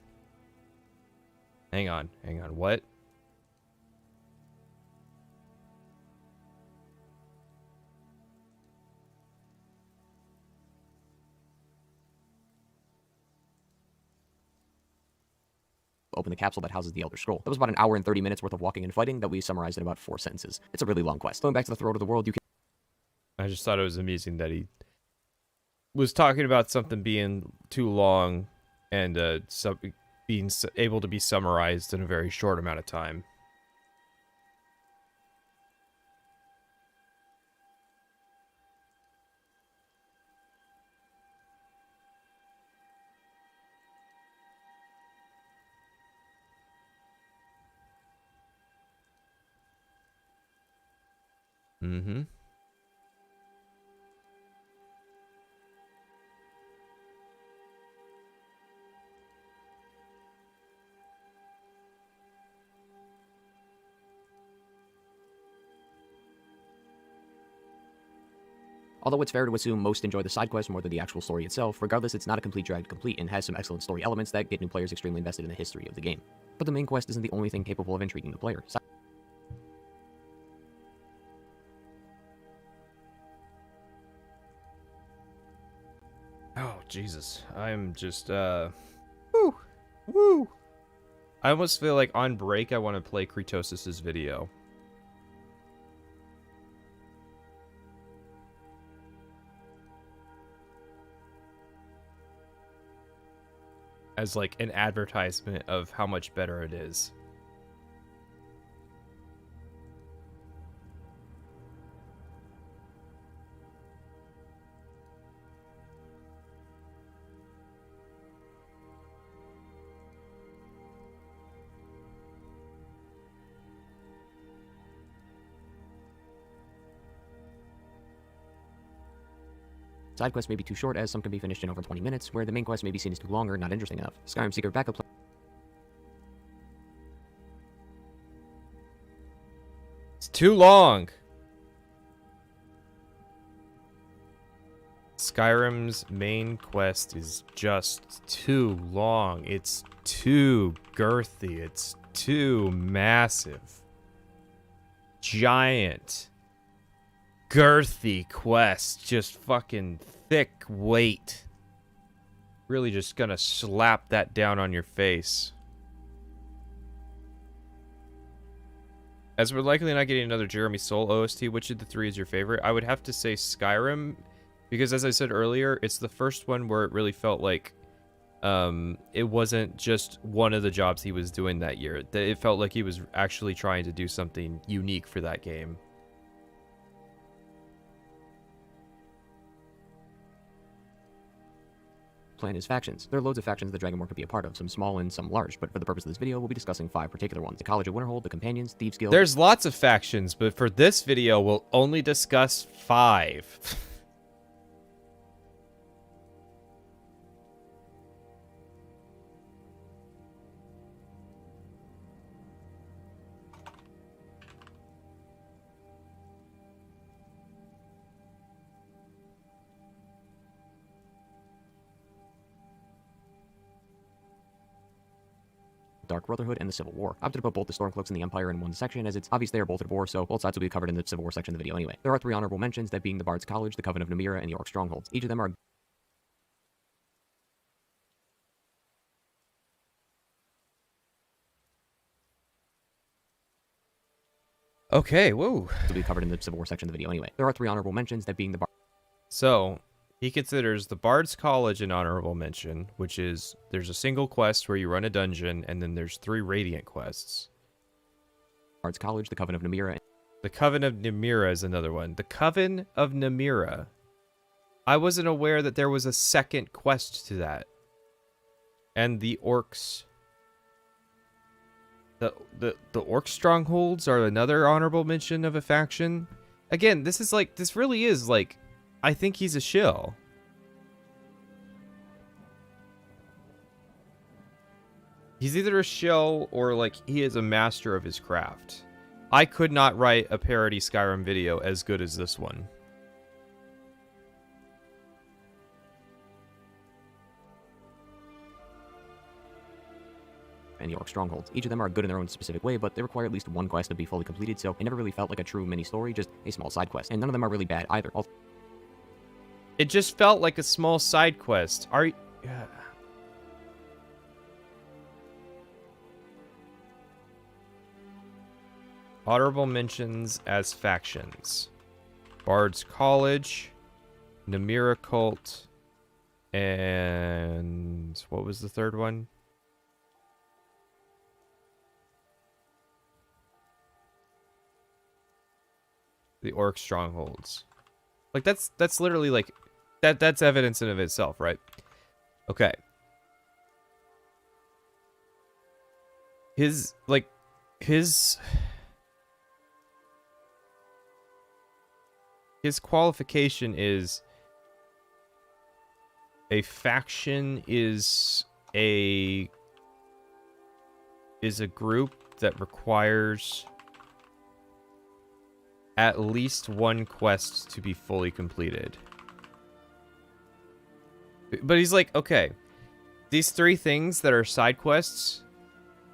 Hang on. What? Open the capsule that houses the Elder Scroll. That was about an hour and 30 minutes worth of walking and fighting that we summarized in about 4 sentences. It's a really long quest. Going back to the Throne of the World, you can... I just thought it was amusing that he was talking about something being too long and being able to be summarized in a very short amount of time. Mm-hmm. Although it's fair to assume most enjoy the side quest more than the actual story itself, regardless, it's not a complete drag to complete and has some excellent story elements that get new players extremely invested in the history of the game. But the main quest isn't the only thing capable of intriguing the player. Oh, Jesus. I'm just, Woo! Woo! I almost feel like on break I want to play Kratos' video. As, like, an advertisement of how much better it is. Side quests may be too short, as some can be finished in over 20 minutes, where the main quest may be seen as too long or not interesting enough. Skyrim Secret Backup It's too long. Skyrim's main quest is just too long. It's too girthy. It's too massive. Giant. Girthy quest. Just fucking thick weight. Really just gonna slap that down on your face. As we're likely not getting another Jeremy Soule OST, which of the three is your favorite? I would have to say Skyrim, because as I said earlier, it's the first one where it really felt like it wasn't just one of the jobs he was doing that year. It felt like he was actually trying to do something unique for that game. plan is factions. There are loads of factions that Dragonborn could be a part of, some small and some large, but for the purpose of this video, we'll be discussing 5 particular ones. The College of Winterhold, the Companions, Thieves Guild... There's lots of factions, but for this video, we'll only discuss 5. Dark Brotherhood, and the Civil War. I opted to put both the Stormcloaks and the Empire in one section, as it's obvious they are both at war, so both sides will be covered in the Civil War section of the video anyway. There are 3 honorable mentions, that being the Bard's College, the Coven of Namira, and the Orc Strongholds. Each of them are Okay, whoa. to be covered in the Civil War section of the video anyway. There are 3 honorable mentions, that being the So, he considers the Bard's College an honorable mention, which is there's a single quest where you run a dungeon, and then there's 3 Radiant quests. Bard's College, the Coven of Namira. The Coven of Namira is another one. The Coven of Namira. I wasn't aware that there was a second quest to that. And the Orcs. The Orc Strongholds are another honorable mention of a faction. Again, this really is like, I think he's a shill. He's either a shill or like he is a master of his craft. I could not write a parody Skyrim video as good as this one. And the Orc Strongholds. Each of them are good in their own specific way, but they require at least one quest to be fully completed, so it never really felt like a true mini-story, just a small side quest. And none of them are really bad either. It just felt like a small side quest. Are you... Honorable mentions as factions. Bard's College, Namira Cult, and... what was the third one? The Orc Strongholds. Like, that's literally, like... That's evidence in of itself, right? Okay. His qualification is a faction is a group that requires at least one quest to be fully completed. But he's like, okay, these 3 things that are side quests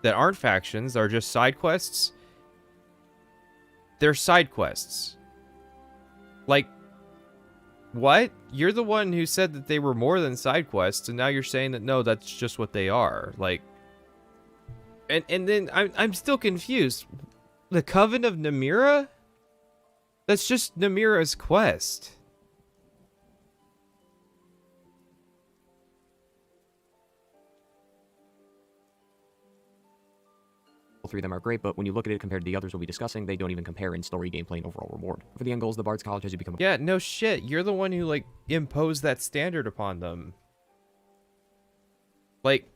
that aren't factions are just side quests. They're side quests. Like, what? You're the one who said that they were more than side quests, and now you're saying that no, that's just what they are. Like, and then I'm still confused. The Coven of Namira? That's just Namira's quest. All 3 of them are great, but when you look at it compared to the others we'll be discussing, they don't even compare in story, gameplay, and overall reward. For the end goals, the Bard's College has you become... Yeah, no shit. You're the one who, like, imposed that standard upon them. Like...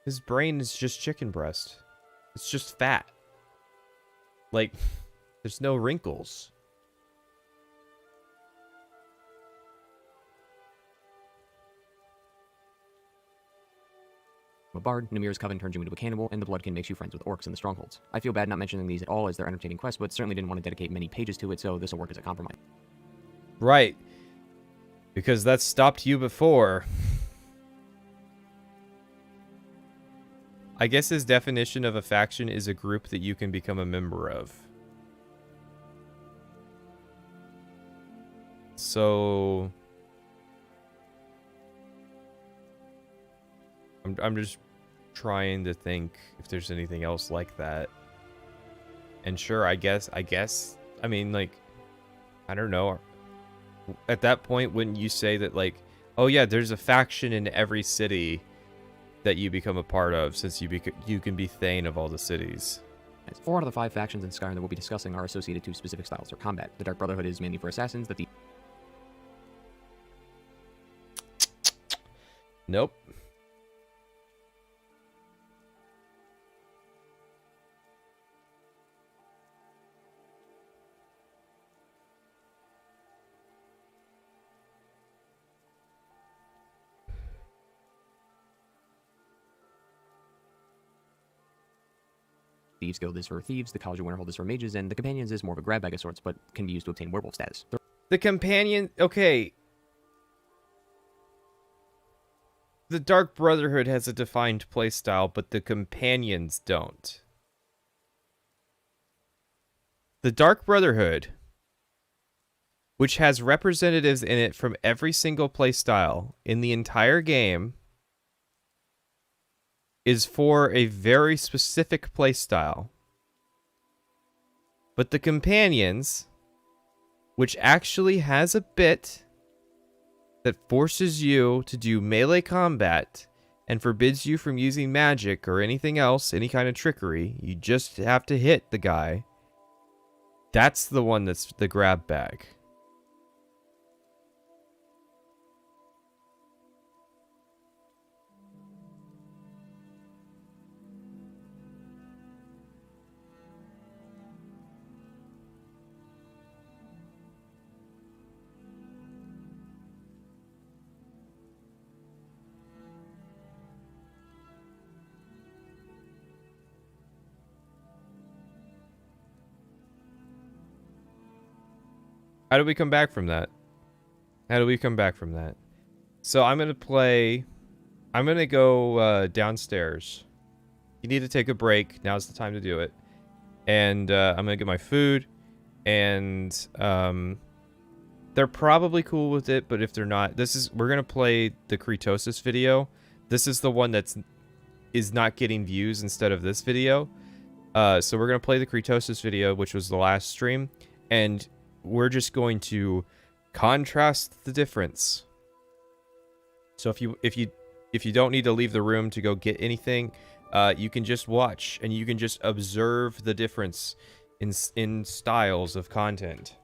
his brain is just chicken breast. It's just fat. Like, there's no wrinkles. A bard, Namir's coven turns you into a cannibal, and the Bloodkin makes you friends with orcs in the strongholds. I feel bad not mentioning these at all as they're entertaining quests, but certainly didn't want to dedicate many pages to it, so this will work as a compromise. Right. Because that stopped you before. I guess his definition of a faction is a group that you can become a member of. So... I'm just trying to think if there's anything else like that. And sure, I guess, I mean, like, I don't know. At that point, wouldn't you say that, like, oh yeah, there's a faction in every city that you become a part of, since you can be Thane of all the cities? 4 out of the 5 factions in Skyrim that we'll be discussing are associated to specific styles of combat. The Dark Brotherhood is mainly for assassins, the Nope. Thieves Guild is for thieves, the College of Winterhold is for mages, and the Companions is more of a grab bag of sorts, but can be used to obtain werewolf status. The Companion... Okay. The Dark Brotherhood has a defined playstyle, but the Companions don't. The Dark Brotherhood, which has representatives in it from every single playstyle in the entire game, is for a very specific playstyle. But the Companions, which actually has a bit that forces you to do melee combat and forbids you from using magic or anything else, any kind of trickery, you just have to hit the guy. That's the one that's the grab bag. How do we come back from that? So I'm going to go downstairs. You need to take a break. Now's the time to do it. And I'm going to get my food. And they're probably cool with it, but if they're not, we're going to play the Kretosis video. This is the one is not getting views instead of this video. So we're going to play the Kretosis video, which was the last stream. And we're just going to contrast the difference. So if you don't need to leave the room to go get anything, you can just watch and you can just observe the difference in styles of content.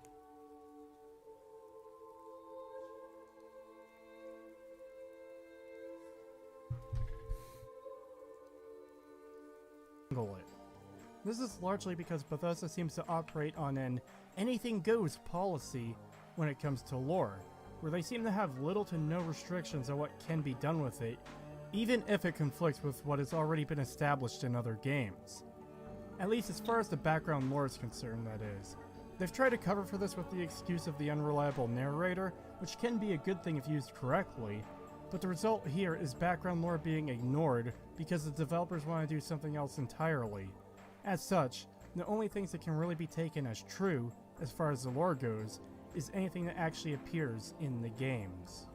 This is largely because Bethesda seems to operate on an anything goes policy when it comes to lore, where they seem to have little to no restrictions on what can be done with it, even if it conflicts with what has already been established in other games. At least as far as the background lore is concerned, that is. They've tried to cover for this with the excuse of the unreliable narrator, which can be a good thing if used correctly, but the result here is background lore being ignored because the developers want to do something else entirely. As such, the only things that can really be taken as true, as far as the lore goes, is anything that actually appears in the games.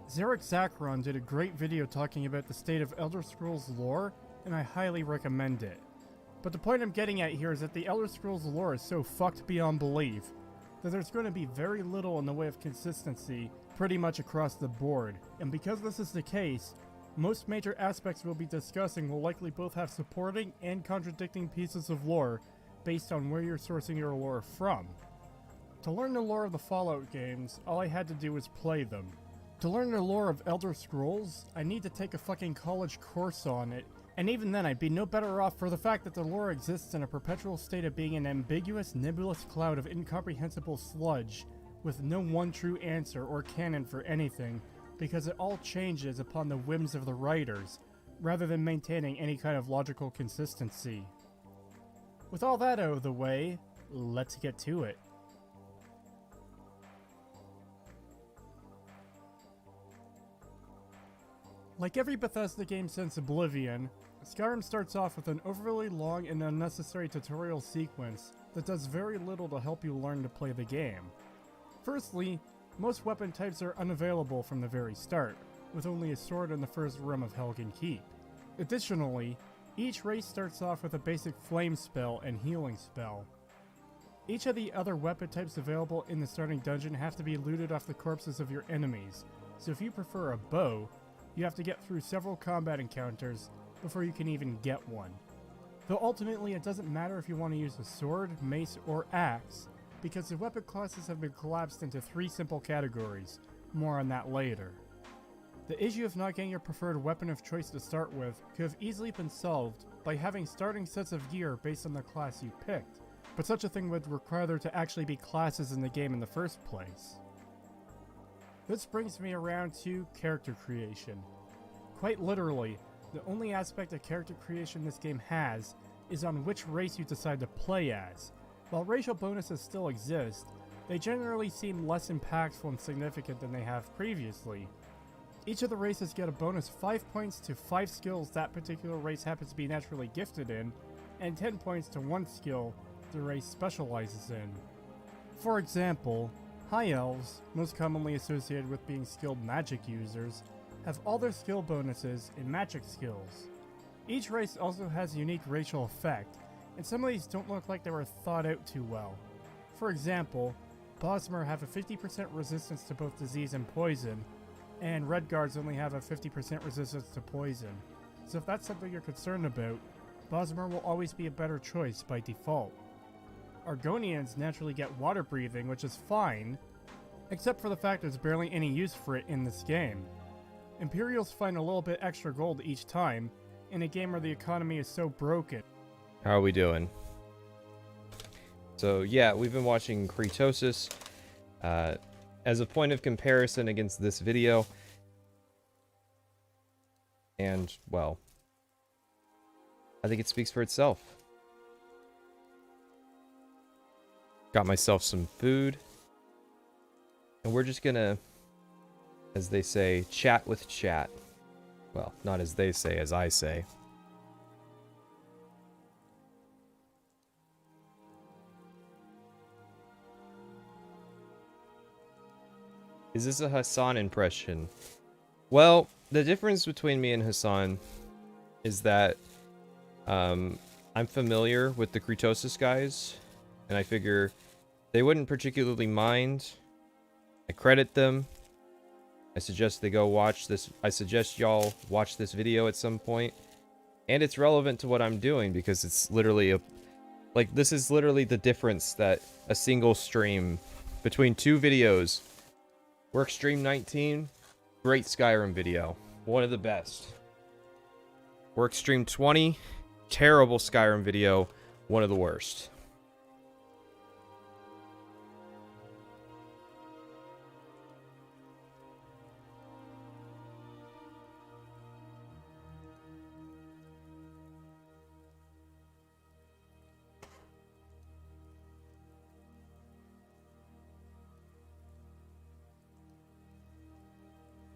Zarek Zakron did a great video talking about the state of Elder Scrolls lore, and I highly recommend it. But the point I'm getting at here is that the Elder Scrolls lore is so fucked beyond belief that there's going to be very little in the way of consistency pretty much across the board, and because this is the case, most major aspects we'll be discussing will likely both have supporting and contradicting pieces of lore based on where you're sourcing your lore from. To learn the lore of the Fallout games, all I had to do was play them. To learn the lore of Elder Scrolls, I need to take a fucking college course on it, And even then, I'd be no better off for the fact that the lore exists in a perpetual state of being an ambiguous, nebulous cloud of incomprehensible sludge, with no one true answer or canon for anything, because it all changes upon the whims of the writers, rather than maintaining any kind of logical consistency. With all that out of the way, let's get to it. Like every Bethesda game since Oblivion, Skyrim starts off with an overly long and unnecessary tutorial sequence that does very little to help you learn to play the game. Firstly, most weapon types are unavailable from the very start, with only a sword in the first room of Helgen Keep. Additionally, each race starts off with a basic flame spell and healing spell. Each of the other weapon types available in the starting dungeon have to be looted off the corpses of your enemies, so if you prefer a bow, you have to get through several combat encounters before you can even get one. Though ultimately it doesn't matter if you want to use a sword, mace, or axe, because the weapon classes have been collapsed into 3 simple categories. More on that later. The issue of not getting your preferred weapon of choice to start with could have easily been solved by having starting sets of gear based on the class you picked, but such a thing would require there to actually be classes in the game in the first place. This brings me around to character creation. Quite literally, the only aspect of character creation this game has is on which race you decide to play as. While racial bonuses still exist, they generally seem less impactful and significant than they have previously. Each of the races get a bonus 5 points to 5 skills that particular race happens to be naturally gifted in, and 10 points to 1 skill the race specializes in. For example, High Elves, most commonly associated with being skilled magic users, have all their skill bonuses in magic skills. Each race also has a unique racial effect, and some of these don't look like they were thought out too well. For example, Bosmer have a 50% resistance to both disease and poison, and Red Guards only have a 50% resistance to poison. So if that's something you're concerned about, Bosmer will always be a better choice by default. Argonians naturally get water breathing, which is fine, except for the fact there's barely any use for it in this game. Imperials find a little bit extra gold each time, in a game where the economy is so broken. How are we doing? So yeah, we've been watching Kretosis. As a point of comparison against this video, and, well, I think it speaks for itself. Got myself some food, and we're just gonna, as they say, chat with chat. Well, not as they say, as I say. Is this a Hassan impression? Well, the difference between me and Hassan is that I'm familiar with the Kretosis guys, and I figure they wouldn't particularly mind. I credit them. I suggest they go watch this. I suggest y'all watch this video at some point. And it's relevant to what I'm doing because it's literally this is literally the difference that a single stream between 2 videos. Work Stream 19, great Skyrim video. One of the best. Work Stream 20, terrible Skyrim video. One of the worst.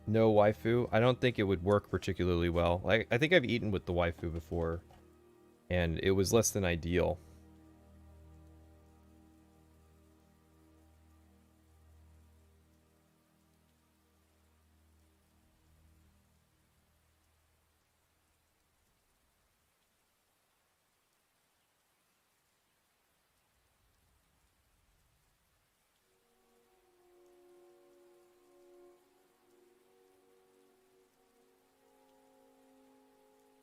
No waifu. I don't think it would work particularly well. I think I've eaten with the waifu before, and it was less than ideal.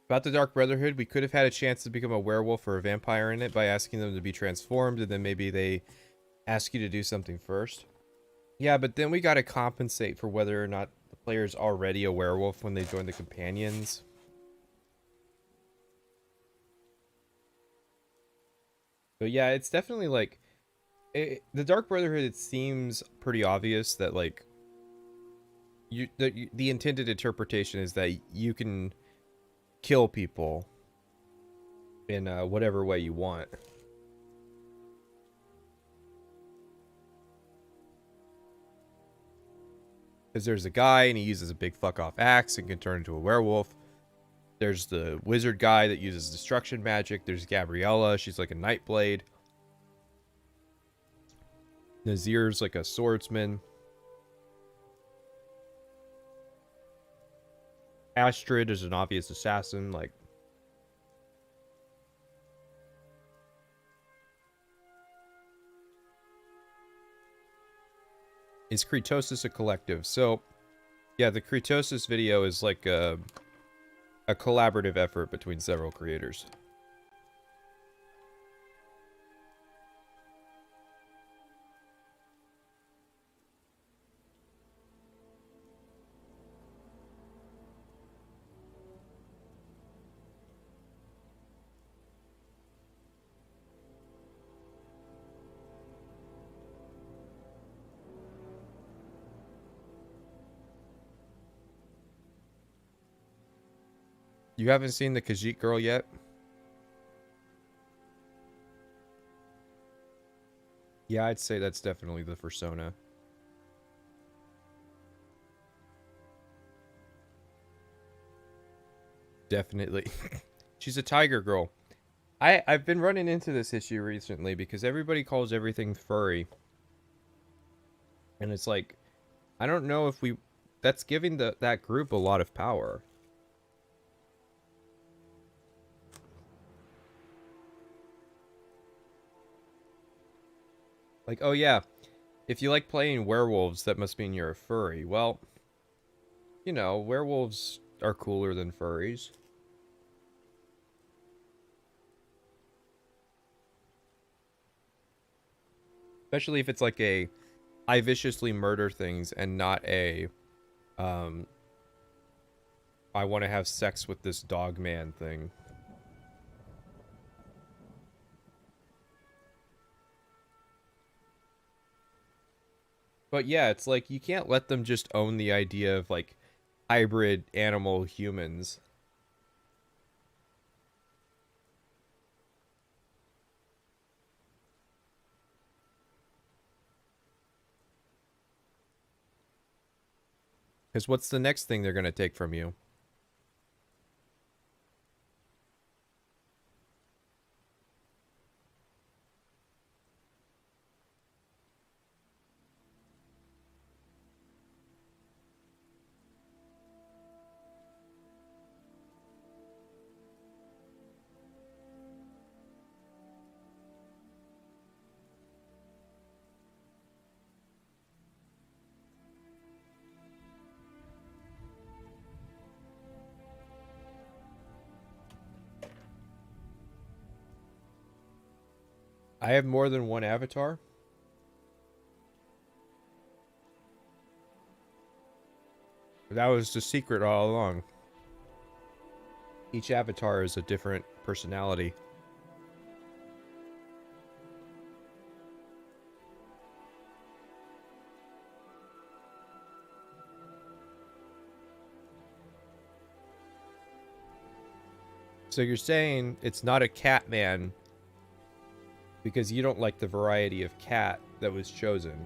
About the Dark Brotherhood, we could have had a chance to become a werewolf or a vampire in it by asking them to be transformed, and then maybe they ask you to do something first. Yeah, but then we gotta compensate for whether or not the player's already a werewolf when they join the companions. But yeah, it's definitely like the Dark Brotherhood. It seems pretty obvious that like the intended interpretation is that you can kill people in whatever way you want. Because there's a guy and he uses a big fuck off axe and can turn into a werewolf. There's the wizard guy that uses destruction magic. There's Gabriella. She's like a nightblade. Nazir's like a swordsman. Astrid is an obvious assassin. Like, is Kretosis a collective? So, yeah, the Kretosis video is like a collaborative effort between several creators. You haven't seen the Khajiit girl yet? Yeah, I'd say that's definitely the fursona. Definitely. She's a tiger girl. I've been running into this issue recently because everybody calls everything furry. And it's like, I don't know if that's giving that group a lot of power. Like, oh yeah, if you like playing werewolves, that must mean you're a furry. Well, you know, werewolves are cooler than furries. Especially if it's like I viciously murder things and not I want to have sex with this dog man thing. But yeah, it's like you can't let them just own the idea of like hybrid animal humans. Because what's the next thing they're going to take from you? I have more than one avatar? That was the secret all along. Each avatar is a different personality. So you're saying it's not a cat man because you don't like the variety of cat that was chosen.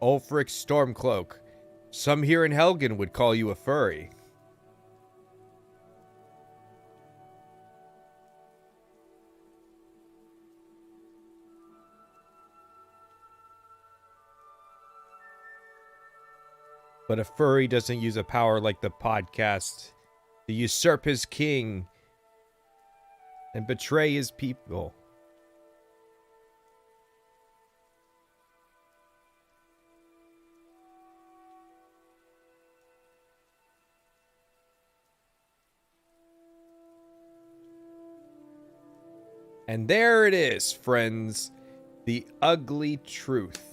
Ulfric Stormcloak. Some here in Helgen would call you a furry. But a furry doesn't use a power like the podcast to usurp his king and betray his people. And there it is, friends. The ugly truth.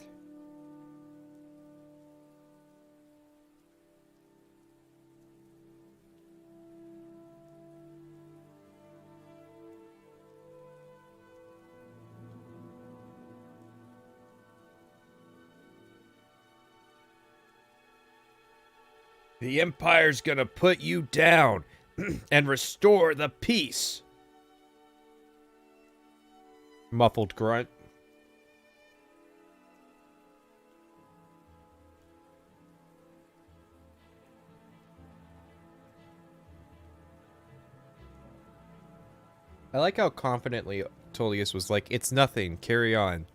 The Empire's gonna put you down and restore the peace. Muffled grunt. I like how confidently Tullius was like, it's nothing, carry on.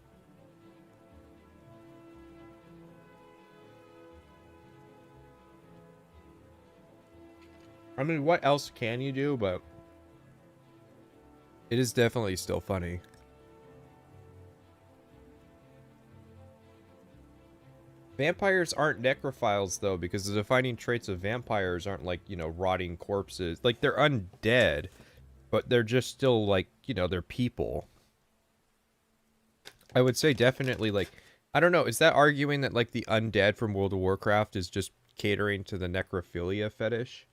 I mean, what else can you do, but it is definitely still funny. Vampires aren't necrophiles, though, because the defining traits of vampires aren't like, you know, rotting corpses. Like, they're undead, but they're just still, like, you know, they're people. I would say definitely, like, I don't know, is that arguing that, like, the undead from World of Warcraft is just catering to the necrophilia fetish?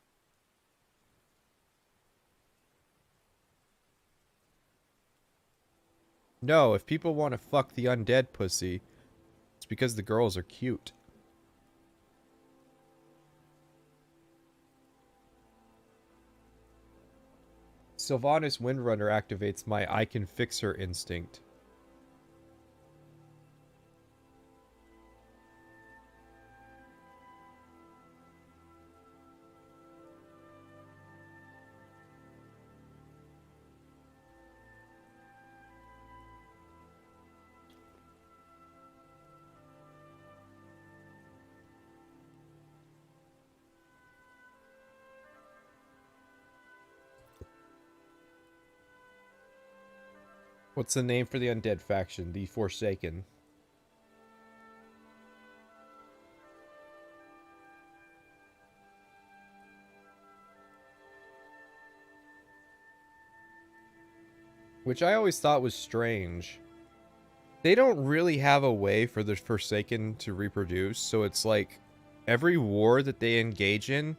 No, if people want to fuck the undead pussy, it's because the girls are cute. Sylvanas Windrunner activates my I can fix her instinct. What's the name for the undead faction? The Forsaken. Which I always thought was strange. They don't really have a way for the Forsaken to reproduce, so it's like every war that they engage in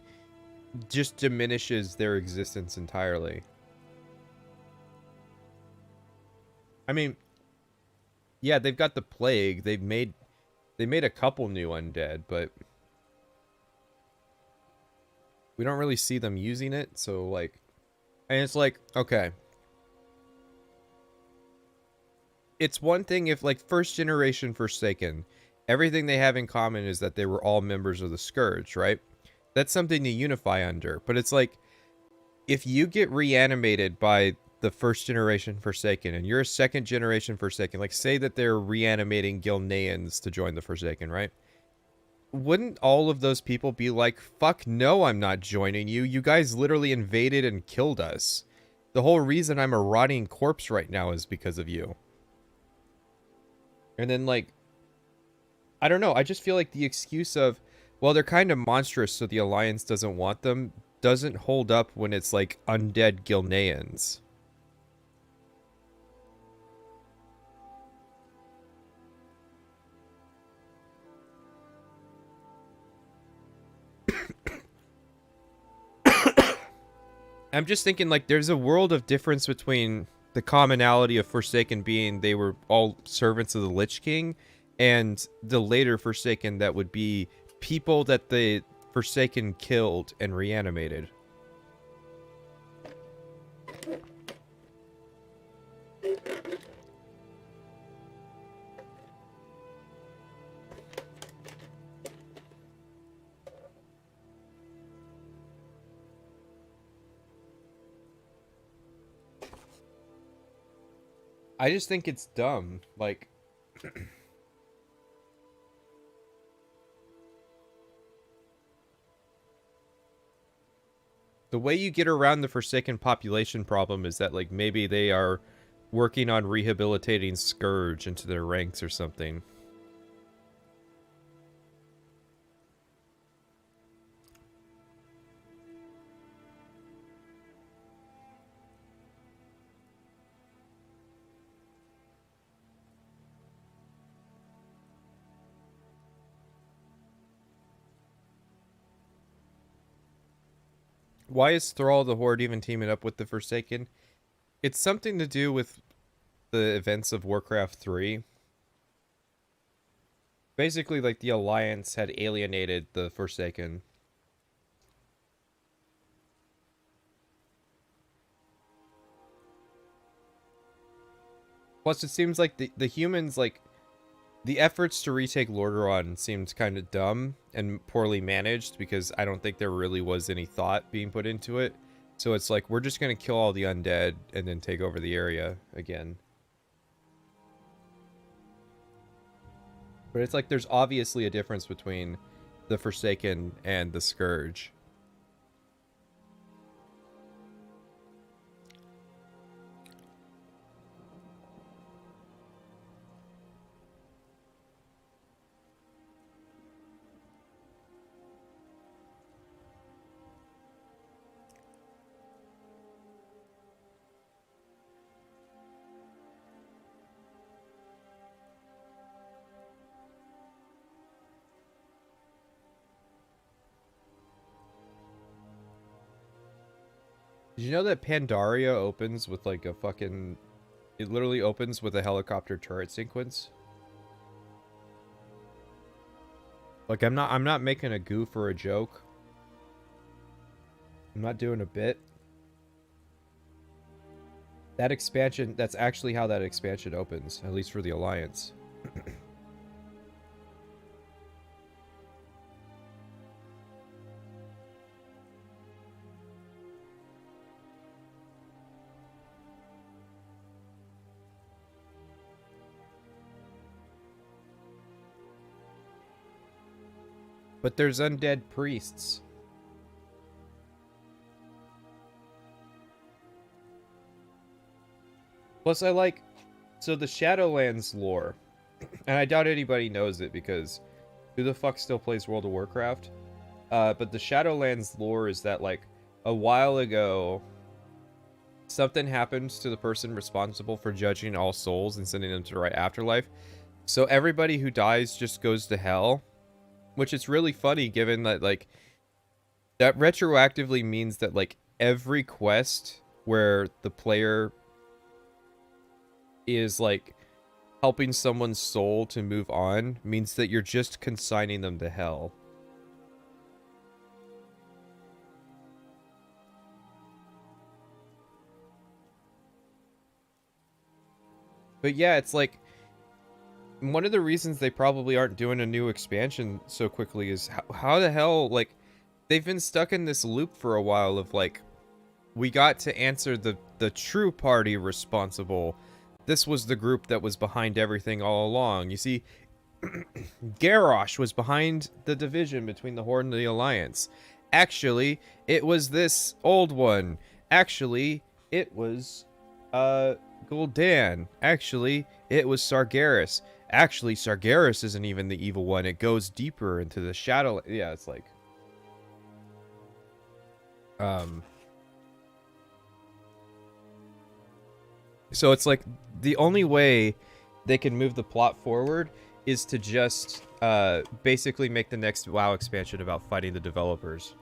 just diminishes their existence entirely. I mean, yeah, they've got the plague. They made a couple new undead, but we don't really see them using it, so like, and it's like, okay. It's one thing if, like, first generation Forsaken, everything they have in common is that they were all members of the Scourge, right? That's something to unify under. But it's like, if you get reanimated by the first generation Forsaken and you're a second generation Forsaken, like, say that they're reanimating Gilneans to join the Forsaken, right? Wouldn't all of those people be like, fuck no, I'm not joining you. You guys literally invaded and killed us. The whole reason I'm a rotting corpse right now is because of you. And then, like, I don't know, I just feel like the excuse of, well, they're kind of monstrous, so the Alliance doesn't want them, doesn't hold up when it's, like, undead Gilneans. I'm just thinking, like, there's a world of difference between the commonality of Forsaken being they were all servants of the Lich King, and the later Forsaken that would be people that the Forsaken killed and reanimated. I just think it's dumb, like... The way you get around the Forsaken population problem is that, like, maybe they are working on rehabilitating Scourge into their ranks or something. Why is Thrall the Horde even teaming up with the Forsaken? It's something to do with the events of Warcraft 3. Basically, like, the Alliance had alienated the Forsaken. Plus, it seems like the humans, like, the efforts to retake Lordaeron seemed kind of dumb and poorly managed because I don't think there really was any thought being put into it. So it's like, we're just going to kill all the undead and then take over the area again. But it's like, there's obviously a difference between the Forsaken and the Scourge. Did you know that Pandaria opens with like a fucking... It literally opens with a helicopter turret sequence? Like, I'm not making a goof or a joke. I'm not doing a bit. That expansion, that's actually how that expansion opens, at least for the Alliance. But there's undead priests. Plus, I like... So the Shadowlands lore, and I doubt anybody knows it because who the fuck still plays World of Warcraft? But the Shadowlands lore is that, like, a while ago, something happens to the person responsible for judging all souls and sending them to the right afterlife. So everybody who dies just goes to hell. Which is really funny given that, like, that retroactively means that, like, every quest where the player is, like, helping someone's soul to move on means that you're just consigning them to hell. But yeah, it's like, one of the reasons they probably aren't doing a new expansion so quickly is how the hell, like, they've been stuck in this loop for a while of, like, we got to answer the true party responsible. This was the group that was behind everything all along. You see, Garrosh was behind the division between the Horde and the Alliance. Actually, it was this old one. Actually, it was, Gul'dan. Actually, it was Sargeras. Actually, Sargeras isn't even the evil one. It goes deeper into the shadow. Yeah, it's like... So it's like, the only way they can move the plot forward is to just, basically make the next WoW expansion about fighting the developers.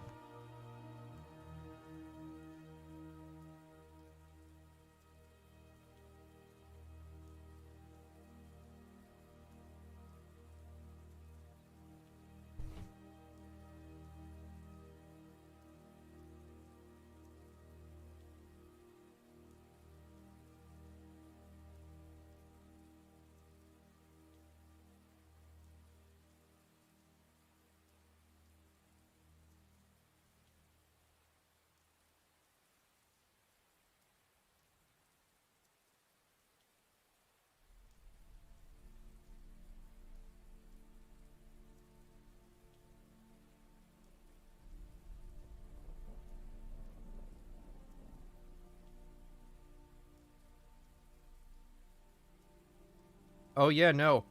Oh yeah, no.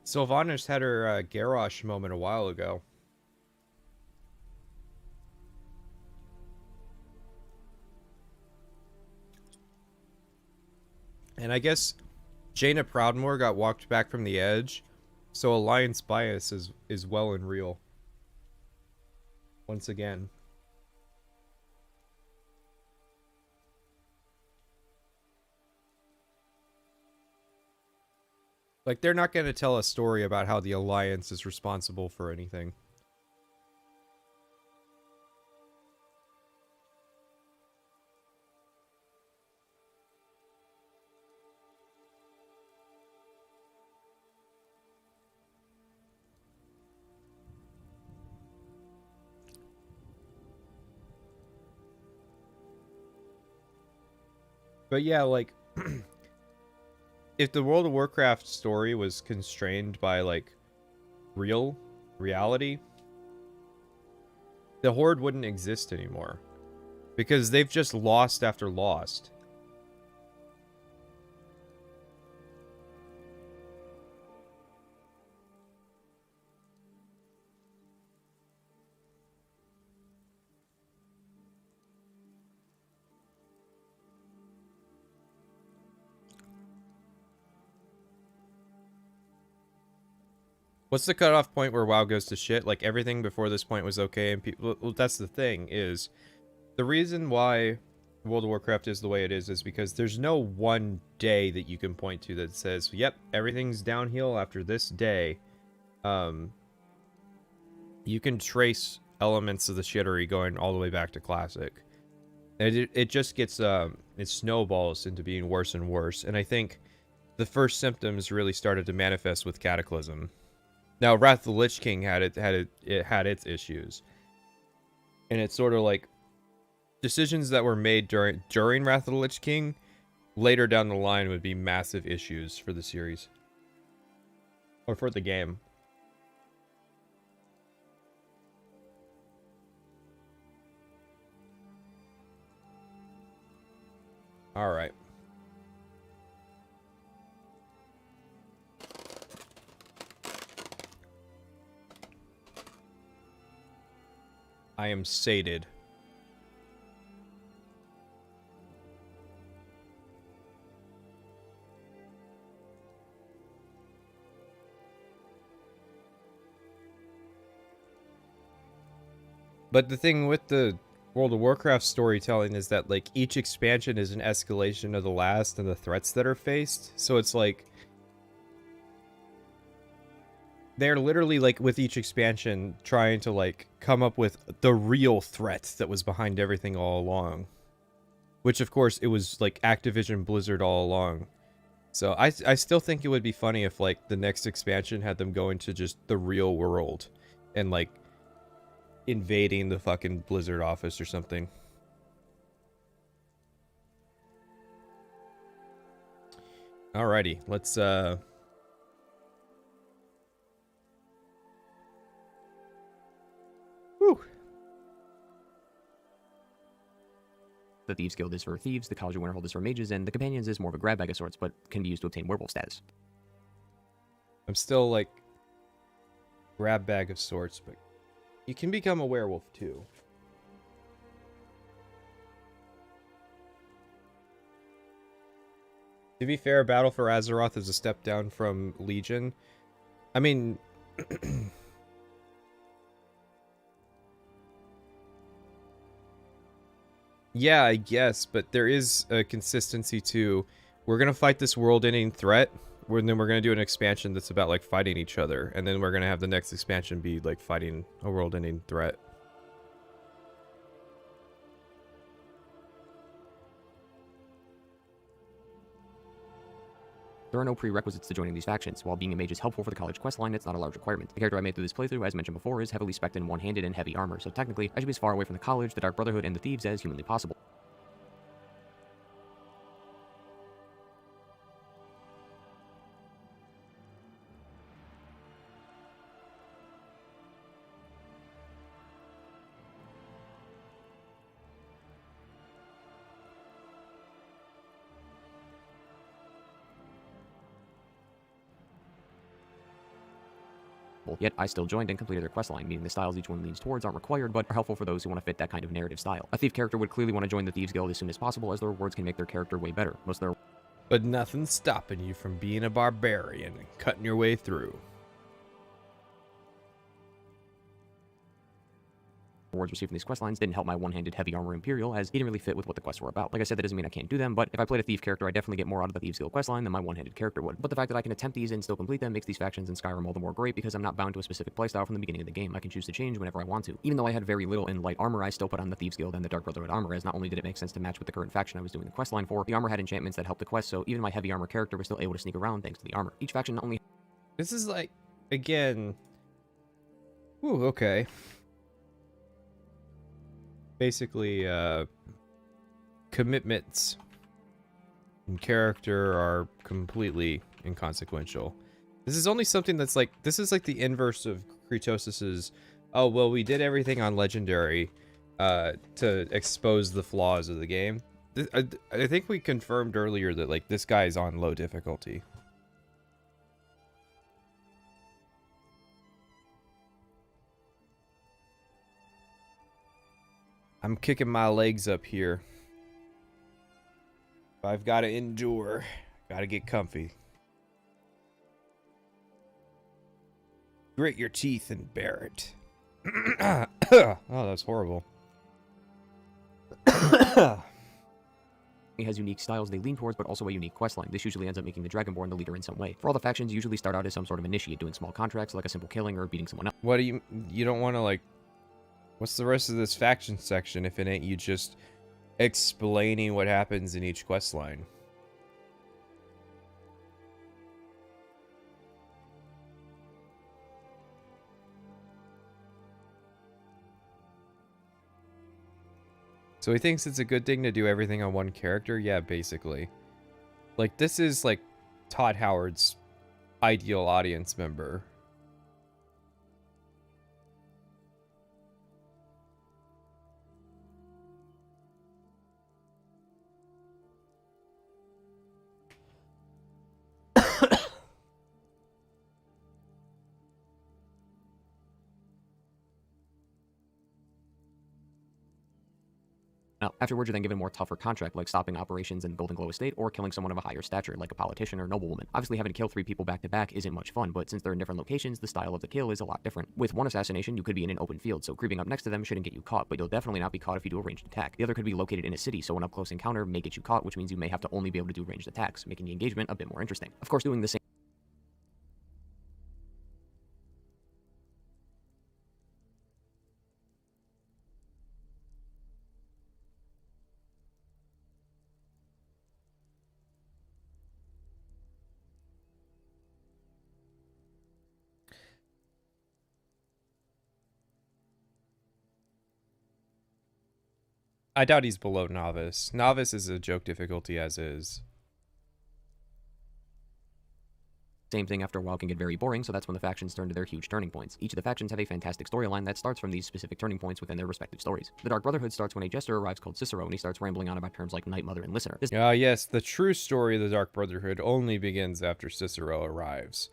Sylvanas had her Garrosh moment a while ago. And I guess Jaina Proudmoore got walked back from the edge, so Alliance bias is well and real. Once again. Like, they're not going to tell a story about how the Alliance is responsible for anything. But yeah, like, if the World of Warcraft story was constrained by, like, reality, the Horde wouldn't exist anymore. Because they've just lost after lost. What's the cutoff point where WoW goes to shit? Like, everything before this point was okay, and people... Well, that's the thing, is... The reason why World of Warcraft is the way it is because there's no one day that you can point to that says, yep, everything's downhill after this day. You can trace elements of the shittery going all the way back to Classic. And it just gets... it snowballs into being worse and worse, and I think the first symptoms really started to manifest with Cataclysm. Now, Wrath of the Lich King had its issues. And it's sort of like decisions that were made during Wrath of the Lich King later down the line would be massive issues for the series. Or for the game. Alright. I am sated. But the thing with the World of Warcraft storytelling is that, like, each expansion is an escalation of the last and the threats that are faced. So it's like... They're literally, like, with each expansion, trying to, like, come up with the real threat that was behind everything all along. Which, of course, it was, like, Activision Blizzard all along. So I still think it would be funny if, like, the next expansion had them go into just the real world. And, like, invading the fucking Blizzard office or something. Alrighty, let's, Whew. The Thieves Guild is for thieves, the College of Winterhold is for mages, and the Companions is more of a grab bag of sorts, but can be used to obtain werewolf status. I'm still, like, grab bag of sorts, but you can become a werewolf, too. To be fair, Battle for Azeroth is a step down from Legion. I mean... yeah, I guess, but there is a consistency to... We're gonna fight this world-ending threat, and then we're gonna do an expansion that's about, like, fighting each other, and then we're gonna have the next expansion be, like, fighting a world-ending threat. There are no prerequisites to joining these factions. While being a mage is helpful for the college questline, it's not a large requirement. The character I made through this playthrough, as mentioned before, is heavily spec'd in one-handed and heavy armor, so technically, I should be as far away from the college, the Dark Brotherhood, and the Thieves as humanly possible. Yet I still joined and completed their questline, meaning the styles each one leans towards aren't required, but are helpful for those who want to fit that kind of narrative style. A thief character would clearly want to join the Thieves Guild as soon as possible, as the rewards can make their character way better. Most of their... But nothing's stopping you from being a barbarian and cutting your way through. rewards received from these questlines didn't help my one-handed heavy armor Imperial, as he didn't really fit with what the quests were about. Like I said, that doesn't mean I can't do them, but if I played a thief character, I definitely get more out of the Thieves Guild questline than my one-handed character would. But the fact that I can attempt these and still complete them makes these factions in Skyrim all the more great, because I'm not bound to a specific playstyle from the beginning of the game. I can choose to change whenever I want to. Even though I had very little in light armor, I still put on the Thieves Guild and the Dark Brotherhood armor, as not only did it make sense to match with the current faction I was doing the questline for, the armor had enchantments that helped the quest, so even my heavy armor character was still able to sneak around thanks to the armor. Each faction not only... This is like, again... Ooh, okay. Basically, commitments. and character are completely inconsequential. This is only something that's like, this is like the inverse of Kretosis's, oh, well, we did everything on Legendary to expose the flaws of the game. I think we confirmed earlier that, like, this guy's on low difficulty. I'm kicking my legs up here. I've got to endure. Got to get comfy. Grit your teeth and bear it. Oh, that's horrible. It has unique styles they lean towards, but also a unique questline. This usually ends up making the Dragonborn the leader in some way. For all the factions, usually start out as some sort of initiate, doing small contracts like a simple killing or beating someone up. What do you don't want to, like, what's the rest of this faction section if it ain't you just explaining what happens in each questline? So he thinks it's a good thing to do everything on one character? Yeah, basically. Like, this is, like, Todd Howard's ideal audience member. Afterwards, you're then given more tougher contract, like stopping operations in Golden Glow Estate or killing someone of a higher stature, like a politician or noblewoman. Obviously, having to kill 3 people back to back isn't much fun, but since they're in different locations, the style of the kill is a lot different. With one assassination, you could be in an open field, so creeping up next to them shouldn't get you caught, but you'll definitely not be caught if you do a ranged attack. The other could be located in a city, so an up-close encounter may get you caught, which means you may have to only be able to do ranged attacks, making the engagement a bit more interesting. Of course, doing the same I doubt he's below Novice. Novice is a joke difficulty as is. Same thing after a while can get very boring, so that's when the factions turn to their huge turning points. Each of the factions have a fantastic storyline that starts from these specific turning points within their respective stories. The Dark Brotherhood starts when a jester arrives called Cicero, and he starts rambling on about terms like Night Mother and Listener. Yes, the true story of the Dark Brotherhood only begins after Cicero arrives.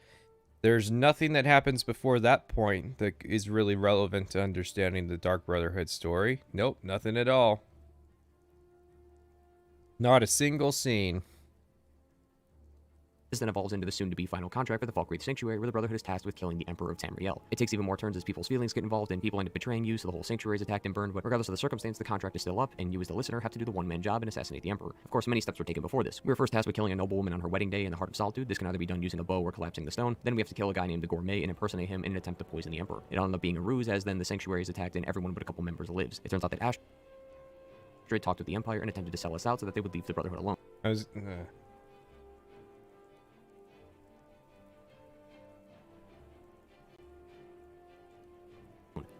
There's nothing that happens before that point that is really relevant to understanding the Dark Brotherhood story. Nope, nothing at all. Not a single scene. This then evolves into the soon-to-be final contract for the Falkreath Sanctuary, where the Brotherhood is tasked with killing the Emperor of Tamriel. It takes even more turns as people's feelings get involved, and people end up betraying you, so the whole sanctuary is attacked and burned, but regardless of the circumstance, the contract is still up, and you as the listener have to do the one-man job and assassinate the Emperor. Of course, many steps were taken before this. We were first tasked with killing a noblewoman on her wedding day in the Heart of Solitude. This can either be done using a bow or collapsing the stone. Then we have to kill a guy named the Gourmet and impersonate him in an attempt to poison the Emperor. It ended up being a ruse, as then the sanctuary is attacked and everyone but a couple members lives. It turns out that Astrid talked with the Empire and attempted to sell us out so that they would leave the Brotherhood alone.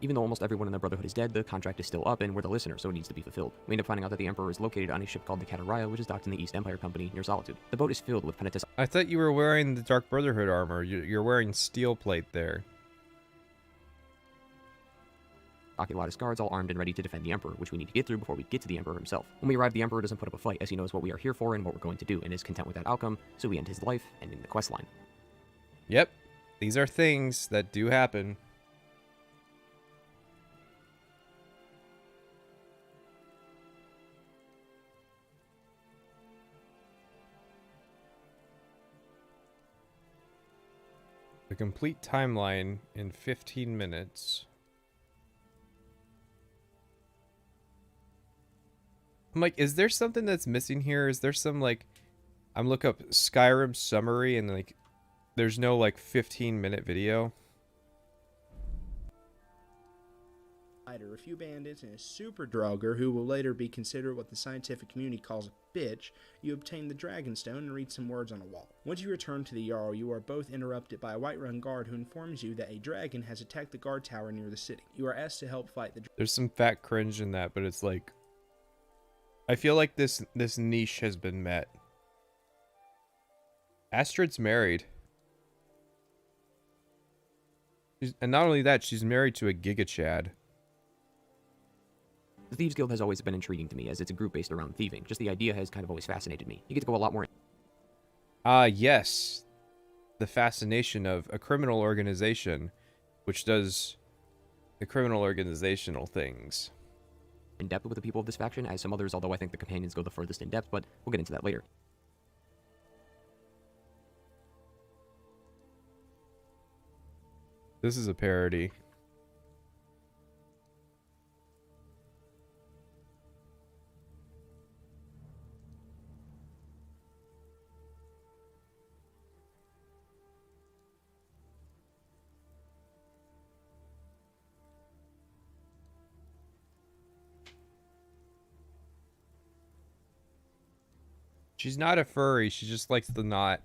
Even though almost everyone in the Brotherhood is dead, the contract is still up, and we're the listener, so it needs to be fulfilled. We end up finding out that the Emperor is located on a ship called the Kataraya, which is docked in the East Empire Company near Solitude. The boat is filled with penitents. I thought you were wearing the Dark Brotherhood armor. You're wearing steel plate there. Oculatus guards all armed and ready to defend the Emperor, which we need to get through before we get to the Emperor himself. When we arrive, the Emperor doesn't put up a fight, as he knows what we are here for and what we're going to do, and is content with that outcome, so we end his life, ending the questline. Yep, these are things that do happen. The complete timeline in 15 minutes. I'm like, is there something that's missing here? Is there some, like, I'm looking up Skyrim summary and, like, there's no, like, 15-minute video? A few bandits and a super Draugr who will later be considered what the scientific community calls a bitch. You obtain the Dragonstone and read some words on a wall. Once you return to the Jarl, you are both interrupted by a Whiterun guard who informs you that a dragon has attacked the guard tower near the city. You are asked to help fight the There's some fat cringe in that, but it's like, I feel like this niche has been met. Astrid's married. And not only that, she's married to a Giga Chad. The Thieves Guild has always been intriguing to me, as it's a group based around thieving. Just the idea has kind of always fascinated me. You get to go a lot more Yes. The fascination of a criminal organization, which does the criminal organizational things. in depth with the people of this faction as some others, although I think the companions go the furthest in depth, but we'll get into that later. This is a parody. She's not a furry, she just likes the knot.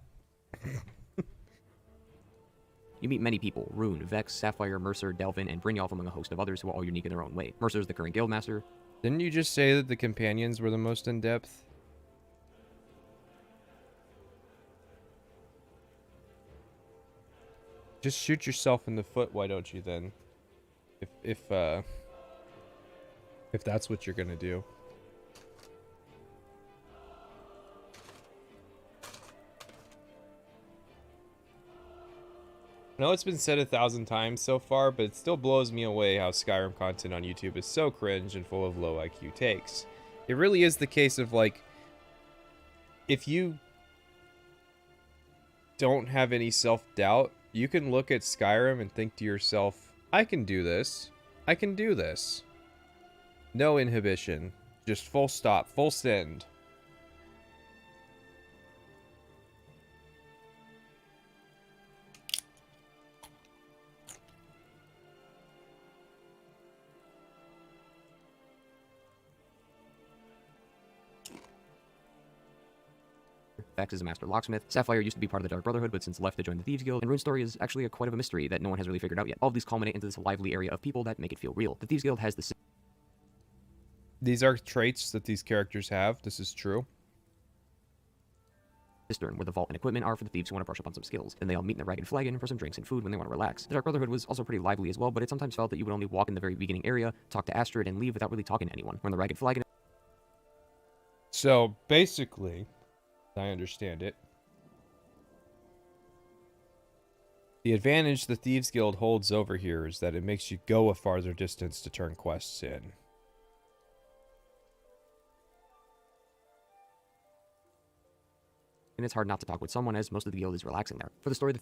You meet many people: Rune, Vex, Sapphire, Mercer, Delvin, and Brynjolf, among a host of others who are all unique in their own way. Mercer is the current guildmaster. Didn't you just say that the companions were the most in-depth? Just shoot yourself in the foot, why don't you then? If that's what you're gonna do. I know it's been said 1,000 times so far, but it still blows me away how Skyrim content on YouTube is so cringe and full of low IQ takes. It really is the case of, like, if you don't have any self-doubt, you can look at Skyrim and think to yourself, I can do this. I can do this. No inhibition. Just full stop. Full send. Vex is a master locksmith. Sapphire used to be part of the Dark Brotherhood, but since left to join the Thieves Guild. And Rune's story is actually quite of a mystery that no one has really figured out yet. All of these culminate into this lively area of people that make it feel real. The Thieves Guild has the... These are traits that these characters have. This is true. Cistern, where the vault and equipment are for the thieves who want to brush up on some skills. Then they all meet in the Ragged Flagon for some drinks and food when they want to relax. The Dark Brotherhood was also pretty lively as well, but it sometimes felt that you would only walk in the very beginning area, talk to Astrid, and leave without really talking to anyone. When the Ragged Flagon... So, basically, I understand it, the advantage the Thieves Guild holds over here is that it makes you go a farther distance to turn quests in. And it's hard not to talk with someone, as most of the guild is relaxing there. For the story, the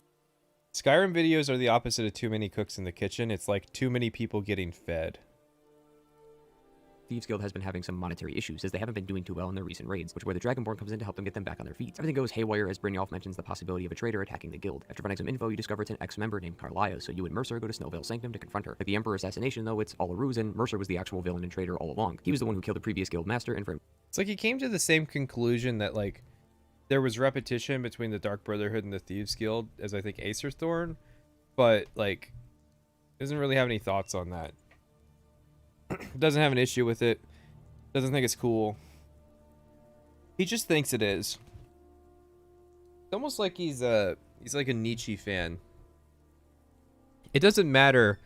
Skyrim videos are the opposite of too many cooks in the kitchen. It's like too many people getting fed. Thieves Guild has been having some monetary issues, as they haven't been doing too well in their recent raids, which is where the Dragonborn comes in to help them get them back on their feet. Everything goes haywire as Brynjolf mentions the possibility of a traitor attacking the guild. After finding some info, you discover it's an ex-member named Carlia, so you and Mercer go to Snowvale Sanctum to confront her. Like the Emperor assassination, though, it's all a ruse, and Mercer was the actual villain and traitor all along. He was the one who killed the previous guild master, and for him... It's like he came to the same conclusion that, like, there was repetition between the Dark Brotherhood and the Thieves Guild, as I think Acer Thorn, but, like, doesn't really have any thoughts on that. Doesn't have an issue with it. Doesn't think it's cool. He just thinks it is. It's almost like he's like a Nietzsche fan. It doesn't matter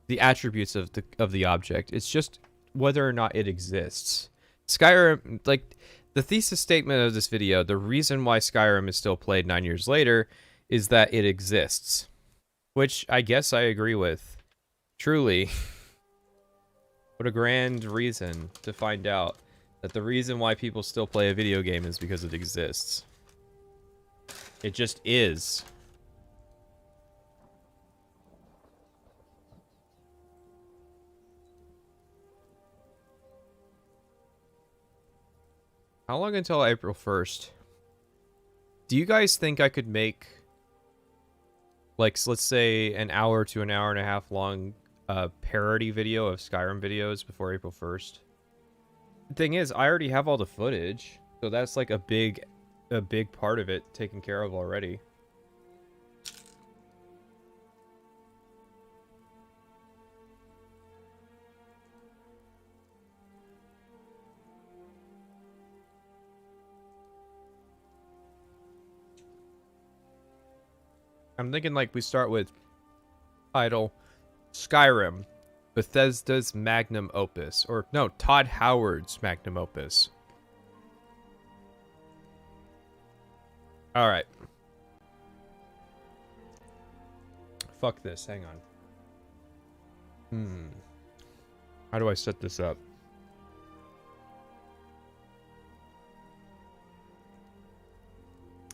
the attributes of the object. It's just whether or not it exists. Skyrim, like the thesis statement of this video, the reason why Skyrim is still played 9 years later is that it exists. Which I guess I agree with. Truly. What a grand reason to find out that the reason why people still play a video game is because it exists. It just is. How long until April 1st? Do you guys think I could make, like, let's say an hour to an hour and a half long parody video of Skyrim videos before April 1st? The thing is, I already have all the footage, so that's like a big part of it taken care of already. I'm thinking like we start with title Skyrim, Bethesda's magnum opus, or no, Todd Howard's magnum opus. All right. Fuck this. Hang on. How do I set this up?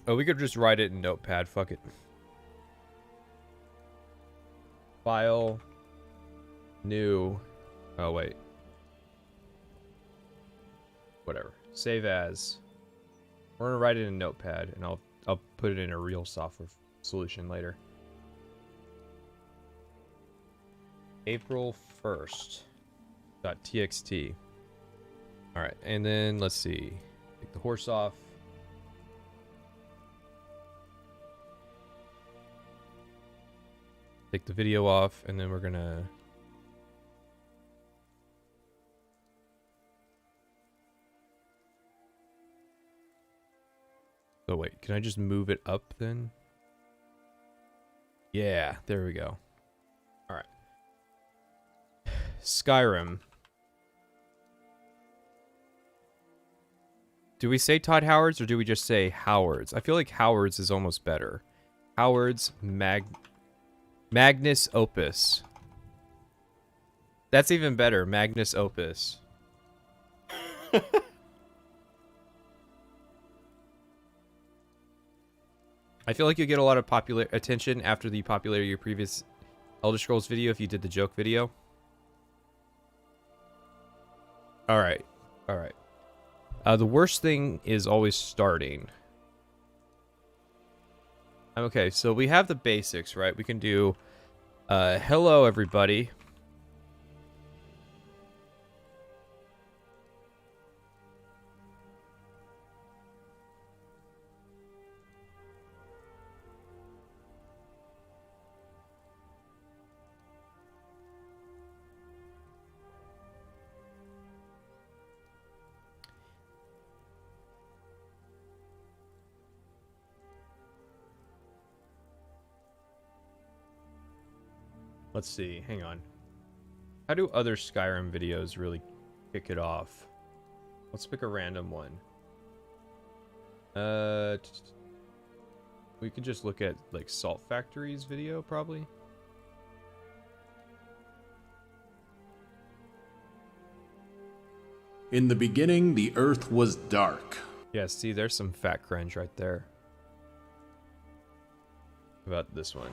Oh, we could just write it in Notepad. Fuck it. File. New. Oh, wait. Whatever. Save as. We're gonna write it in Notepad, and I'll put it in a real software solution later. April 1st. .txt. All right, and then let's see. Take the horse off. Take the video off, and then we're gonna. Oh wait, can I just move it up then? Yeah, there we go. All right. Skyrim. Do we say Todd Howard's or do we just say Howard's? I feel like Howard's is almost better. Howard's Magnus Opus. That's even better. Magnus Opus. I feel like you get a lot of popular attention after the popularity of your previous Elder Scrolls video if you did the joke video. Alright. Alright. The worst thing is always starting. Okay, so we have the basics, right? We can do hello everybody. Let's see, hang on. How do other Skyrim videos really kick it off? Let's pick a random one. We could just look at like Salt Factory's video probably. In the beginning, the earth was dark. Yeah, see, there's some fat cringe right there. How about this one?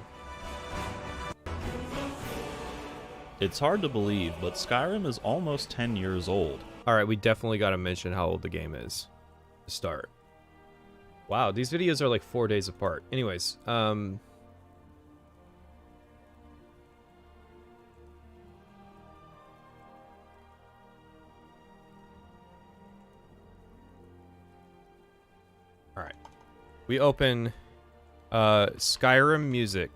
It's hard to believe, but Skyrim is almost 10 years old. Alright, we definitely gotta mention how old the game is. To start. Wow, these videos are like 4 days apart. Anyways, Alright. We open Skyrim music.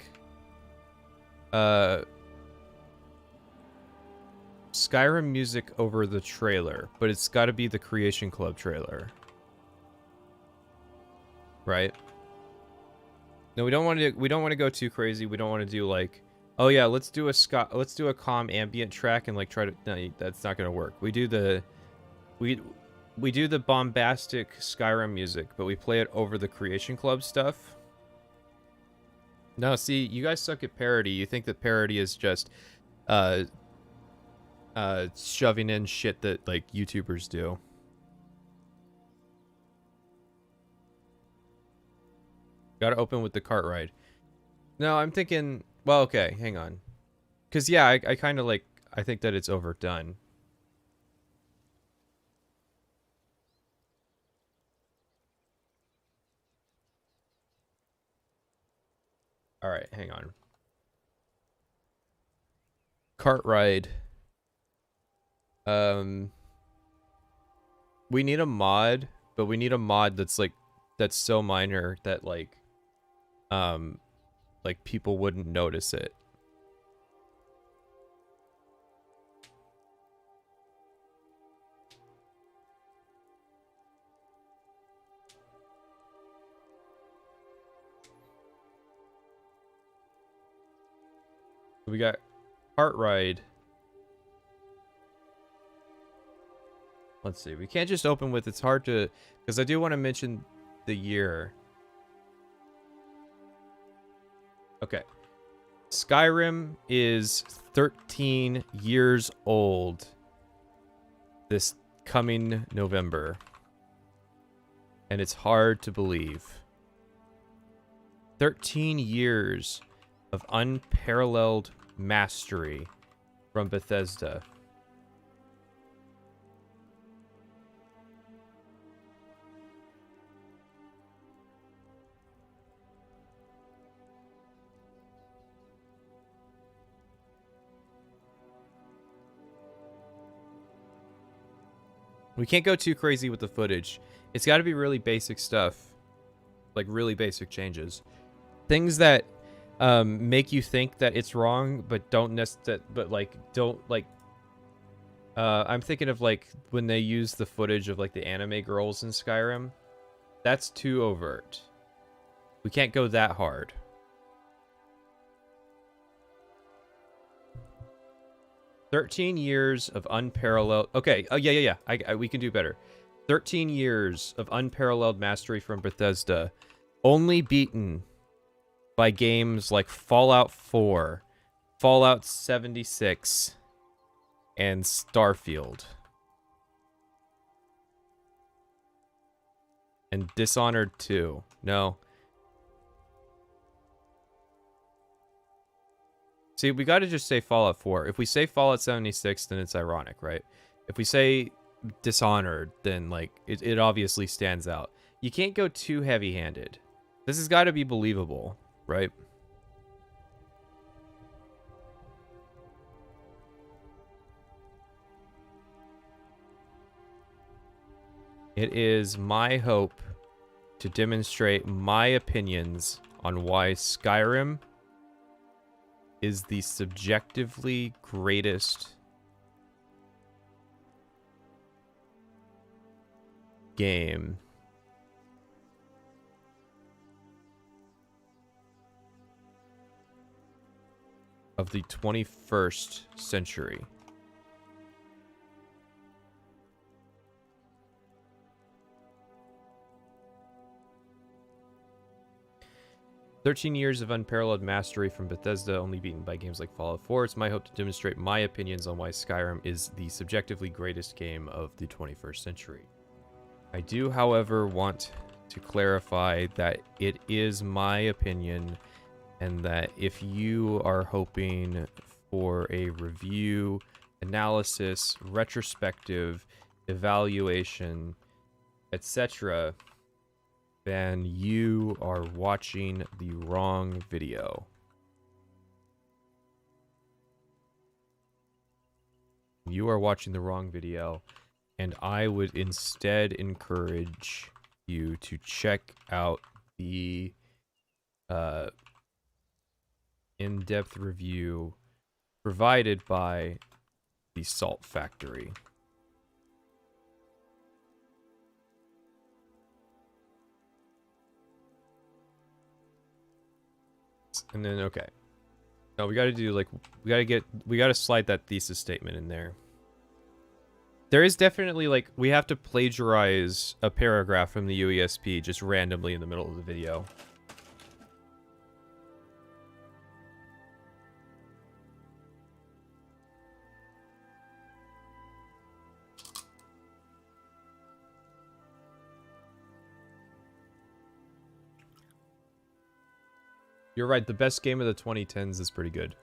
Skyrim music over the trailer, but it's got to be the Creation Club trailer, right? No, we don't want to go too crazy. We don't want to do like, oh yeah, let's do a calm ambient track and like try to. No, that's not gonna work. We do the bombastic Skyrim music, but we play it over the Creation Club stuff. No, see, you guys suck at parody. You think that parody is just shoving in shit that like YouTubers do. Gotta open with the cart ride. No, I'm thinking, well, okay, hang on. Cause yeah, I kind of like, I think that it's overdone. All right, hang on. Cart ride. We need a mod, but we need a mod that's like, that's so minor that like people wouldn't notice it. We got Heart Ride. Let's see. We can't just open with it's hard to... Because I do want to mention the year. Okay. Skyrim is 13 years old this coming November. And it's hard to believe. 13 years of unparalleled mastery from Bethesda. We can't go too crazy with the footage. It's got to be really basic stuff. Like, really basic changes. Things that make you think that it's wrong, but don't necessarily... But, like, don't, like... I'm thinking of, like, when they use the footage of, like, the anime girls in Skyrim. That's too overt. We can't go that hard. $13 of unparalleled... Okay, oh, yeah. We can do better. 13 years of unparalleled mastery from Bethesda. Only beaten by games like Fallout 4, Fallout 76, and Starfield. And Dishonored 2. No. See, we got to just say Fallout 4. If we say Fallout 76, then it's ironic, right? If we say Dishonored, then, like, it obviously stands out. You can't go too heavy-handed. This has got to be believable, right? It is my hope to demonstrate my opinions on why Skyrim is the subjectively greatest game of the 21st century. "13 years of unparalleled mastery from Bethesda, only beaten by games like Fallout 4. It's my hope to demonstrate my opinions on why Skyrim is the subjectively greatest game of the 21st century. I do, however, want to clarify that it is my opinion, and that if you are hoping for a review, analysis, retrospective, evaluation, etc., then you are watching the wrong video. You are watching the wrong video, and I would instead encourage you to check out the in-depth review provided by the Salt Factory. And then, okay. No, we gotta do, like, we gotta slide that thesis statement in there. There is definitely, like, we have to plagiarize a paragraph from the UESP just randomly in the middle of the video. You're right, the best game of the 2010s is pretty good.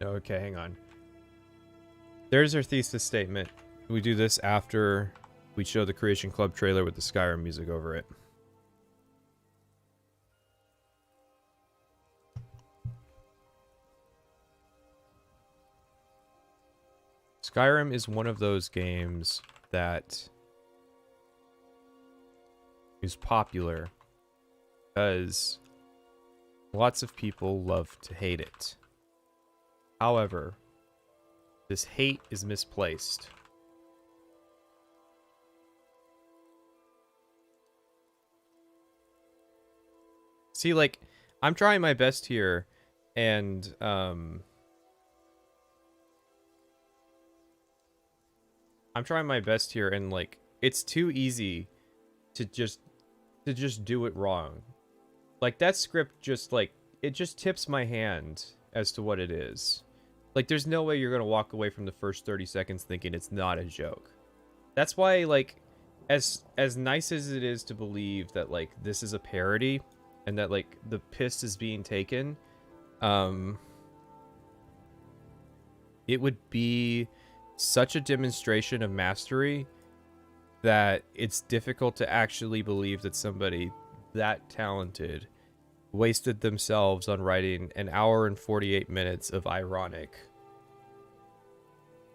Okay, hang on. There's our thesis statement. We do this after we show the Creation Club trailer with the Skyrim music over it. Skyrim is one of those games that is popular because lots of people love to hate it. However, this hate is misplaced. See, like, I'm trying my best here, and I'm trying my best here, and like, it's too easy to just do it wrong. Like, that script just, like, it just tips my hand as to what it is. Like, there's no way you're gonna walk away from the first 30 seconds thinking it's not a joke. That's why, like, as nice as it is to believe that, like, this is a parody and that, like, the piss is being taken, it would be such a demonstration of mastery that it's difficult to actually believe that somebody that talented wasted themselves on writing an hour and 48 minutes of ironic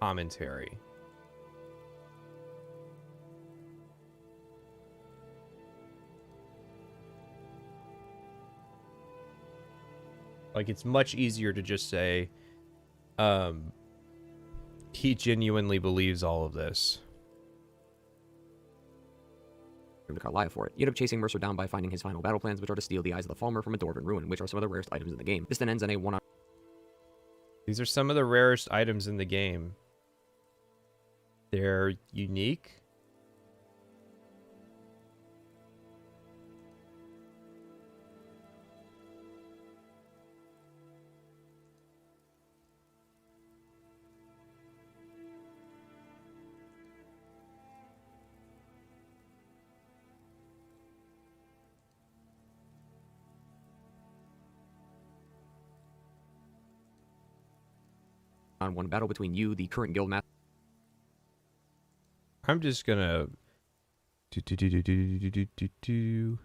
commentary. Like, it's much easier to just say, he genuinely believes all of this. To Carlisle for it. You end up chasing Mercer down by finding his final battle plans, which are to steal the Eyes of the Falmer from a dwarven ruin, which are some of the rarest items in the game. This then ends in a one-on. These are some of the rarest items in the game. They're unique. On one battle between you, the current guild master. I'm just gonna do.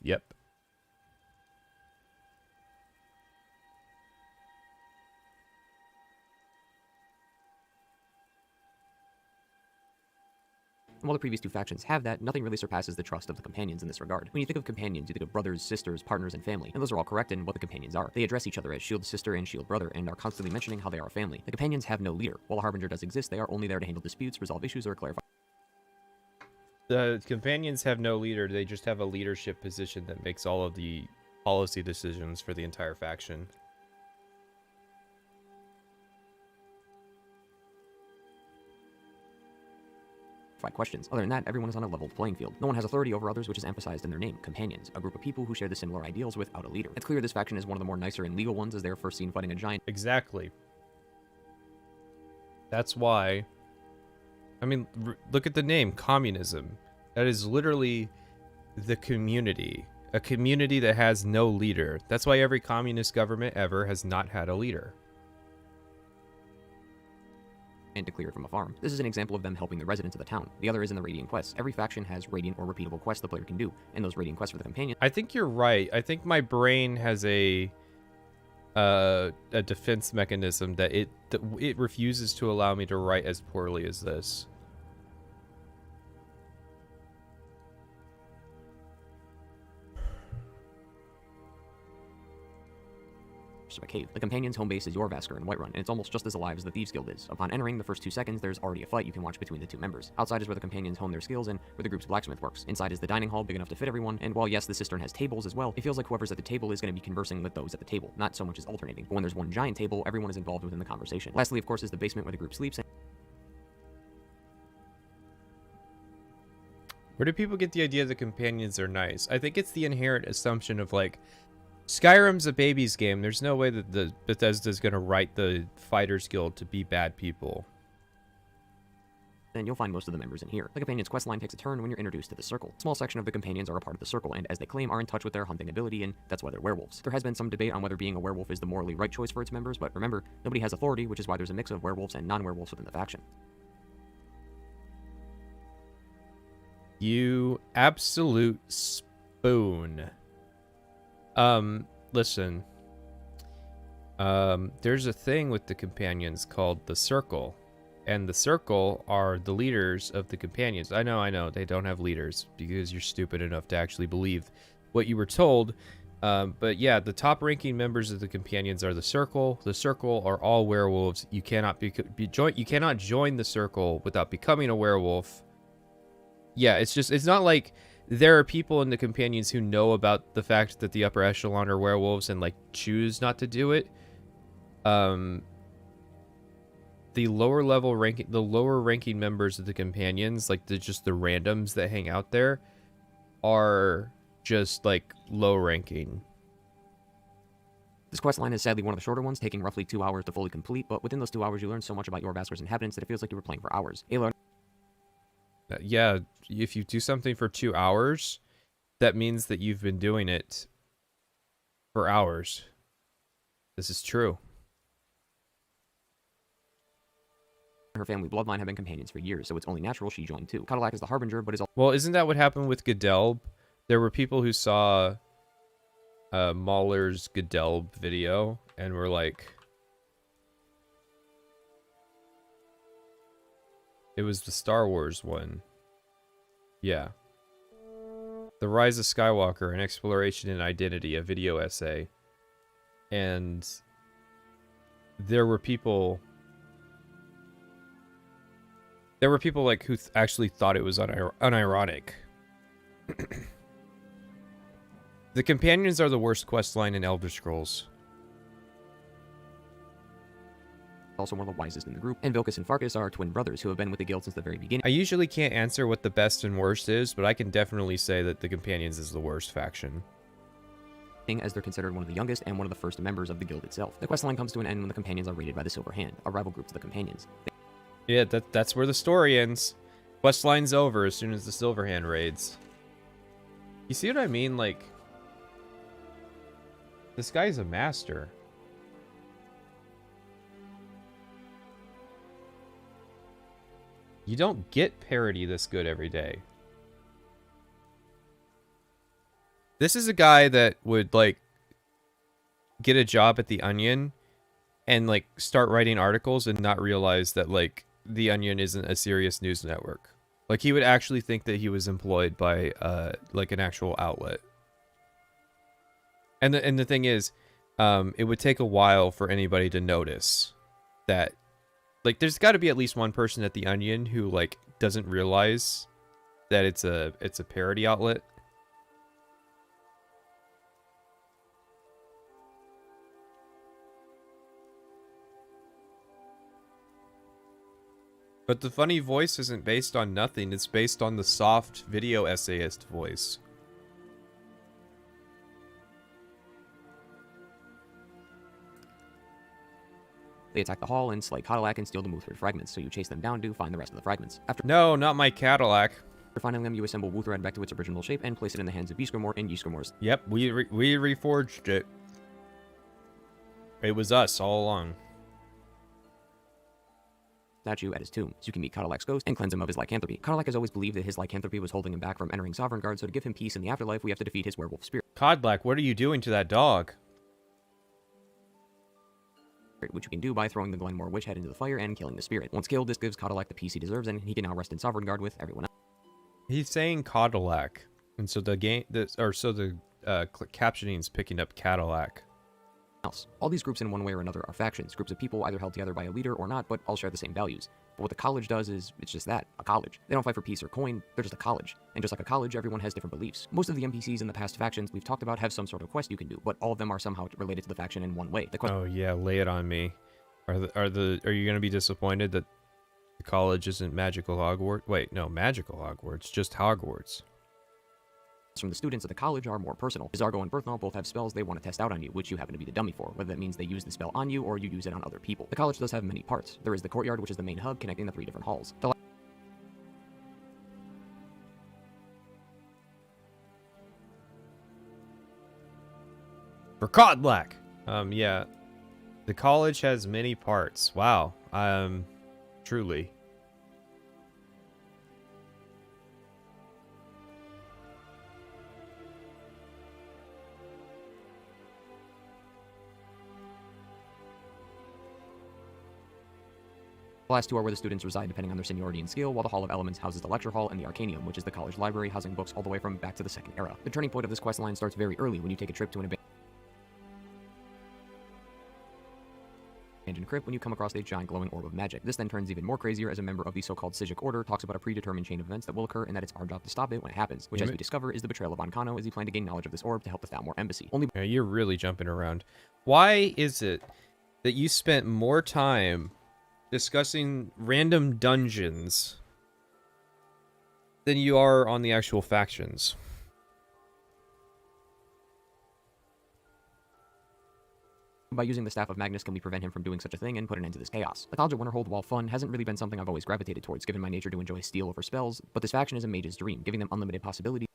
Yep. And while the previous two factions have that, nothing really surpasses the trust of the companions in this regard. When you think of companions, you think of brothers, sisters, partners, and family, and those are all correct in what the companions are. They address each other as shield sister and shield brother, and are constantly mentioning how they are a family. The companions have no leader. While a harbinger does exist, they are only there to handle disputes, resolve issues, or clarify. The companions have no leader, they just have a leadership position that makes all of the policy decisions for the entire faction. Questions. Other than that, everyone is on a level playing field. No one has authority over others, which is emphasized in their name, companions, a group of people who share the similar ideals without a leader. It's clear this faction is one of the more nicer and legal ones, as they are first seen fighting a giant. Exactly. That's why, I mean, look at the name, communism. That is literally the community. A community that has no leader. That's why every communist government ever has not had a leader. And to clear it from a farm. This is an example of them helping the residents of the town. The other is in the Radiant quests. Every faction has Radiant or repeatable quests the player can do, and those Radiant quests for the companion. I think you're right. I think my brain has a defense mechanism that it refuses to allow me to write as poorly as this. A cave. The companion's home base is Jorvaskr in Whiterun, and it's almost just as alive as the Thieves Guild is. Upon entering, the first 2 seconds, there's already a fight you can watch between the two members. Outside is where the companions hone their skills and where the group's blacksmith works. Inside is the dining hall, big enough to fit everyone, and while yes, the cistern has tables as well, it feels like whoever's at the table is going to be conversing with those at the table, not so much as alternating. But when there's one giant table, everyone is involved within the conversation. Lastly, of course, is the basement where the group sleeps. Where do people get the idea that companions are nice? I think it's the inherent assumption of, like, Skyrim's a baby's game. There's no way that the Bethesda's gonna write the Fighters Guild to be bad people. And you'll find most of the members in here. The companion's questline takes a turn when you're introduced to the circle. A small section of the companions are a part of the circle, and as they claim, are in touch with their hunting ability, and that's why they're werewolves. There has been some debate on whether being a werewolf is the morally right choice for its members, but remember, nobody has authority, which is why there's a mix of werewolves and non-werewolves within the faction. You absolute spoon. Listen. There's a thing with the companions called the Circle. And the Circle are the leaders of the companions. I know, they don't have leaders because you're stupid enough to actually believe what you were told. But yeah, the top-ranking members of the companions are the Circle. The Circle are all werewolves. You cannot you cannot join the Circle without becoming a werewolf. Yeah, it's not like there are people in the companions who know about the fact that the upper echelon are werewolves and like choose not to do it. The lower ranking members of the companions, like just the randoms that hang out there, are just like low ranking. This questline is sadly one of the shorter ones, taking roughly 2 hours to fully complete, but within those 2 hours you learn so much about Jorvaskar's inhabitants that it feels like you were playing for hours. Yeah, if you do something for 2 hours, that means that you've been doing it for hours. This is true. Her family bloodline have been companions for years, so it's only natural she joined too. Cadillac is the harbinger, but is also... Well, isn't that what happened with Gedelb? There were people who saw Mahler's Gedelb video and were like... It was the Star Wars one. Yeah. The Rise of Skywalker, an exploration in identity, a video essay. And there were people like who actually thought it was unironic. The companions are the worst questline in Elder Scrolls. Also one of the wisest in the group, and Vilkas and Farkas are twin brothers who have been with the guild since the very beginning. I usually can't answer what the best and worst is, but I can definitely say that the companions is the worst faction, as they're considered one of the youngest and one of the first members of the guild itself. The questline comes to an end when the companions are raided by the Silver Hand, a rival group to the companions. Yeah, that's where the story ends. Questline's over as soon as the Silver Hand raids. You see what I mean? Like, this guy's a master. You don't get parody this good every day. This is a guy that would, like, get a job at The Onion and, like, start writing articles and not realize that, like, The Onion isn't a serious news network. Like, he would actually think that he was employed by, like, an actual outlet. And the thing is, it would take a while for anybody to notice that, like, there's got to be at least one person at The Onion who, like, doesn't realize that it's a parody outlet. But the funny voice isn't based on nothing, it's based on the soft video essayist voice. They attack the hall and slay Cadillac and steal the Wuthred fragments, so you chase them down to find the rest of the fragments. No, not my Cadillac. After finding them, you assemble Wuthred back to its original shape and place it in the hands of Ysgramor in Ysgramor's. Yep, we reforged it. It was us all along. Statue at his tomb, so you can meet Cadillac's ghost and cleanse him of his lycanthropy. Cadillac has always believed that his lycanthropy was holding him back from entering Sovereign Guard, so to give him peace in the afterlife, we have to defeat his werewolf spirit. Cadillac, what are you doing to that dog? Which you can do by throwing the Glenmore witch head into the fire and killing the spirit. Once killed, this gives Cadillac the peace he deserves, and he can now rest in Sovereign Guard with everyone else. He's saying Cadillac, and so the captioning's picking up Cadillac. All these groups in one way or another are factions, groups of people either held together by a leader or not, but all share the same values. But what the college does is, it's just that, a college. They don't fight for peace or coin, they're just a college. And just like a college, everyone has different beliefs. Most of the NPCs in the past factions we've talked about have some sort of quest you can do, but all of them are somehow related to the faction in one way. Oh yeah, lay it on me. Are you gonna be disappointed that the college isn't magical Hogwarts? Wait, no, magical Hogwarts, just Hogwarts. From the students of the college are more personal. Zargo and Berthnall both have spells they want to test out on you, which you happen to be the dummy for, whether that means they use the spell on you or you use it on other people. The college does have many parts. There is the courtyard, which is the main hub connecting the 3 different halls. For Cadillac! Yeah. The college has many parts. Wow. Truly. The last two are where the students reside depending on their seniority and skill, while the Hall of Elements houses the lecture hall and the Harkening, which is the college library housing books all the way from back to the Second Era. The turning point of this quest line starts very early when you take a trip to an abandoned crypt when you come across a giant glowing orb of magic. This then turns even more crazier as a member of the so-called Sijic Order talks about a predetermined chain of events that will occur and that it's our job to stop it when it happens, which as we discover is the betrayal of Ancano as he planned to gain knowledge of this orb to help the Thalmor embassy. Yeah, you're really jumping around. Why is it that you spent more time discussing random dungeons than you are on the actual factions? By using the Staff of Magnus can we prevent him from doing such a thing and put an end to this chaos. The College of Winterhold, while fun, hasn't really been something I've always gravitated towards given my nature to enjoy steel over spells, but this faction is a mage's dream, giving them unlimited possibilities.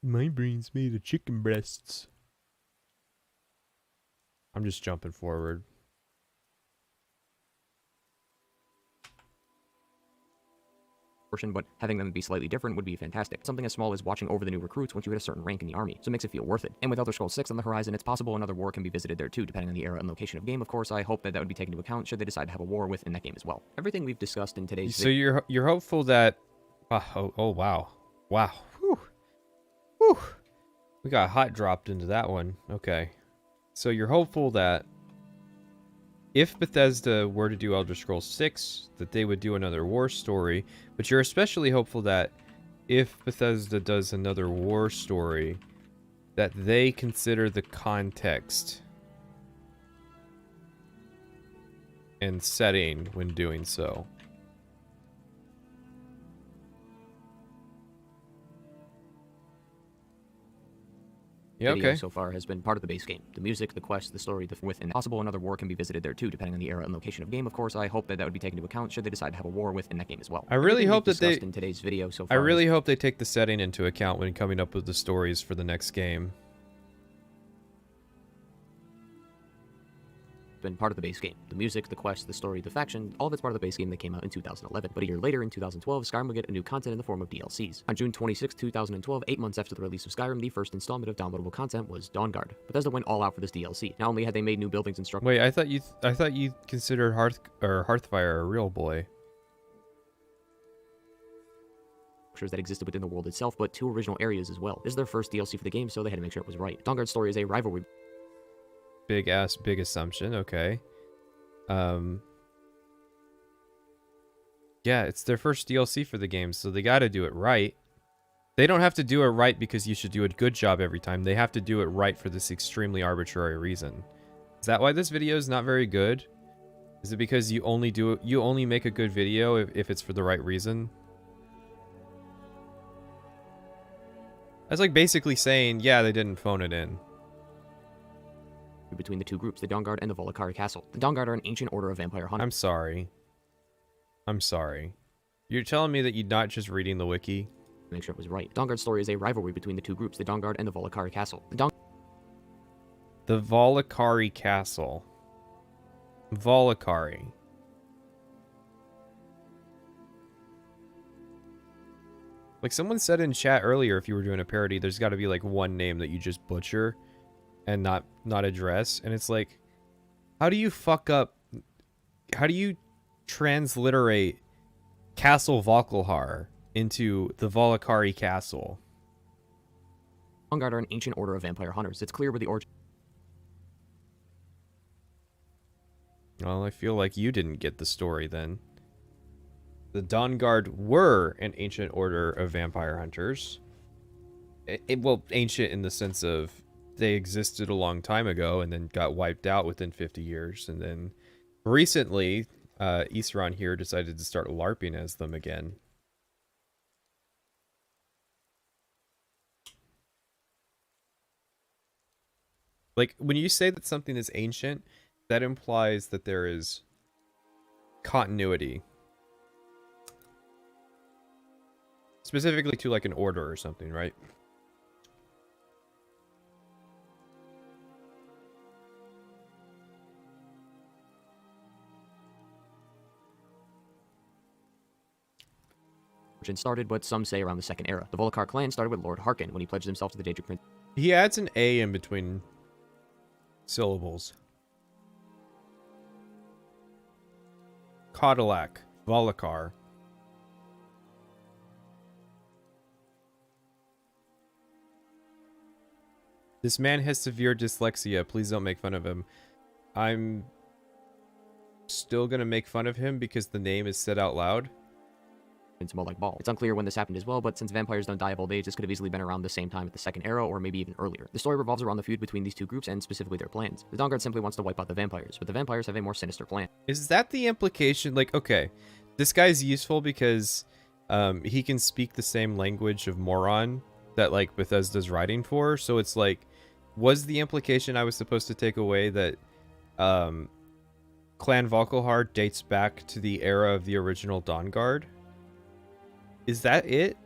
My brain's made of chicken breasts. I'm just jumping forward. But having them be slightly different would be fantastic. Something as small as watching over the new recruits once you hit a certain rank in the army, so it makes it feel worth it. And with Elder Scrolls 6 on the horizon, it's possible another war can be visited there too, depending on the era and location of game, of course. I hope that would be taken into account should they decide to have a war within that game as well. Everything we've discussed in today's So you're hopeful that... Oh, wow. Wow. Whew. Whew. We got hot dropped into that one. Okay. So you're hopeful that if Bethesda were to do Elder Scrolls 6, that they would do another war story, but you're especially hopeful that if Bethesda does another war story, that they consider the context and setting when doing so. Yeah, okay. So far has been part of the base game. The music, the quest, the story, the within possible another war can be visited there too, depending on the era and location of game. Of course, I hope that would be taken into account should they decide to have a war within that game as well. I really hope that they in today's video so I far really hope they take the setting into account when coming up with the stories for the next game. Been part of the base game. The music, the quest, the story, the faction, all of it's part of the base game that came out in 2011. But a year later, in 2012, Skyrim will get a new content in the form of DLCs. On June 26, 2012, 8 months after the release of Skyrim, the first installment of downloadable content was Dawnguard. Bethesda went all out for this DLC. Not only had they made new buildings and structures. Wait, I thought you considered Hearthfire a real boy. That existed within the world itself, but 2 original areas as well. This is their first DLC for the game, so they had to make sure it was right. Dawnguard's story is a rivalry. Big assumption, okay. Yeah, it's their first DLC for the game, so they gotta do it right. They don't have to do it right because you should do a good job every time. They have to do it right for this extremely arbitrary reason. Is that why this video is not very good? Is it because you only make a good video if it's for the right reason? That's like basically saying, yeah, they didn't phone it in. Between the 2 groups, the Dawnguard and the Volakari Castle. The Dawnguard are an ancient order of vampire hunters. I'm sorry. You're telling me that you're not just reading the wiki? Make sure it was right. Dawnguard's story is a rivalry between the 2 groups, the Dawnguard and the Volakari Castle. The Volakari Castle. Volakari. Like someone said in chat earlier, if you were doing a parody, there's got to be like one name that you just butcher and not address, and it's like, how do you transliterate Castle Valkalhar into the Volakari Castle? Dawnguard are an ancient order of vampire hunters. It's clear where the origin. Well, I feel like you didn't get the story then. The Dawnguard were an ancient order of vampire hunters. Well, ancient in the sense of they existed a long time ago and then got wiped out within 50 years. And then recently, Isran here decided to start LARPing as them again. Like, when you say that something is ancient, that implies that there is continuity. Specifically to, like, an order or something, right? Started what some say around the Second Era. The Volakar clan started with Lord Harkin when he pledged himself to the Daedric Prince. He adds an A in between syllables. Cadillac, Volokar. This man has severe dyslexia. Please don't make fun of him. I'm still gonna make fun of him because the name is said out loud. It's more like ball. It's unclear when this happened as well, but since vampires don't die of old age, this could have easily been around the same time at the Second Era, or maybe even earlier. The story revolves around the feud between these two groups and specifically their plans. The Dawnguard simply wants to wipe out the vampires, but the vampires have a more sinister plan. Is that the implication? Like, okay, this guy's useful because he can speak the same language of Moron that, like, Bethesda's writing for, so it's like, was the implication I was supposed to take away that Clan Volkihar dates back to the era of the original Dawnguard? Is that it?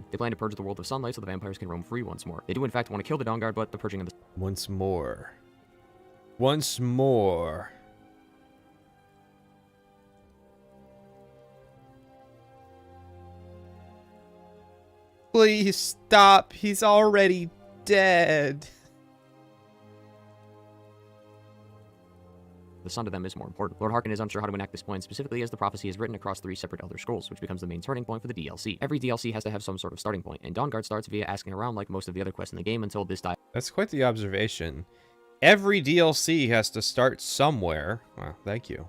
They plan to purge the world of sunlight so the vampires can roam free once more. They do in fact want to kill the Dawnguard, but the purging of the... Once more. Once more. Please stop. He's already dead. The son to them is more important. Lord Harkening is unsure how to enact this plan, specifically as the prophecy is written across 3 separate Elder Scrolls, which becomes the main turning point for the DLC. Every DLC has to have some sort of starting point, and Dawnguard starts via asking around like most of the other quests in the game until this That's quite the observation. Every DLC has to start somewhere. Well, thank you.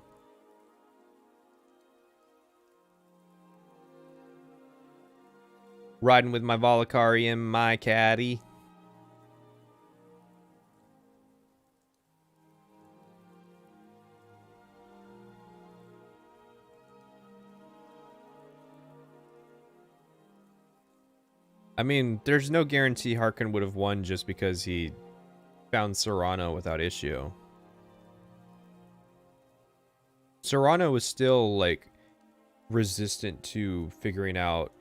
Riding with my Volokar in my caddy. I mean, there's no guarantee Harkin would have won just because he found Serrano without issue. Serrano was still, like, resistant to figuring out,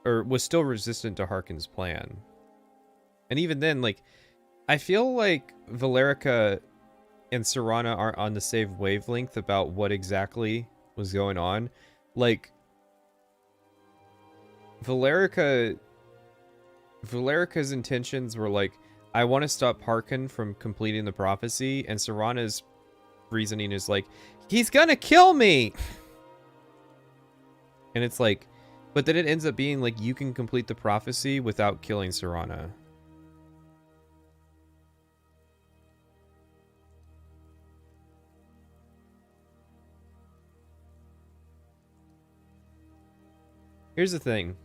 or was still resistant to Harkin's plan. And even then, like, I feel like Valerica and Serrano aren't on the same wavelength about what exactly was going on. Like, Valerica's intentions were like, I want to stop Harkin from completing the prophecy, and Serrano's reasoning is like, he's gonna kill me! And it's like, but then it ends up being like, you can complete the prophecy without killing Serrano. Here's the thing.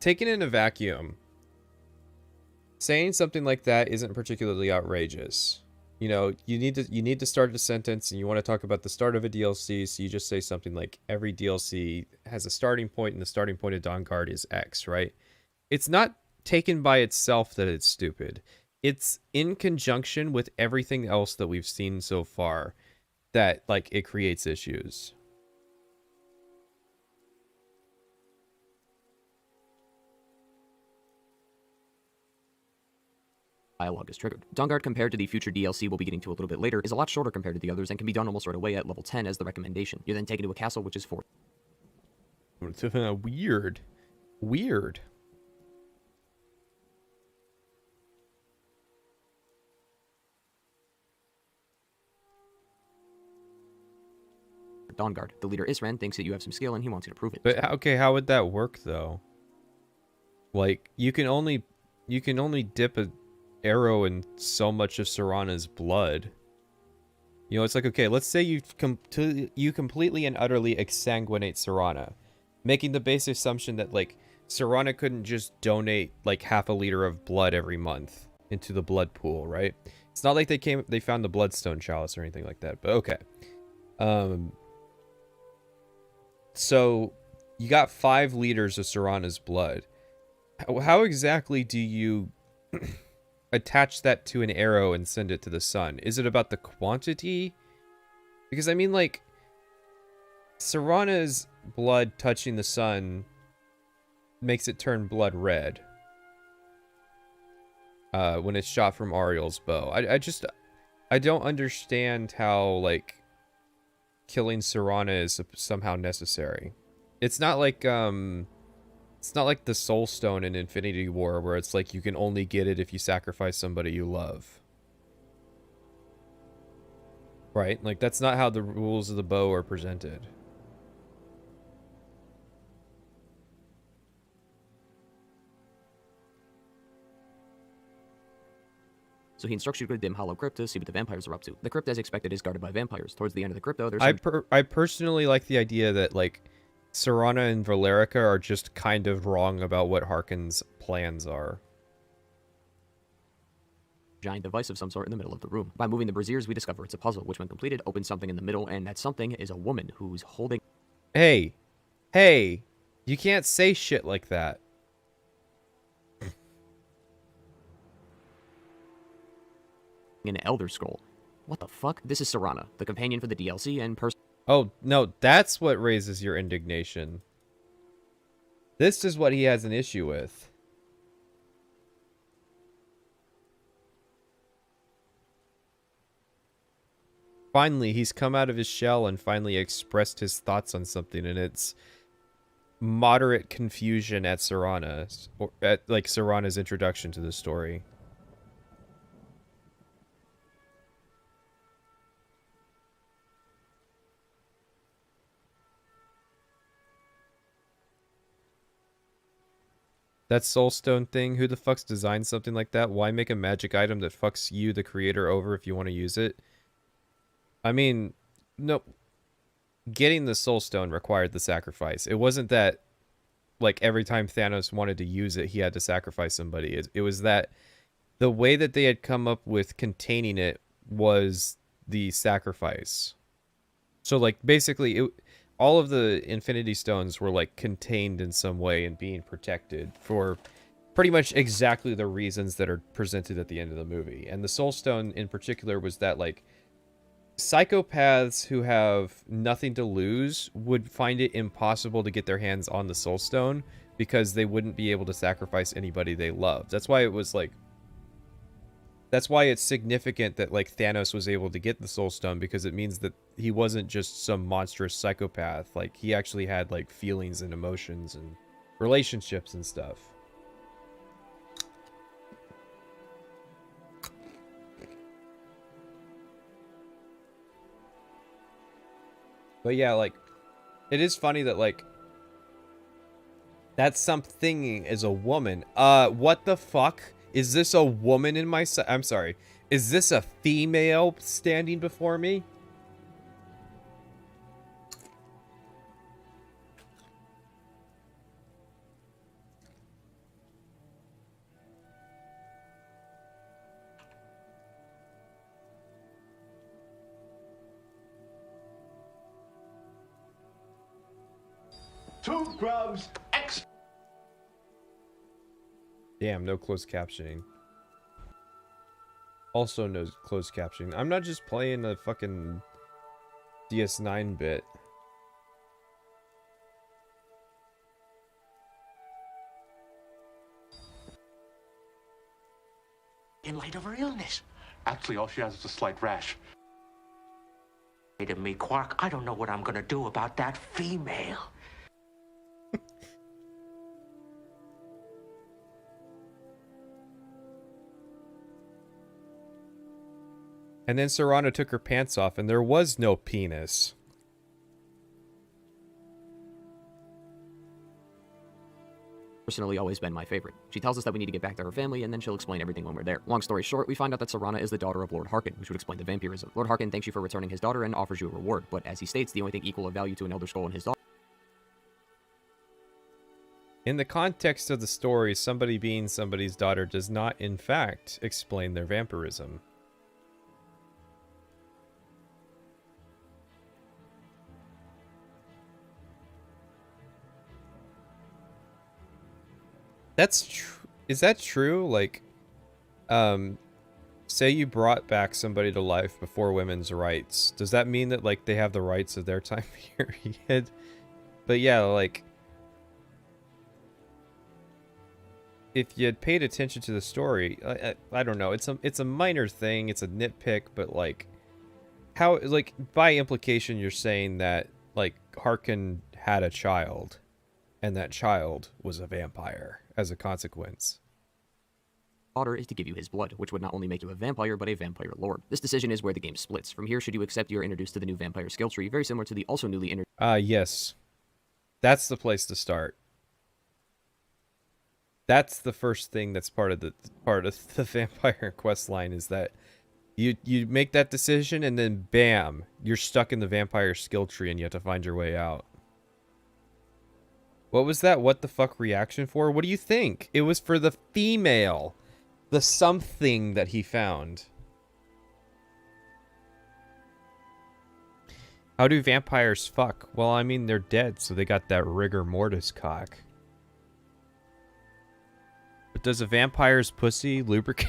Taken in a vacuum, saying something like that isn't particularly outrageous. You know, you need to start a sentence and you want to talk about the start of a DLC, so you just say something like, every DLC has a starting point and the starting point of Dawnguard is X, right? It's not taken by itself that it's stupid. It's in conjunction with everything else that we've seen so far that, like, it creates issues. dialogue is triggered. Dawnguard, compared to the future DLC we'll be getting to a little bit later, is a lot shorter compared to the others and can be done almost right away at level 10 as the recommendation. You're then taken to a castle which is 4. Weird. Weird. Dawnguard. The leader Isran thinks that you have some skill and he wants you to prove it. But okay, how would that work though? Like, you can only dip an arrow in so much of Serrana's blood. You know, it's like, okay, let's say you completely and utterly exsanguinate Serrana, making the basic assumption that, like, Serrana couldn't just donate like half a liter of blood every month into the blood pool, right? It's not like they found the bloodstone chalice or anything like that, but okay. So you got 5 liters of Serrana's blood. How exactly do you attach that to an arrow and send it to the sun? Is it about the quantity? Because, I mean, like, Serrana's blood touching the sun makes it turn blood red when it's shot from Ariel's bow. I don't understand how, like, killing Serana is somehow necessary. It's not like the Soul Stone in Infinity War, where it's like you can only get it if you sacrifice somebody you love. Right? Like, that's not how the rules of the bow are presented. So he instructs you to go to Dim Hollow Crypt to see what the vampires are up to. The crypt, as expected, is guarded by vampires. Towards the end of the crypt, though, there's I personally like the idea that, like, Serana and Valerica are just kind of wrong about what Harken's plans are. Giant device of some sort in the middle of the room. By moving the braziers, we discover it's a puzzle, which when completed, opens something in the middle, and that something is a woman who's holding... Hey! Hey! You can't say shit like that. An Elder Scroll. What the fuck? This is Serana, the companion for the DLC and person... Oh, no, that's what raises your indignation. This is what he has an issue with. Finally, he's come out of his shell and finally expressed his thoughts on something, and it's moderate confusion at Serana, or at, like, Serana's introduction to the story. That Soulstone thing, who the fuck's designed something like that? Why make a magic item that fucks you, the creator, over if you want to use it? I mean, no. Getting the Soulstone required the sacrifice. It wasn't that, like, every time Thanos wanted to use it, he had to sacrifice somebody. It was that the way that they had come up with containing it was the sacrifice. So, like, basically, all of the Infinity Stones were, like, contained in some way and being protected for pretty much exactly the reasons that are presented at the end of the movie. And the Soul Stone in particular was that, like, psychopaths who have nothing to lose would find it impossible to get their hands on the Soul Stone because they wouldn't be able to sacrifice anybody they loved. That's why it was, like... That's why it's significant that, like, Thanos was able to get the Soul Stone, because it means that he wasn't just some monstrous psychopath. Like, he actually had, like, feelings and emotions and relationships and stuff. But yeah, like, it is funny that, like, that something is a woman. What the fuck? Is this a woman in my... I'm sorry. Is this a female standing before me? Two grubs, Damn, no closed captioning. Also no closed captioning. I'm not just playing a fucking DS9 bit. in light of her illness. Actually, all she has is a slight rash. Say to me, Quark, I don't know what I'm gonna do about that female. And then Serana took her pants off and there was no penis. Personally always been my favorite. She tells us that we need to get back to her family, and then she'll explain everything when we're there. Long story short, we find out that Serana is the daughter of Lord Harken, which would explain the vampirism. Lord Harken thanks you for returning his daughter and offers you a reward, but as he states, the only thing equal of value to an Elder Scroll and his daughter. In the context of the story, somebody being somebody's daughter does not, in fact, explain their vampirism. That's true. Is that true? Like, say you brought back somebody to life before women's rights. Does that mean that, like, they have the rights of their time period? But yeah, like, if you had paid attention to the story, I don't know. It's a minor thing. It's a nitpick, but like, how, like, by implication, you're saying that like Harken had a child, and that child was a vampire as a consequence. Order is to give you his blood, which would not only make you a vampire, but a vampire lord. This decision is where the game splits. From here, should you accept, you're introduced to the new vampire skill tree, very similar to the also newly introduced. Yes. That's the place to start. That's the first thing that's part of the vampire quest line, is that you make that decision and then bam, you're stuck in the vampire skill tree and you have to find your way out. What was that what the fuck reaction for? What do you think? It was for the female. The something that he found. How do vampires fuck? Well, I mean, they're dead, so they got that rigor mortis cock. But does a vampire's pussy lubricate?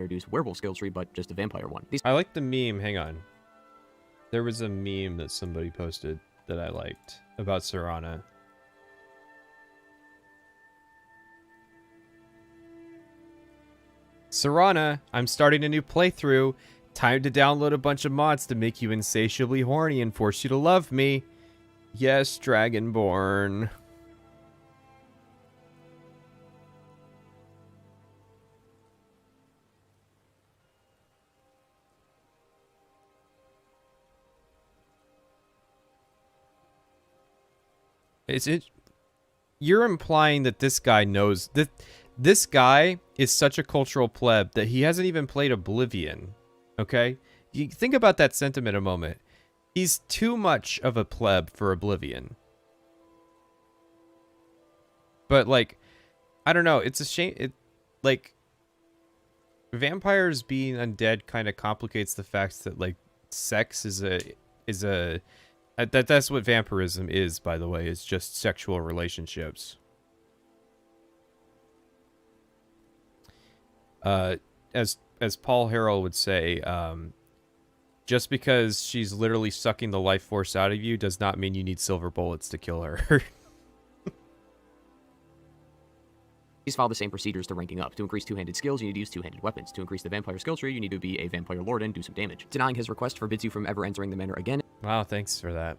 Introduced werewolf skill tree, but just a vampire one. I like the meme. Hang on. There was a meme that somebody posted that I liked about Serana. Serana, I'm starting a new playthrough. Time to download a bunch of mods to make you insatiably horny and force you to love me. Yes, Dragonborn. You're implying that this guy knows that this guy is such a cultural pleb that he hasn't even played Oblivion. Okay? You think about that sentiment a moment. He's too much of a pleb for Oblivion. But like, I don't know, it's a shame. Like, vampires being undead kind of complicates the fact that like sex is a that's what vampirism is, by the way. It's just sexual relationships. As Paul Harrell would say, just because she's literally sucking the life force out of you does not mean you need silver bullets to kill her. These follow the same procedures to ranking up. To increase two-handed skills, you need to use two-handed weapons. To increase the vampire skill tree, you need to be a vampire lord and do some damage. Denying his request forbids you from ever entering the manor again. Wow, thanks for that.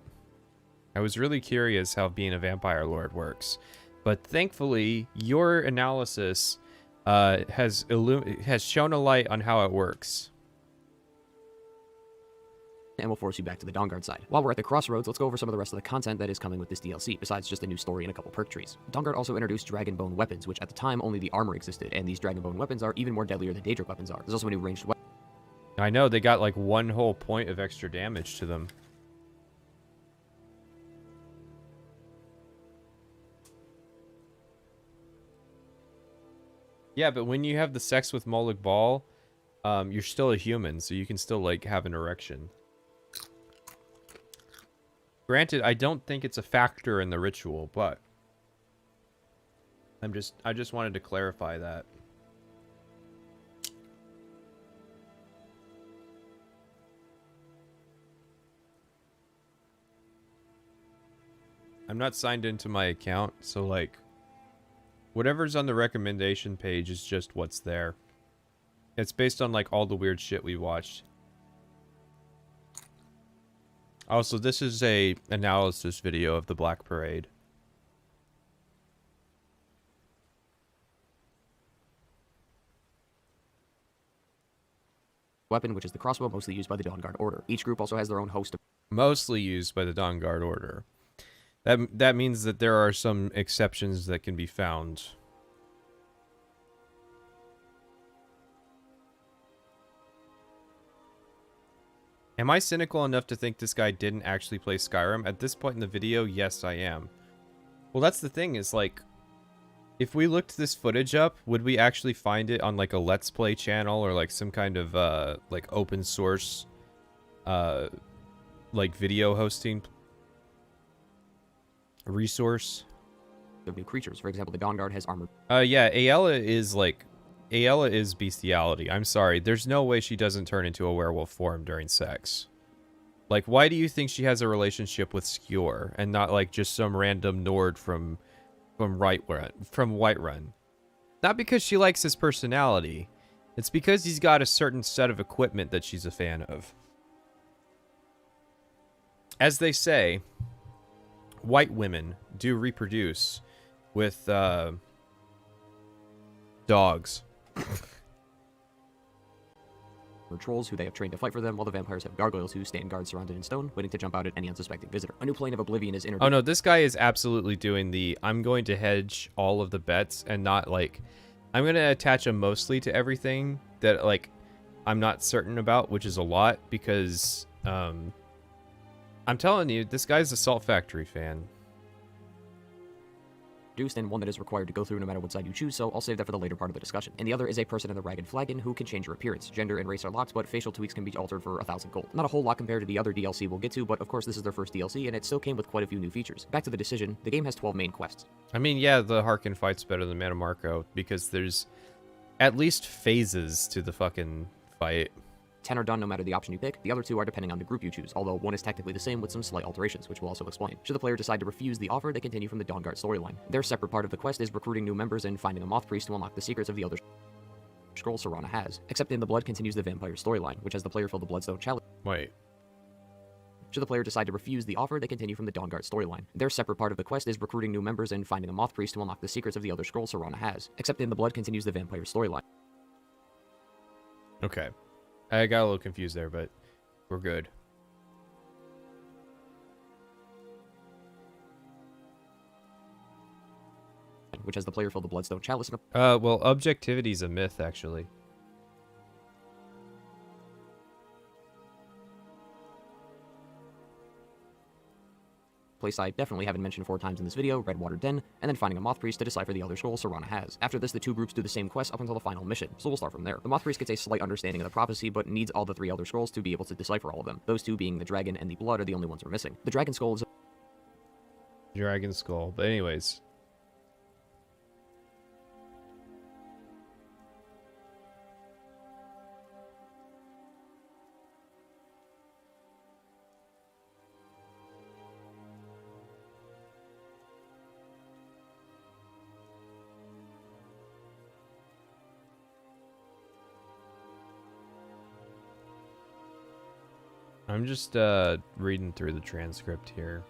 I was really curious how being a vampire lord works, but thankfully your analysis has shown a light on how it works. And will force you back to the Dawnguard side. While we're at the crossroads, let's go over some of the rest of the content that is coming with this DLC, besides just a new story and a couple perk trees. Dawnguard also introduced Dragonbone weapons, which at the time only the armor existed, and these Dragonbone weapons are even more deadlier than Daedric weapons are. There's also a new ranged weapon. I know, they got like 1 whole point of extra damage to them. Yeah, but when you have the sex with Molag Bal, you're still a human, so you can still like have an erection. Granted, I don't think it's a factor in the ritual, but I just wanted to clarify that. I'm not signed into my account, so like whatever's on the recommendation page is just what's there. It's based on like all the weird shit we watched. Also, this is a analysis video of the Black Parade. Weapon, which is the crossbow, mostly used by the Dawnguard Order. Each group also has their own host of... Mostly used by the Dawnguard Order. That means that there are some exceptions that can be found. Am I cynical enough to think this guy didn't actually play Skyrim? At this point in the video, yes, I am. Well, that's the thing, is like, if we looked this footage up, would we actually find it on like a Let's Play channel or like some kind of like open source like video hosting resource? Of new creatures. For example, the Dawnguard has armor. Yeah, Aela is like Aella is bestiality. I'm sorry. There's no way she doesn't turn into a werewolf form during sex. Like, why do you think she has a relationship with Skjor and not like just some random Nord from Whiterun? Not because she likes his personality. It's because he's got a certain set of equipment that she's a fan of. As they say, white women do reproduce with dogs. Or trolls who they have trained to fight for them, while the vampires have gargoyles who stand guard surrounded in stone, waiting to jump out at any unsuspecting visitor. A new plane of oblivion is introduced. Oh no, this guy is absolutely doing the I'm going to hedge all of the bets and not like I'm going to attach them mostly to everything that like I'm not certain about, which is a lot because I'm telling you, this guy's a Salt Factory fan. And one that is required to go through no matter what side you choose, so I'll save that for the later part of the discussion. And the other is a person in the Ragged Flagon who can change your appearance. Gender and race are locked, but facial tweaks can be altered for 1,000 gold. Not a whole lot compared to the other DLC we'll get to, but of course this is their first DLC, and it still came with quite a few new features. Back to the decision, the game has 12 main quests. I mean, yeah, the Harken fight's better than Manamarco, because there's at least phases to the fucking fight. 10 are done no matter the option you pick. The other 2 are depending on the group you choose, although one is technically the same with some slight alterations, which we'll also explain. Should the player decide to refuse the offer, they continue from the Dawnguard storyline. Their separate part of the quest is recruiting new members and finding a moth priest to unlock the secrets of the Elder Scroll Serana has. Except in the Blood continues the vampire storyline, which has the player fill the Bloodstone chalice. Wait. Should the player decide to refuse the offer, they continue from the Dawnguard storyline. Their separate part of the quest is recruiting new members and finding a moth priest to unlock the secrets of the Elder Scroll Serana has. Except in the Blood continues the vampire storyline. Okay. I got a little confused there, but we're good. Which has the player fill the Bloodstone chalice. Well, objectivity's a myth, actually. Place I definitely haven't mentioned 4 times in this video, Redwater Den, and then finding a Moth Priest to decipher the Elder Scroll Serana has. After this, the 2 groups do the same quest up until the final mission, so we'll start from there. The Moth Priest gets a slight understanding of the prophecy, but needs all the 3 Elder Scrolls to be able to decipher all of them. Those 2 being the Dragon and the Blood are the only ones we're missing. The Dragon Skull is Dragon Skull, but anyways. I'm just reading through the transcript here.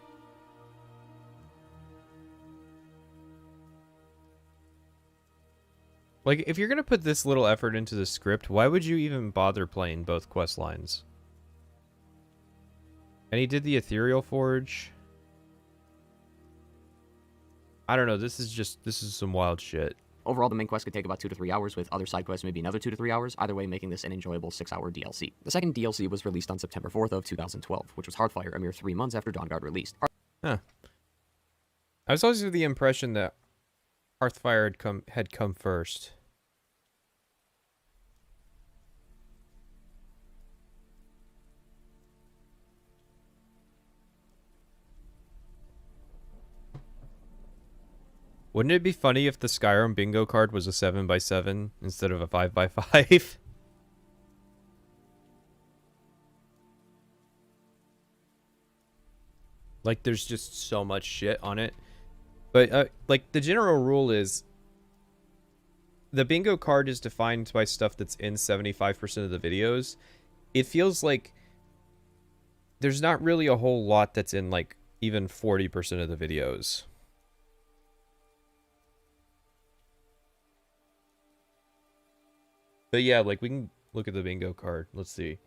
Like, if you're gonna put this little effort into the script, why would you even bother playing both quest lines? And he did the Ethereal Forge. I don't know, this is some wild shit. Overall, the main quest could take about 2 to 3 hours, with other side quests maybe another 2 to 3 hours, either way making this an enjoyable 6-hour DLC. The second DLC was released on September 4th of 2012, which was Hearthfire, a mere 3 months after Dawnguard released. Huh. I was always under the impression that Hearthfire had come first. Wouldn't it be funny if the Skyrim bingo card was a 7x7 instead of a 5x5? Like, there's just so much shit on it. But, like, the general rule is the bingo card is defined by stuff that's in 75% of the videos. It feels like there's not really a whole lot that's in, like, even 40% of the videos. But yeah, like, we can look at the bingo card. Let's see.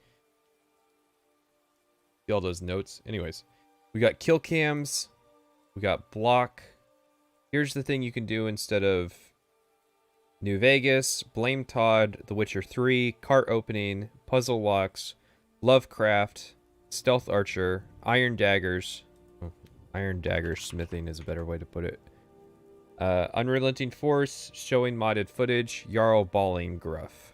See all those notes. Anyways, we got kill cams. We got block. Here's the thing you can do instead of New Vegas, Blame Todd, The Witcher 3, cart opening, puzzle locks, Lovecraft, stealth archer, iron daggers. Iron dagger smithing is a better way to put it. Unrelenting force, showing modded footage, Jarl balling gruff.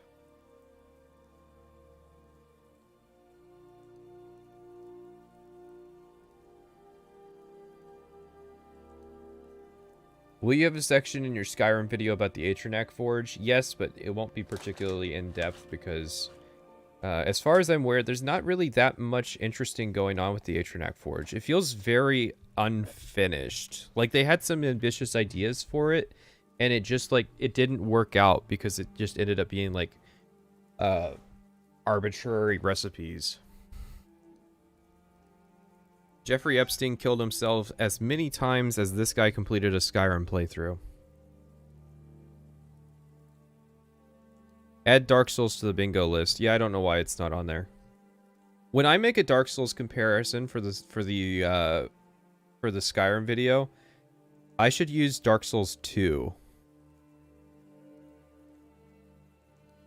Will you have a section in your Skyrim video about the Atronak Forge? Yes, but it won't be particularly in-depth because, as far as I'm aware, there's not really that much interesting going on with the Atronak Forge. It feels very unfinished. Like, they had some ambitious ideas for it, and it just, like, it didn't work out because it just ended up being, like, arbitrary recipes. Jeffrey Epstein killed himself as many times as this guy completed a Skyrim playthrough. Add Dark Souls to the bingo list. Yeah, I don't know why it's not on there. When I make a Dark Souls comparison for the Skyrim video, I should use Dark Souls 2.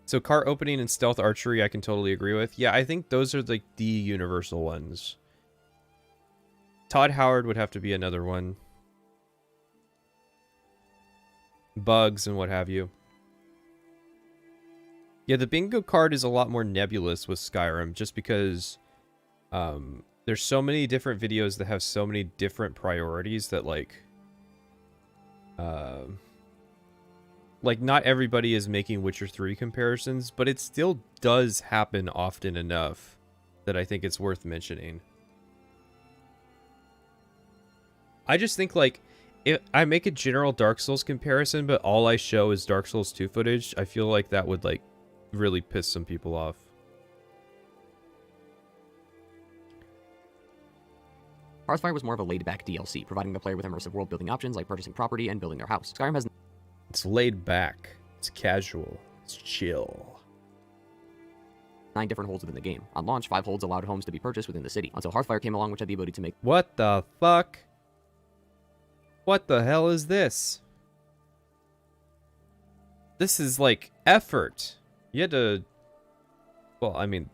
So cart opening and stealth archery I can totally agree with. Yeah, I think those are like the universal ones. Todd Howard would have to be another one. Bugs and what have you. Yeah, the bingo card is a lot more nebulous with Skyrim just because there's so many different videos that have so many different priorities that like not everybody is making Witcher 3 comparisons, but it still does happen often enough that I think it's worth mentioning. I just think, like, if I make a general Dark Souls comparison, but all I show is Dark Souls 2 footage, I feel like that would, like, really piss some people off. Hearthfire was more of a laid-back DLC, providing the player with immersive world-building options like purchasing property and building their house. Skyrim has... It's laid back. It's casual. It's chill. 9 different holds within the game. On launch, 5 holds allowed homes to be purchased within the city, until Hearthfire came along, which had the ability to make... What the fuck? What the hell is this? This is like effort. You had to, well, I mean,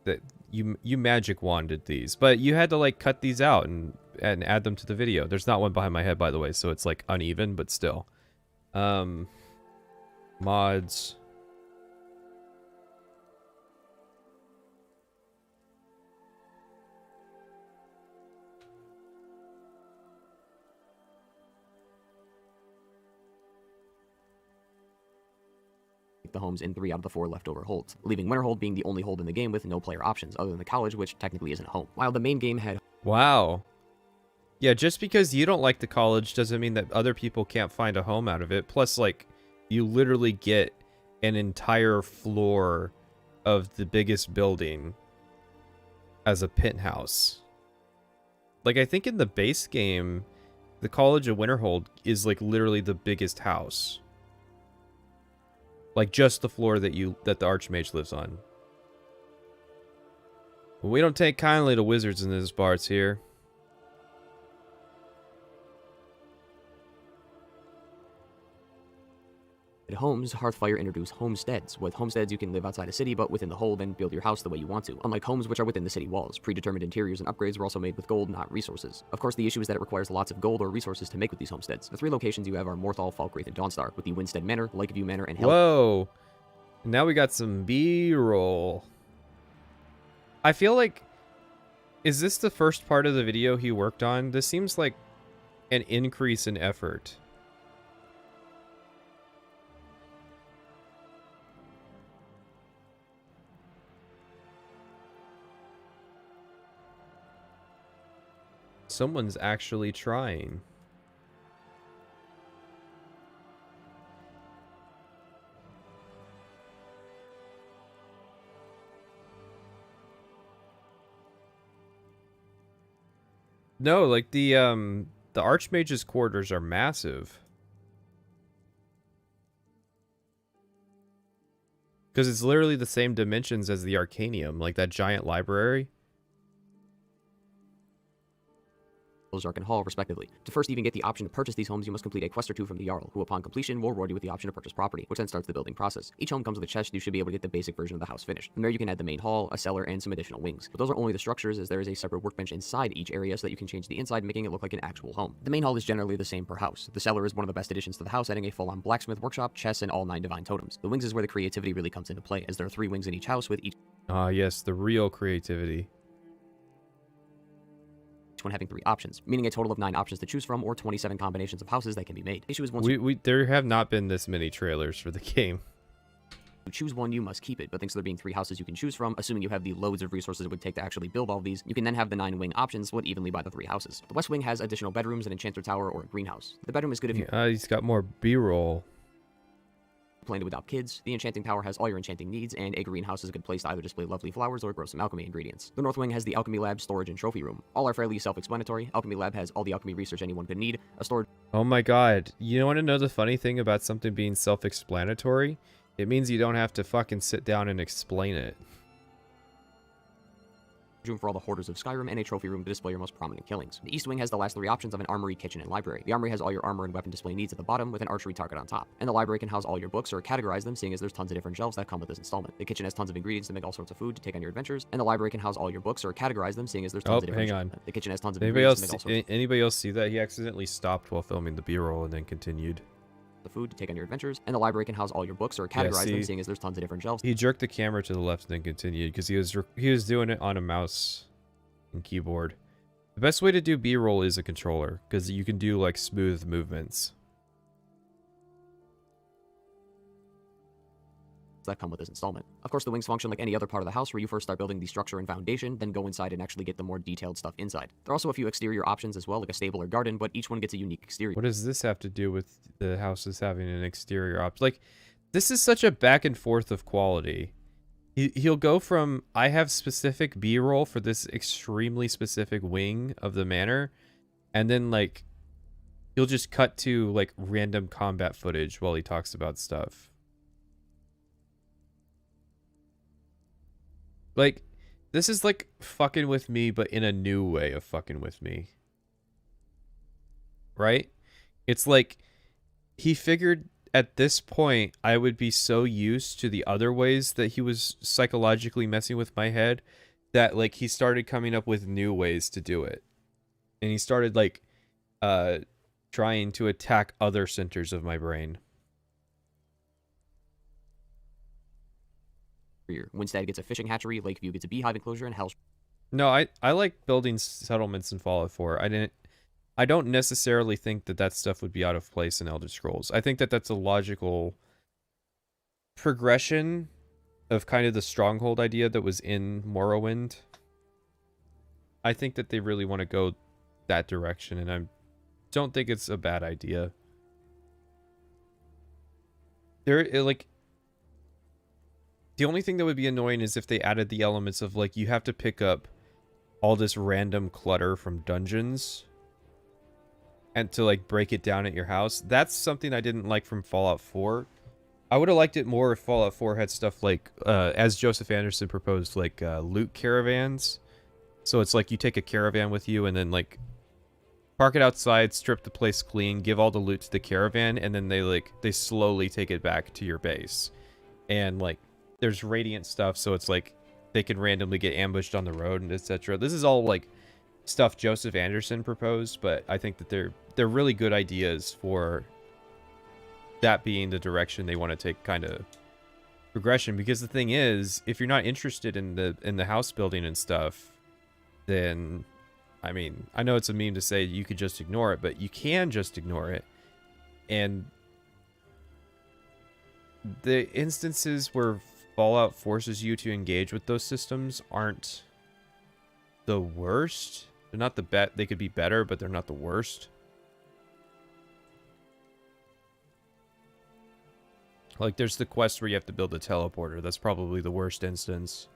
that you magic wanded these, but you had to like cut these out and add them to the video. There's not one behind my head, by the way, so it's like uneven, but still. Mods. the homes in 3 out of the 4 leftover holds, leaving Winterhold being the only hold in the game with no player options other than the college, which technically isn't a home. While the main game had... Wow. Yeah, just because you don't like the college doesn't mean that other people can't find a home out of it. Plus, like, you literally get an entire floor of the biggest building as a penthouse. Like, I think in the base game, the College of Winterhold is, like, literally the biggest house. Like, just the floor that the Archmage lives on. We don't take kindly to wizards in these parts here. At homes, Hearthfire introduced homesteads. With homesteads, you can live outside a city, but within the hold and build your house the way you want to. Unlike homes, which are within the city walls, predetermined interiors and upgrades were also made with gold, not resources. Of course, the issue is that it requires lots of gold or resources to make with these homesteads. The 3 locations you have are Morthal, Falkwraith, and Dawnstar, with the Winstead Manor, Lakeview Manor, and Hell. Whoa! Now we got some B-roll. I feel like... Is this the first part of the video he worked on? This seems like an increase in effort. Someone's actually trying. No, like the Archmage's quarters are massive. Because it's literally the same dimensions as the Arcanium, like that giant library. Zark and Hall, respectively. To first even get the option to purchase these homes, you must complete a quest or 2 from the Jarl, who upon completion will reward you with the option to purchase property, which then starts the building process. Each home comes with a chest, you should be able to get the basic version of the house finished. From there you can add the main hall, a cellar, and some additional wings. But those are only the structures, as there is a separate workbench inside each area so that you can change the inside, making it look like an actual home. The main hall is generally the same per house. The cellar is one of the best additions to the house, adding a full-on blacksmith workshop, chests, and all 9 divine totems. The wings is where the creativity really comes into play, as there are 3 wings in each house with each... Ah, yes, the real creativity. one having 3 options, meaning a total of 9 options to choose from, or 27 combinations of houses that can be made. The issue is once there have not been this many trailers for the game. you choose one, you must keep it, but thanks to there being 3 houses you can choose from, assuming you have the loads of resources it would take to actually build all of these, you can then have the 9 wing options split evenly by the 3 houses. The west wing has additional bedrooms, an enchanter tower, or a greenhouse. The bedroom is good if you He's got more B-roll. plan to adopt kids. The enchanting tower has all your enchanting needs, and a greenhouse is a good place to either display lovely flowers or grow some alchemy ingredients. The north wing has the alchemy lab, storage, and trophy room. All are fairly self-explanatory. Alchemy lab has all the alchemy research anyone could need. A storage Oh my god. You want to know the funny thing about something being self-explanatory? It means you don't have to fucking sit down and explain it. room for all the hoarders of Skyrim, and a trophy room to display your most prominent killings. The east wing has the last 3 options of an armory, kitchen, and library. The armory has all your armor and weapon display needs at the bottom, with an archery target on top. And the library can house all your books, or categorize them, seeing as there's tons of different shelves that come with this installment. The kitchen has tons of ingredients to make all sorts of food to take on your adventures, and the library can house all your books, or categorize them, seeing as there's tons of different hang on. The kitchen has tons of Anybody ingredients else, to make all sorts anybody else see that? He accidentally stopped while filming the B-roll and then continued. of food to take on your adventures, and the library can house all your books, or categorize them, seeing as there's tons of different shelves. He jerked the camera to the left and then continued, because he was doing it on a mouse and keyboard. The best way to do B-roll is a controller, because you can do like smooth movements. That come with this installment. Of course, the wings function like any other part of the house, where you first start building the structure and foundation, then go inside and actually get the more detailed stuff inside. There are also a few exterior options as well, like a stable or garden, but each one gets a unique exterior. What does this have to do with the houses having an exterior option? Like, this is such a back and forth of quality. He'll go from, I have specific B-roll for this extremely specific wing of the manor, and then like he'll just cut to like random combat footage while he talks about stuff. Like, this is like fucking with me, but in a new way of fucking with me. Right? It's like, he figured at this point I would be so used to the other ways that he was psychologically messing with my head that like he started coming up with new ways to do it. And he started like trying to attack other centers of my brain. Winstead gets a fishing hatchery, Lakeview gets a beehive enclosure, and Hell's... No, I like building settlements in Fallout 4. I don't necessarily think that stuff would be out of place in Elder Scrolls. I think that that's a logical progression of kind of the stronghold idea that was in Morrowind. I think that they really want to go that direction, and I don't think it's a bad idea. The only thing that would be annoying is if they added the elements of, like, you have to pick up all this random clutter from dungeons and to, like, break it down at your house. That's something I didn't like from Fallout 4. I would have liked it more if Fallout 4 had stuff like, as Joseph Anderson proposed, like, loot caravans. So it's like you take a caravan with you and then, like, park it outside, strip the place clean, give all the loot to the caravan, and then they slowly take it back to your base. And, like, there's radiant stuff, so it's like they can randomly get ambushed on the road and etc. This is all like stuff Joseph Anderson proposed, but I think that they're really good ideas for that being the direction they want to take, kind of progression. Because the thing is, if you're not interested in the house building and stuff, then I mean, I know it's a meme to say you could just ignore it, but you can just ignore it. And the instances where Fallout forces you to engage with those systems aren't the worst. They're not the best. They could be better, but they're not the worst. Like, there's the quest where you have to build a teleporter. That's probably the worst instance.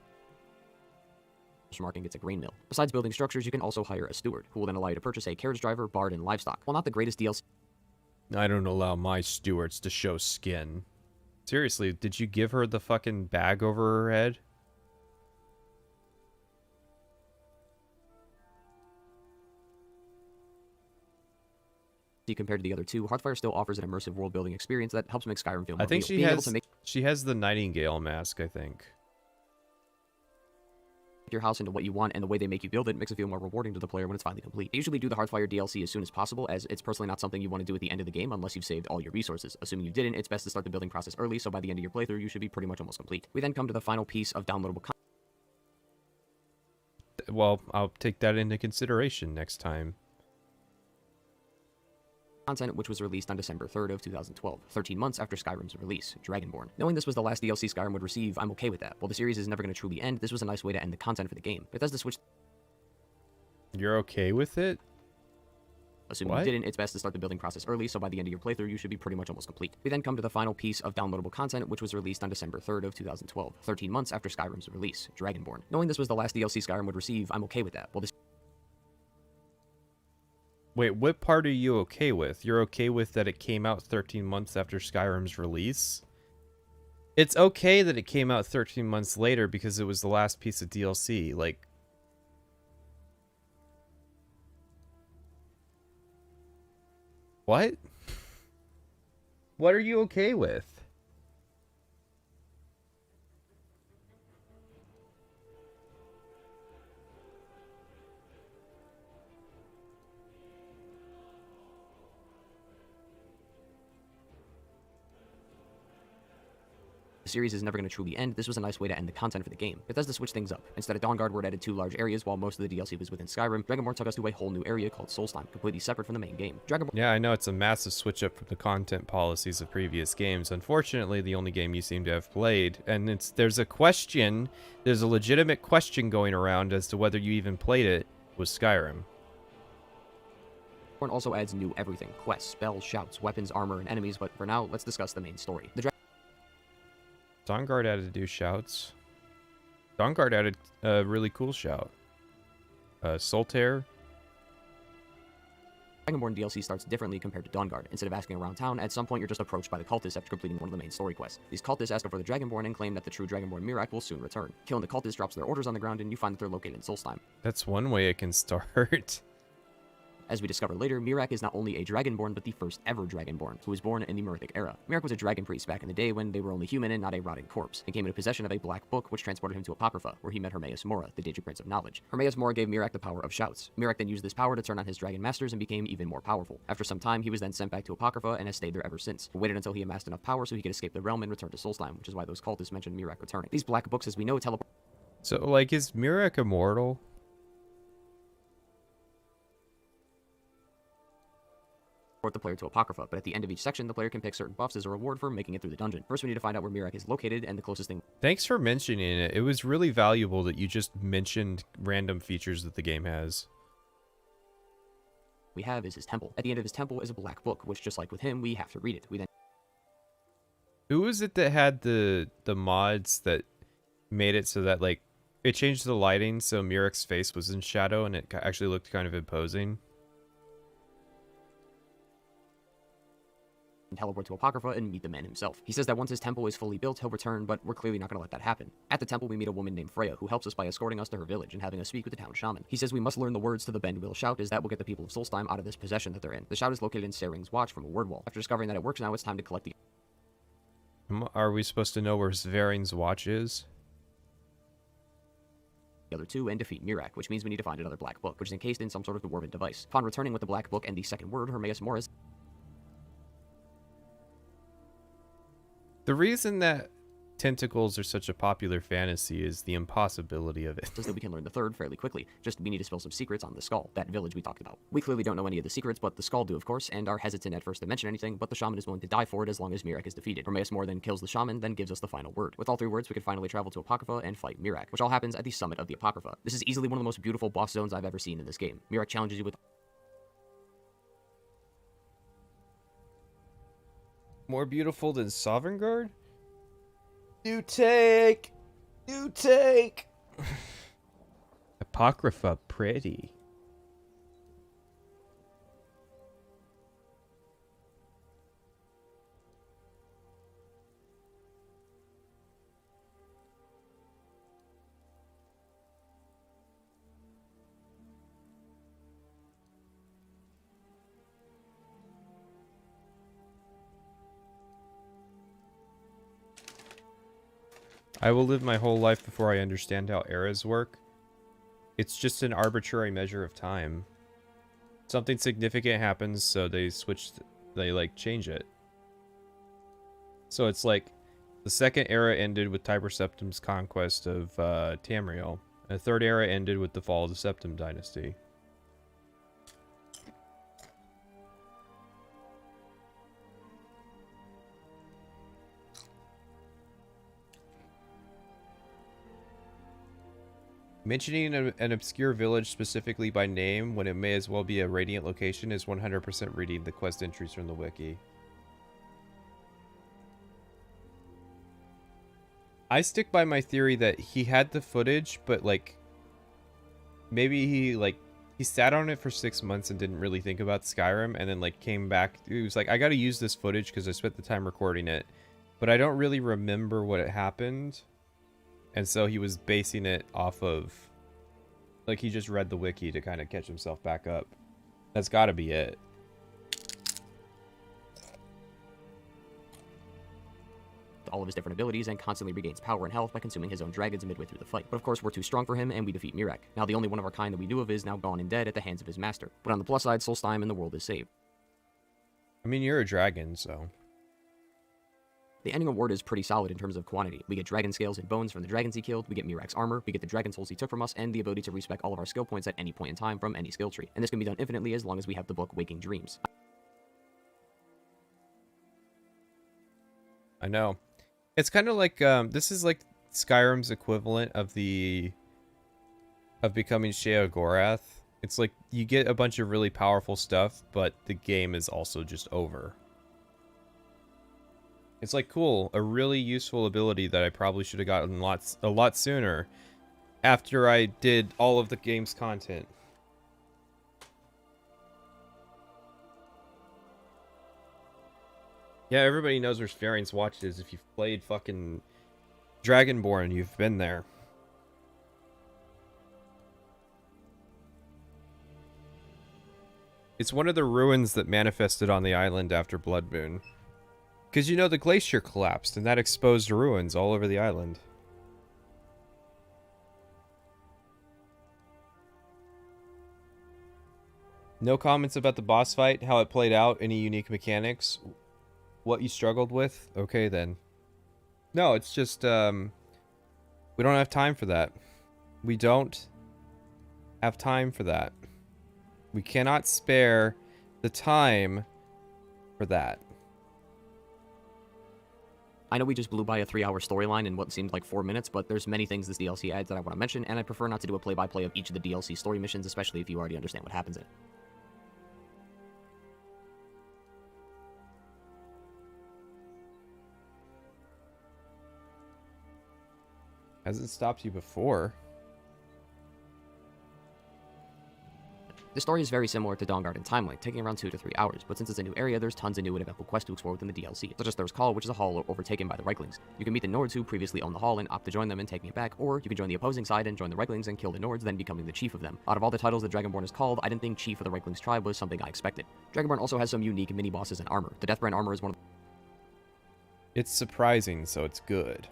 Marking gets a grain mill. Besides building structures, you can also hire a steward, who will then allow you to purchase a carriage driver, bard, and livestock. While not the greatest DLC... I don't allow my stewards to show skin. Seriously, did you give her the fucking bag over her head? Compared to the other two, Hearthfire still offers an immersive world-building experience that helps make Skyrim feel more I think real. she has the Nightingale mask, I think. Your house into what you want, and the way they make you build it makes it feel more rewarding to the player when it's finally complete. I usually do the Hearthfire DLC as soon as possible, as it's personally not something you want to do at the end of the game unless you've saved all your resources. Assuming you didn't, it's best to start the building process early, so by the end of your playthrough, you should be pretty much almost complete. We then come to the final piece of downloadable content. well, I'll take that into consideration next time. Content, which was released on December 3rd of 2012, 13 months after Skyrim's release, Dragonborn. Knowing this was the last DLC Skyrim would receive, I'm okay with that. While the series is never going to truly end, this was a nice way to end the content for the game. Bethesda switched... You're okay with it? Assuming you didn't, it's best to start the building process early, so by the end of your playthrough, you should be pretty much almost complete. We then come to the final piece of downloadable content, which was released on December 3rd of 2012, 13 months after Skyrim's release, Dragonborn. Knowing this was the last DLC Skyrim would receive, I'm okay with that. While this... Wait, what part are you okay with? You're okay with that it came out 13 months after Skyrim's release? It's okay that it came out 13 months later because it was the last piece of DLC. Like, what? What are you okay with? The series is never going to truly end, this was a nice way to end the content for the game. Bethesda switched things up. Instead of Dawnguard, where it added 2 large areas while most of the DLC was within Skyrim, Dragonborn took us to a whole new area called Solstheim, completely separate from the main game. Yeah, I know it's a massive switch up from the content policies of previous games. Unfortunately, the only game you seem to have played, and there's a legitimate question going around as to whether you even played it, was Skyrim. Dragonborn also adds new everything: quests, spells, shouts, weapons, armor, and enemies, but for now, let's discuss the main story. Dawnguard added new shouts. Dawnguard added a really cool shout. Solitaire. Dragonborn DLC starts differently compared to Dawnguard. Instead of asking around town, at some point you're just approached by the cultists after completing one of the main story quests. These cultists ask for the Dragonborn and claim that the true Dragonborn Mirak will soon return. Killing the cultists drops their orders on the ground and you find that they're located in Solstheim. That's one way it can start. As we discover later, Mirak is not only a Dragonborn, but the first ever Dragonborn, who was born in the Merithic era. Mirak was a dragon priest back in the day when they were only human and not a rotting corpse, and came into possession of a black book which transported him to Apocrypha, where he met Hermaeus Mora, the Digiprince of Knowledge. Hermaeus Mora gave Mirak the power of shouts. Mirak then used this power to turn on his dragon masters and became even more powerful. After some time, he was then sent back to Apocrypha and has stayed there ever since. He waited until he amassed enough power so he could escape the realm and return to Solstheim, which is why those cultists mentioned Mirak returning. These black books, as we know, teleport... So, like, is Mirak immortal? The player to Apocrypha, but at the end of each section, the player can pick certain buffs as a reward for making it through the dungeon. First, we need to find out where Mirak is located, and the closest thing... Thanks for mentioning it. It was really valuable that you just mentioned random features that the game has. We have is his temple. At the end of his temple is a black book, which, just like with him, we have to read it. We then... Who was it that had the mods that made it so that, like, it changed the lighting so Mirak's face was in shadow and it actually looked kind of imposing? Teleport to Apocrypha and meet the man himself. He says that once his temple is fully built, he'll return, but we're clearly not going to let that happen. At the temple, we meet a woman named Freya, who helps us by escorting us to her village and having us speak with the town shaman. He says we must learn the words to the Bend Will Shout, as that will get the people of Solstheim out of this possession that they're in. The shout is located in Saring's Watch from a word wall. After discovering that it works now, it's time to collect the... Are we supposed to know where Saring's Watch is? The other two and defeat Mirak, which means we need to find another black book, which is encased in some sort of dwarven device. Upon returning with the black book and the second word, Hermaeus Mora... The reason that tentacles are such a popular fantasy is the impossibility of it. So that we can learn the third fairly quickly. Just we need to spill some secrets on the Skull, that village we talked about. We clearly don't know any of the secrets, but the Skull do, of course, and are hesitant at first to mention anything, but the shaman is willing to die for it as long as Mirak is defeated. Hermaeus Mora then kills the shaman, then gives us the final word. With all 3 words, we can finally travel to Apocrypha and fight Mirak, which all happens at the summit of the Apocrypha. This is easily one of the most beautiful boss zones I've ever seen in this game. Mirak challenges you with... More beautiful than Sovngarde? You take! You take! Apocrypha pretty. I will live my whole life before I understand how eras work. It's just an arbitrary measure of time. Something significant happens, so they like change it. So it's like the second era ended with Tiber Septim's conquest of Tamriel, The third era ended with the fall of the Septim Dynasty. Mentioning an obscure village specifically by name when it may as well be a radiant location is 100% reading the quest entries from the wiki. I stick by my theory that he had the footage, but like maybe he sat on it for 6 months and didn't really think about Skyrim, and then like came back. He was like, I got to use this footage because I spent the time recording it, but I don't really remember what it happened. And so he was basing it off of, like, he just read the wiki to kind of catch himself back up. That's got to be it. All of his different abilities and constantly regains power and health by consuming his own dragons midway through the fight. But of course, we're too strong for him, and we defeat Mirek. Now, the only one of our kind that we knew of is now gone and dead at the hands of his master. But on the plus side, Solstheim and the world is saved. I mean, you're a dragon, so... The ending award is pretty solid in terms of quantity. We get dragon scales and bones from the dragons he killed, we get Mirek's armor, we get the dragon souls he took from us, and the ability to respec all of our skill points at any point in time from any skill tree. And this can be done infinitely as long as we have the book Waking Dreams. I know. It's kind of like, this is like Skyrim's equivalent of becoming Sheogorath. It's like, you get a bunch of really powerful stuff, but the game is also just over. It's like, cool, a really useful ability that I probably should have gotten a lot sooner after I did all of the game's content. Yeah, everybody knows where Sphering's Watch is. If you've played fucking Dragonborn, you've been there. It's one of the ruins that manifested on the island after Blood Moon. Because, you know, the glacier collapsed, and that exposed ruins all over the island. No comments about the boss fight, how it played out, any unique mechanics, what you struggled with? Okay, then. No, it's just, we don't have time for that. We don't have time for that. We cannot spare the time for that. I know we just blew by a 3-hour storyline in what seemed like 4 minutes, but there's many things this DLC adds that I want to mention, and I prefer not to do a play-by-play of each of the DLC story missions, especially if you already understand what happens in it. Hasn't stopped you before. The story is very similar to Dawnguard and Timeline, taking around 2 to 3 hours, but since it's a new area, there's tons of new and eventful quests to explore within the DLC, such as there's Call, which is a hall overtaken by the Reiklings. You can meet the Nords who previously owned the hall and opt to join them and taking it back, or you can join the opposing side and join the Reiklings and kill the Nords, then becoming the chief of them. Out of all the titles that Dragonborn is called, I didn't think chief of the Reiklings tribe was something I expected. Dragonborn also has some unique mini-bosses and armor. The Deathbrand armor is one of It's surprising, so it's good.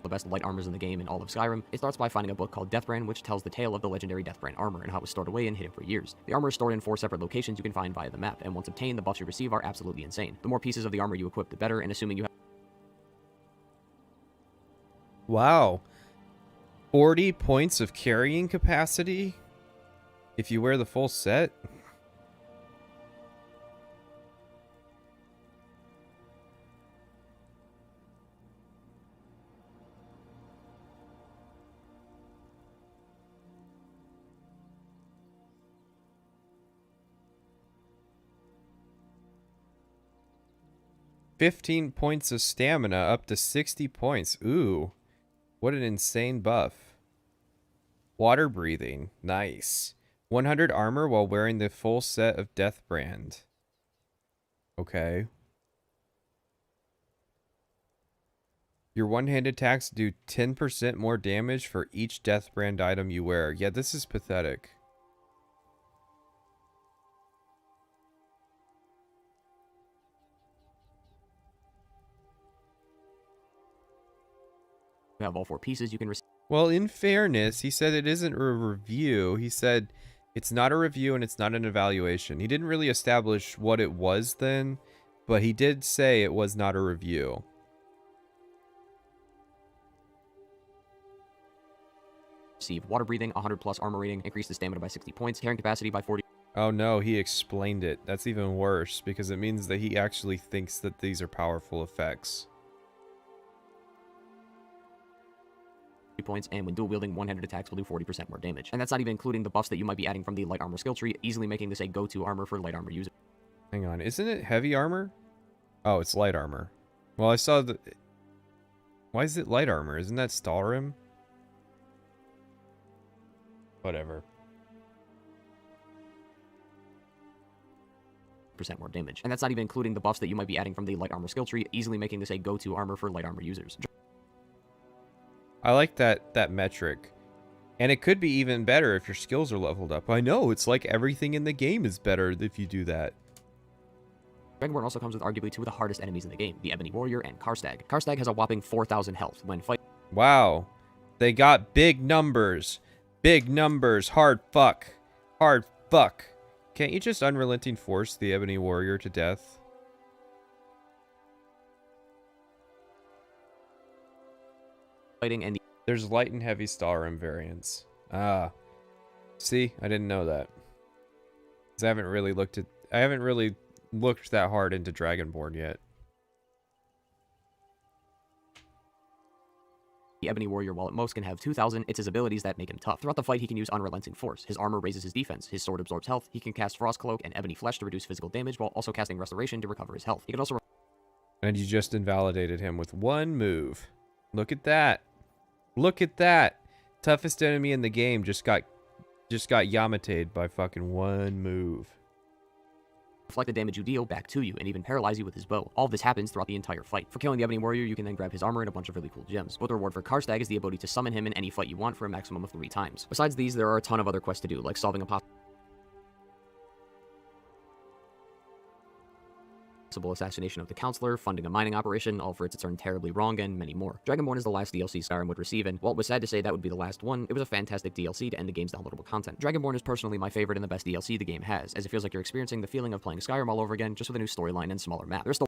the best light armors in the game in all of Skyrim. It starts by finding a book called Deathbrand, which tells the tale of the legendary Deathbrand armor and how it was stored away and hidden for years. The armor is stored in 4 separate locations you can find via the map, and once obtained, the buffs you receive are absolutely insane. The more pieces of the armor you equip, the better, and assuming you have Wow. 40 points of carrying capacity if you wear the full set? $15 points of stamina up to 60 points. Ooh. What an insane buff. Water breathing. Nice. 100 armor while wearing the full set of Deathbrand. Okay. Your one-handed attacks do 10% more damage for each Deathbrand item you wear. Yeah, this is pathetic. have all 4 pieces you can receive. Well, in fairness, he said it isn't a review. He said it's not a review and it's not an evaluation. He didn't really establish what it was then, but he did say it was not a review. receive water breathing, 100 plus armor rating, increase the stamina by 60 points, carrying capacity by 40. Oh no, he explained it. That's even worse, because it means that he actually thinks that these are powerful effects. Points, and when dual wielding, one-handed attacks will do 40% more damage. And that's not even including the buffs that you might be adding from the light armor skill tree, easily making this a go-to armor for light armor users. Hang on, isn't it heavy armor? Oh, it's light armor. Well, I saw the... Why is it light armor? Isn't that Stalrim? Whatever. Percent more damage. And that's not even including the buffs that you might be adding from the light armor skill tree, easily making this a go-to armor for light armor users. I like that metric. And it could be even better if your skills are leveled up. I know, it's like everything in the game is better if you do that. Dragonborn also comes with arguably two of the hardest enemies in the game, the Ebony Warrior and Karstag. Karstag has a whopping 4,000 health when fighting. Wow. They got big numbers. Big numbers. Hard fuck. Hard fuck. Can't you just unrelenting force the Ebony Warrior to death? And there's light and heavy Stalrim variants. Ah. See, I didn't know that. 'Cause I haven't really looked that hard into Dragonborn yet. The Ebony Warrior, while at most can have 2,000, it's his abilities that make him tough. Throughout the fight, he can use Unrelenting Force. His armor raises his defense, his sword absorbs health, he can cast Frost Cloak and Ebony Flesh to reduce physical damage, while also casting Restoration to recover his health. He can also... And you just invalidated him with one move. Look at that. Look at that. Toughest enemy in the game just got Yamate'd by fucking one move. Reflect the damage you deal back to you, and even paralyze you with his bow. All of this happens throughout the entire fight. For killing the Ebony Warrior, you can then grab his armor and a bunch of really cool gems. But the reward for Karstag is the ability to summon him in any fight you want for a maximum of 3 times. Besides these, there are a ton of other quests to do, like solving a possible assassination of the Counselor, funding a mining operation, all for it to turn terribly wrong, and many more. Dragonborn is the last DLC Skyrim would receive, and while it was sad to say that would be the last one, it was a fantastic DLC to end the game's downloadable content. Dragonborn is personally my favorite and the best DLC the game has, as it feels like you're experiencing the feeling of playing Skyrim all over again, just with a new storyline and smaller map. There's still...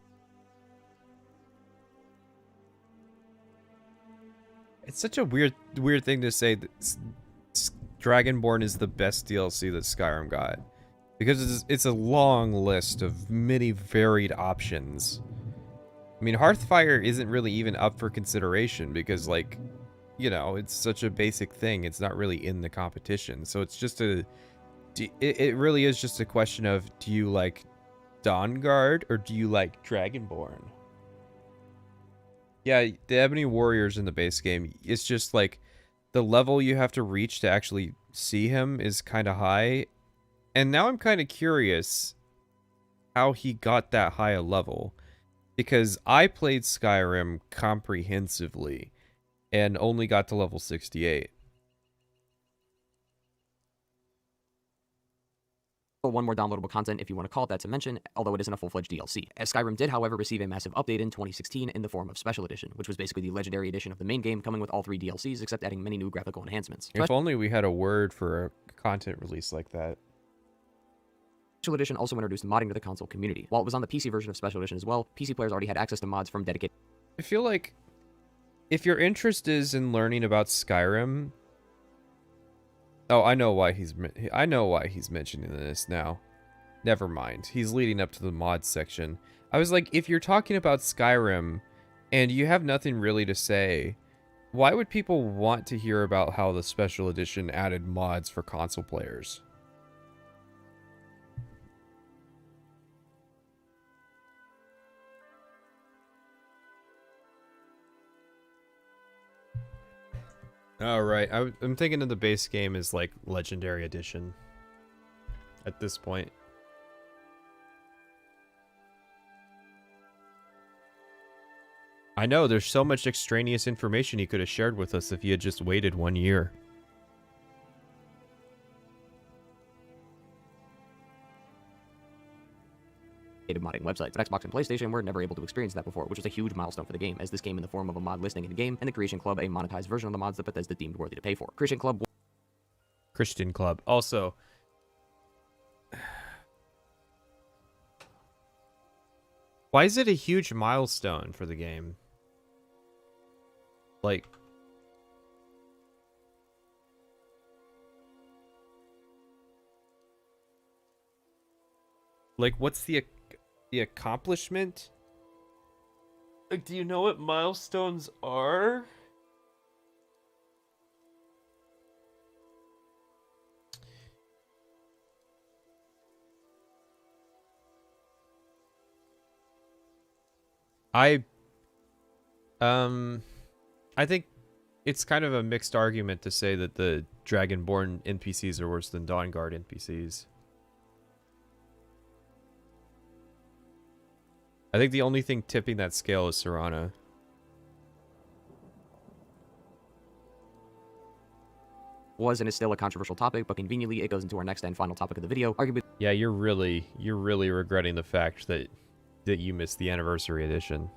It's such a weird thing to say that Dragonborn is the best DLC that Skyrim got. Because it's a long list of many varied options. I mean, Hearthfire isn't really even up for consideration because, like, you know, it's such a basic thing. It's not really in the competition. So it's just it really is just a question of, do you like Dawnguard or do you like Dragonborn? Yeah, the Ebony Warriors in the base game, it's just like the level you have to reach to actually see him is kind of high. And now I'm kind of curious how he got that high a level, because I played Skyrim comprehensively and only got to level 68. One more downloadable content, if you want to call it that, to mention, although it isn't a full-fledged DLC. As Skyrim did, however, receive a massive update in 2016 in the form of Special Edition, which was basically the Legendary Edition of the main game, coming with all 3 DLCs, except adding many new graphical enhancements. If only we had a word for a content release like that. Special Edition also introduced modding to the console community. While it was on the PC version of Special Edition as well, PC players already had access to mods from dedicated... I feel like if your interest is in learning about Skyrim... Oh, I know why he's mentioning this now. Never mind. He's leading up to the mods section. I was like, if you're talking about Skyrim and you have nothing really to say, why would people want to hear about how the Special Edition added mods for console players? Alright, I'm thinking of the base game as like Legendary Edition at this point. I know, there's so much extraneous information he could have shared with us if he had just waited 1 year. modding websites. But Xbox and PlayStation were never able to experience that before, which was a huge milestone for the game, as this came in the form of a mod listing in the game, and the Creation Club, a monetized version of the mods that Bethesda deemed worthy to pay for. Christian Club. Also, why is it a huge milestone for the game? Like, Like, what's the accomplishment? Like, do you know what milestones are? I think it's kind of a mixed argument to say that the Dragonborn NPCs are worse than Dawnguard NPCs. I think the only thing tipping that scale is Serana. Was and is still a controversial topic, but conveniently it goes into our next and final topic of the video, arguably. Yeah, you're really regretting the fact that you missed the anniversary edition.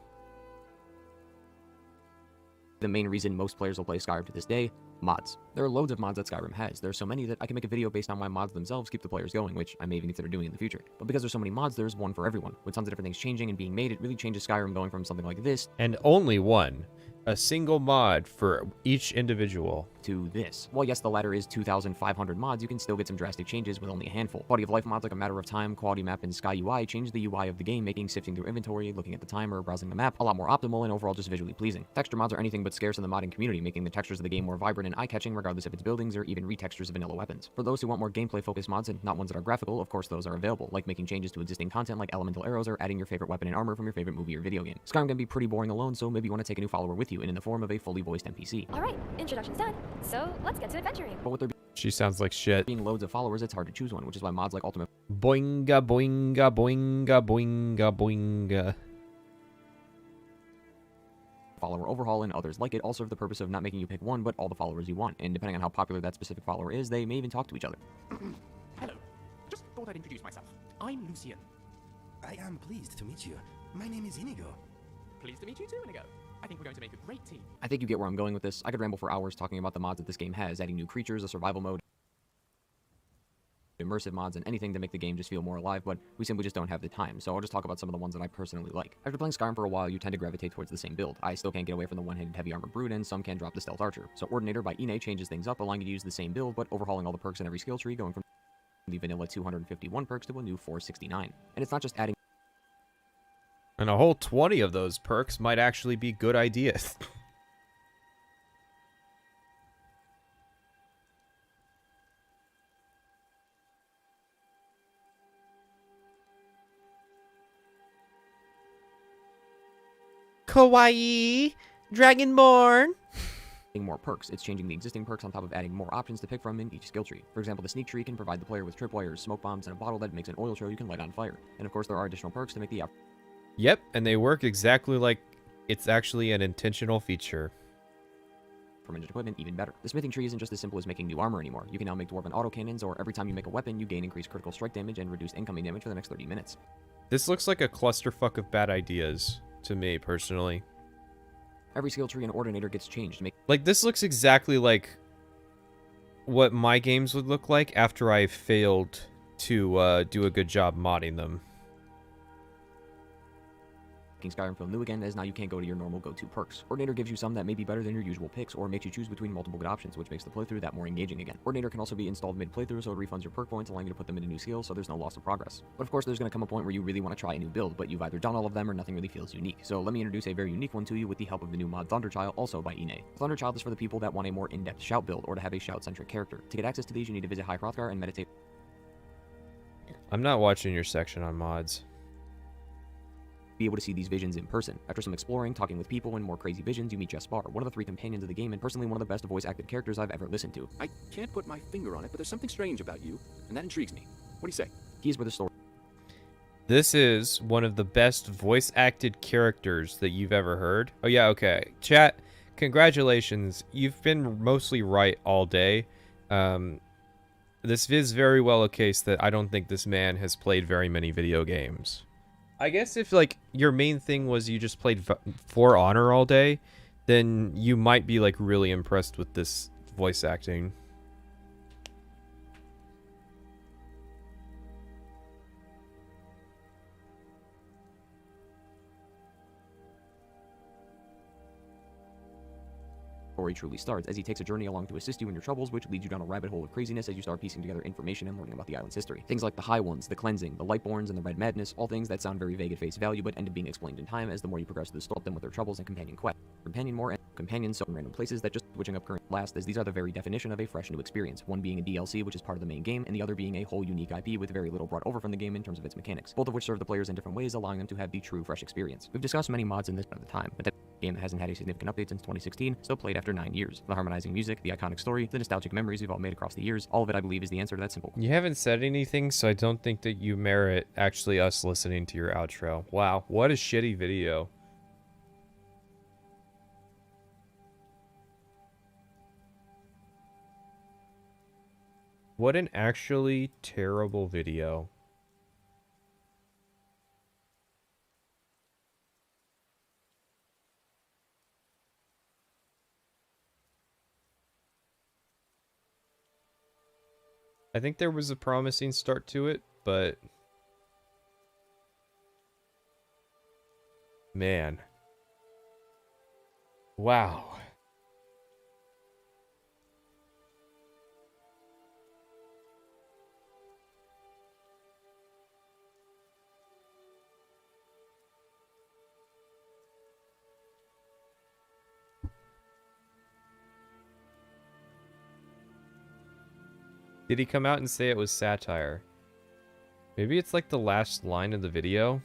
The main reason most players will play Skyrim to this day, mods. There are loads of mods that Skyrim has. There are so many that I can make a video based on why mods themselves keep the players going, which I may even consider doing in the future. But because there's so many mods, there's one for everyone. With tons of different things changing and being made, it really changes Skyrim going from something like this. And only one. A single mod for each individual. To this. While yes, the latter is 2,500 mods, you can still get some drastic changes with only a handful. Quality of life mods like A Matter of Time, Quality Map, and Sky UI change the UI of the game, making sifting through inventory, looking at the timer, browsing the map a lot more optimal and overall just visually pleasing. Texture mods are anything but scarce in the modding community, making the textures of the game more vibrant and eye-catching regardless if it's buildings or even retextures of vanilla weapons. For those who want more gameplay-focused mods and not ones that are graphical, of course those are available, like making changes to existing content like elemental arrows or adding your favorite weapon and armor from your favorite movie or video game. Skyrim can be pretty boring alone, so maybe you want to take a new follower with you and in the form of a fully voiced NPC. Alright, introduction's done, so let's get to adventuring. But with there She sounds like shit. being loads of followers, it's hard to choose one, which is why mods like Ultimate Boinga, boinga, boinga, boinga, boinga. Follower overhaul and others like it all serve the purpose of not making you pick one, but all the followers you want. And depending on how popular that specific follower is, they may even talk to each other. Hello. Just thought I'd introduce myself. I'm Lucian. I am pleased to meet you. My name is Inigo. Pleased to meet you too, Inigo. I think we're going to make a great team. I think you get where I'm going with this. I could ramble for hours talking about the mods that this game has, adding new creatures, a survival mode, immersive mods, and anything to make the game just feel more alive, but we simply just don't have the time, so I'll just talk about some of the ones that I personally like. After playing Skyrim for a while, you tend to gravitate towards the same build. I still can't get away from the one-handed heavy armor brute, and some can drop the stealth archer. So Ordinator by Ine changes things up, allowing you to use the same build, but overhauling all the perks in every skill tree, going from the vanilla 251 perks to a new 469. And it's not just adding And a whole 20 of those perks might actually be good ideas. Kawaii! Dragonborn! more perks. It's changing the existing perks on top of adding more options to pick from in each skill tree. For example, the sneak tree can provide the player with tripwires, smoke bombs, and a bottle that makes an oil trail you can light on fire. And of course, there are additional perks to make the Yep, and they work exactly like it's actually an intentional feature. aforementioned equipment even better. The smithing tree isn't just as simple as making new armor anymore. You can now make dwarven autocannons, or every time you make a weapon, you gain increased critical strike damage and reduced incoming damage for the next 30 minutes. This looks like a clusterfuck of bad ideas, to me, personally. Every skill tree and Ordinator gets changed to make... Like, this looks exactly like what my games would look like after I failed to do a good job modding them. Skyrim feel new again, as now you can't go to your normal go-to perks. Ordinator gives you some that may be better than your usual picks, or makes you choose between multiple good options, which makes the playthrough that more engaging again. Ordinator can also be installed mid-playthrough, so it refunds your perk points, allowing you to put them into new skills, so there's no loss of progress. But of course, there's going to come a point where you really want to try a new build, but you've either done all of them or nothing really feels unique. So let me introduce a very unique one to you with the help of the new mod Thunderchild, also by Ine. Thunderchild is for the people that want a more in-depth shout build, or to have a shout-centric character. To get access to these, you need to visit High Hrothgar and meditate. I'm not watching your section on mods. Be able to see these visions in person. After some exploring, talking with people, and more crazy visions, you meet Jespar, one of the 3 companions of the game, and personally one of the best voice-acted characters I've ever listened to. I can't put my finger on it, but there's something strange about you, and that intrigues me. What do you say? He is where the story... This is one of the best voice-acted characters that you've ever heard. Oh yeah, okay. Chat, congratulations. You've been mostly right all day. This is very well a case that I don't think this man has played very many video games. I guess if, like, your main thing was you just played For Honor all day, then you might be, like, really impressed with this voice acting. story truly starts, as he takes a journey along to assist you in your troubles, which leads you down a rabbit hole of craziness as you start piecing together information and learning about the island's history. Things like the High Ones, the Cleansing, the Lightborns, and the Red Madness, all things that sound very vague at face value, but end up being explained in time as the more you progress through the story, them with their troubles and companion quests. Companion more and companions so in random places that just switching up current last, as these are the very definition of a fresh new experience, one being a DLC, which is part of the main game, and the other being a whole unique IP with very little brought over from the game in terms of its mechanics, both of which serve the players in different ways, allowing them to have the true fresh experience. We've discussed many mods in this at the time, but that game that hasn't had a significant update since 2016, still played after 9 years. The harmonizing music, the iconic story, the nostalgic memories we've all made across the years, all of it I believe is the answer to that simple. You haven't said anything, so I don't think that you merit actually us listening to your outro. Wow, what a shitty video. What an actually terrible video. I think there was a promising start to it, but man. Wow. Did he come out and say it was satire? Maybe it's like the last line of the video.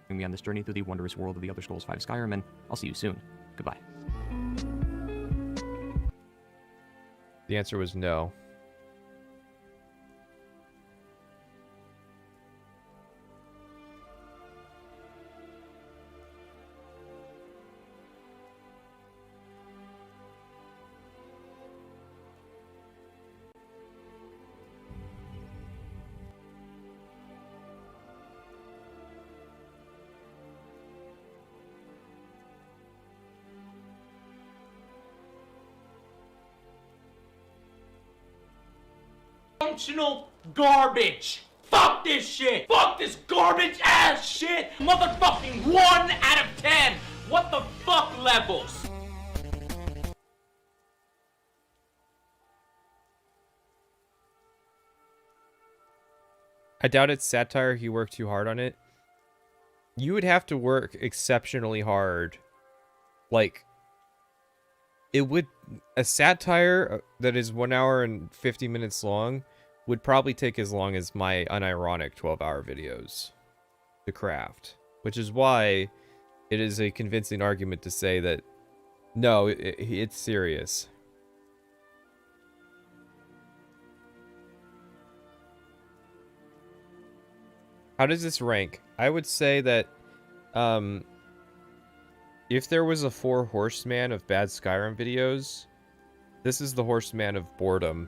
Me on this journey through the wondrous world of the Elder Scrolls V Skyrim, and I'll see you soon. Goodbye. The answer was no. Functional garbage. Fuck this shit. Fuck this garbage ass shit. Motherfucking 1 out of 10. What the fuck levels? I doubt it's satire. He worked too hard on it. You would have to work exceptionally hard. Like, it would... A satire that is 1 hour and 50 minutes long would probably take as long as my unironic 12-hour videos to craft. Which is why it is a convincing argument to say that, no, it's serious. How does this rank? I would say that if there was a 4 horseman of bad Skyrim videos, this is the horseman of boredom.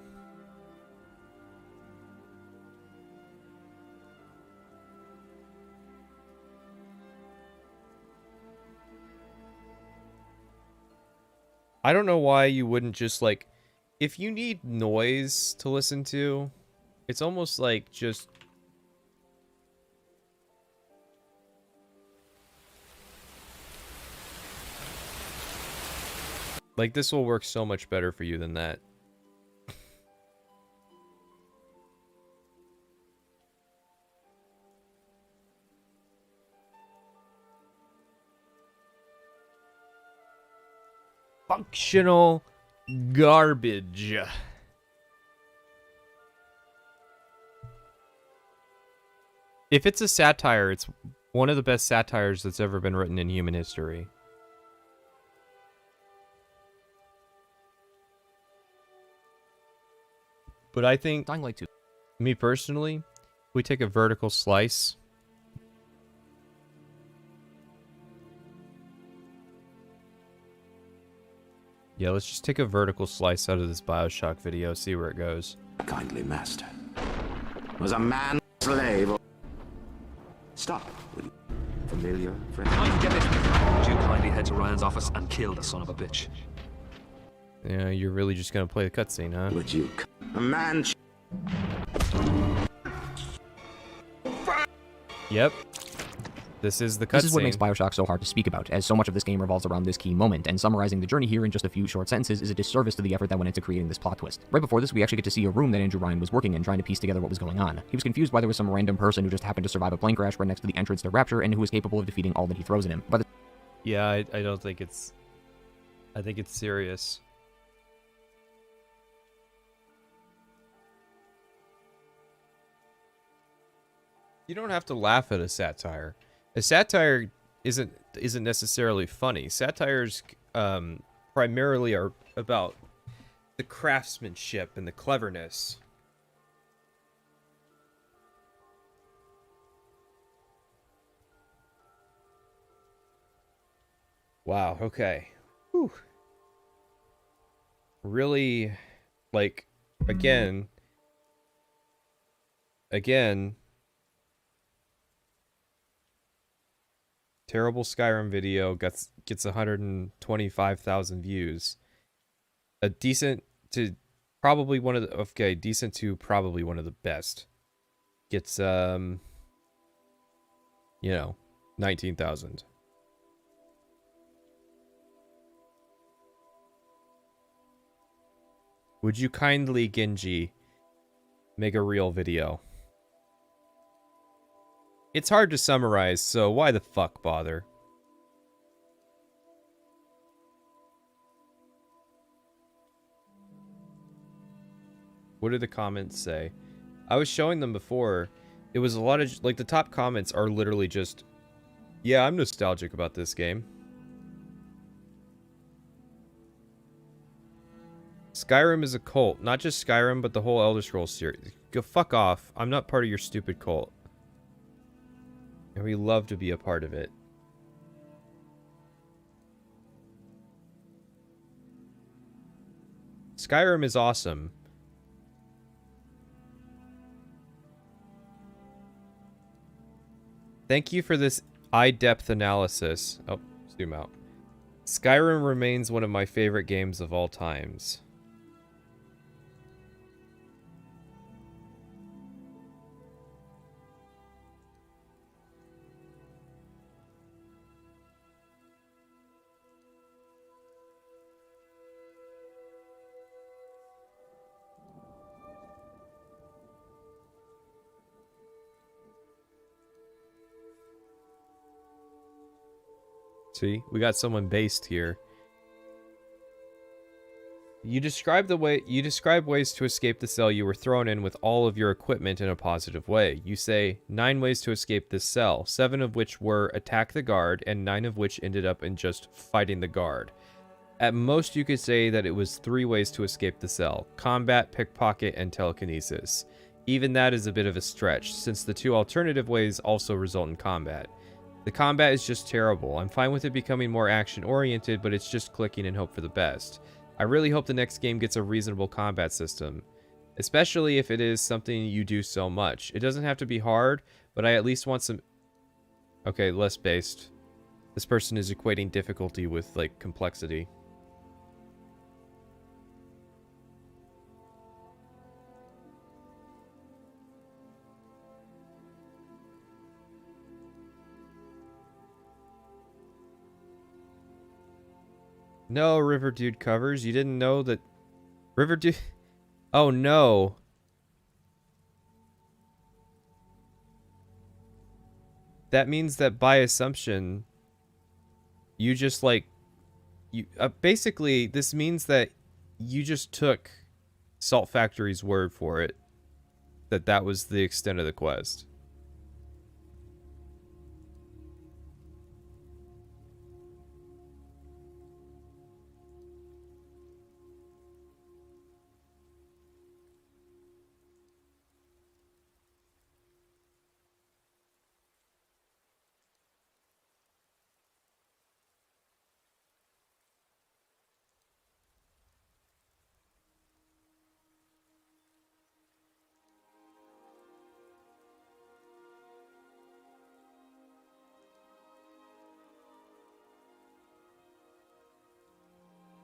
I don't know why you wouldn't just, like, if you need noise to listen to, it's almost like just... Like, this will work so much better for you than that. Functional garbage. If it's a satire, it's one of the best satires that's ever been written in human history. But I think, me personally, we take a vertical slice. Yeah, let's just take a vertical slice out of this BioShock video, see where it goes. Kindly master. Was a man slave. Stop, will you? Familiar friend. How you get this? Would you kindly head to Ryan's office and kill the son of a bitch? Yeah, you're really just gonna play the cutscene, huh? Would you? A man. Yep. This is the cutscene. This is what makes Bioshock so hard to speak about, as so much of this game revolves around this key moment, and summarizing the journey here in just a few short sentences is a disservice to the effort that went into creating this plot twist. Right before this, we actually get to see a room that Andrew Ryan was working in, trying to piece together what was going on. He was confused why there was some random person who just happened to survive a plane crash right next to the entrance to Rapture, and who was capable of defeating all that he throws at him. Yeah, I don't think it's... I think it's serious. You don't have to laugh at a satire. A satire isn't necessarily funny. Satires primarily are about the craftsmanship and the cleverness. Wow, okay. Whew. Really, like, again, terrible Skyrim video gets 125,000 views. A decent to probably one of the decent to probably one of the best gets 19,000. Would you kindly, Gingy, make a real video? It's hard to summarize, so why the fuck bother? What do the comments say? I was showing them before. It was a lot of, like, the top comments are literally just, yeah, I'm nostalgic about this game. Skyrim is a cult. Not just Skyrim, but the whole Elder Scrolls series. Go fuck off. I'm not part of your stupid cult. And we love to be a part of it. Skyrim is awesome. Thank you for this eye depth analysis. Oh, zoom out. Skyrim remains one of my favorite games of all times. See, we got someone based here. You describe ways to escape the cell you were thrown in with all of your equipment in a positive way. You say 9 ways to escape this cell, 7 of which were attack the guard, and 9 of which ended up in just fighting the guard. At most, you could say that it was 3 ways to escape the cell: combat, pickpocket, and telekinesis. Even that is a bit of a stretch, since the 2 alternative ways also result in combat. The combat is just terrible. I'm fine with it becoming more action-oriented, but it's just clicking and hope for the best. I really hope the next game gets a reasonable combat system, especially if it is something you do so much. It doesn't have to be hard, but I at least want some... Okay, less based. This person is equating difficulty with, like, complexity. No, River Dude covers. You didn't know that River Dude... Oh, no. That means that by assumption, you just, like... basically, this means that you just took Salt Factory's word for it. That was the extent of the quest.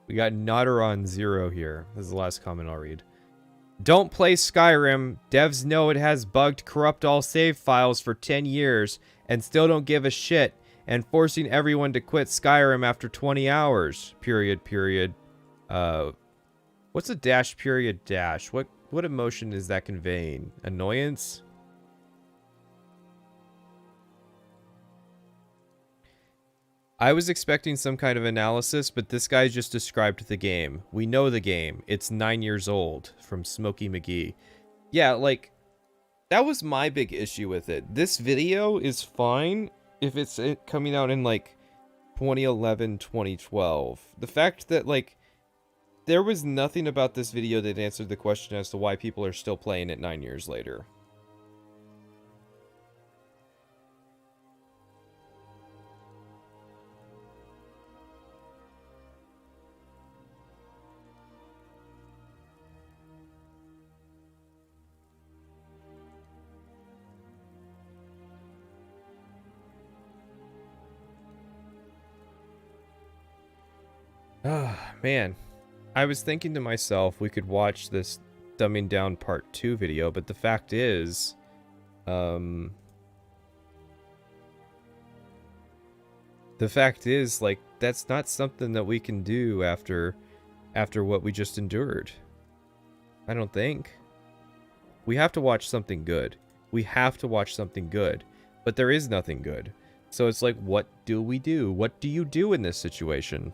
We got Nodder on 0 here. This is the last comment I'll read. Don't play Skyrim. Devs know it has bugged corrupt all save files for 10 years and still don't give a shit, and forcing everyone to quit Skyrim after 20 hours. Period. What's a dash period dash? What emotion is that conveying? Annoyance? I was expecting some kind of analysis, but this guy just described the game. We know the game. It's 9 years old. From Smokey McGee. Yeah, like, that was my big issue with it. This video is fine if it's coming out in, like, 2011, 2012. The fact that, like, there was nothing about this video that answered the question as to why people are still playing it 9 years later. Ah, man. I was thinking to myself we could watch this dumbing down part 2 video, but the fact is, like, that's not something that we can do after what we just endured. I don't think. We have to watch something good. We have to watch something good. But there is nothing good. So it's like, what do we do? What do you do in this situation?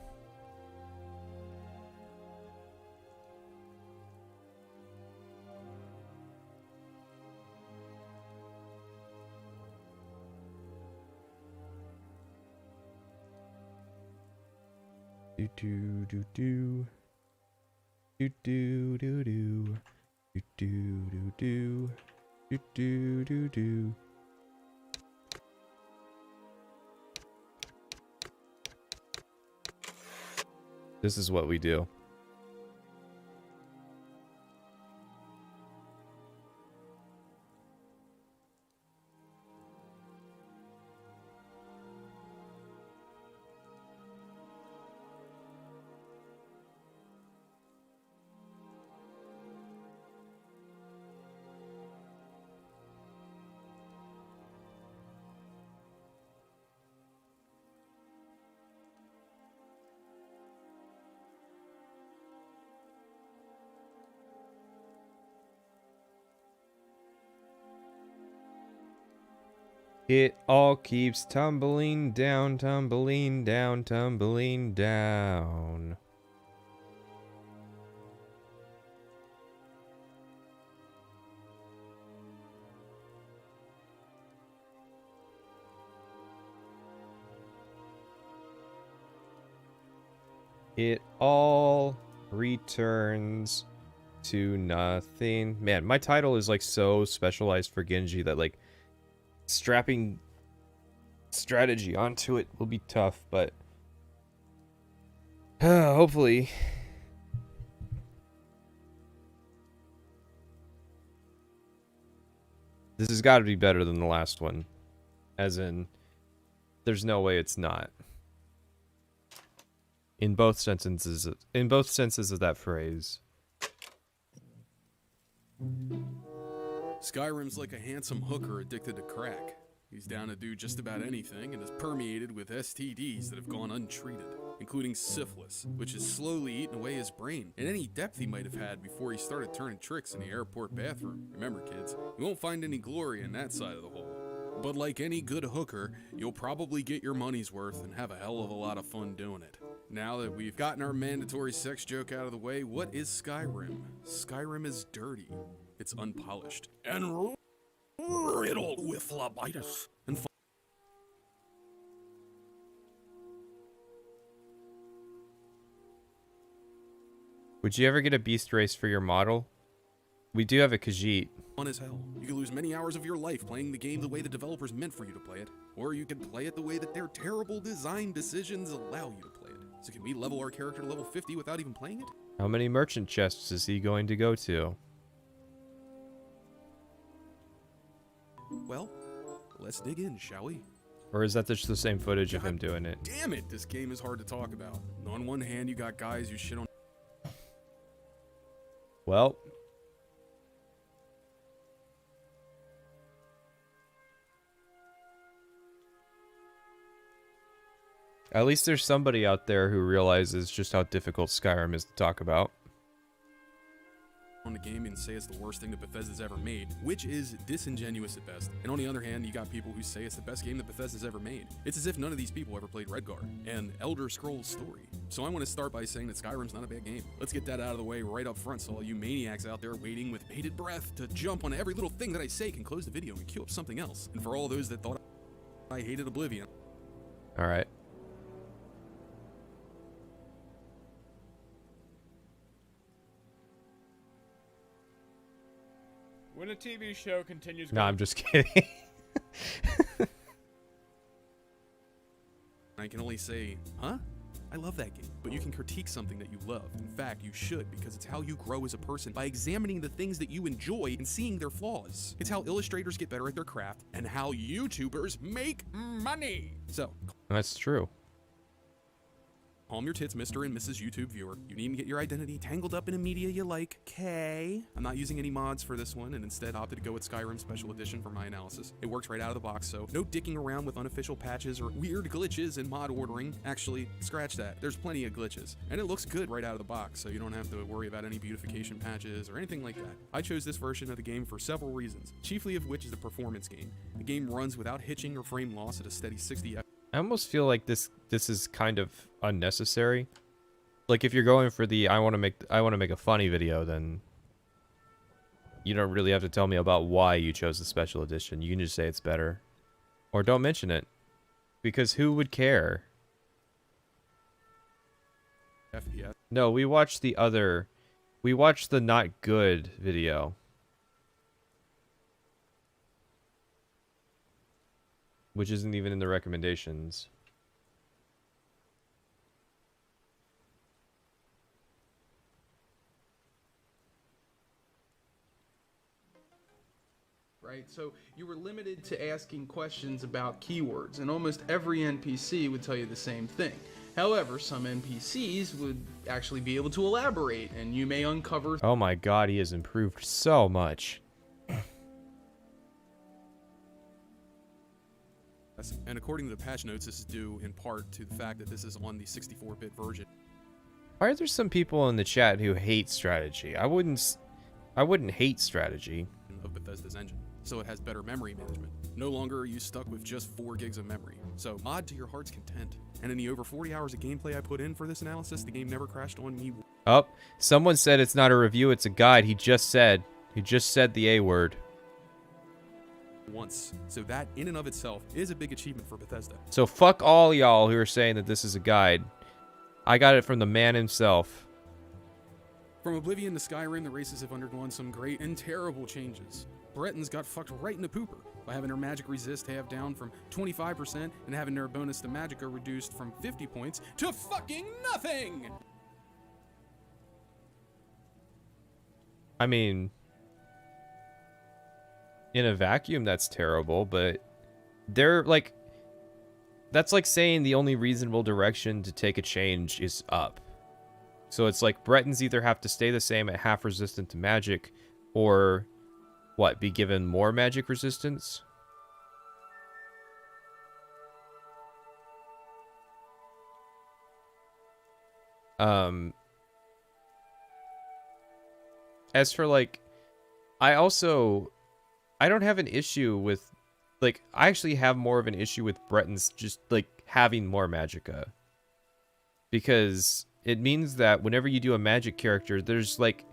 This is what we do. It all keeps tumbling down, tumbling down, tumbling down. It all returns to nothing. Man, my title is like so specialized for Gingy that like strapping strategy onto it will be tough, but hopefully. This has got to be better than the last one. As in, there's no way it's not. In both sentences of that phrase. Skyrim's like a handsome hooker addicted to crack. He's down to do just about anything and is permeated with STDs that have gone untreated, including syphilis, which has slowly eaten away his brain and any depth he might have had before he started turning tricks in the airport bathroom. Remember, kids, you won't find any glory in that side of the hole. But like any good hooker, you'll probably get your money's worth and have a hell of a lot of fun doing it. Now that we've gotten our mandatory sex joke out of the way, what is Skyrim? Skyrim is dirty. It's unpolished. And riddled with phlebitis. And would you ever get a beast race for your model? We do have a Khajiit. fun as hell. You could lose many hours of your life playing the game the way the developers meant for you to play it. Or you could play it the way that their terrible design decisions allow you to play it. So can we level our character to level 50 without even playing it? How many merchant chests is he going to go to? Well, let's dig in, shall we? Or is that just the same footage of him doing it? Damn it, this game is hard to talk about. On one hand, you got guys who shit on... Well, At least there's somebody out there who realizes just how difficult Skyrim is to talk about. On the game and say it's the worst thing that Bethesda's ever made, which is disingenuous at best. And on the other hand, you got people who say it's the best game that Bethesda's ever made. It's as if none of these people ever played Redguard and Elder Scrolls Story. So I want to start by saying that Skyrim's not a bad game. Let's get that out of the way right up front so all you maniacs out there waiting with bated breath to jump on every little thing that I say can close the video and queue up something else. And for all those that thought I hated Oblivion. Alright. When a TV show continues... No, I'm just kidding. I can only say, huh? I love that game. But you can critique something that you love. In fact, you should, because it's how you grow as a person by examining the things that you enjoy and seeing their flaws. It's how illustrators get better at their craft and how YouTubers make money. So, That's true. calm your tits, Mr. and Mrs. YouTube viewer. You needn't get your identity tangled up in a media you like. Okay. I'm not using any mods for this one and instead opted to go with Skyrim Special Edition for my analysis. It works right out of the box, so no dicking around with unofficial patches or weird glitches in mod ordering. Actually, scratch that. There's plenty of glitches. And it looks good right out of the box, so you don't have to worry about any beautification patches or anything like that. I chose this version of the game for several reasons, chiefly of which is the performance gain. The game runs without hitching or frame loss at a steady 60 FPS. I almost feel like this is kind of unnecessary. Like if you're going for the I want to make a funny video, then you don't really have to tell me about why you chose the special edition. You can just say it's better, or don't mention it, because who would care? FPS. No, we watched the not good video. Which isn't even in the recommendations. Right, so you were limited to asking questions about keywords, and almost every NPC would tell you the same thing. However, some NPCs would actually be able to elaborate, and you may uncover... Oh my god, he has improved so much. And according to the patch notes, this is due in part to the fact that this is on the 64-bit version. Why are there some people in the chat who hate strategy? I wouldn't hate strategy. Of Bethesda's engine, so it has better memory management. No longer are you stuck with just 4 gigs of memory. So mod to your heart's content. And in the over 40 hours of gameplay I put in for this analysis, the game never crashed on me. Oh, someone said it's not a review, it's a guide. He just said the A word. Once. So that in and of itself is a big achievement for Bethesda. So fuck all y'all who are saying that this is a guide. I got it from the man himself. From Oblivion to Skyrim, the races have undergone some great and terrible changes. Bretons got fucked right in the pooper by having their magic resist halved down from 25% and having their bonus to magicka reduced from 50 points to fucking nothing! I mean, in a vacuum, that's terrible, but they're like, that's like saying the only reasonable direction to take a change is up. So it's like Bretons either have to stay the same at half resistant to magic, or what, be given more magic resistance? As for like, I don't have an issue with, like, I actually have more of an issue with Bretons just like having more magicka, because it means that whenever you do a magic character, there's like,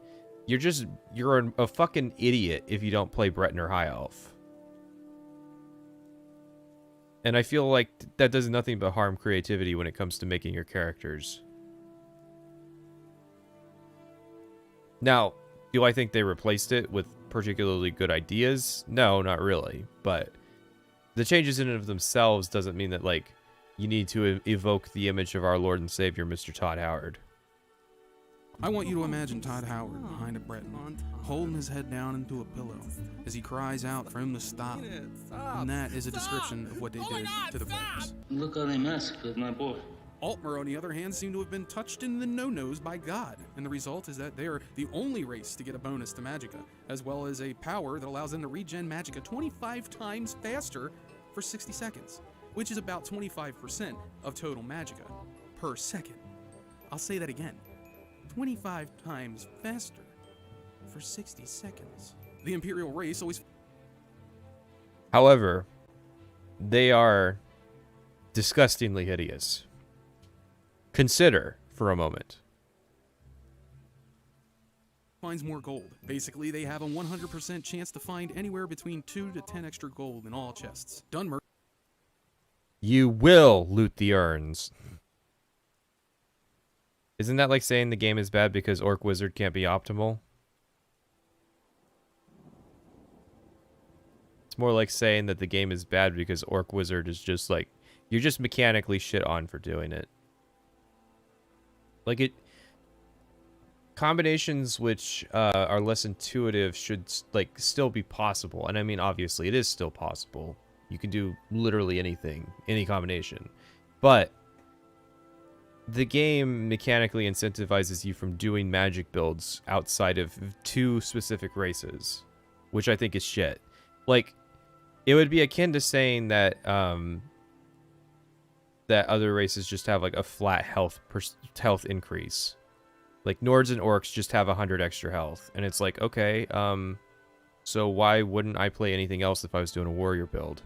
you're a fucking idiot if you don't play Breton or High Elf. And I feel like that does nothing but harm creativity when it comes to making your characters. Now, do I think they replaced it with particularly good ideas? No, not really. But the changes in and of themselves doesn't mean that, like, you need to evoke the image of our Lord and Savior, Mr. Todd Howard. I want you to imagine Todd Howard behind a Breton, holding his head down into a pillow as he cries out for him to stop. And that is a description of what they did to the players. Look how they massacred my boy. Altmer, on the other hand, seem to have been touched in the no-nos by God, and the result is that they are the only race to get a bonus to magicka, as well as a power that allows them to regen magicka 25 times faster for 60 seconds. which is about 25% of total magicka per second. I'll say that again. 25 times faster for 60 seconds. The Imperial race always... However, they are disgustingly hideous. Consider for a moment. finds more gold. Basically, they have a 100% chance to find anywhere between 2 to 10 extra gold in all chests. Dunmer. You will loot the urns. Isn't that like saying the game is bad because Orc Wizard can't be optimal? It's more like saying that the game is bad because Orc Wizard is just like, you're just mechanically shit on for doing it. Like combinations which are less intuitive should like still be possible. And I mean, obviously it is still possible. You can do literally anything, any combination. But the game mechanically incentivizes you from doing magic builds outside of 2 specific races, which I think is shit. Like, it would be akin to saying that that other races just have like a flat health increase. Like Nords and Orcs just have 100 extra health, and it's like, okay, so why wouldn't I play anything else if I was doing a warrior build?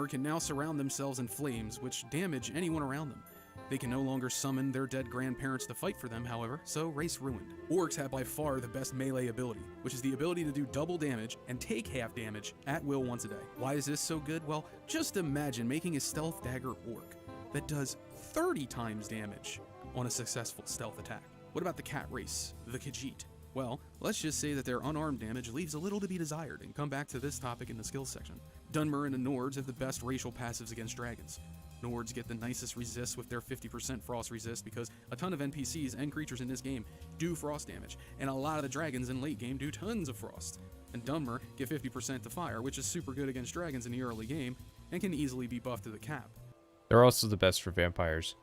Can now surround themselves in flames, which damage anyone around them. They can no longer summon their dead grandparents to fight for them, however, so race ruined. Orcs have by far the best melee ability, which is the ability to do double damage and take half damage at will once a day. Why is this so good? Well, just imagine making a stealth dagger orc that does 30 times damage on a successful stealth attack. What about the cat race, the Khajiit? Well, let's just say that their unarmed damage leaves a little to be desired, and come back to this topic in the skills section. Dunmer and the Nords have the best racial passives against dragons. Nords get the nicest resists with their 50% frost resist because a ton of NPCs and creatures in this game do frost damage, and a lot of the dragons in late game do tons of frost. And Dunmer get 50% to fire, which is super good against dragons in the early game, and can easily be buffed to the cap. They're also the best for vampires.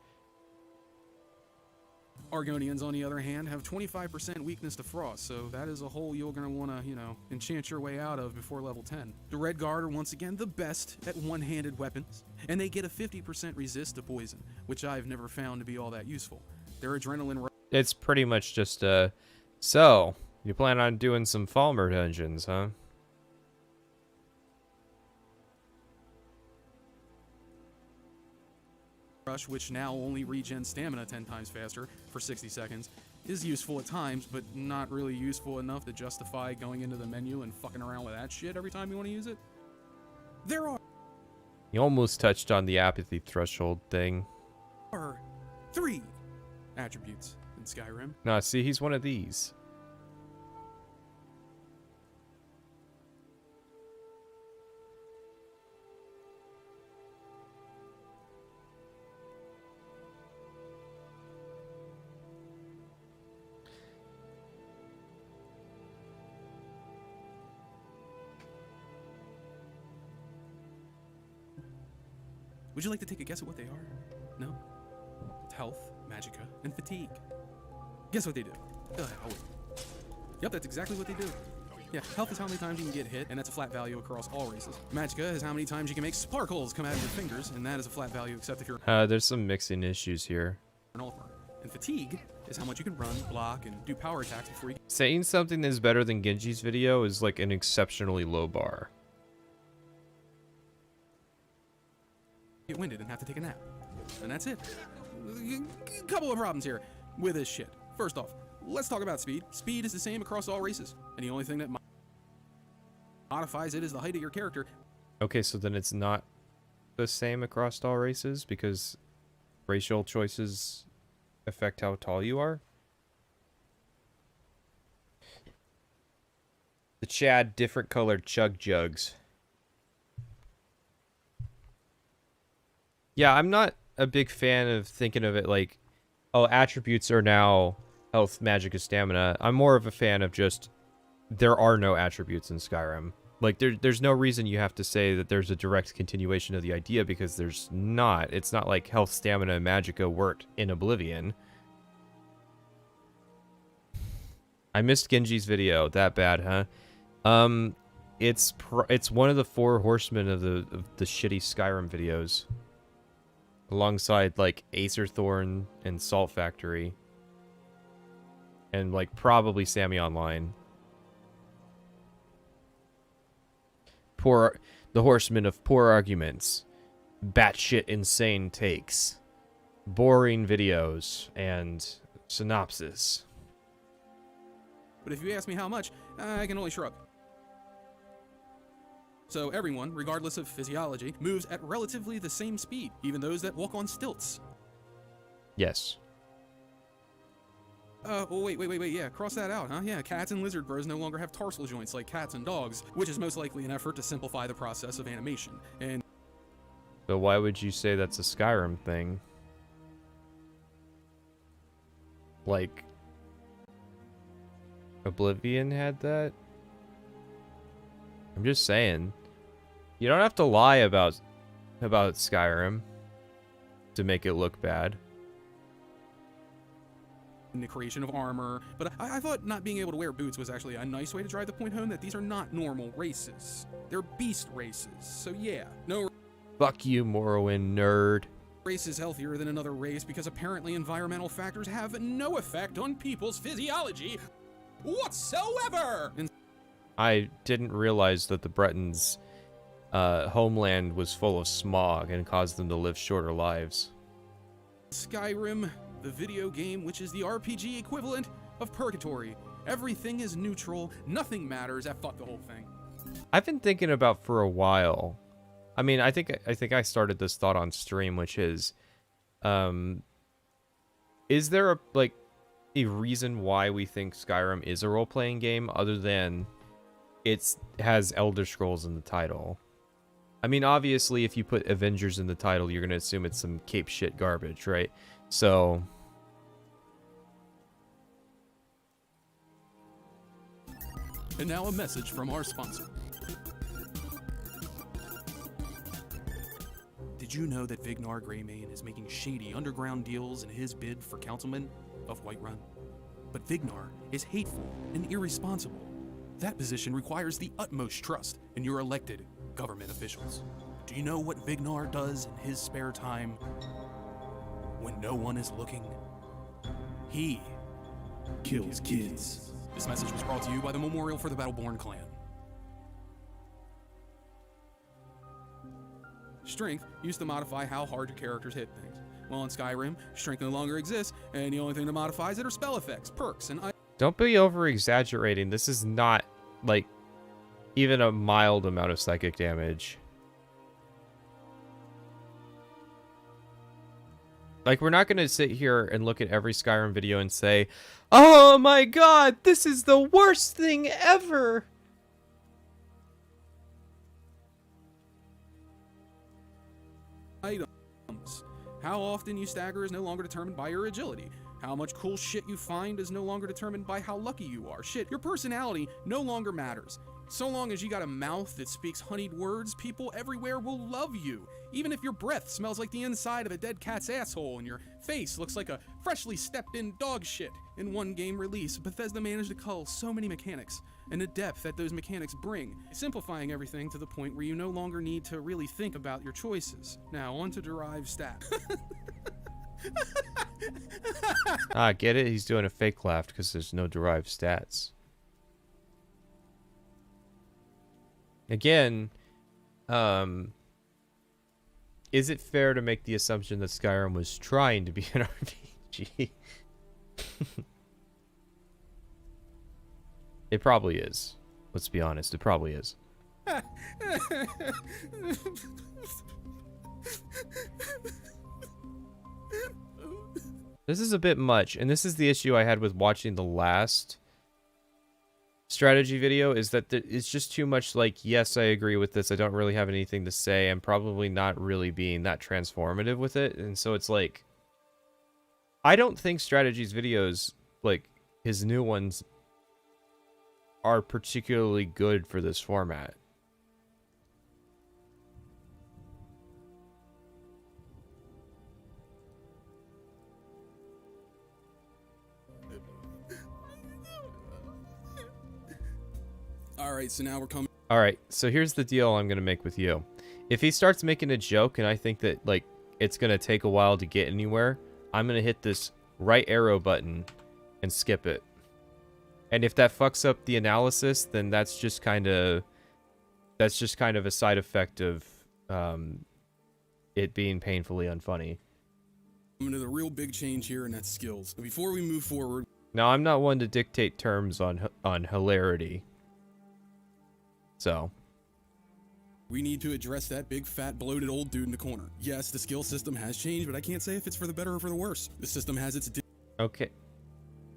Argonians, on the other hand, have 25% weakness to frost, so that is a hole you're going to want to, enchant your way out of before level 10. The Red Guard are once again the best at one-handed weapons, and they get a 50% resist to poison, which I've never found to be all that useful. Their adrenaline... It's pretty much just, so, you plan on doing some Falmer dungeons, huh? Rush, which now only regens stamina 10 times faster for 60 seconds, is useful at times, but not really useful enough to justify going into the menu and fucking around with that shit every time you want to use it. There You almost touched on the apathy threshold thing. are 3 attributes in Skyrim. Nah, see, he's one of these. Would you like to take a guess at what they are? No? It's health, magicka, and fatigue. Guess what they do? Go ahead, I'll wait. Yep, that's exactly what they do. Yeah, health is how many times you can get hit, and that's a flat value across all races. Magicka is how many times you can make sparkles come out of your fingers, and that is a flat value except if you're There's some mixing issues here. an Ulthmer. And fatigue is how much you can run, block, and do power attacks before you Saying something is better than Gingy's video is like an exceptionally low bar. get winded and have to take a nap. And that's it. A couple of problems here with this shit. First off, let's talk about speed. Speed is the same across all races, and the only thing that modifies it is the height of your character. Okay, so then it's not the same across all races because racial choices affect how tall you are? The Chad different colored chug jugs. Yeah, I'm not a big fan of thinking of it like, oh, attributes are now health, magic, and stamina. I'm more of a fan of just, there are no attributes in Skyrim. Like, there's no reason you have to say that there's a direct continuation of the idea because there's not. It's not like health, stamina, and magicka worked in Oblivion. I missed Genji's video. That bad, huh? It's one of the four horsemen of the shitty Skyrim videos, alongside like Acerthorn and Salt Factory, and like probably Sammy Online. The horsemen of poor arguments, batshit insane takes, boring videos, and synopsis. But if you ask me how much, I can only shrug. So everyone, regardless of physiology, moves at relatively the same speed, even those that walk on stilts. Yes. Oh, wait, yeah, cross that out, huh? Yeah, cats and lizard bros no longer have tarsal joints like cats and dogs, which is most likely an effort to simplify the process of animation. And So why would you say that's a Skyrim thing? Like, Oblivion had that? I'm just saying. You don't have to lie about Skyrim to make it look bad. the creation of armor, but I thought not being able to wear boots was actually a nice way to drive the point home that these are not normal races. They're beast races, so yeah, no Fuck you, Morrowind nerd. race is healthier than another race because apparently environmental factors have no effect on people's physiology whatsoever! I didn't realize that the Bretons' homeland was full of smog and caused them to live shorter lives. Skyrim, the video game which is the RPG equivalent of purgatory. Everything is neutral, nothing matters, fuck the whole thing. I've been thinking about for a while. I mean, I think I started this thought on stream, which is there a reason why we think Skyrim is a role-playing game other than it has Elder Scrolls in the title? I mean, obviously, if you put Avengers in the title, you're going to assume it's some cape shit garbage, right? So... And now a message from our sponsor. Did you know that Vignar Greymane is making shady underground deals in his bid for councilman of Whiterun? But Vignar is hateful and irresponsible. That position requires the utmost trust in your elected government officials. Do you know what Vignar does in his spare time when no one is looking? He kills kids. This message was brought to you by the Memorial for the Battleborn Clan. Strength used to modify how hard your characters hit things. Well, in Skyrim, strength no longer exists, and the only thing that modifies it are spell effects, perks, and Don't be over-exaggerating. This is not, like, even a mild amount of psychic damage. Like, we're not going to sit here and look at every Skyrim video and say, oh my god, this is the worst thing ever! items. How often you stagger is no longer determined by your agility. How much cool shit you find is no longer determined by how lucky you are. Shit, your personality no longer matters. So long as you got a mouth that speaks honeyed words, people everywhere will love you. Even if your breath smells like the inside of a dead cat's asshole and your face looks like a freshly stepped in dog shit. In one game release, Bethesda managed to cull so many mechanics and the depth that those mechanics bring, simplifying everything to the point where you no longer need to really think about your choices. Now, on to derived stats. Ah, get it? He's doing a fake laugh because there's no derived stats. Again, is it fair to make the assumption that Skyrim was trying to be an RPG? It probably is. Let's be honest, it probably is. This is a bit much, and this is the issue I had with watching the last strategy video, is that it's just too much like, yes, I agree with this, I don't really have anything to say, I'm probably not really being that transformative with it, and so it's like, I don't think Strategy's videos, like his new ones, are particularly good for this format. Alright, so now we're coming Alright, so here's the deal I'm gonna make with you. If he starts making a joke and I think that, like, it's gonna take a while to get anywhere, I'm gonna hit this right arrow button and skip it. And if that fucks up the analysis, then that's just kind of a side effect of it being painfully unfunny. I'm into the real big change here, and that's skills. But before we move forward... Now, I'm not one to dictate terms on hilarity. So... we need to address that big, fat, bloated old dude in the corner. Yes, the skill system has changed, but I can't say if it's for the better or for the worse. The system has its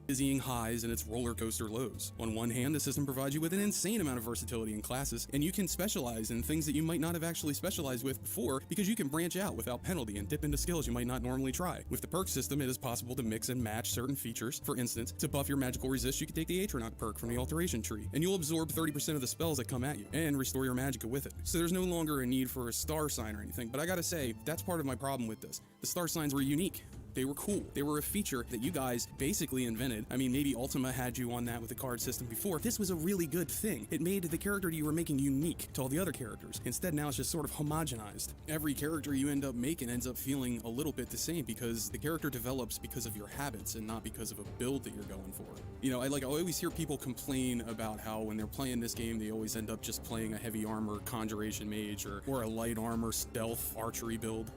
dizzying highs and its roller coaster lows. On one hand, the system provides you with an insane amount of versatility in classes, and you can specialize in things that you might not have actually specialized with before because you can branch out without penalty and dip into skills you might not normally try. With the perk system, it is possible to mix and match certain features. For instance, to buff your magical resist, you can take the Atronach perk from the alteration tree, and you'll absorb 30% of the spells that come at you, and restore your magicka with it. So there's no longer a need for a star sign or anything, but I gotta say, that's part of my problem with this. The star signs were unique. They were cool. They were a feature that you guys basically invented. I mean, maybe Ultima had you on that with the card system before. This was a really good thing. It made the character you were making unique to all the other characters. Instead, now it's just sort of homogenized. Every character you end up making ends up feeling a little bit the same because the character develops because of your habits and not because of a build that you're going for. You know, I always hear people complain about how when they're playing this game, they always end up just playing a heavy armor conjuration mage or a light armor stealth archery build.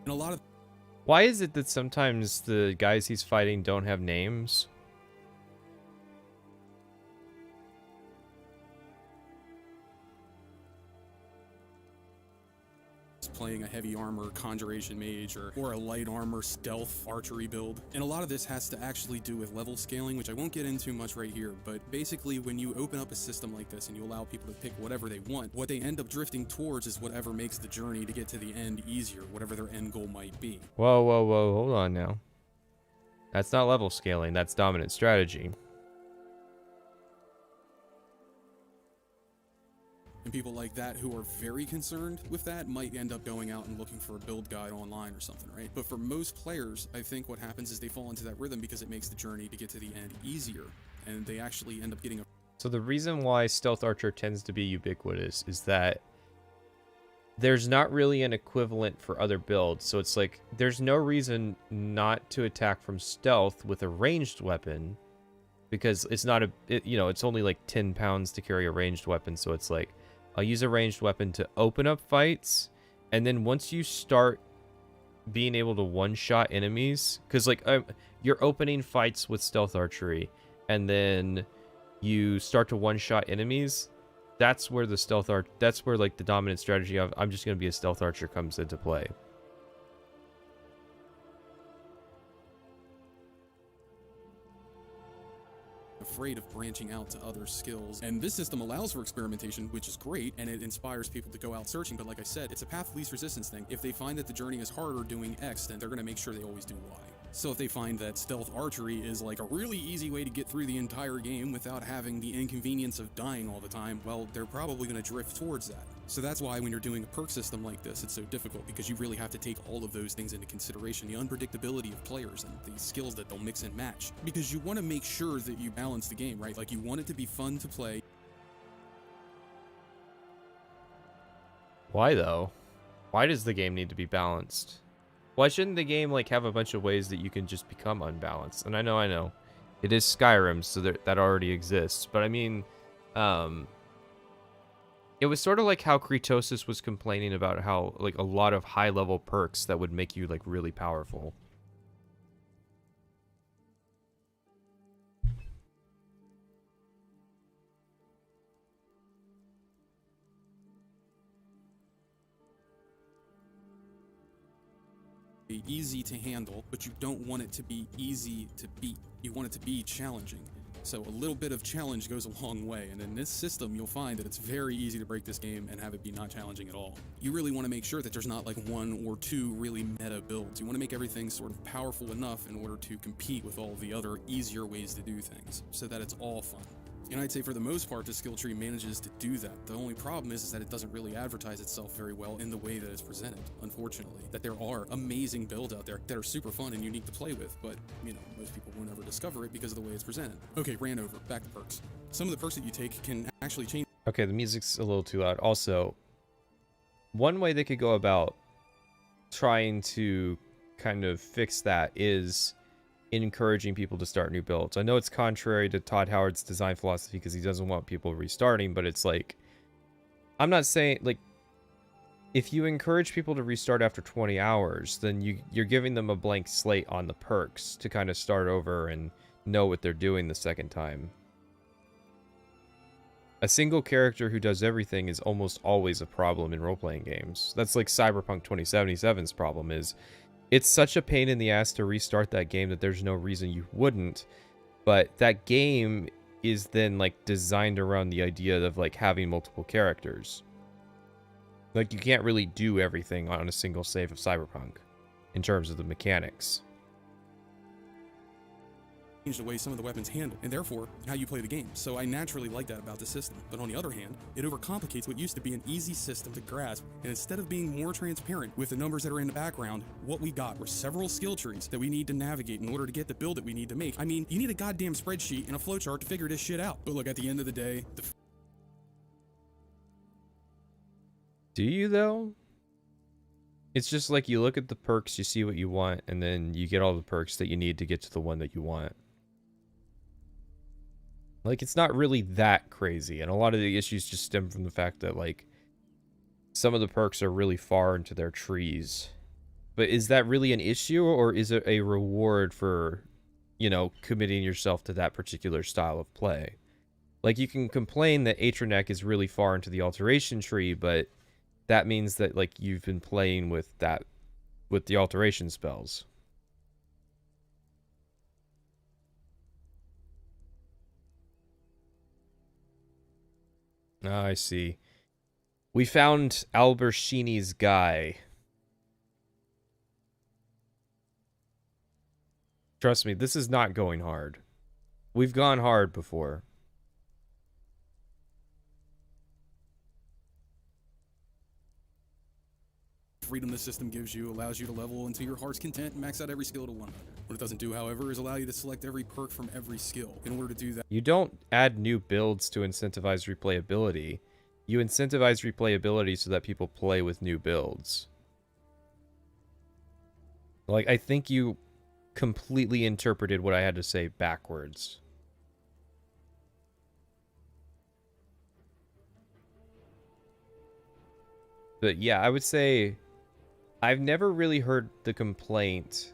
And a lot of... Why is it that sometimes the guys he's fighting don't have names? playing a heavy armor conjuration mage or a light armor stealth archery build. And a lot of this has to actually do with level scaling, which I won't get into much right here, but basically when you open up a system like this and you allow people to pick whatever they want, what they end up drifting towards is whatever makes the journey to get to the end easier, whatever their end goal might be. Whoa, whoa, whoa, hold on now. That's not level scaling, that's dominant strategy. And people like that who are very concerned with that might end up going out and looking for a build guide online or something, right? But for most players, I think what happens is they fall into that rhythm because it makes the journey to get to the end easier, and they actually end up getting a... So the reason why Stealth Archer tends to be ubiquitous is that there's not really an equivalent for other builds. So it's like, there's no reason not to attack from stealth with a ranged weapon, because it's not a, it's only like 10 pounds to carry a ranged weapon. So it's like, I'll use a ranged weapon to open up fights, and then once you start being able to one-shot enemies, because like you're opening fights with stealth archery, and then you start to one-shot enemies, that's where the that's where like the dominant strategy of I'm just gonna be a stealth archer comes into play. Afraid of branching out to other skills, and this system allows for experimentation, which is great, and it inspires people to go out searching. But like I said, it's a path of least resistance thing. If they find that the journey is harder doing X, then they're going to make sure they always do Y. So if they find that stealth archery is like a really easy way to get through the entire game without having the inconvenience of dying all the time, well, they're probably going to drift towards that. So that's why when you're doing a perk system like this, it's so difficult, because you really have to take all of those things into consideration, the unpredictability of players and the skills that they'll mix and match, because you want to make sure that you balance the game, right? Like, you want it to be fun to play. Why though? Why does the game need to be balanced? Why shouldn't the game like have a bunch of ways that you can just become unbalanced? And I know, it is Skyrim, so that already exists. But I mean, it was sort of like how Kritosis was complaining about how like a lot of high-level perks that would make you like really powerful. Easy to handle, but you don't want it to be easy to beat. You want it to be challenging. So a little bit of challenge goes a long way, and in this system you'll find that it's very easy to break this game and have it be not challenging at all. You really want to make sure that there's not like one or two really meta builds. You want to make everything sort of powerful enough in order to compete with all the other easier ways to do things, so that it's all fun. And I'd say for the most part, the skill tree manages to do that. The only problem is that it doesn't really advertise itself very well in the way that it's presented, unfortunately. That there are amazing builds out there that are super fun and unique to play with, but, you know, most people won't ever discover it because of the way it's presented. Okay, ran over. Back to perks. Some of the perks that you take can actually change. Okay, the music's a little too loud. Also, one way they could go about trying to kind of fix that is encouraging people to start new builds. I know it's contrary to Todd Howard's design philosophy because he doesn't want people restarting, but it's like, I'm not saying, like, if you encourage people to restart after 20 hours, then you're giving them a blank slate on the perks to kind of start over and know what they're doing the second time. A single character who does everything is almost always a problem in role-playing games. That's like Cyberpunk 2077's problem is, it's such a pain in the ass to restart that game that there's no reason you wouldn't, but that game is then like designed around the idea of like having multiple characters. Like you can't really do everything on a single save of Cyberpunk in terms of the mechanics. The way some of the weapons handle, and therefore how you play the game. So I naturally like that about the system. But on the other hand, it overcomplicates what used to be an easy system to grasp, and instead of being more transparent with the numbers that are in the background, what we got were several skill trees that we need to navigate in order to get the build that we need to make. I mean, you need a goddamn spreadsheet and a flowchart to figure this shit out. But look, at the end of the day, Do you though? It's just like you look at the perks, you see what you want, and then you get all the perks that you need to get to the one that you want. Like, it's not really that crazy, and a lot of the issues just stem from the fact that, like, some of the perks are really far into their trees. But is that really an issue, or is it a reward for, you know, committing yourself to that particular style of play? Like, you can complain that Atronek is really far into the alteration tree, but that means that, like, you've been playing with that, with the alteration spells. Ah, I see. We found Albershini's guy. Trust me, this is not going hard. We've gone hard before. freedom the system gives you allows you to level until your heart's content and max out every skill to 100. What it doesn't do, however, is allow you to select every perk from every skill. In order to do that, you don't add new builds to incentivize replayability. You incentivize replayability so that people play with new builds. Like, I think you completely interpreted what I had to say backwards. But yeah, I would say I've never really heard the complaint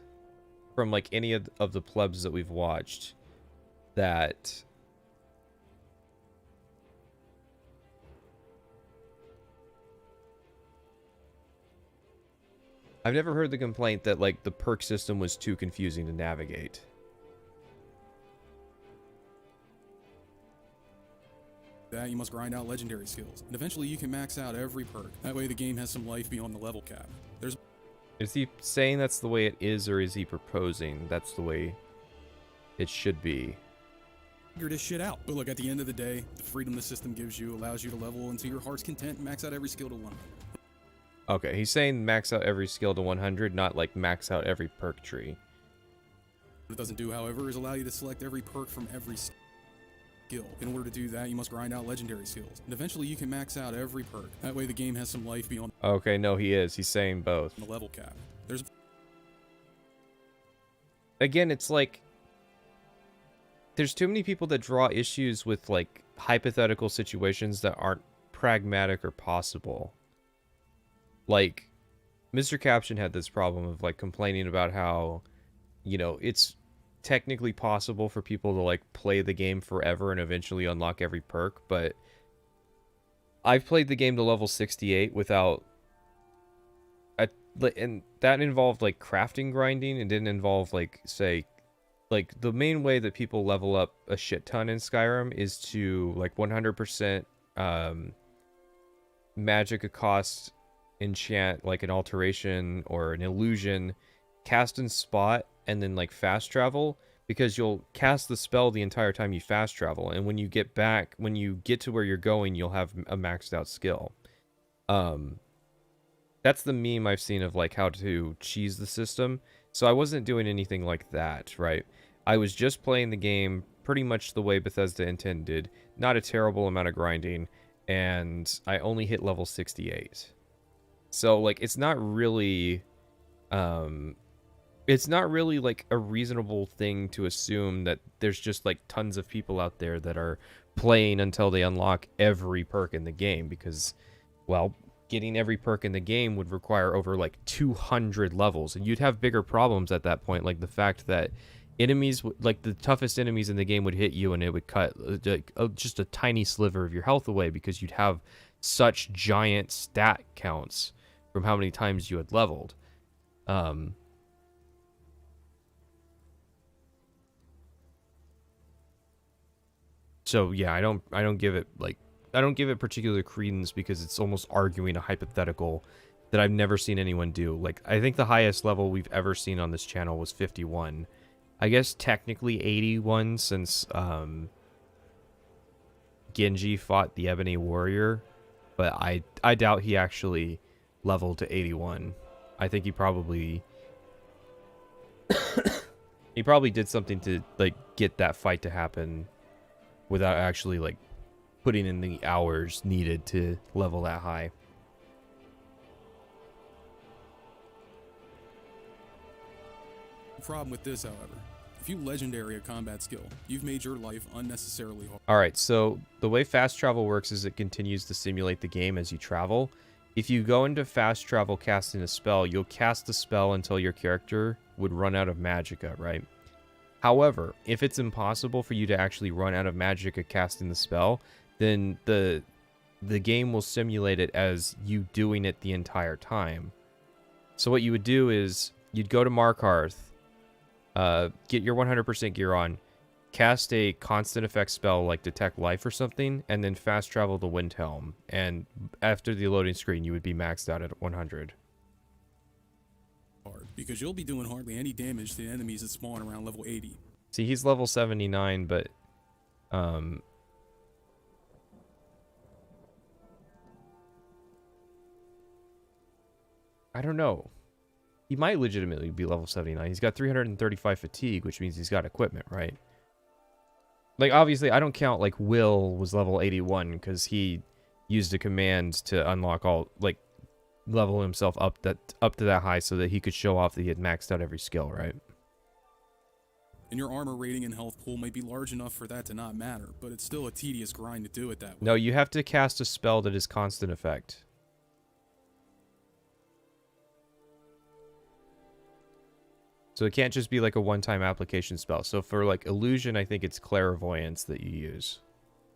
from like any of the plebs that we've watched that I've never heard the complaint that like the perk system was too confusing to navigate. that you must grind out legendary skills, and eventually you can max out every perk. That way the game has some life beyond the level cap. Is he saying that's the way it is, or is he proposing that's the way it should be? Figure this shit out. But look, at the end of the day, the freedom the system gives you allows you to level until your heart's content and max out every skill to 100. Okay, he's saying max out every skill to 100, not like max out every perk tree. What it doesn't do, however, is allow you to select every perk from every skill. In order to do that, you must grind out legendary skills, and eventually you can max out every perk. That way the game has some life beyond Okay, no, he is. He's saying both. the level cap. Again, it's like there's too many people that draw issues with like hypothetical situations that aren't pragmatic or possible. Like Mr. Caption had this problem of like complaining about how, you know, it's technically possible for people to like play the game forever and eventually unlock every perk, but I've played the game to level 68 without and that involved like crafting grinding. It didn't involve like, say, like the main way that people level up a shit ton in Skyrim is to like 100% magic a cost enchant like an alteration or an illusion, cast and spot, and then like fast travel, because you'll cast the spell the entire time you fast travel, and when you get back, when you get to where you're going, you'll have a maxed out skill. That's the meme I've seen of like how to cheese the system. So I wasn't doing anything like that, right? I was just playing the game pretty much the way Bethesda intended, not a terrible amount of grinding, and I only hit level 68. So like it's not really like a reasonable thing to assume that there's just like tons of people out there that are playing until they unlock every perk in the game, because, well, getting every perk in the game would require over like 200 levels, and you'd have bigger problems at that point, like the fact that enemies, like the toughest enemies in the game, would hit you and it would cut just a tiny sliver of your health away, because you'd have such giant stat counts from how many times you had leveled. So yeah, I don't give it particular credence, because it's almost arguing a hypothetical that I've never seen anyone do. Like, I think the highest level we've ever seen on this channel was 51. I guess technically 81, since Gingy fought the Ebony Warrior, but I doubt he actually leveled to 81. I think he probably did something to like get that fight to happen without actually like putting in the hours needed to level that high. The problem with this, however, if you legendary a combat skill, you've made your life unnecessarily hard. Alright, so the way fast travel works is it continues to simulate the game as you travel. If you go into fast travel casting a spell, you'll cast the spell until your character would run out of magicka, right? However, if it's impossible for you to actually run out of magicka casting the spell, then the game will simulate it as you doing it the entire time. So what you would do is you'd go to Markarth, get your 100% gear on, cast a constant effect spell like Detect Life or something, and then fast travel the Windhelm. And after the loading screen, you would be maxed out at 100. Because you'll be doing hardly any damage to the enemies that spawn around level 80. See, he's level 79, but I don't know. He might legitimately be level 79. He's got 335 fatigue, which means he's got equipment, right? Like, obviously, I don't count, like, Will was level 81 because he used a command to unlock all, like, level himself up to that high so that he could show off that he had maxed out every skill, right? And your armor rating and health pool may be large enough for that to not matter, but it's still a tedious grind to do it that way. No, you have to cast a spell that is constant effect. So it can't just be like a one-time application spell. So for like illusion, I think it's clairvoyance that you use.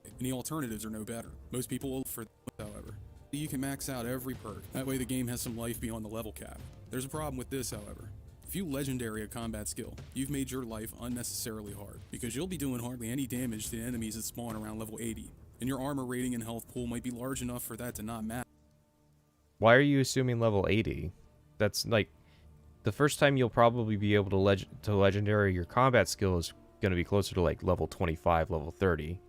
And the alternatives are no better. Most people will for however. You can max out every perk. That way the game has some life beyond the level cap. There's a problem with this, however. If you legendary a combat skill, you've made your life unnecessarily hard, because you'll be doing hardly any damage to the enemies that spawn around level 80. And your armor rating and health pool might be large enough for that to not matter. Why are you assuming level 80? That's like... The first time you'll probably be able to legendary your combat skill is going to be closer to like level 25, level 30.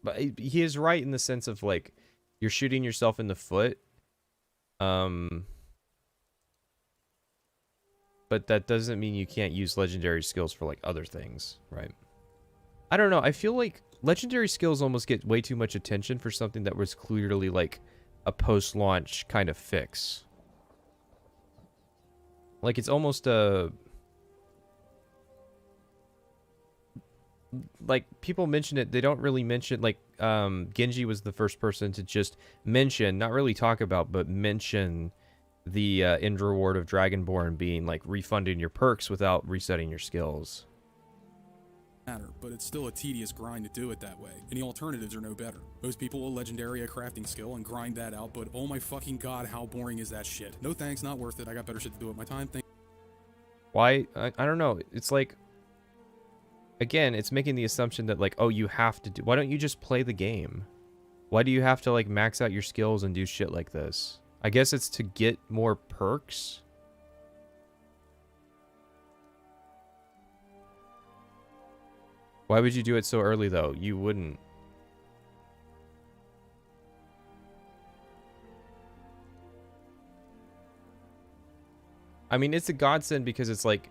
But he is right in the sense of like you're shooting yourself in the foot. But that doesn't mean you can't use legendary skills for, like, other things, right? I don't know. I feel like legendary skills almost get way too much attention for something that was clearly, like, a post-launch kind of fix. Like, it's almost a... Like, people mention it. They don't really mention, like, Gingy was the first person to just mention, not really talk about, but mention... the end reward of Dragonborn being like refunding your perks without resetting your skills. But it's still a tedious grind to do it that way, and the alternatives are no better. Most people will legendary a crafting skill and grind that out, but oh my fucking god, how boring is that shit? No thanks, not worth it. I got better shit to do with my time. Why? I don't know. It's like again, it's making the assumption that like, oh, you have to do. Why don't you just play the game? Why do you have to like max out your skills and do shit like this? I guess it's to get more perks. Why would you do it so early though? You wouldn't. I mean, it's a godsend because it's like,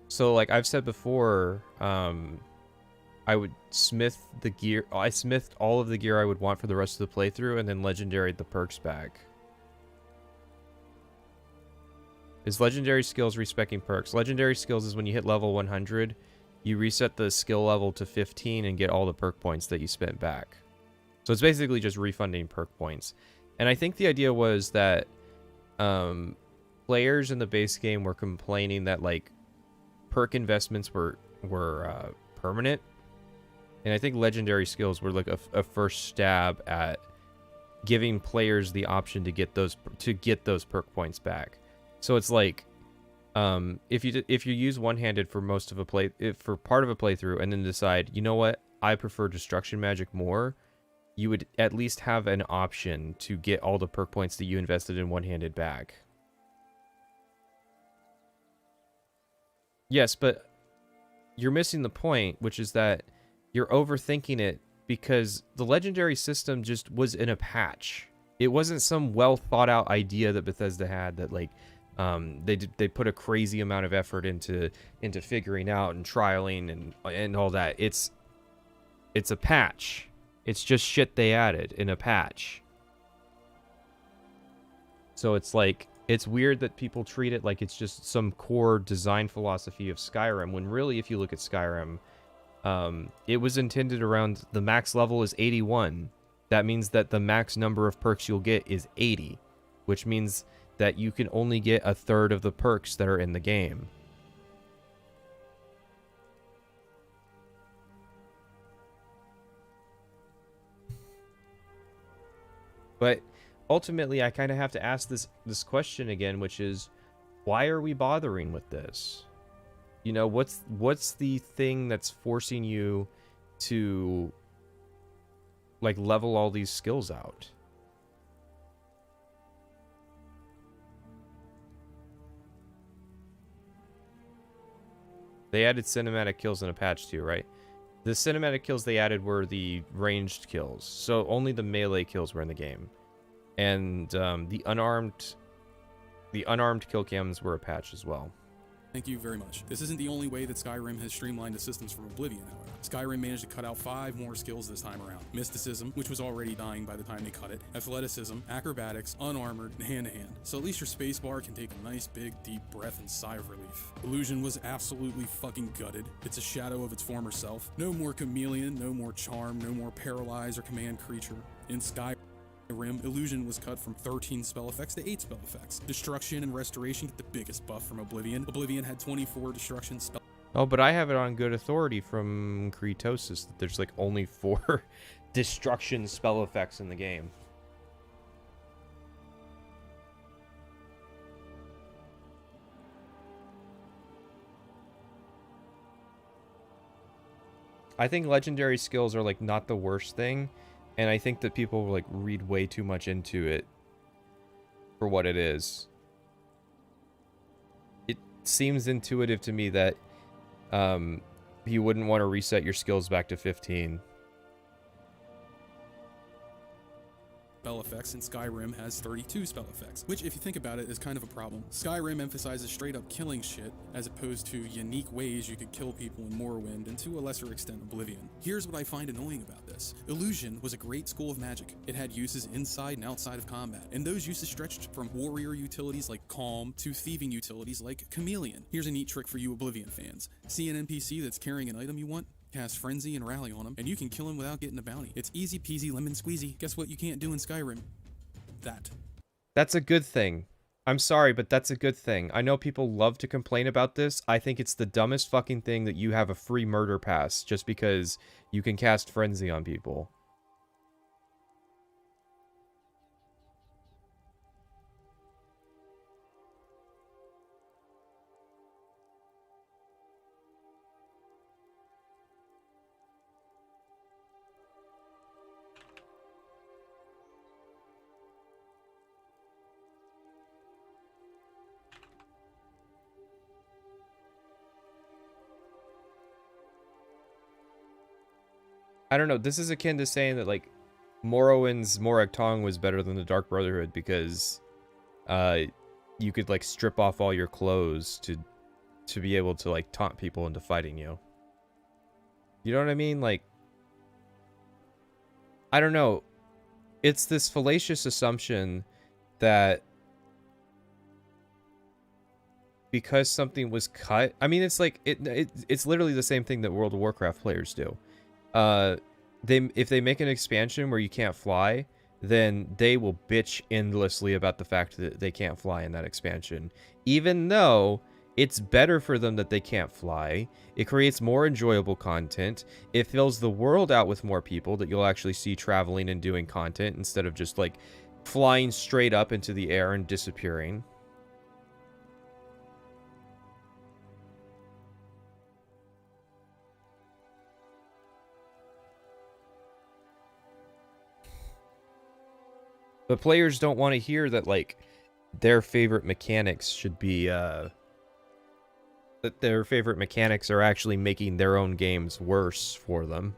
so like I've said before, I would smith the gear. I smithed all of the gear I would want for the rest of the playthrough and then legendaried the perks back. Is legendary skills respecking perks? Legendary skills is when you hit level 100, you reset the skill level to 15 and get all the perk points that you spent back. So it's basically just refunding perk points. And I think the idea was that players in the base game were complaining that like perk investments were permanent, and I think legendary skills were like a first stab at giving players the option to get those perk points back. So it's like if you use one-handed for most of for part of a playthrough and then decide, you know what, I prefer destruction magic more, you would at least have an option to get all the perk points that you invested in one-handed back. Yes, but you're missing the point, which is that you're overthinking it because the legendary system just was in a patch. It wasn't some well thought out idea that Bethesda had that like they put a crazy amount of effort into figuring out and trialing and all that. It's a patch. It's just shit they added in a patch. So it's like, it's weird that people treat it like it's just some core design philosophy of Skyrim, when really, if you look at Skyrim, it was intended around the max level is 81. That means that the max number of perks you'll get is 80, which means that you can only get a third of the perks that are in the game. But ultimately, I kind of have to ask this question again, which is, why are we bothering with this? You know, what's the thing that's forcing you to like level all these skills out? They added cinematic kills in a patch too, right? The cinematic kills they added were the ranged kills, so only the melee kills were in the game. And the unarmed kill cams were a patch as well. Thank you very much. This isn't the only way that Skyrim has streamlined the systems from Oblivion, however. Skyrim managed to cut out 5 more skills this time around. Mysticism, which was already dying by the time they cut it, athleticism, acrobatics, unarmored, and hand-to-hand. So at least your spacebar can take a nice big deep breath and sigh of relief. Illusion was absolutely fucking gutted. It's a shadow of its former self. No more chameleon, no more charm, no more paralyze or command creature. In Skyrim, Illusion was cut from 13 spell effects to 8 spell effects. Destruction and Restoration get the biggest buff from Oblivion. Oblivion had 24 destruction spell. Oh, but I have it on good authority from Kretosis that there's like only 4 destruction spell effects in the game. I think legendary skills are like not the worst thing. And I think that people like read way too much into it for what it is. It seems intuitive to me that you wouldn't want to reset your skills back to 15. Spell effects, and Skyrim has 32 spell effects, which, if you think about it, is kind of a problem. Skyrim emphasizes straight up killing shit, as opposed to unique ways you could kill people in Morrowind, and to a lesser extent Oblivion. Here's what I find annoying about this. Illusion was a great school of magic. It had uses inside and outside of combat, and those uses stretched from warrior utilities like Calm to thieving utilities like Chameleon. Here's a neat trick for you Oblivion fans. See an NPC that's carrying an item you want? Cast Frenzy and Rally on him, and you can kill him without getting a bounty. It's easy peasy lemon squeezy. Guess what you can't do in Skyrim? That. That's a good thing. I'm sorry, but that's a good thing. I know people love to complain about this. I think it's the dumbest fucking thing that you have a free murder pass just because you can cast Frenzy on people. I don't know. This is akin to saying that, like, Morrowind's Morag Tong was better than the Dark Brotherhood because you could, like, strip off all your clothes to be able to, like, taunt people into fighting you. You know what I mean? Like, I don't know. It's this fallacious assumption that because something was cut, I mean, it's like it's literally the same thing that World of Warcraft players do. If they make an expansion where you can't fly, then they will bitch endlessly about the fact that they can't fly in that expansion, even though it's better for them that they can't fly. It creates more enjoyable content. It fills the world out with more people that you'll actually see traveling and doing content instead of just like flying straight up into the air and disappearing. But players don't want to hear that, like, their favorite mechanics should be, that their favorite mechanics are actually making their own games worse for them.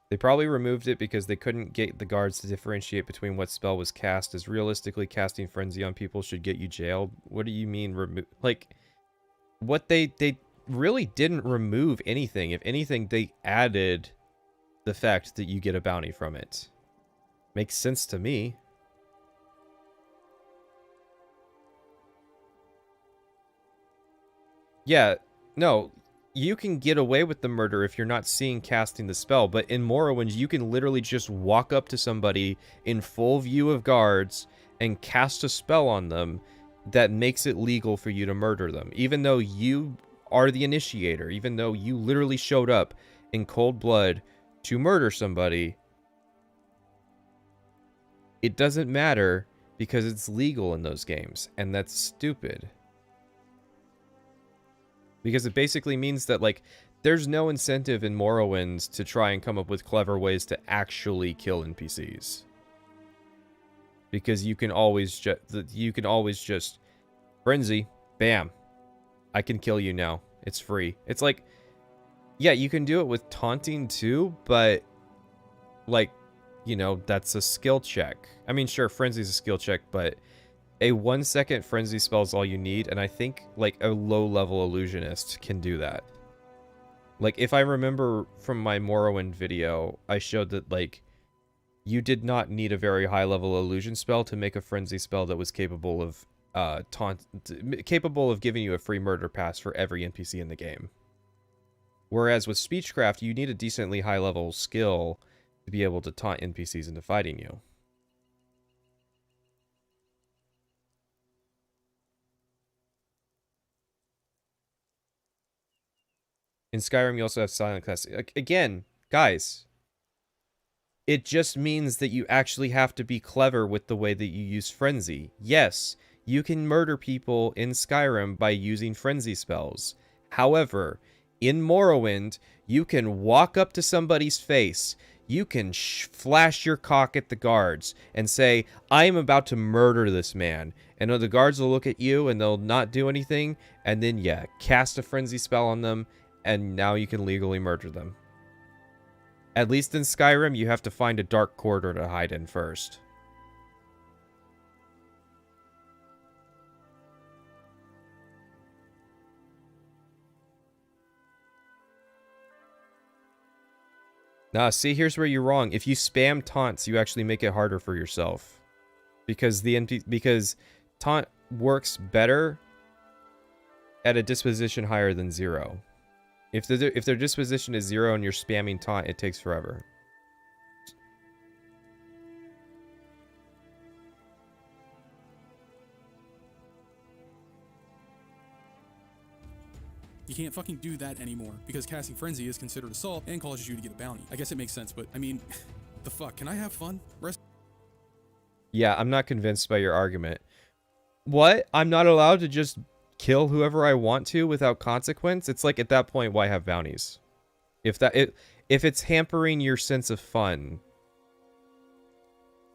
They probably removed it because they couldn't get the guards to differentiate between what spell was cast, as realistically casting Frenzy on people should get you jailed. What do you mean like, what they really didn't remove anything. If anything, they added the fact that you get a bounty from it. Makes sense to me. Yeah, no, you can get away with the murder if you're not seeing casting the spell, but in Morrowind, you can literally just walk up to somebody in full view of guards and cast a spell on them that makes it legal for you to murder them, even though you are the initiator, even though you literally showed up in cold blood to murder somebody. It doesn't matter because it's legal in those games, and that's stupid. Because it basically means that, like, there's no incentive in Morrowind to try and come up with clever ways to actually kill NPCs. Because you can always just frenzy, bam, I can kill you now. It's free. It's like, yeah, you can do it with taunting too, but, like, you know, that's a skill check. I mean, sure, frenzy's a skill check, but a 1 second frenzy spell is all you need, and I think, like, a low-level illusionist can do that. Like, if I remember from my Morrowind video, I showed that, like, you did not need a very high-level illusion spell to make a frenzy spell that was capable of capable of giving you a free murder pass for every NPC in the game. Whereas with Speechcraft, you need a decently high-level skill to be able to taunt NPCs into fighting you. In Skyrim, you also have silent class. Again, guys, it just means that you actually have to be clever with the way that you use frenzy. Yes, you can murder people in Skyrim by using frenzy spells. However, in Morrowind, you can walk up to somebody's face, you can flash your cock at the guards and say, I am about to murder this man. And the guards will look at you and they'll not do anything. And then, yeah, cast a frenzy spell on them, and now you can legally murder them. At least in Skyrim, you have to find a dark corridor to hide in first. Nah, see, here's where you're wrong. If you spam taunts, you actually make it harder for yourself. Because because taunt works better at a disposition higher than 0. If their disposition is 0 and you're spamming taunt, it takes forever. You can't fucking do that anymore, because casting Frenzy is considered assault and causes you to get a bounty. I guess it makes sense, but, I mean, the fuck? Can I have fun? Yeah, I'm not convinced by your argument. What? I'm not allowed to just kill whoever I want to without consequence? It's like, at that point, why have bounties? If it's hampering your sense of fun,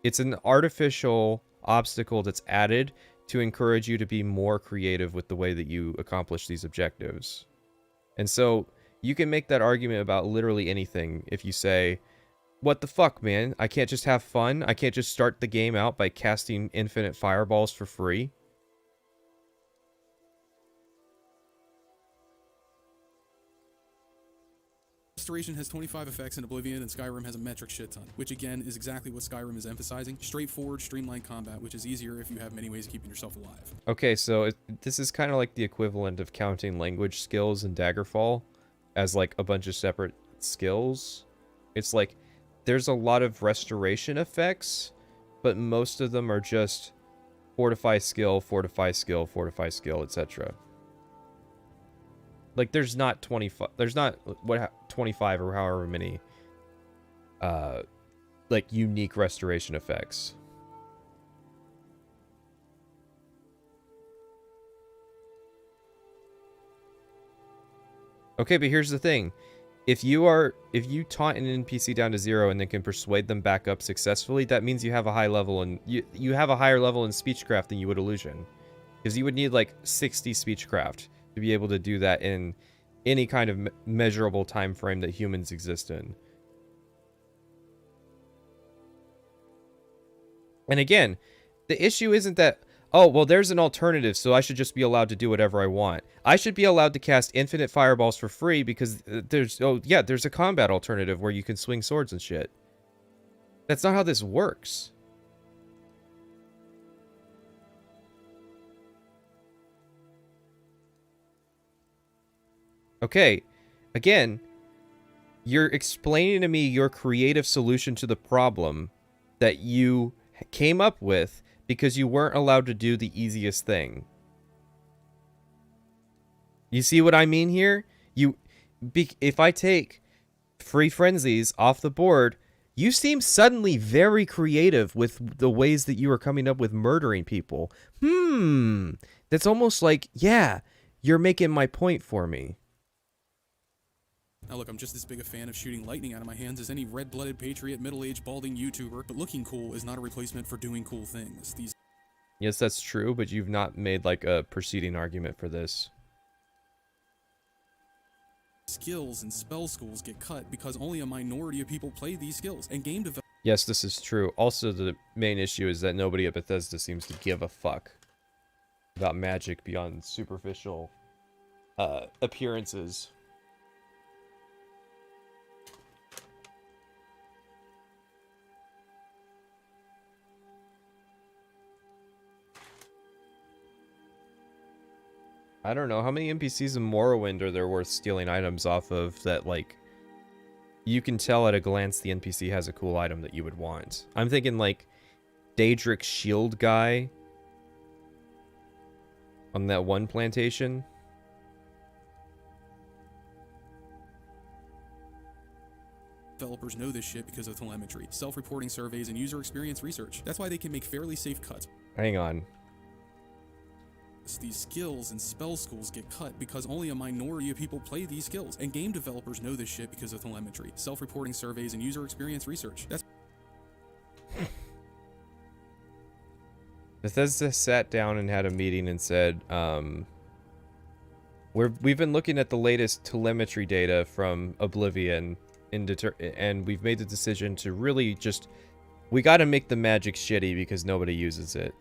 it's an artificial obstacle that's added to encourage you to be more creative with the way that you accomplish these objectives. And so you can make that argument about literally anything if you say, what the fuck, man? I can't just have fun? I can't just start the game out by casting infinite fireballs for free? Restoration has 25 effects in Oblivion, and Skyrim has a metric shit ton, which again is exactly what Skyrim is emphasizing. Straightforward, streamlined combat, which is easier if you have many ways of keeping yourself alive. Okay, so this is kind of like the equivalent of counting language skills in Daggerfall as like a bunch of separate skills. It's like there's a lot of restoration effects, but most of them are just fortify skill, fortify skill, fortify skill, etc. Like there's not 25 or however many like unique restoration effects. Okay, but here's the thing. If you taunt an NPC down to 0 and then can persuade them back up successfully, that means you have a high level and you have a higher level in speechcraft than you would illusion. Because you would need like 60 speechcraft to be able to do that in any kind of measurable time frame that humans exist in. And again, the issue isn't that, oh, well, there's an alternative, so I should just be allowed to do whatever I want. I should be allowed to cast infinite fireballs for free because there's a combat alternative where you can swing swords and shit. That's not how this works. Okay, again, you're explaining to me your creative solution to the problem that you came up with because you weren't allowed to do the easiest thing. You see what I mean here? If I take free frenzies off the board, you seem suddenly very creative with the ways that you are coming up with murdering people. That's almost like, yeah, you're making my point for me. Now look, I'm just as big a fan of shooting lightning out of my hands as any red-blooded patriot, middle-aged, balding YouTuber, but looking cool is not a replacement for doing cool things. Yes, that's true, but you've not made like a preceding argument for this. Skills and spell schools get cut because only a minority of people play these skills, and game development. Yes, this is true. Also, the main issue is that nobody at Bethesda seems to give a fuck about magic beyond superficial appearances. I don't know, how many NPCs in Morrowind are there worth stealing items off of that, like, you can tell at a glance the NPC has a cool item that you would want? I'm thinking, like, Daedric's shield guy on that one plantation. Developers know this shit because of telemetry, self-reporting surveys, and user experience research. That's why they can make fairly safe cuts. Hang on. These skills and spell schools get cut because only a minority of people play these skills, and game developers know this shit because of telemetry, self-reporting surveys, and user experience research. That's Bethesda sat down and had a meeting and said, we've been looking at the latest telemetry data from Oblivion and we've made the decision to really just, we gotta make the magic shitty because nobody uses it.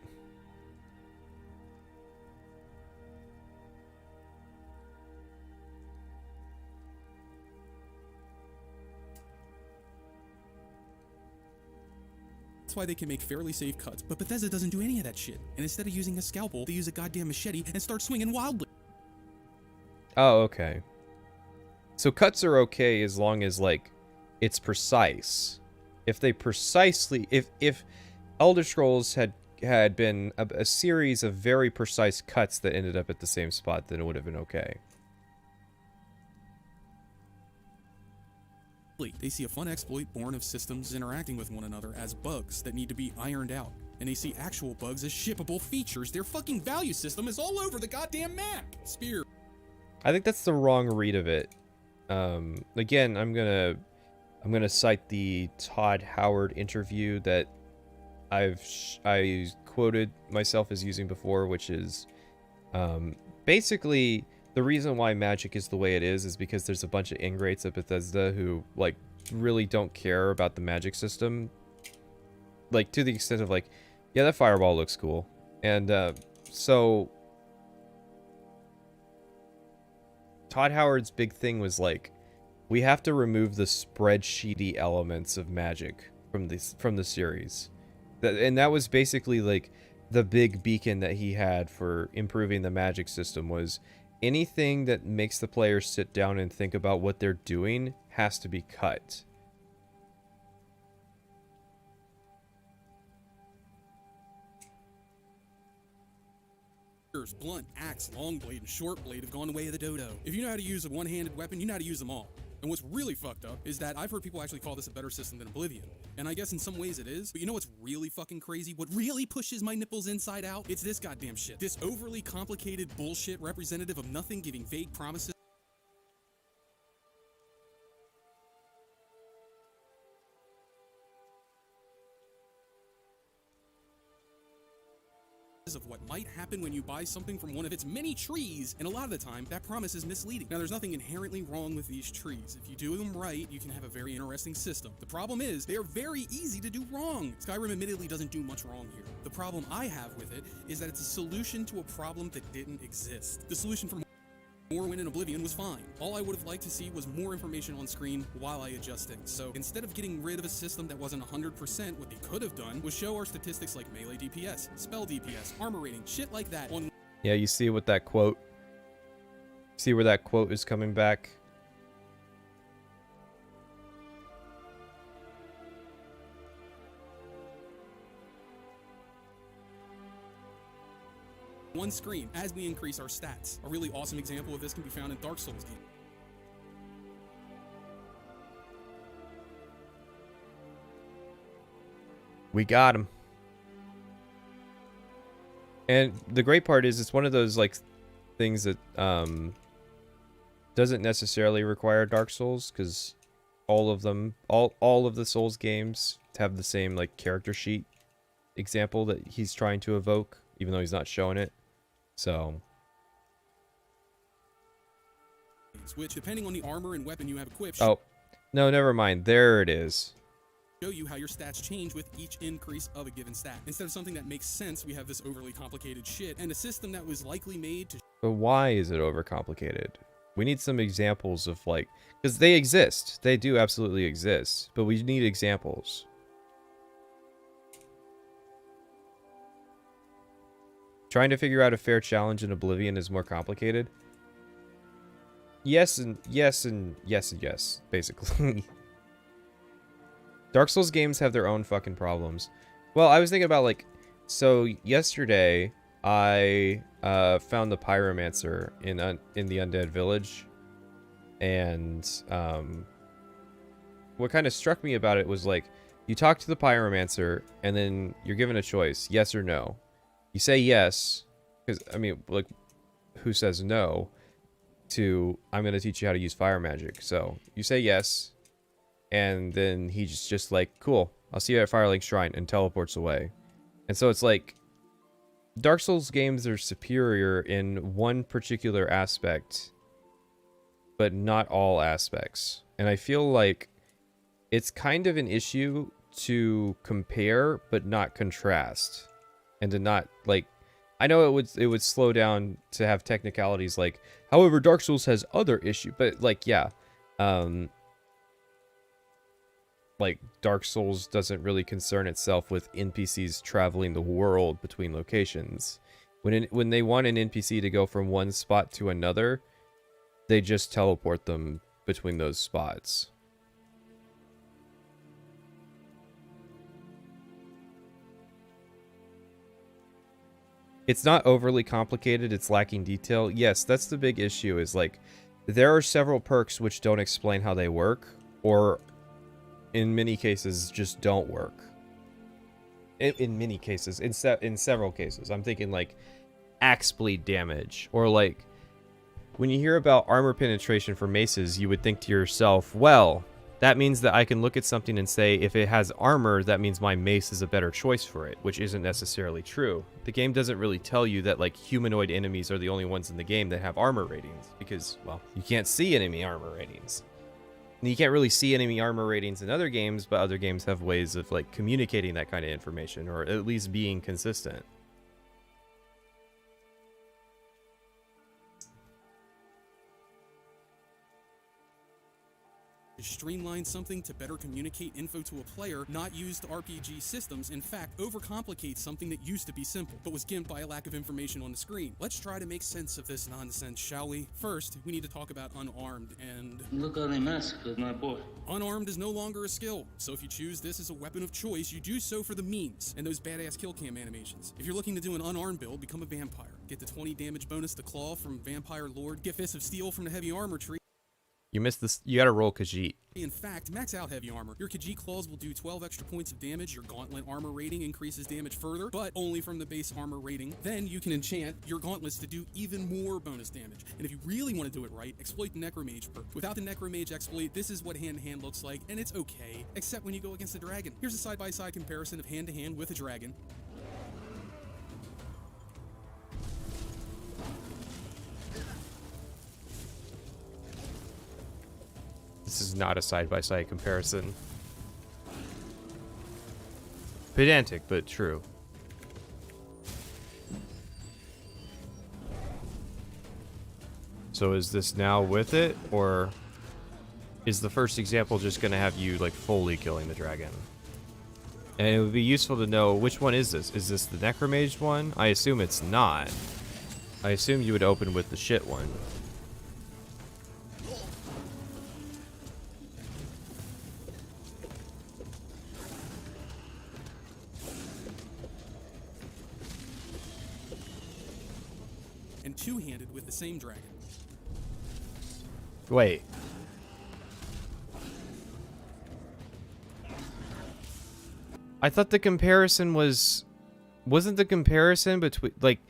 That's why they can make fairly safe cuts, but Bethesda doesn't do any of that shit. And instead of using a scalpel, they use a goddamn machete and start swinging wildly. Oh, okay. So cuts are okay as long as, like, it's precise. If they precisely... If Elder Scrolls had been a series of very precise cuts that ended up at the same spot, then it would have been okay. They see a fun exploit born of systems interacting with one another as bugs that need to be ironed out. And they see actual bugs as shippable features. Their fucking value system is all over the goddamn map. Spear. I think that's the wrong read of it. Again, I'm gonna cite the Todd Howard interview that I quoted myself as using before, which is basically the reason why Magic is the way it is because there's a bunch of ingrates at Bethesda who like really don't care about the Magic system, like to the extent of like, yeah, that fireball looks cool, and so Todd Howard's big thing was like, we have to remove the spreadsheety elements of Magic from the series. And that was basically like the big beacon that he had for improving the Magic system, was anything that makes the players sit down and think about what they're doing has to be cut. Blunt, axe, long blade, and short blade have gone the way of the dodo. If you know how to use a one-handed weapon, you know how to use them all. And what's really fucked up is that I've heard people actually call this a better system than Oblivion. And I guess in some ways it is, but you know what's really fucking crazy? What really pushes my nipples inside out? It's this goddamn shit. This overly complicated bullshit representative of nothing, giving vague promises of what might happen when you buy something from one of its many trees, and a lot of the time that promise is misleading. Now, there's nothing inherently wrong with these trees. If you do them right, you can have a very interesting system. The problem is they are very easy to do wrong. Skyrim admittedly doesn't do much wrong here. The problem I have with it is that it's a solution to a problem that didn't exist. The solution for Morrowind and Oblivion was fine. All I would have liked to see was more information on screen while I adjust things. So instead of getting rid of a system that wasn't 100%, what they could have done was show our statistics like melee DPS, spell DPS, armor rating, shit like that on. Yeah, you see what that quote. See where that quote is coming back? One screen as we increase our stats. A really awesome example of this can be found in Dark Souls game. We got him. And the great part is it's one of those like things that doesn't necessarily require Dark Souls, because all of them, all of the Souls games have the same like character sheet example that he's trying to evoke, even though he's not showing it. So, which, depending on the armor and weapon you have equipped, oh, no, never mind. There it is. Show you how your stats change with each increase of a given stat. Instead of something that makes sense, we have this overly complicated shit, and a system that was likely made to. But why is it overcomplicated? We need some examples of like, because they exist. They do absolutely exist, but we need examples. Trying to figure out a fair challenge in Oblivion is more complicated. Yes and yes and yes and yes, basically. Dark Souls games have their own fucking problems. Well, I was thinking about like, so yesterday I found the Pyromancer in the Undead Village, and what kind of struck me about it was like, you talk to the Pyromancer and then you're given a choice, yes or no. You say yes, because, I mean, like, who says no to, I'm going to teach you how to use fire magic? So, you say yes, and then he's just like, cool, I'll see you at Firelink Shrine, and teleports away. And so it's like, Dark Souls games are superior in one particular aspect, but not all aspects. And I feel like it's kind of an issue to compare, but not contrast. And to not, like, I know it would slow down to have technicalities like, however, Dark Souls has other issues, but like, yeah, like Dark Souls doesn't really concern itself with NPCs traveling the world between locations. When they want an NPC to go from one spot to another, they just teleport them between those spots. It's not overly complicated, it's lacking detail. Yes, that's the big issue, is like, there are several perks which don't explain how they work, or in many cases just don't work. In many cases, in several cases. I'm thinking like axe bleed damage, or like when you hear about armor penetration for maces, you would think to yourself, well, that means that I can look at something and say, if it has armor, that means my mace is a better choice for it, which isn't necessarily true. The game doesn't really tell you that, like, humanoid enemies are the only ones in the game that have armor ratings, because, well, you can't see enemy armor ratings. And you can't really see enemy armor ratings in other games, but other games have ways of, like, communicating that kind of information, or at least being consistent. Streamline something to better communicate info to a player, not used RPG systems, in fact, overcomplicate something that used to be simple, but was gimped by a lack of information on the screen. Let's try to make sense of this nonsense, shall we? First, we need to talk about unarmed, and... Look how they massacred my boy. Unarmed is no longer a skill, so if you choose this as a weapon of choice, you do so for the memes and those badass kill cam animations. If you're looking to do an unarmed build, become a vampire. Get the 20 damage bonus to Claw from Vampire Lord, get Fist of Steel from the Heavy Armor tree. You missed this. You gotta roll Khajiit. In fact, max out heavy armor. Your Khajiit claws will do 12 extra points of damage. Your gauntlet armor rating increases damage further, but only from the base armor rating. Then you can enchant your gauntlets to do even more bonus damage. And if you really want to do it right, exploit the Necromage perk. Without the Necromage exploit, this is what hand-to-hand looks like, and it's okay, except when you go against a dragon. Here's a side-by-side comparison of hand-to-hand with a dragon. This is not a side-by-side comparison. Pedantic, but true. So is this now with it, or is the first example just going to have you, like, fully killing the dragon? And it would be useful to know, which one is this? Is this the Necromage one? I assume it's not. I assume you would open with the shit one. Two-handed with the same dragon. Wait. I thought the comparison wasn't the comparison between, like,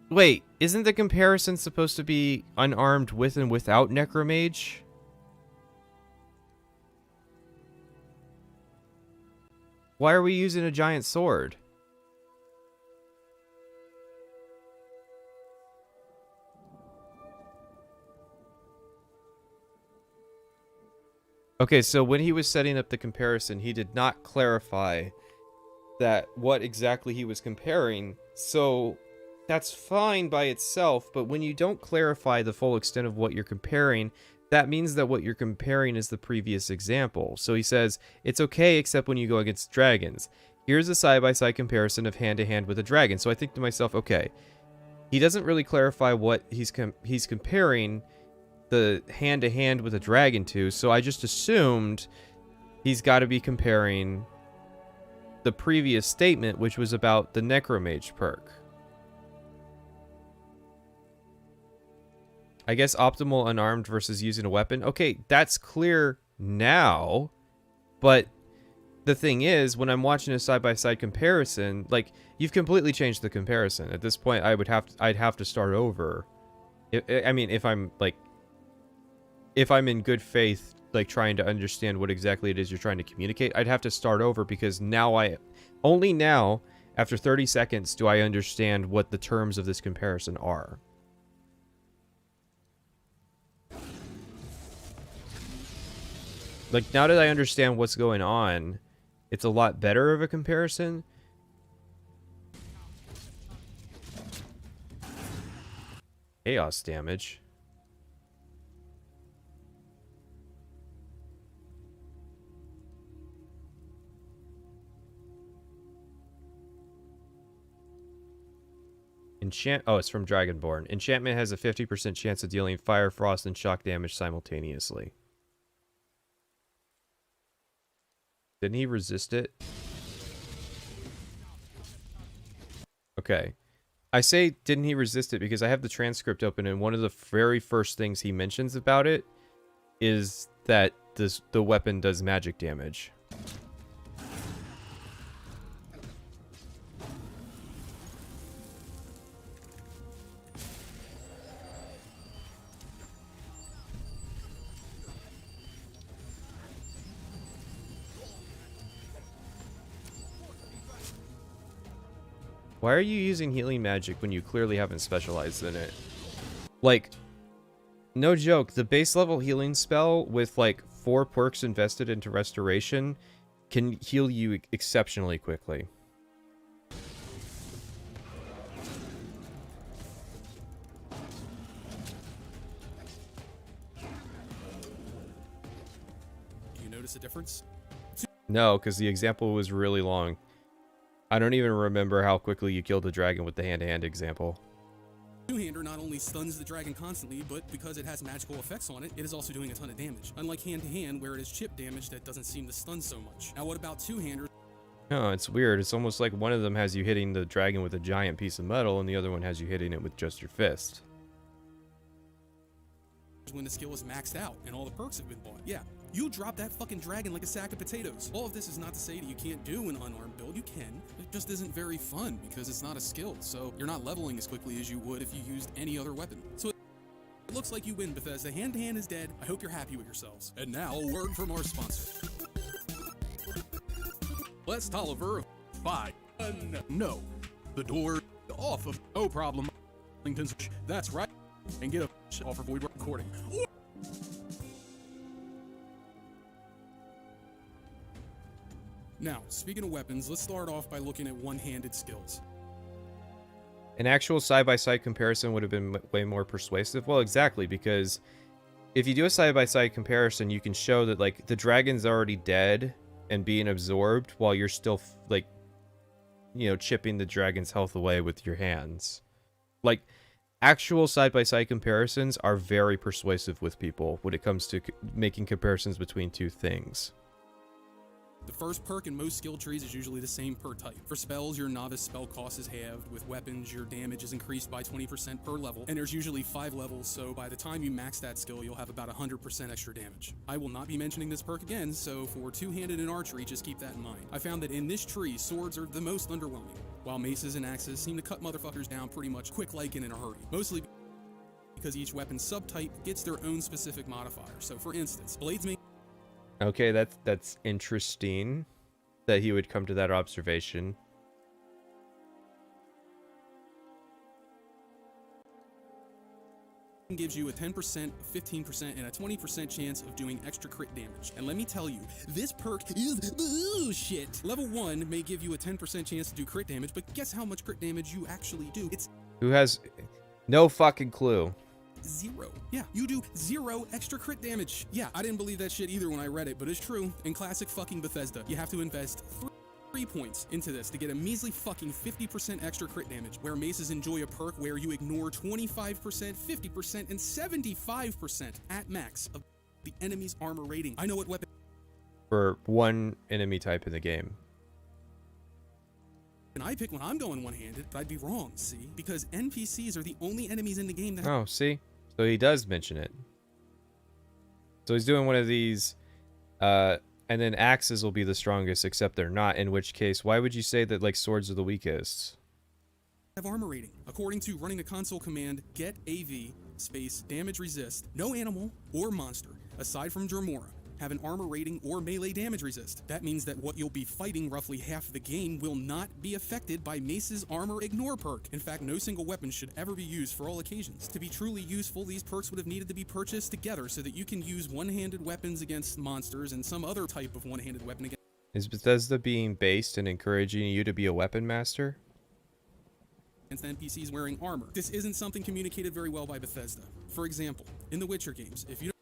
wait, isn't the comparison supposed to be unarmed with and without Necromage? Why are we using a giant sword? Okay, so when he was setting up the comparison, he did not clarify that what exactly he was comparing. So that's fine by itself, but when you don't clarify the full extent of what you're comparing, that means that what you're comparing is the previous example. So he says, it's okay except when you go against dragons. Here's a side-by-side comparison of hand-to-hand with a dragon. So I think to myself, okay, he doesn't really clarify what he's comparing the hand-to-hand with a dragon to, so I just assumed he's got to be comparing the previous statement, which was about the Necromage perk. I guess optimal unarmed versus using a weapon. Okay, that's clear now, but the thing is, when I'm watching a side-by-side comparison, like, you've completely changed the comparison. At this point, I'd have to start over. I mean, if I'm in good faith, like, trying to understand what exactly it is you're trying to communicate, I'd have to start over, because only now, after 30 seconds, do I understand what the terms of this comparison are. Like, now that I understand what's going on, it's a lot better of a comparison. Chaos damage. Oh, it's from Dragonborn. Enchantment has a 50% chance of dealing fire, frost, and shock damage simultaneously. Didn't he resist it? Okay. I say didn't he resist it because I have the transcript open, and one of the very first things he mentions about it is that the weapon does magic damage. Why are you using healing magic when you clearly haven't specialized in it? Like, no joke, the base level healing spell with like 4 perks invested into restoration can heal you exceptionally quickly. Do you notice a difference? No, because the example was really long. I don't even remember how quickly you killed the dragon with the hand-to-hand example. Two-hander not only stuns the dragon constantly, but because it has magical effects on it, it is also doing a ton of damage. Unlike hand-to-hand, where it is chip damage that doesn't seem to stun so much. Now what about two-hander? Oh, it's weird. It's almost like one of them has you hitting the dragon with a giant piece of metal, and the other one has you hitting it with just your fist. When the skill is maxed out and all the perks have been bought. Yeah, you drop that fucking dragon like a sack of potatoes. All of this is not to say that you can't do an unarmed build. You can. It just isn't very fun because it's not a skill. So you're not leveling as quickly as you would if you used any other weapon. So it looks like you win, Bethesda. Hand-to-hand is dead. I hope you're happy with yourselves. And now a word from our sponsor. Les Tolliver, bye. No. The door off of no problem. That's right. And get a offer void recording. Now, speaking of weapons, let's start off by looking at one-handed skills. An actual side-by-side comparison would have been way more persuasive. Well, exactly, because if you do a side-by-side comparison, you can show that, like, the dragon's already dead and being absorbed while you're still, like, you know, chipping the dragon's health away with your hands. Like, actual side-by-side comparisons are very persuasive with people when it comes to making comparisons between two things. The first perk in most skill trees is usually the same per type. For spells, your novice spell cost is halved. With weapons, your damage is increased by 20% per level, and there's usually 5 levels, so by the time you max that skill, you'll have about 100% extra damage. I will not be mentioning this perk again, so for two-handed and archery, just keep that in mind. I found that in this tree, swords are the most underwhelming, while maces and axes seem to cut motherfuckers down pretty much quick-like and in a hurry. Mostly because each weapon subtype gets their own specific modifier. So for instance, blades may... Okay, that's interesting that he would come to that observation. Gives you a 10%, 15%, and a 20% chance of doing extra crit damage. And let me tell you, this perk is bullshit. Level 1 may give you a 10% chance to do crit damage, but guess how much crit damage you actually do? It's... Who has no fucking clue? 0. Yeah, you do 0 extra crit damage. Yeah, I didn't believe that shit either when I read it, but it's true. In classic fucking Bethesda, you have to invest 3 points into this to get a measly fucking 50% extra crit damage, where maces enjoy a perk where you ignore 25%, 50%, and 75% at max of the enemy's armor rating. I know what weapon... For one enemy type in the game. And I pick when I'm going one-handed, but I'd be wrong, see? Because NPCs are the only enemies in the game that... Oh, see? So he does mention it. So he's doing one of these, and then axes will be the strongest, except they're not, in which case, why would you say that, like, swords are the weakest? Have armor rating. According to running the console command, get AV, space, damage resist, no animal or monster, aside from Dremora, have an armor rating or melee damage resist. That means that what you'll be fighting roughly half the game will not be affected by Mace's armor ignore perk. In fact, no single weapon should ever be used for all occasions. To be truly useful, these perks would have needed to be purchased together so that you can use one-handed weapons against monsters and some other type of one-handed weapon against... Is Bethesda being based and encouraging you to be a weapon master? Against NPCs wearing armor. This isn't something communicated very well by Bethesda. For example, in the Witcher games, if you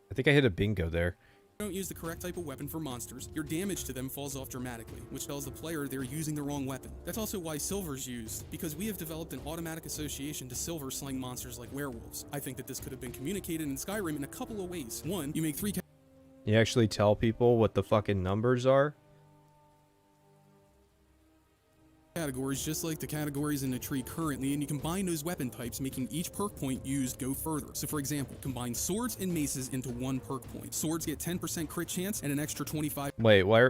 I think I hit a bingo there. don't use the correct type of weapon for monsters, your damage to them falls off dramatically, which tells the player they're using the wrong weapon. That's also why silver's used, because we have developed an automatic association to silver slaying monsters like werewolves. I think that this could have been communicated in Skyrim in a couple of ways. One, you make 3 You actually tell people what the fucking numbers are? categories just like the categories in the tree currently, and you combine those weapon types, making each perk point used go further. So for example, combine swords and maces into 1 perk point. Swords get 10% crit chance and an extra 25... Wait, why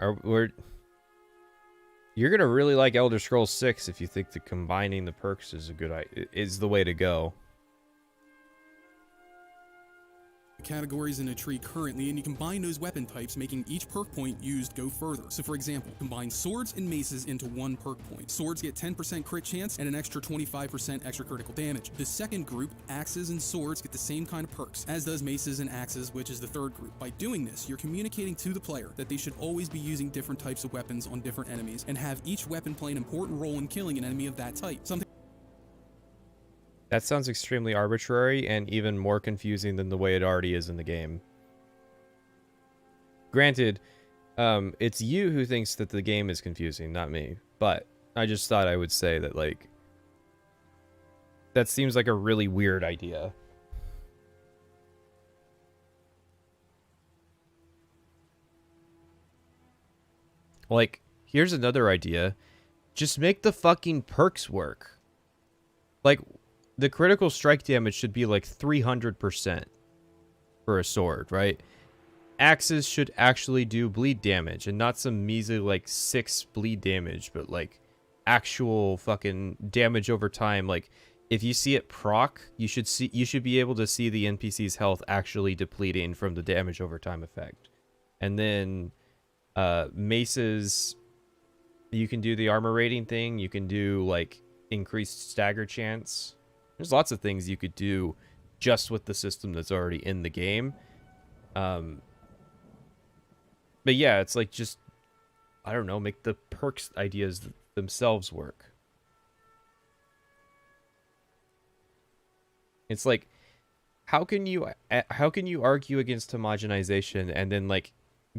are we... You're gonna really like Elder Scrolls 6 if you think that combining the perks is is the way to go. Categories in a tree currently, and you combine those weapon types, making each perk point used go further. So for example, combine swords and maces into one perk point. Swords get 10% crit chance and an extra 25% extra critical damage. The second group, axes and swords, get the same kind of perks, as does maces and axes, which is the third group. By doing this, you're communicating to the player that they should always be using different types of weapons on different enemies, and have each weapon play an important role in killing an enemy of that type. That sounds extremely arbitrary and even more confusing than the way it already is in the game. Granted, it's you who thinks that the game is confusing, not me. But I just thought I would say that, like, that seems like a really weird idea. Like, here's another idea. Just make the fucking perks work. Like, the critical strike damage should be like 300% for a sword, right? Axes should actually do bleed damage, and not some measly like 6 bleed damage, but like actual fucking damage over time. Like, if you see it proc, you should be able to see the NPC's health actually depleting from the damage over time effect. And then maces, you can do the armor rating thing. You can do like increased stagger chance. There's lots of things you could do just with the system that's already in the game. But yeah, it's like just, I don't know, make the perks ideas themselves work. It's like, how can you argue against homogenization and then like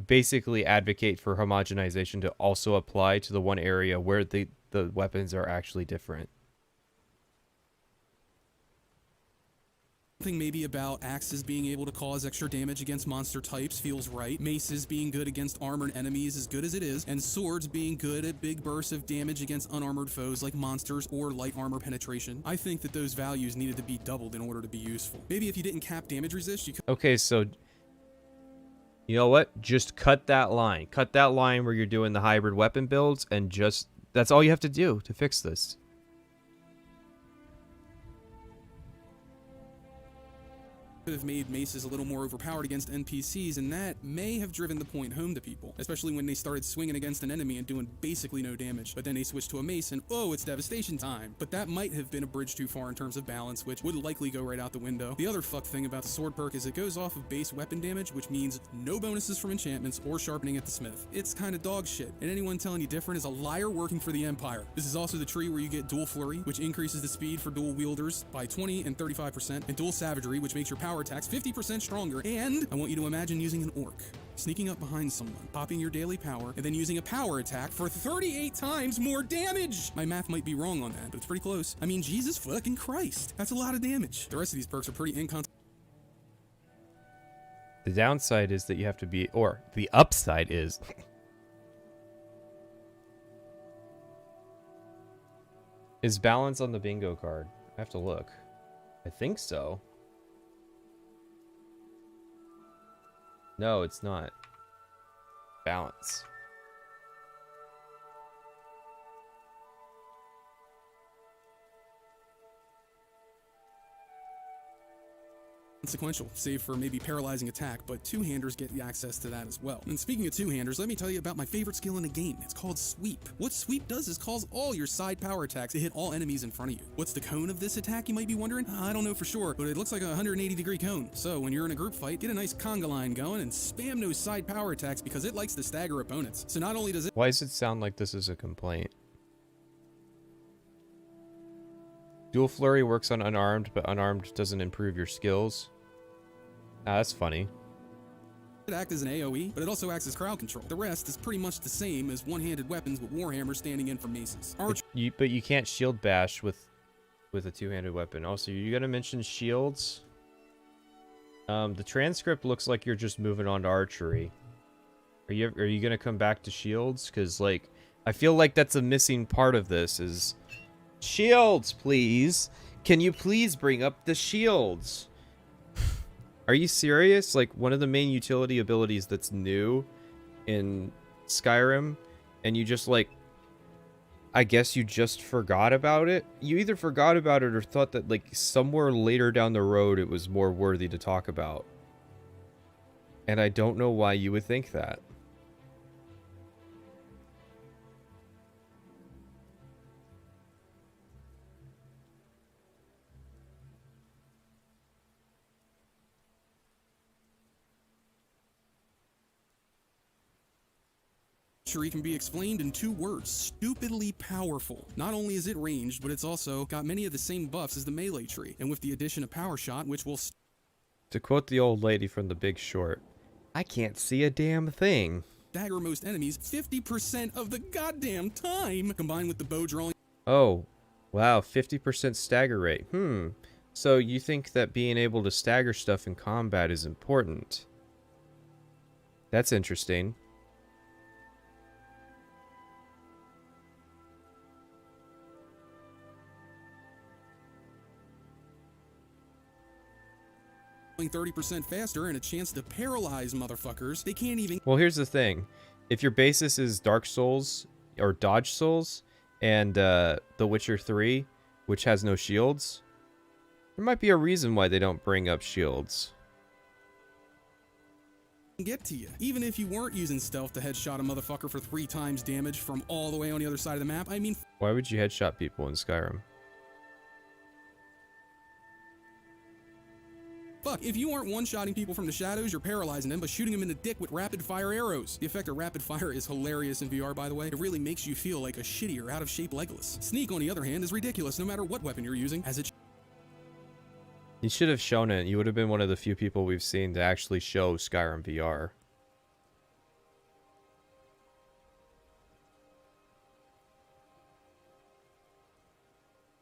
basically advocate for homogenization to also apply to the one area where the weapons are actually different? Something maybe about axes being able to cause extra damage against monster types feels right. Maces being good against armored enemies as good as it is. And swords being good at big bursts of damage against unarmored foes like monsters or light armor penetration. I think that those values needed to be doubled in order to be useful. Maybe if you didn't cap damage resist, you could... Okay, so you know what? Just cut that line. Cut that line where you're doing the hybrid weapon builds, and just, that's all you have to do to fix this. Have made maces a little more overpowered against NPCs, and that may have driven the point home to people, especially when they started swinging against an enemy and doing basically no damage. But then they switched to a mace and oh, it's devastation time. But that might have been a bridge too far in terms of balance, which would likely go right out the window. The other fuck thing about the sword perk is it goes off of base weapon damage, which means no bonuses from enchantments or sharpening at the smith. It's kind of dog shit, and anyone telling you different is a liar working for the Empire. This is also the tree where you get dual flurry, which increases the speed for dual wielders by 20 and 35%, and dual savagery, which makes your power attacks 50% stronger. And I want you to imagine using an orc, sneaking up behind someone, popping your daily power, and then using a power attack for 38 times more damage. My math might be wrong on that, but it's pretty close. I mean, Jesus fucking Christ. That's a lot of damage. The rest of these perks are pretty inconsequential. The downside is that you have to be, or the upside is is balance on the bingo card. I have to look. I think so. No, it's not. Balance. Consequential, save for maybe paralyzing attack, but two-handers get access to that as well. And speaking of two-handers, let me tell you about my favorite skill in the game. It's called Sweep. What Sweep does is cause all your side power attacks to hit all enemies in front of you. What's the cone of this attack, you might be wondering? I don't know for sure, but it looks like a 180-degree cone. So when you're in a group fight, get a nice conga line going and spam those side power attacks because it likes to stagger opponents. So not only does it... Why does it sound like this is a complaint? Dual Flurry works on unarmed, but unarmed doesn't improve your skills. Ah, that's funny. It acts as an AoE, but it also acts as crowd control. The rest is pretty much the same as one-handed weapons with Warhammer standing in for maces. But you can't shield bash with a two-handed weapon. Also, you're gonna mention shields. The transcript looks like you're just moving on to archery. Are you gonna come back to shields? Because like, I feel like that's a missing part of this is shields, please. Can you please bring up the shields? Are you serious? Like, one of the main utility abilities that's new in Skyrim, and you just like I guess you just forgot about it. You either forgot about it or thought that, like, somewhere later down the road it was more worthy to talk about. And I don't know why you would think that. Can be explained in 2 words: stupidly powerful. Not only is it ranged, but it's also got many of the same buffs as the melee tree, and with the addition of power shot, which will To quote the old lady from The Big Short, I can't see a damn thing. stagger most enemies 50% of the goddamn time, combined with the bow drawing. Oh, wow, 50% stagger rate. So you think that being able to stagger stuff in combat is important? That's interesting. 30% faster and a chance to paralyze motherfuckers. They can't even. Well, here's the thing. If your basis is Dark Souls or Dodge Souls and The Witcher 3, which has no shields, there might be a reason why they don't bring up shields. Get to you. Even if you weren't using stealth to headshot a motherfucker for 3 times damage from all the way on the other side of the map, I mean. Why would you headshot people in Skyrim? Fuck, if you aren't one-shotting people from the shadows, you're paralyzing them by shooting them in the dick with rapid-fire arrows. The effect of rapid fire is hilarious in VR, by the way. It really makes you feel like a shittier, out-of-shape Legolas. Sneak, on the other hand, is ridiculous no matter what weapon you're using, as it. You should have shown it. You would have been one of the few people we've seen to actually show Skyrim VR.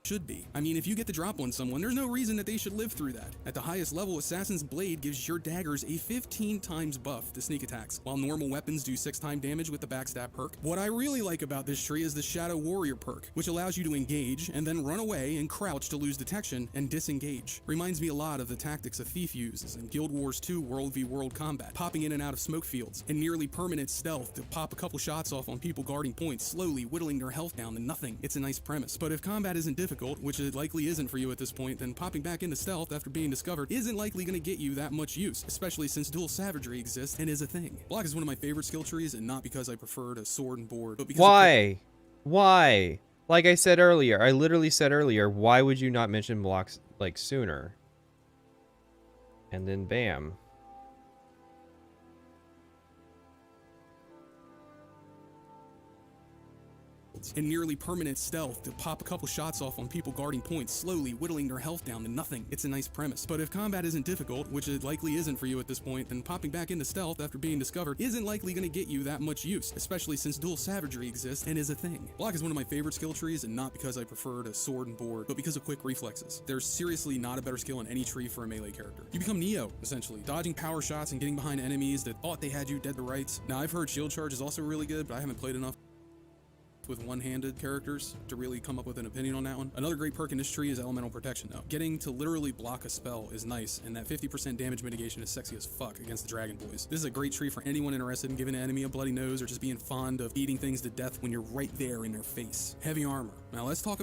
Should be. I mean, if you get the drop on someone, there's no reason that they should live through that. At the highest level, Assassin's Blade gives your daggers a 15 times buff to sneak attacks, while normal weapons do 6 times damage with the backstab perk. What I really like about this tree is the Shadow Warrior perk, which allows you to engage and then run away and crouch to lose detection and disengage. Reminds me a lot of the tactics a thief uses in Guild Wars 2 World v World combat, popping in and out of smoke fields, and nearly permanent stealth to pop a couple shots off on people guarding points, slowly whittling their health down to nothing. It's a nice premise, but if combat isn't difficult, which it likely isn't for you at this point, then popping back into stealth after being discovered isn't likely going to get you that much use, especially since dual savagery exists and is a thing. Block is one of my favorite skill trees, and not because I prefer to sword and board, but because Why? Why? Like I said earlier, I literally said earlier, why would you not mention blocks like sooner? And then bam. and nearly permanent stealth to pop a couple shots off on people guarding points, slowly whittling their health down to nothing. It's a nice premise. But if combat isn't difficult, which it likely isn't for you at this point, then popping back into stealth after being discovered isn't likely going to get you that much use, especially since dual savagery exists and is a thing. Block is one of my favorite skill trees, and not because I prefer to sword and board, but because of quick reflexes. There's seriously not a better skill in any tree for a melee character. You become Neo, essentially, dodging power shots and getting behind enemies that thought they had you dead to rights. Now, I've heard shield charge is also really good, but I haven't played enough with one-handed characters to really come up with an opinion on that one. Another great perk in this tree is elemental protection, though. Getting to literally block a spell is nice, and that 50% damage mitigation is sexy as fuck against the Dragon Boys. This is a great tree for anyone interested in giving an enemy a bloody nose or just being fond of eating things to death when you're right there in their face. Heavy armor. Now let's talk.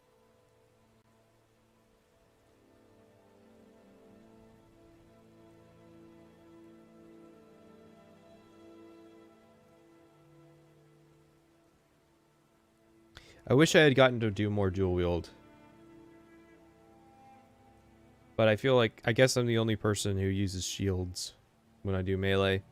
I wish I had gotten to do more dual wield. But I feel like, I guess I'm the only person who uses shields when I do melee.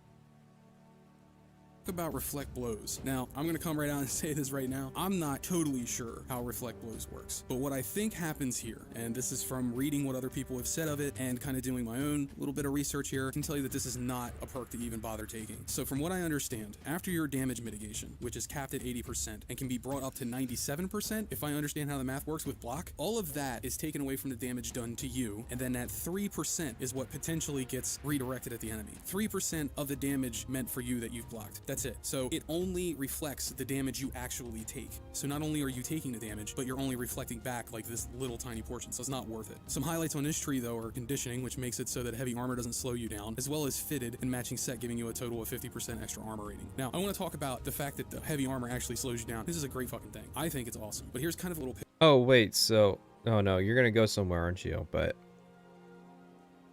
About reflect blows. Now, I'm gonna come right out and say this right now. I'm not totally sure how reflect blows works, but what I think happens here, and this is from reading what other people have said of it and kind of doing my own little bit of research here, I can tell you that this is not a perk to even bother taking. So from what I understand, after your damage mitigation, which is capped at 80% and can be brought up to 97%, if I understand how the math works with block, all of that is taken away from the damage done to you, and then that 3% is what potentially gets redirected at the enemy. 3% of the damage meant for you that you've blocked. That's it. So it only reflects the damage you actually take. So not only are you taking the damage, but you're only reflecting back like this little tiny portion, so it's not worth it. Some highlights on this tree though are conditioning, which makes it so that heavy armor doesn't slow you down, as well as fitted and matching set, giving you a total of 50% extra armor rating. Now, I want to talk about the fact that the heavy armor actually slows you down. This is a great fucking thing. I think it's awesome. But here's kind of a little Oh, wait, so... Oh, no, you're gonna go somewhere, aren't you? But...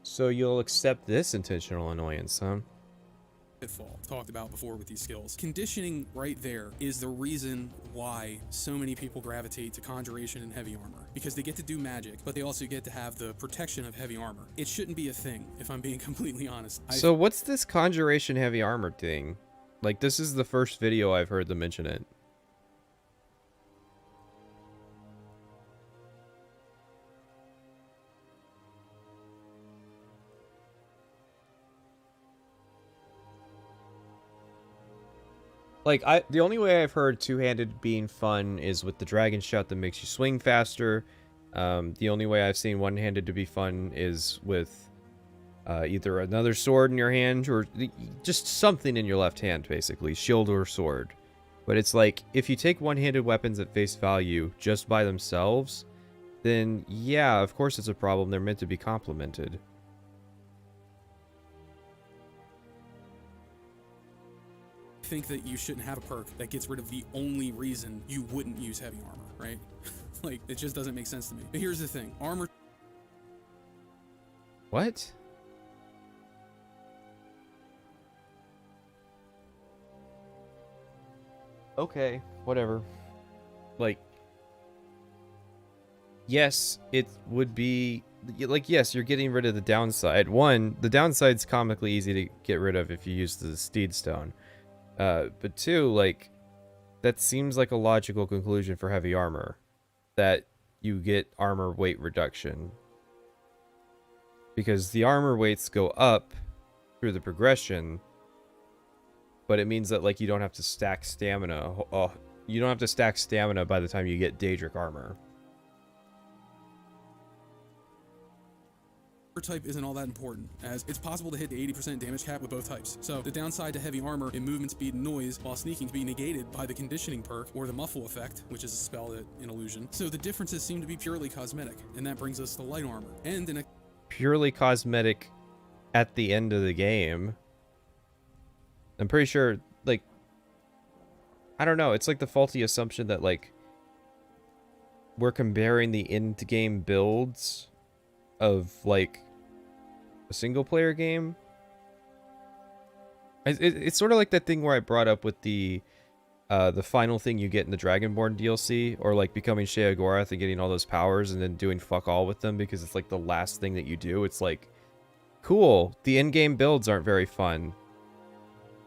So you'll accept this intentional annoyance, huh? pitfall talked about before with these skills. Conditioning right there is the reason why so many people gravitate to conjuration and heavy armor, because they get to do magic, but they also get to have the protection of heavy armor. It shouldn't be a thing, if I'm being completely honest. So what's this conjuration heavy armor thing? Like, this is the first video I've heard them mention it. Like, the only way I've heard two-handed being fun is with the dragon shot that makes you swing faster. The only way I've seen one-handed to be fun is with either another sword in your hand or just something in your left hand, basically, shield or sword. But it's like, if you take one-handed weapons at face value just by themselves, then yeah, of course it's a problem. They're meant to be complemented. Think that you shouldn't have a perk that gets rid of the only reason you wouldn't use heavy armor, right? Like, it just doesn't make sense to me. But here's the thing, armor... What? Okay, whatever. Like, yes, it would be... Like, yes, you're getting rid of the downside. One, the downside's comically easy to get rid of if you use the Steed Stone. But two, like, that seems like a logical conclusion for heavy armor. That you get armor weight reduction. Because the armor weights go up through the progression, but it means that, like, you don't have to stack stamina. You don't have to stack stamina by the time you get Daedric armor. type isn't all that important, as it's possible to hit the 80% damage cap with both types. So the downside to heavy armor in movement speed and noise while sneaking to be negated by the conditioning perk or the muffle effect, which is a spell that in illusion. So the differences seem to be purely cosmetic, and that brings us to light armor. And in a purely cosmetic at the end of the game. I'm pretty sure, like, I don't know, it's like the faulty assumption that, like, we're comparing the end game builds of, like, a single player game. It's sort of like that thing where I brought up with the final thing you get in the Dragonborn DLC, or like becoming Sheogorath and getting all those powers and then doing fuck all with them because it's like the last thing that you do. It's like, cool, the in-game builds aren't very fun.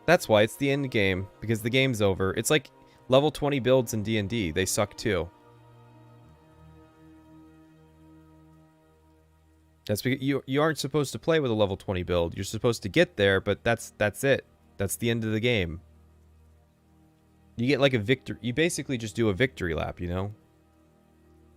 That's why it's the end game, because the game's over. It's like level 20 builds in D&D, they suck too. That's because you aren't supposed to play with a level 20 build. You're supposed to get there, but that's it. That's the end of the game. You get like a victory. You basically just do a victory lap, you know?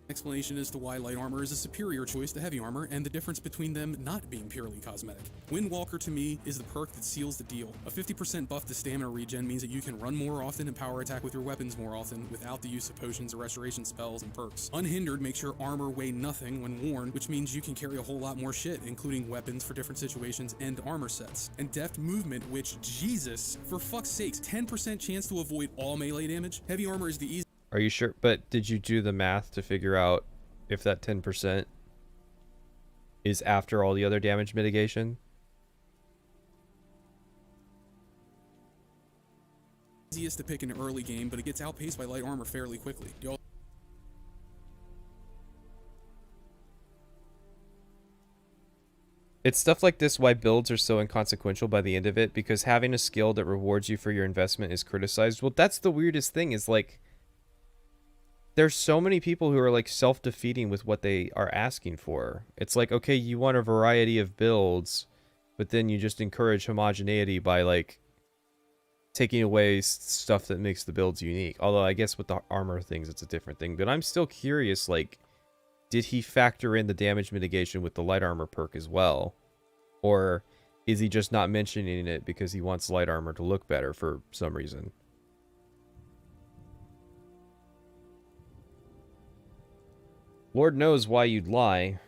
explanation as to why light armor is a superior choice to heavy armor, and the difference between them not being purely cosmetic. Windwalker to me is the perk that seals the deal. A 50% buff to stamina regen means that you can run more often and power attack with your weapons more often without the use of potions or restoration spells and perks. Unhindered makes your armor weigh nothing when worn, which means you can carry a whole lot more shit, including weapons for different situations and armor sets. And deft movement, which, Jesus, for fuck's sakes, 10% chance to avoid all melee damage? Heavy armor is the easiest. Are you sure? But did you do the math to figure out if that 10% is after all the other damage mitigation? Easiest to pick in an early game, but it gets outpaced by light armor fairly quickly. It's stuff like this why builds are so inconsequential by the end of it, because having a skill that rewards you for your investment is criticized. Well, that's the weirdest thing, is like, there's so many people who are like self-defeating with what they are asking for. It's like, okay, you want a variety of builds, but then you just encourage homogeneity by like taking away stuff that makes the builds unique. Although I guess with the armor things, it's a different thing. But I'm still curious, like, did he factor in the damage mitigation with the light armor perk as well? Or is he just not mentioning it because he wants light armor to look better for some reason? Lord knows why you'd lie.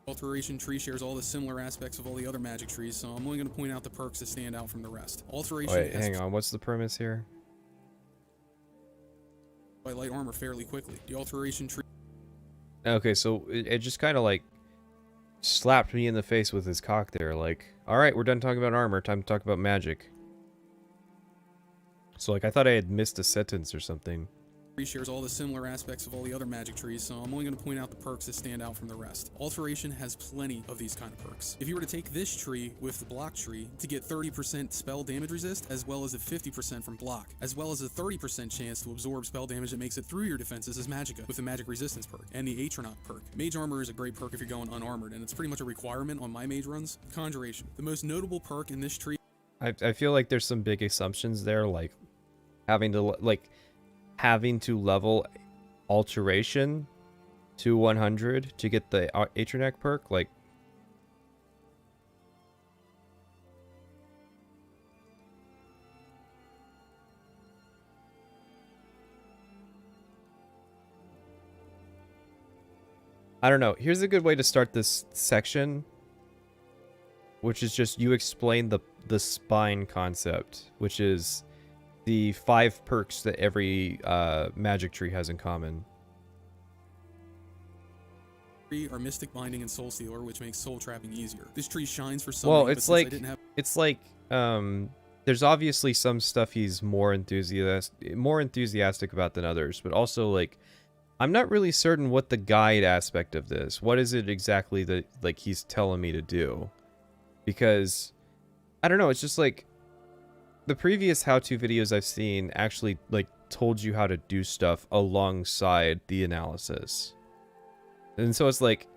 Alteration tree shares all the similar aspects of all the other magic trees, so I'm only going to point out the perks that stand out from the rest. Alteration Wait, hang on. What's the premise here? By light armor fairly quickly. The alteration tree. Okay, so it just kind of like slapped me in the face with his cock there. Like, all right, we're done talking about armor. Time to talk about magic. So like, I thought I had missed a sentence or something. Shares all the similar aspects of all the other magic trees, so I'm only going to point out the perks that stand out from the rest. Alteration has plenty of these kind of perks. If you were to take this tree with the block tree to get 30% spell damage resist, as well as a 50% from block, as well as a 30% chance to absorb spell damage that makes it through your defenses as magicka with the magic resistance perk, and the Atronach perk. Mage armor is a great perk if you're going unarmored, and it's pretty much a requirement on my mage runs. Conjuration. The most notable perk in this tree. I feel like there's some big assumptions there, like having to level alteration to 100 to get the Atronach perk. Like, I don't know. Here's a good way to start this section, which is just you explain the spine concept, which is the 5 perks that every magic tree has in common. Are Mystic Binding and Soul Stealer, which makes soul trapping easier. This tree shines for some. Well, it's like there's obviously some stuff he's more enthusiastic about than others, but also like I'm not really certain what the guide aspect of this. What is it exactly that like he's telling me to do? Because I don't know. It's just like the previous how-to videos I've seen actually like told you how to do stuff alongside the analysis. And so it's like,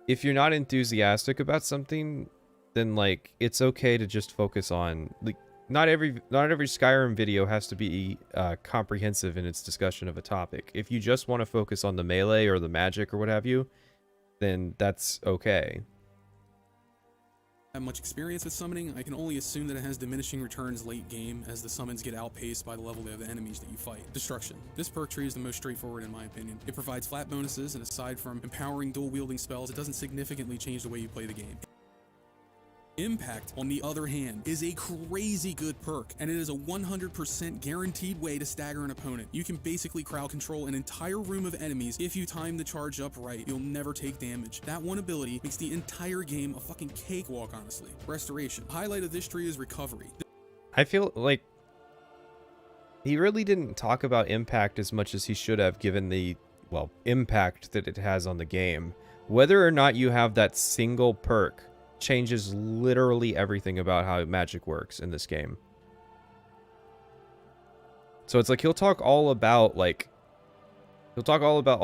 if you're not enthusiastic about something, then like it's okay to just focus on like not every Skyrim video has to be comprehensive in its discussion of a topic. If you just want to focus on the melee or the magic or what have you, then that's okay. Have much experience with summoning, I can only assume that it has diminishing returns late game as the summons get outpaced by the level of the enemies that you fight. Destruction. This perk tree is the most straightforward in my opinion. It provides flat bonuses, and aside from empowering dual wielding spells, it doesn't significantly change the way you play the game. Impact, on the other hand, is a crazy good perk, and it is a 100% guaranteed way to stagger an opponent. You can basically crowd control an entire room of enemies if you time the charge up right. You'll never take damage. That one ability makes the entire game a fucking cakewalk, honestly. Restoration. The highlight of this tree is recovery. I feel like he really didn't talk about impact as much as he should have, given the, well, impact that it has on the game. Whether or not you have that single perk changes literally everything about how magic works in this game. So it's like he'll talk all about all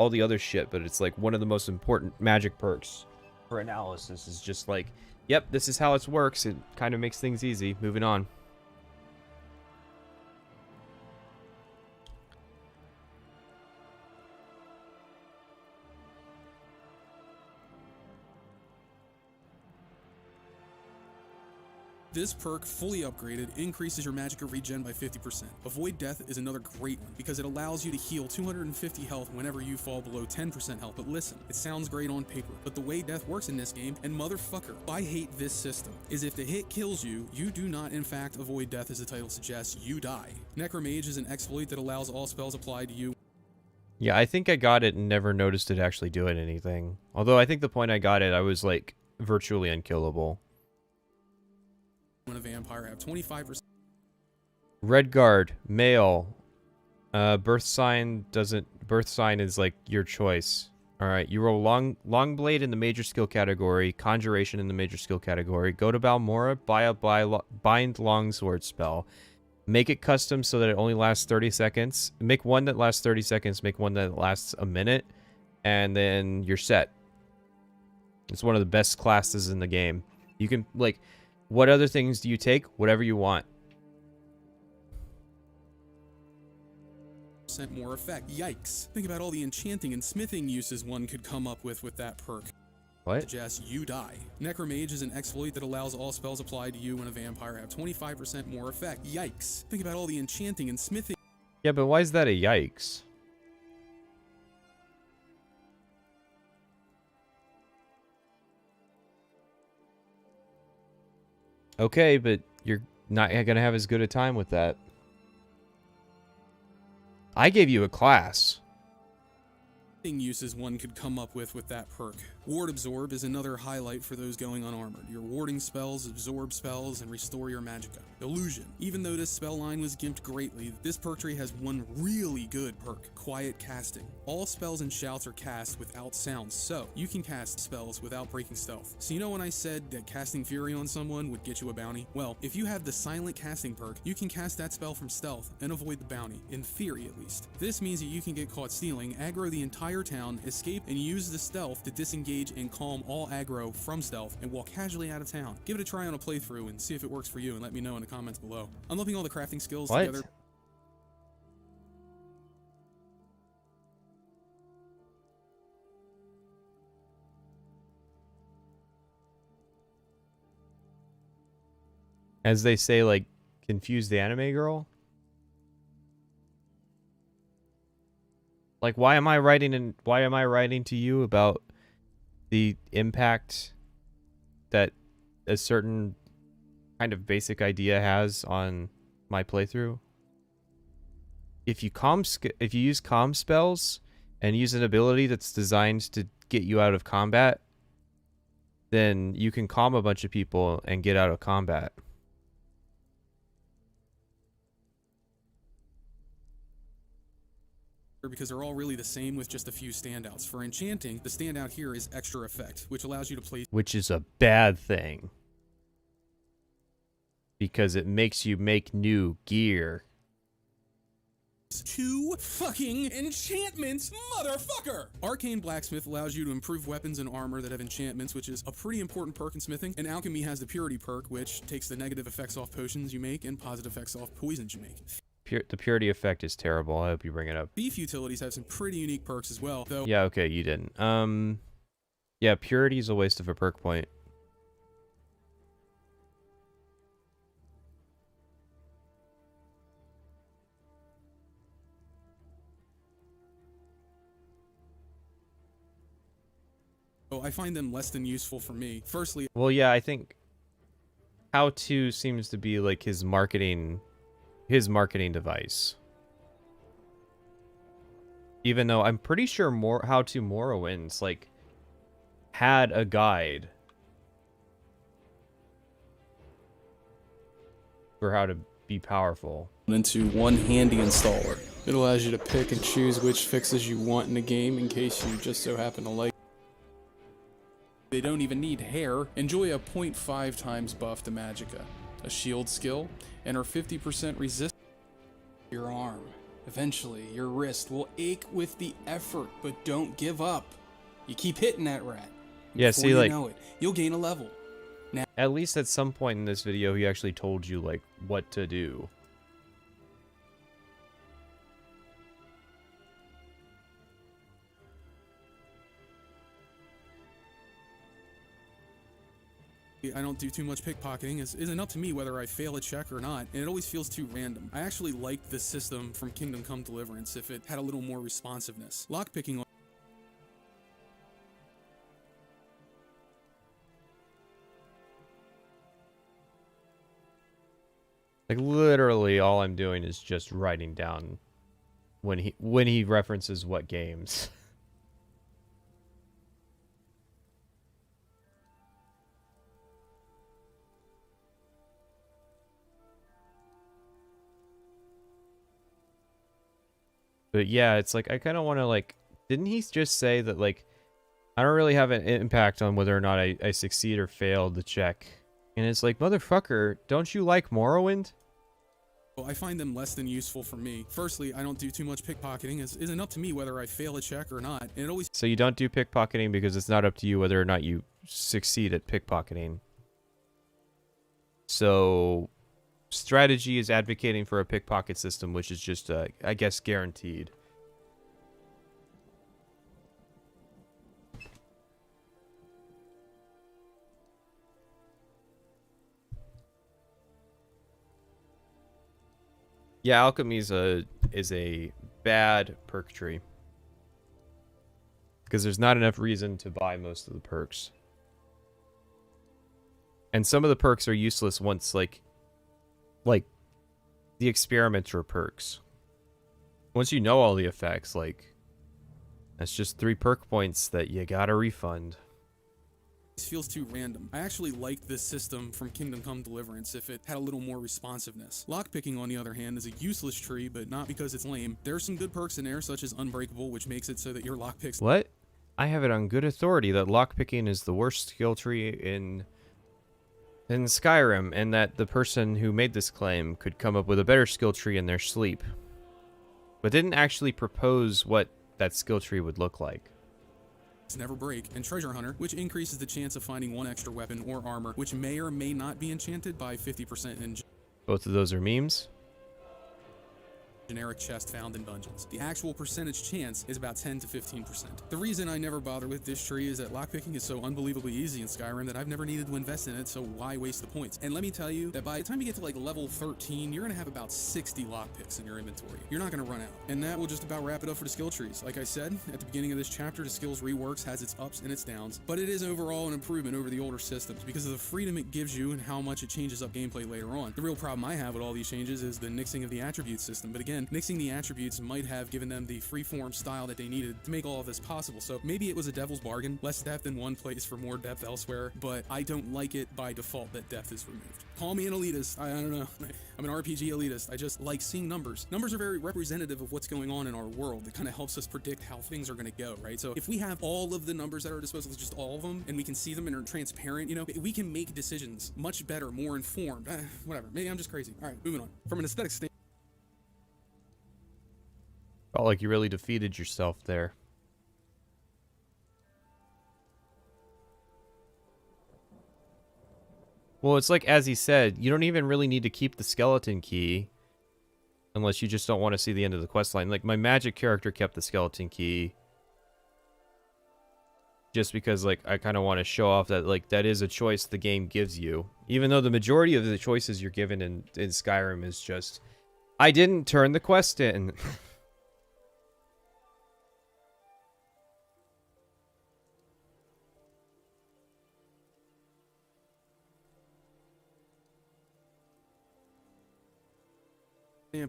the other shit, but it's like one of the most important magic perks for analysis is just like, yep, this is how it works. It kind of makes things easy. Moving on. This perk, fully upgraded, increases your magicka regen by 50%. Avoid Death is another great one, because it allows you to heal 250 health whenever you fall below 10% health. But listen, it sounds great on paper, but the way Death works in this game, and motherfucker, I hate this system, is if the hit kills you, you do not in fact avoid Death as the title suggests, you die. Necromage is an exploit that allows all spells applied to you. Yeah, I think I got it and never noticed it actually doing anything. Although I think the point I got it, I was like virtually unkillable. When a vampire have 25%. Redguard, male. Birth sign is like your choice. All right, you roll long blade in the major skill category, conjuration in the major skill category. Go to Balmora, buy a bind longsword spell. Make it custom so that it only lasts 30 seconds. Make one that lasts 30 seconds, make one that lasts a minute, and then you're set. It's one of the best classes in the game. You can, like, what other things do you take? Whatever you want. More effect. Yikes. Think about all the enchanting and smithing uses one could come up with that perk. What? Suggest you die. Necromage is an exploit that allows all spells applied to you when a vampire have 25% more effect. Yikes. Think about all the enchanting and smithing. Yeah, but why is that a yikes? Okay, but you're not gonna have as good a time with that. I gave you a class. Uses one could come up with that perk. Ward Absorb is another highlight for those going unarmored. Your warding spells, absorb spells, and restore your magicka. Illusion. Even though this spell line was gimped greatly, this perk tree has one really good perk, Quiet Casting. All spells and shouts are cast without sound, so you can cast spells without breaking stealth. So you know when I said that casting Fury on someone would get you a bounty? Well, if you have the Silent Casting perk, you can cast that spell from stealth and avoid the bounty, in theory at least. This means that you can get caught stealing, aggro the entire town, escape, and use the stealth to disengage and calm all aggro from stealth and walk casually out of town. Give it a try on a playthrough and see if it works for you, and let me know in the comments below. I'm lumping all the crafting skills together. As they say, like, confuse the anime girl? Like, why am I writing to you about the impact that a certain kind of basic idea has on my playthrough? If you use calm spells and use an ability that's designed to get you out of combat, then you can calm a bunch of people and get out of combat. Because they're all really the same with just a few standouts. For enchanting, the standout here is extra effect, which allows you to place, which is a bad thing, because it makes you make new gear. 2 fucking enchantments, motherfucker! Arcane Blacksmith allows you to improve weapons and armor that have enchantments, which is a pretty important perk in smithing. And Alchemy has the Purity perk, which takes the negative effects off potions you make and positive effects off poisons you make. The purity effect is terrible. I hope you bring it up. Thief utilities have some pretty unique perks as well, though. Yeah, okay, you didn't. Yeah, purity is a waste of a perk point. Oh, I find them less than useful for me. Firstly, well, yeah, I think how to seems to be like his marketing device. Even though I'm pretty sure How to Morrowinds like had a guide for how to be powerful. Into one handy installer. It allows you to pick and choose which fixes you want in the game in case you just so happen to like. They don't even need hair. Enjoy a 0.5 times buff to magicka, a shield skill, and are 50% resist your arm. Eventually, your wrist will ache with the effort, but don't give up. You keep hitting that rat. Yeah, see, like, know it, you'll gain a level. Now, at least at some point in this video, he actually told you, like, what to do. I don't do too much pickpocketing. It isn't up to me whether I fail a check or not, and it always feels too random. I actually liked the system from Kingdom Come Deliverance if it had a little more responsiveness. Lockpicking. Like, literally all I'm doing is just writing down when he references what games. But yeah, it's like, I kind of want to, like, didn't he just say that, like, I don't really have an impact on whether or not I succeed or fail the check. And it's like, motherfucker, don't you like Morrowind? I find them less than useful for me. Firstly, I don't do too much pickpocketing. It isn't up to me whether I fail a check or not. And it always... So you don't do pickpocketing because it's not up to you whether or not you succeed at pickpocketing. So strategy is advocating for a pickpocket system, which is just, I guess, guaranteed. Yeah, alchemy is a bad perk tree. Because there's not enough reason to buy most of the perks. And some of the perks are useless once, like the experimenter perks. Once you know all the effects, like, that's just 3 perk points that you gotta refund. feels too random. I actually liked this system from Kingdom Come Deliverance if it had a little more responsiveness. Lockpicking, on the other hand, is a useless tree, but not because it's lame. There are some good perks in there, such as Unbreakable, which makes it so that your lockpicks... What? I have it on good authority that lockpicking is the worst skill tree in Skyrim, and that the person who made this claim could come up with a better skill tree in their sleep, but didn't actually propose what that skill tree would look like. Never break, and Treasure Hunter, which increases the chance of finding 1 extra weapon or armor, which may or may not be enchanted by 50% in Both of those are memes. generic chest found in dungeons. The actual percentage chance is about 10 to 15%. The reason I never bother with this tree is that lockpicking is so unbelievably easy in Skyrim that I've never needed to invest in it, so why waste the points? And let me tell you that by the time you get to like level 13, you're gonna have about 60 lockpicks in your inventory. You're not gonna run out. And that will just about wrap it up for the skill trees. Like I said at the beginning of this chapter, the skills reworks has its ups and its downs, but it is overall an improvement over the older systems because of the freedom it gives you and how much it changes up gameplay later on. The real problem I have with all these changes is the nixing of the attribute system, but again, nixing the attributes might have given them the freeform style that they needed to make all of this possible. So maybe it was a devil's bargain, less depth in one place for more depth elsewhere, but I don't like it by default that depth is removed. Call me an elitist, I don't know. I'm an RPG elitist. I just like seeing numbers. Numbers are very representative of what's going on in our world. It kind of helps us predict how things are going to go, right? So if we have all of the numbers at our disposal, just all of them, and we can see them and are transparent, you know, we can make decisions much better, more informed. Whatever, maybe I'm just crazy. All right, moving on. From an aesthetic standpoint, Felt like you really defeated yourself there. Well, it's like, as he said, you don't even really need to keep the skeleton key unless you just don't want to see the end of the questline. Like, my magic character kept the skeleton key just because, like, I kind of want to show off that, like, that is a choice the game gives you. Even though the majority of the choices you're given in Skyrim is just, I didn't turn the quest in.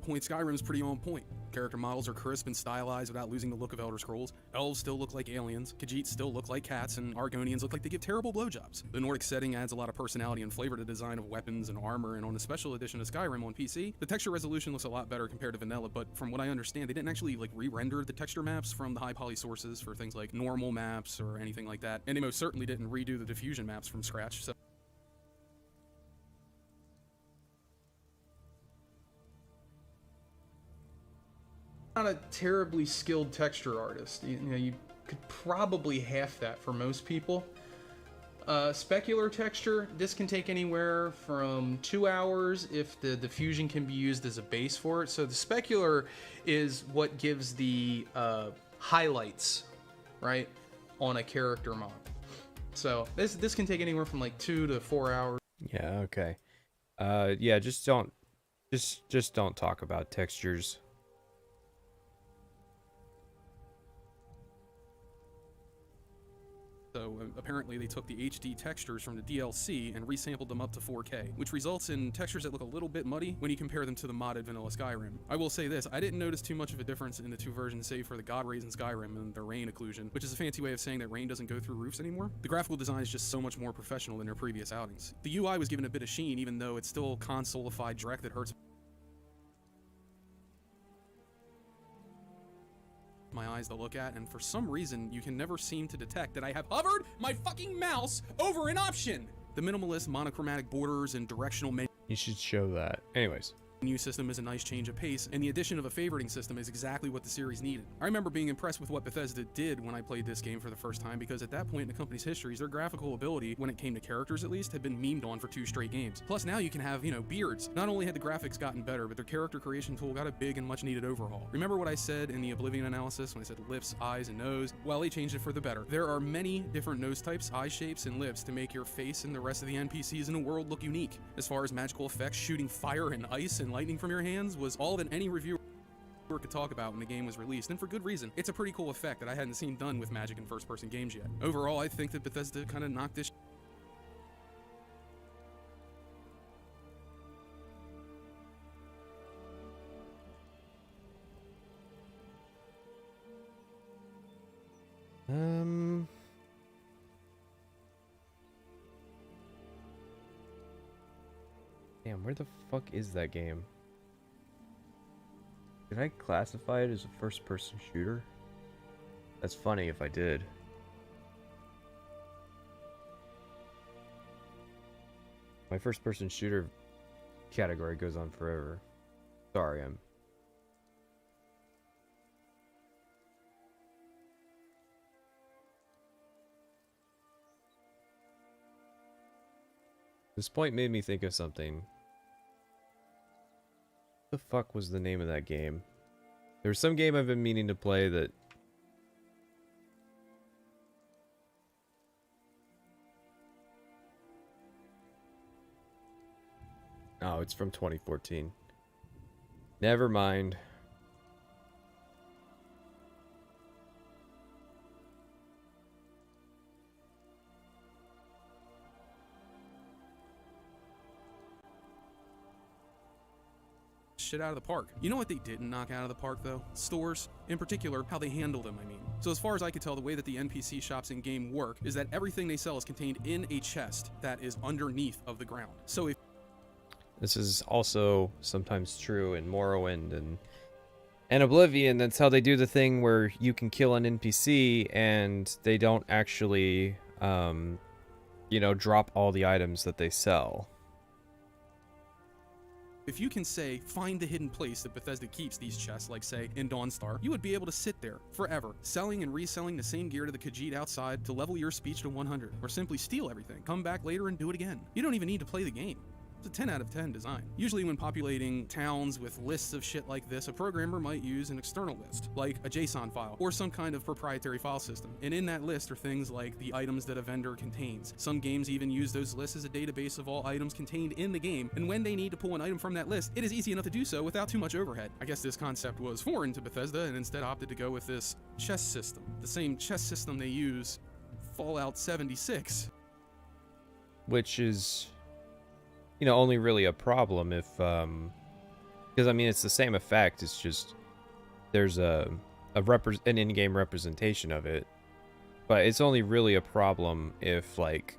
Skyrim's pretty on point. Character models are crisp and stylized without losing the look of Elder Scrolls. Elves still look like aliens, Khajiits still look like cats, and Argonians look like they give terrible blowjobs. The Nordic setting adds a lot of personality and flavor to the design of weapons and armor, and on the special edition of Skyrim on PC, the texture resolution looks a lot better compared to vanilla, but from what I understand, they didn't actually like re-render the texture maps from the high poly sources for things like normal maps or anything like that, and they most certainly didn't redo the diffusion maps from scratch, so not a terribly skilled texture artist. You know, you could probably half that for most people. Specular texture, this can take anywhere from 2 hours if the diffusion can be used as a base for it. So the specular is what gives the highlights, right, on a character model. So this can take anywhere from like 2 to 4 hours. Yeah, okay. Yeah, just don't talk about textures. So apparently they took the HD textures from the DLC and resampled them up to 4K, which results in textures that look a little bit muddy when you compare them to the modded vanilla Skyrim. I will say this, I didn't notice too much of a difference in the 2 versions save for the God Rays in Skyrim and the rain occlusion, which is a fancy way of saying that rain doesn't go through roofs anymore. The graphical design is just so much more professional than their previous outings. The UI was given a bit of sheen even though it's still console-ified dreck that hurts. my eyes to look at, and for some reason you can never seem to detect that I have hovered my fucking mouse over an option. The minimalist monochromatic borders and directional menu You should show that. Anyways. New system is a nice change of pace, and the addition of a favoriting system is exactly what the series needed. I remember being impressed with what Bethesda did when I played this game for the first time, because at that point in the company's histories, their graphical ability, when it came to characters at least, had been memed on for 2 straight games. Plus now you can have, beards. Not only had the graphics gotten better, but their character creation tool got a big and much needed overhaul. Remember what I said in the Oblivion analysis when I said lips, eyes, and nose? Well, they changed it for the better. There are many different nose types, eye shapes, and lips to make your face and the rest of the NPCs in the world look unique. As far as magical effects, shooting fire and ice and lightning from your hands was all that any reviewer could talk about when the game was released, and for good reason. It's a pretty cool effect that I hadn't seen done with Magic in first-person games yet. Overall, I think that Bethesda kind of knocked this Damn, where the fuck is that game? Did I classify it as a first-person shooter? That's funny if I did. My first-person shooter category goes on forever. Sorry, I'm... This point made me think of something. What the fuck was the name of that game? There's some game I've been meaning to play that... Oh, it's from 2014. Never mind. shit out of the park. You know what they didn't knock out of the park though? Stores. In particular, how they handle them, I mean. So as far as I could tell, the way that the NPC shops in game work is that everything they sell is contained in a chest that is underneath of the ground. So if this is also sometimes true in Morrowind and Oblivion, that's how they do the thing where you can kill an NPC and they don't actually, you know, drop all the items that they sell. If you can say, find the hidden place that Bethesda keeps these chests, like say, in Dawnstar, you would be able to sit there forever, selling and reselling the same gear to the Khajiit outside to level your speech to 100, or simply steal everything, come back later and do it again. You don't even need to play the game. It's a 10 out of 10 design. Usually when populating towns with lists of shit like this, a programmer might use an external list, like a JSON file, or some kind of proprietary file system. And in that list are things like the items that a vendor contains. Some games even use those lists as a database of all items contained in the game, and when they need to pull an item from that list, it is easy enough to do so without too much overhead. I guess this concept was foreign to Bethesda and instead opted to go with this chest system. The same chest system they use Fallout 76. Which is... you know, only really a problem if, because I mean, it's the same effect, it's just, there's an in-game representation of it, but it's only really a problem if, like,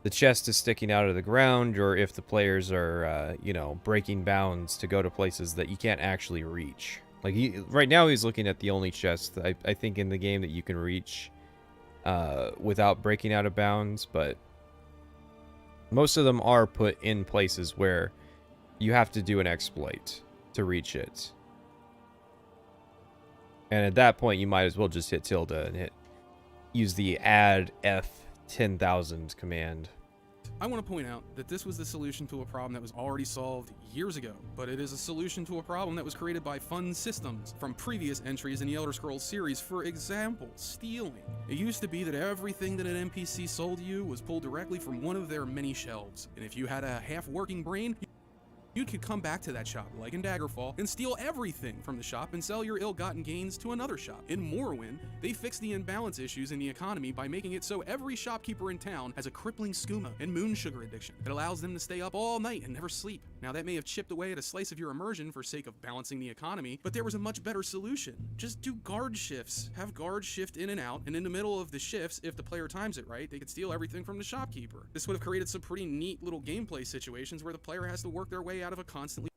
the chest is sticking out of the ground, or if the players are, you know, breaking bounds to go to places that you can't actually reach. Like, right now he's looking at the only chest, I think, in the game that you can reach, without breaking out of bounds, but most of them are put in places where you have to do an exploit to reach it. And at that point, you might as well just hit tilde and use the add F10,000 command. I want to point out that this was the solution to a problem that was already solved years ago, but it is a solution to a problem that was created by fun systems from previous entries in the Elder Scrolls series. For example, stealing. It used to be that everything that an NPC sold you was pulled directly from one of their many shelves, and if you had a half-working brain, you could come back to that shop, like in Daggerfall, and steal everything from the shop and sell your ill-gotten gains to another shop. In Morrowind, they fixed the imbalance issues in the economy by making it so every shopkeeper in town has a crippling skooma and moon sugar addiction that allows them to stay up all night and never sleep. Now that may have chipped away at a slice of your immersion for sake of balancing the economy, but there was a much better solution. Just do guard shifts. Have guards shift in and out, and in the middle of the shifts, if the player times it right, they could steal everything from the shopkeeper. This would have created some pretty neat little gameplay situations where the player has to work their way out of a constantly...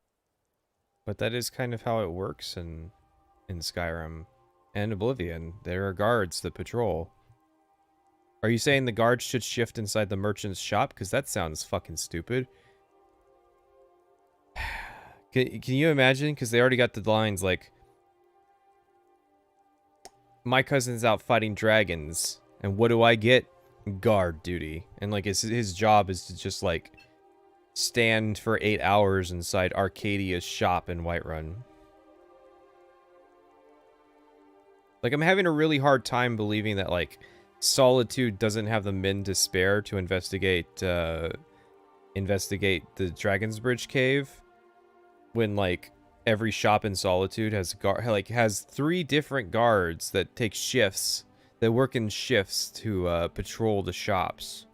But that is kind of how it works in Skyrim. and Oblivion. There are guards that patrol. Are you saying the guards should shift inside the merchant's shop? Because that sounds fucking stupid. Can you imagine? Because they already got the lines like, my cousin's out fighting dragons, and what do I get? Guard duty. And like his job is to just like stand for 8 hours inside Arcadia's shop in Whiterun. Like, I'm having a really hard time believing that like Solitude doesn't have the men to spare to investigate the Dragon's Bridge cave, when like every shop in Solitude has 3 different guards that take shifts, that work in shifts to patrol the shops.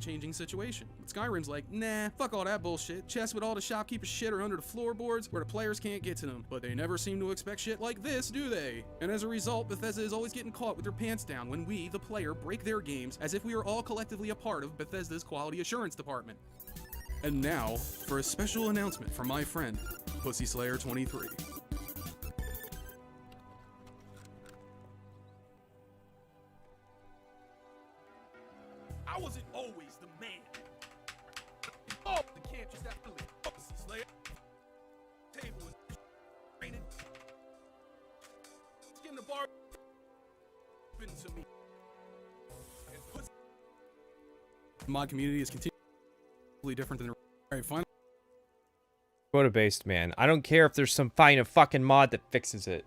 Changing situation. But Skyrim's like, nah, fuck all that bullshit. Chests with all the shopkeepers' shit are under the floorboards where the players can't get to them. But they never seem to expect shit like this, do they? And as a result, Bethesda is always getting caught with their pants down when we, the player, break their games as if we are all collectively a part of Bethesda's quality assurance department. And now, for a special announcement from my friend, Pussy Slayer 23. I wasn't always the man. Oh, the camp just after the Pussy Slayer. Table is raining. Skin the bar open to me. The mod community is continually different than the... Alright, fine. Quota-based, man. I don't care if there's some fucking mod that fixes it.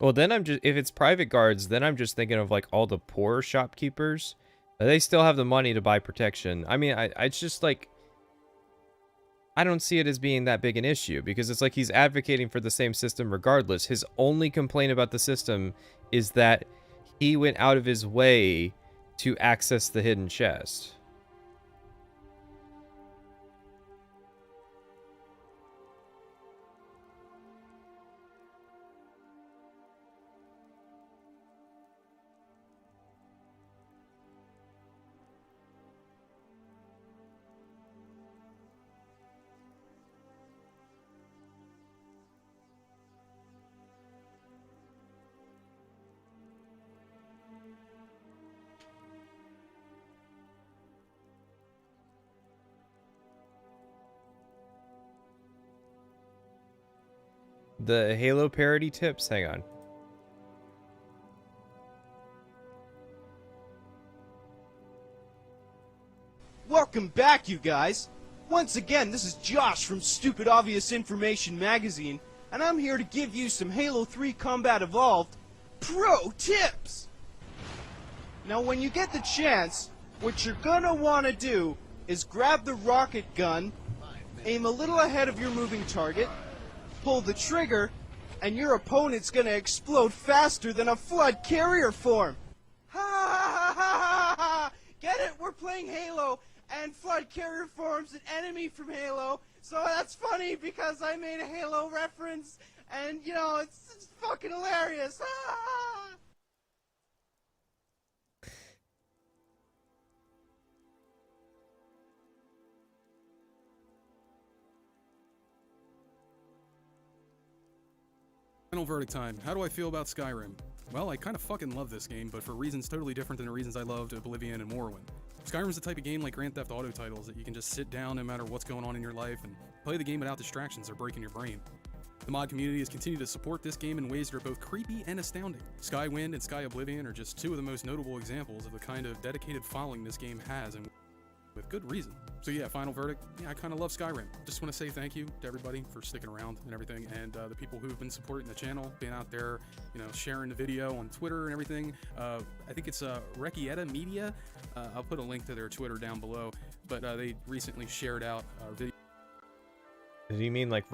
Well, then if it's private guards, then I'm just thinking of like all the poor shopkeepers. They still have the money to buy protection. I mean, it's just like, I don't see it as being that big an issue, because it's like he's advocating for the same system regardless. His only complaint about the system is that he went out of his way to access the hidden chest. The Halo parody tips? Hang on. Welcome back, you guys! Once again, this is Josh from Stupid Obvious Information Magazine, and I'm here to give you some Halo 3 Combat Evolved pro tips! Now, when you get the chance, what you're gonna want to do is grab the rocket gun, aim a little ahead of your moving target, pull the trigger, and your opponent's gonna explode faster than a flood carrier form! Ha ha ha ha ha! Get it? We're playing Halo, and flood carrier form's an enemy from Halo, so that's funny because I made a Halo reference, and you know, it's fucking hilarious! Ah! Final verdict time. How do I feel about Skyrim? Well, I kind of fucking love this game, but for reasons totally different than the reasons I loved Oblivion and Morrowind. Skyrim's the type of game like Grand Theft Auto titles that you can just sit down no matter what's going on in your life and play the game without distractions or breaking your brain. The mod community has continued to support this game in ways that are both creepy and astounding. Skywind and Sky Oblivion are just 2 of the most notable examples of the kind of dedicated following this game has, and with good reason. So yeah, final verdict, yeah, I kind of love Skyrim. Just want to say thank you to everybody for sticking around and everything, and the people who've been supporting the channel, being out there, you know, sharing the video on Twitter and everything. I think it's Rekieta Media. I'll put a link to their Twitter down below, but they recently shared out a video. Did he mean like,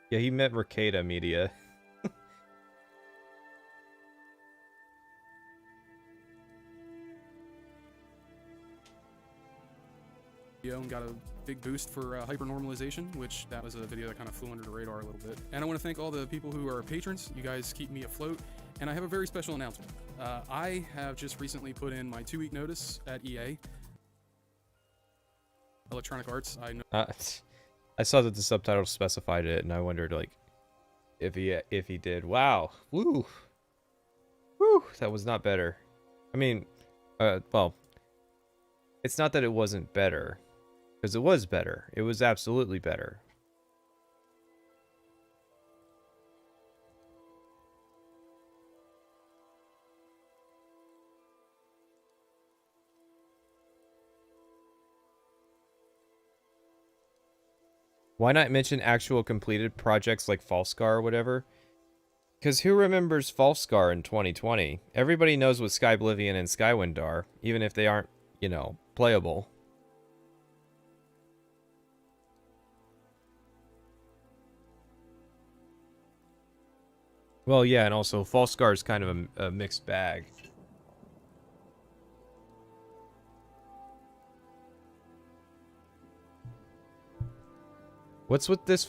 yeah, he meant Rekieta Media. and got a big boost for hypernormalization, which that was a video that kind of flew under the radar a little bit. And I want to thank all the people who are patrons. You guys keep me afloat. And I have a very special announcement. I have just recently put in my 2-week notice at EA. Electronic Arts. I saw that the subtitle specified it, and I wondered like if he did. Wow, woo, that was not better. I mean, well, it's not that it wasn't better, because it was better. It was absolutely better. Why not mention actual completed projects like Falscar or whatever? Because who remembers Falscar in 2020? Everybody knows what Skyblivion and Skywind are, even if they aren't, you know, playable. Well, yeah, and also Falscar is kind of a mixed bag. What's with this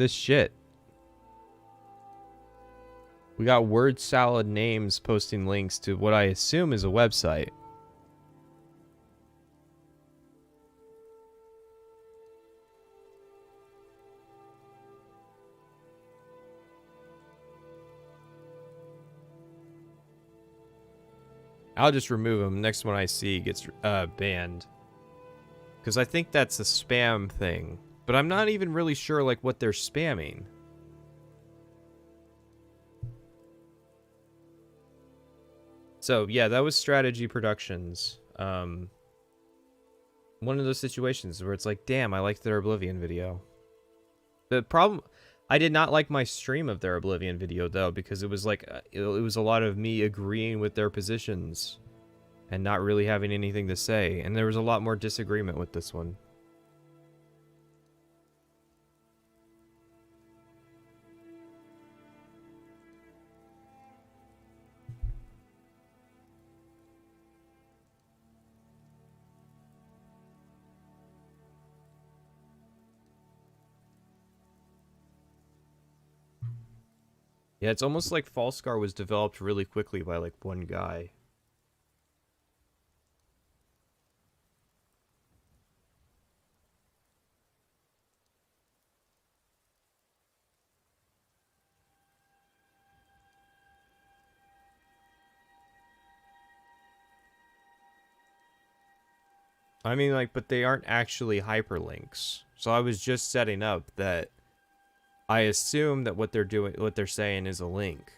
shit? We got word salad names posting links to what I assume is a website. I'll just remove them. Next one I see gets banned. Because I think that's a spam thing. But I'm not even really sure like what they're spamming. So yeah, that was Strategy Productions. One of those situations where it's like, damn, I liked their Oblivion video. The problem, I did not like my stream of their Oblivion video though, because it was like, it was a lot of me agreeing with their positions and not really having anything to say. And there was a lot more disagreement with this one. Yeah, it's almost like Falscar was developed really quickly by like one guy. I mean, like, but they aren't actually hyperlinks. So I was just setting up that I assume that what they're saying is a link.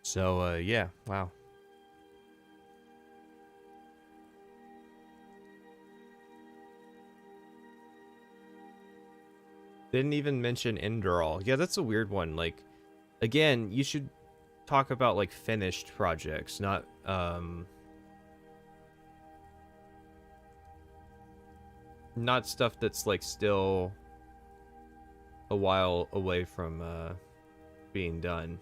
So, yeah, wow. Didn't even mention Enderal. Yeah, that's a weird one. Like, again, you should talk about, like, finished projects, not, not stuff that's, like, still a while away from, being done.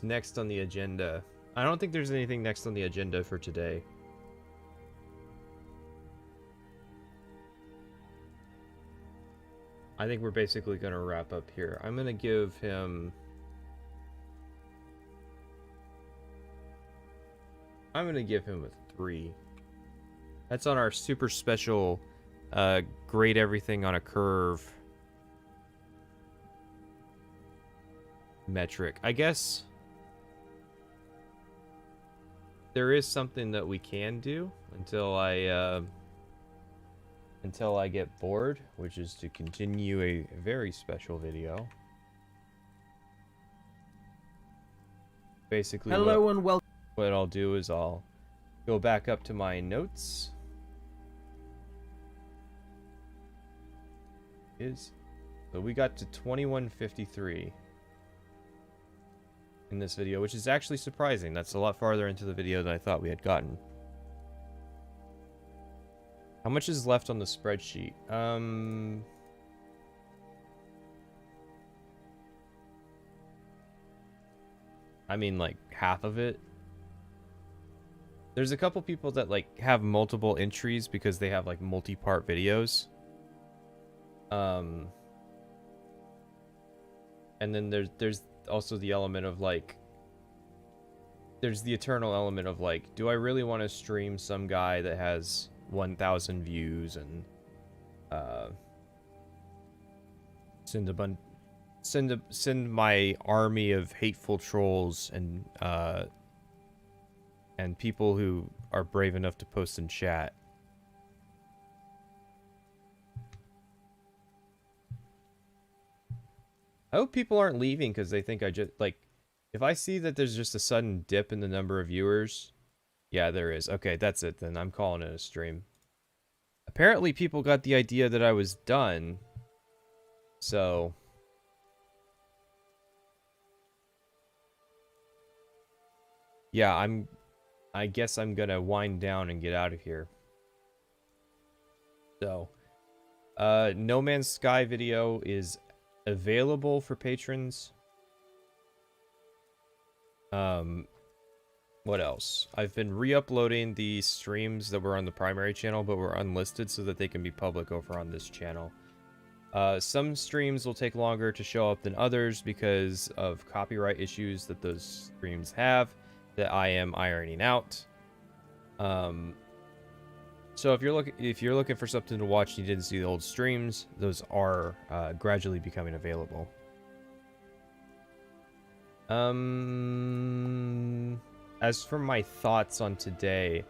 Next on the agenda. I don't think there's anything next on the agenda for today. I think we're basically going to wrap up here. I'm going to give him... I'm going to give him a 3. That's on our super special grade everything on a curve metric. I guess there is something that we can do until until I get bored, which is to continue a very special video. Basically, Hello and welcome. What I'll do is I'll go back up to my notes. So we got to 2153 in this video, which is actually surprising. That's a lot farther into the video than I thought we had gotten. How much is left on the spreadsheet? I mean, like, half of it. There's a couple people that, like, have multiple entries because they have, like, multi-part videos. And then there's also the element of, like... There's the eternal element of, like, do I really want to stream some guy that has 1,000 views and, send my army of hateful trolls and people who are brave enough to post in chat. I hope people aren't leaving because they think I just, like, if I see that there's just a sudden dip in the number of viewers, yeah, there is. Okay, that's it then. I'm calling it a stream. Apparently people got the idea that I was done, so... Yeah, I guess I'm gonna wind down and get out of here. So, No Man's Sky video is available for patrons. What else? I've been re-uploading the streams that were on the primary channel but were unlisted so that they can be public over on this channel. Some streams will take longer to show up than others because of copyright issues that those streams have that I am ironing out. So if you're looking for something to watch and you didn't see the old streams, those are gradually becoming available. As for my thoughts on today,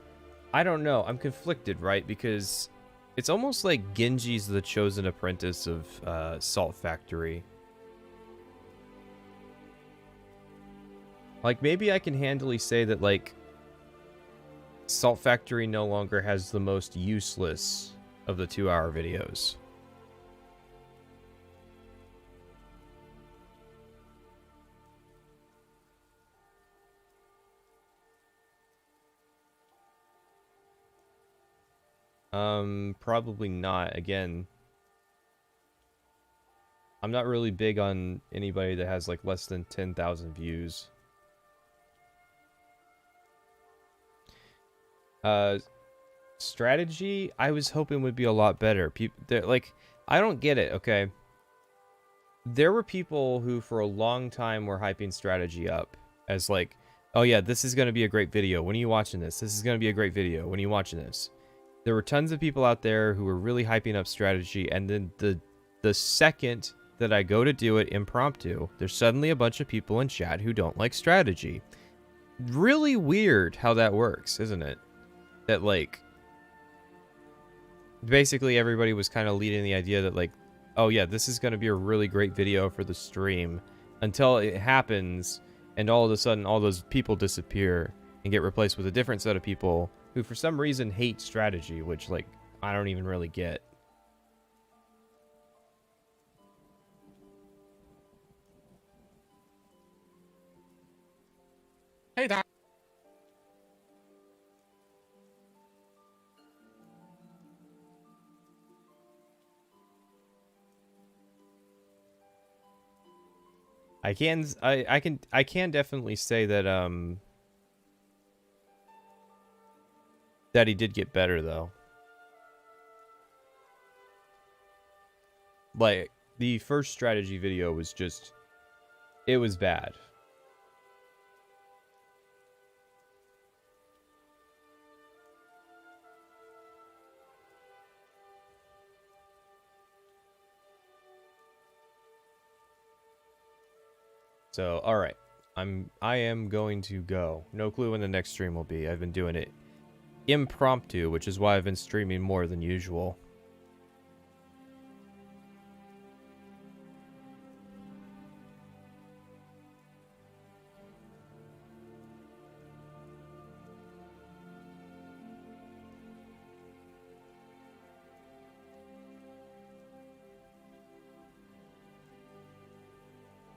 I don't know. I'm conflicted, right? Because it's almost like Gingy's the chosen apprentice of Salt Factory. Like, maybe I can handily say that, like, Salt Factory no longer has the most useless of the 2-hour videos. Probably not. Again, I'm not really big on anybody that has, like, less than 10,000 views. Strategy, I was hoping would be a lot better. Like, I don't get it, okay? There were people who for a long time were hyping strategy up as like, oh yeah, this is going to be a great video. When are you watching this? This is going to be a great video. When are you watching this? There were tons of people out there who were really hyping up strategy, and then the second that I go to do it impromptu, there's suddenly a bunch of people in chat who don't like strategy. Really weird how that works, isn't it? That, like, basically everybody was kind of leading the idea that, like, oh yeah, this is going to be a really great video for the stream, until it happens and all of a sudden all those people disappear and get replaced with a different set of people who for some reason hate strategy, which, like, I don't even really get. Hey, Doc. I can definitely say that that he did get better though. Like, the first strategy video was just, it was bad. So, alright. I am going to go. No clue when the next stream will be. I've been doing it impromptu, which is why I've been streaming more than usual.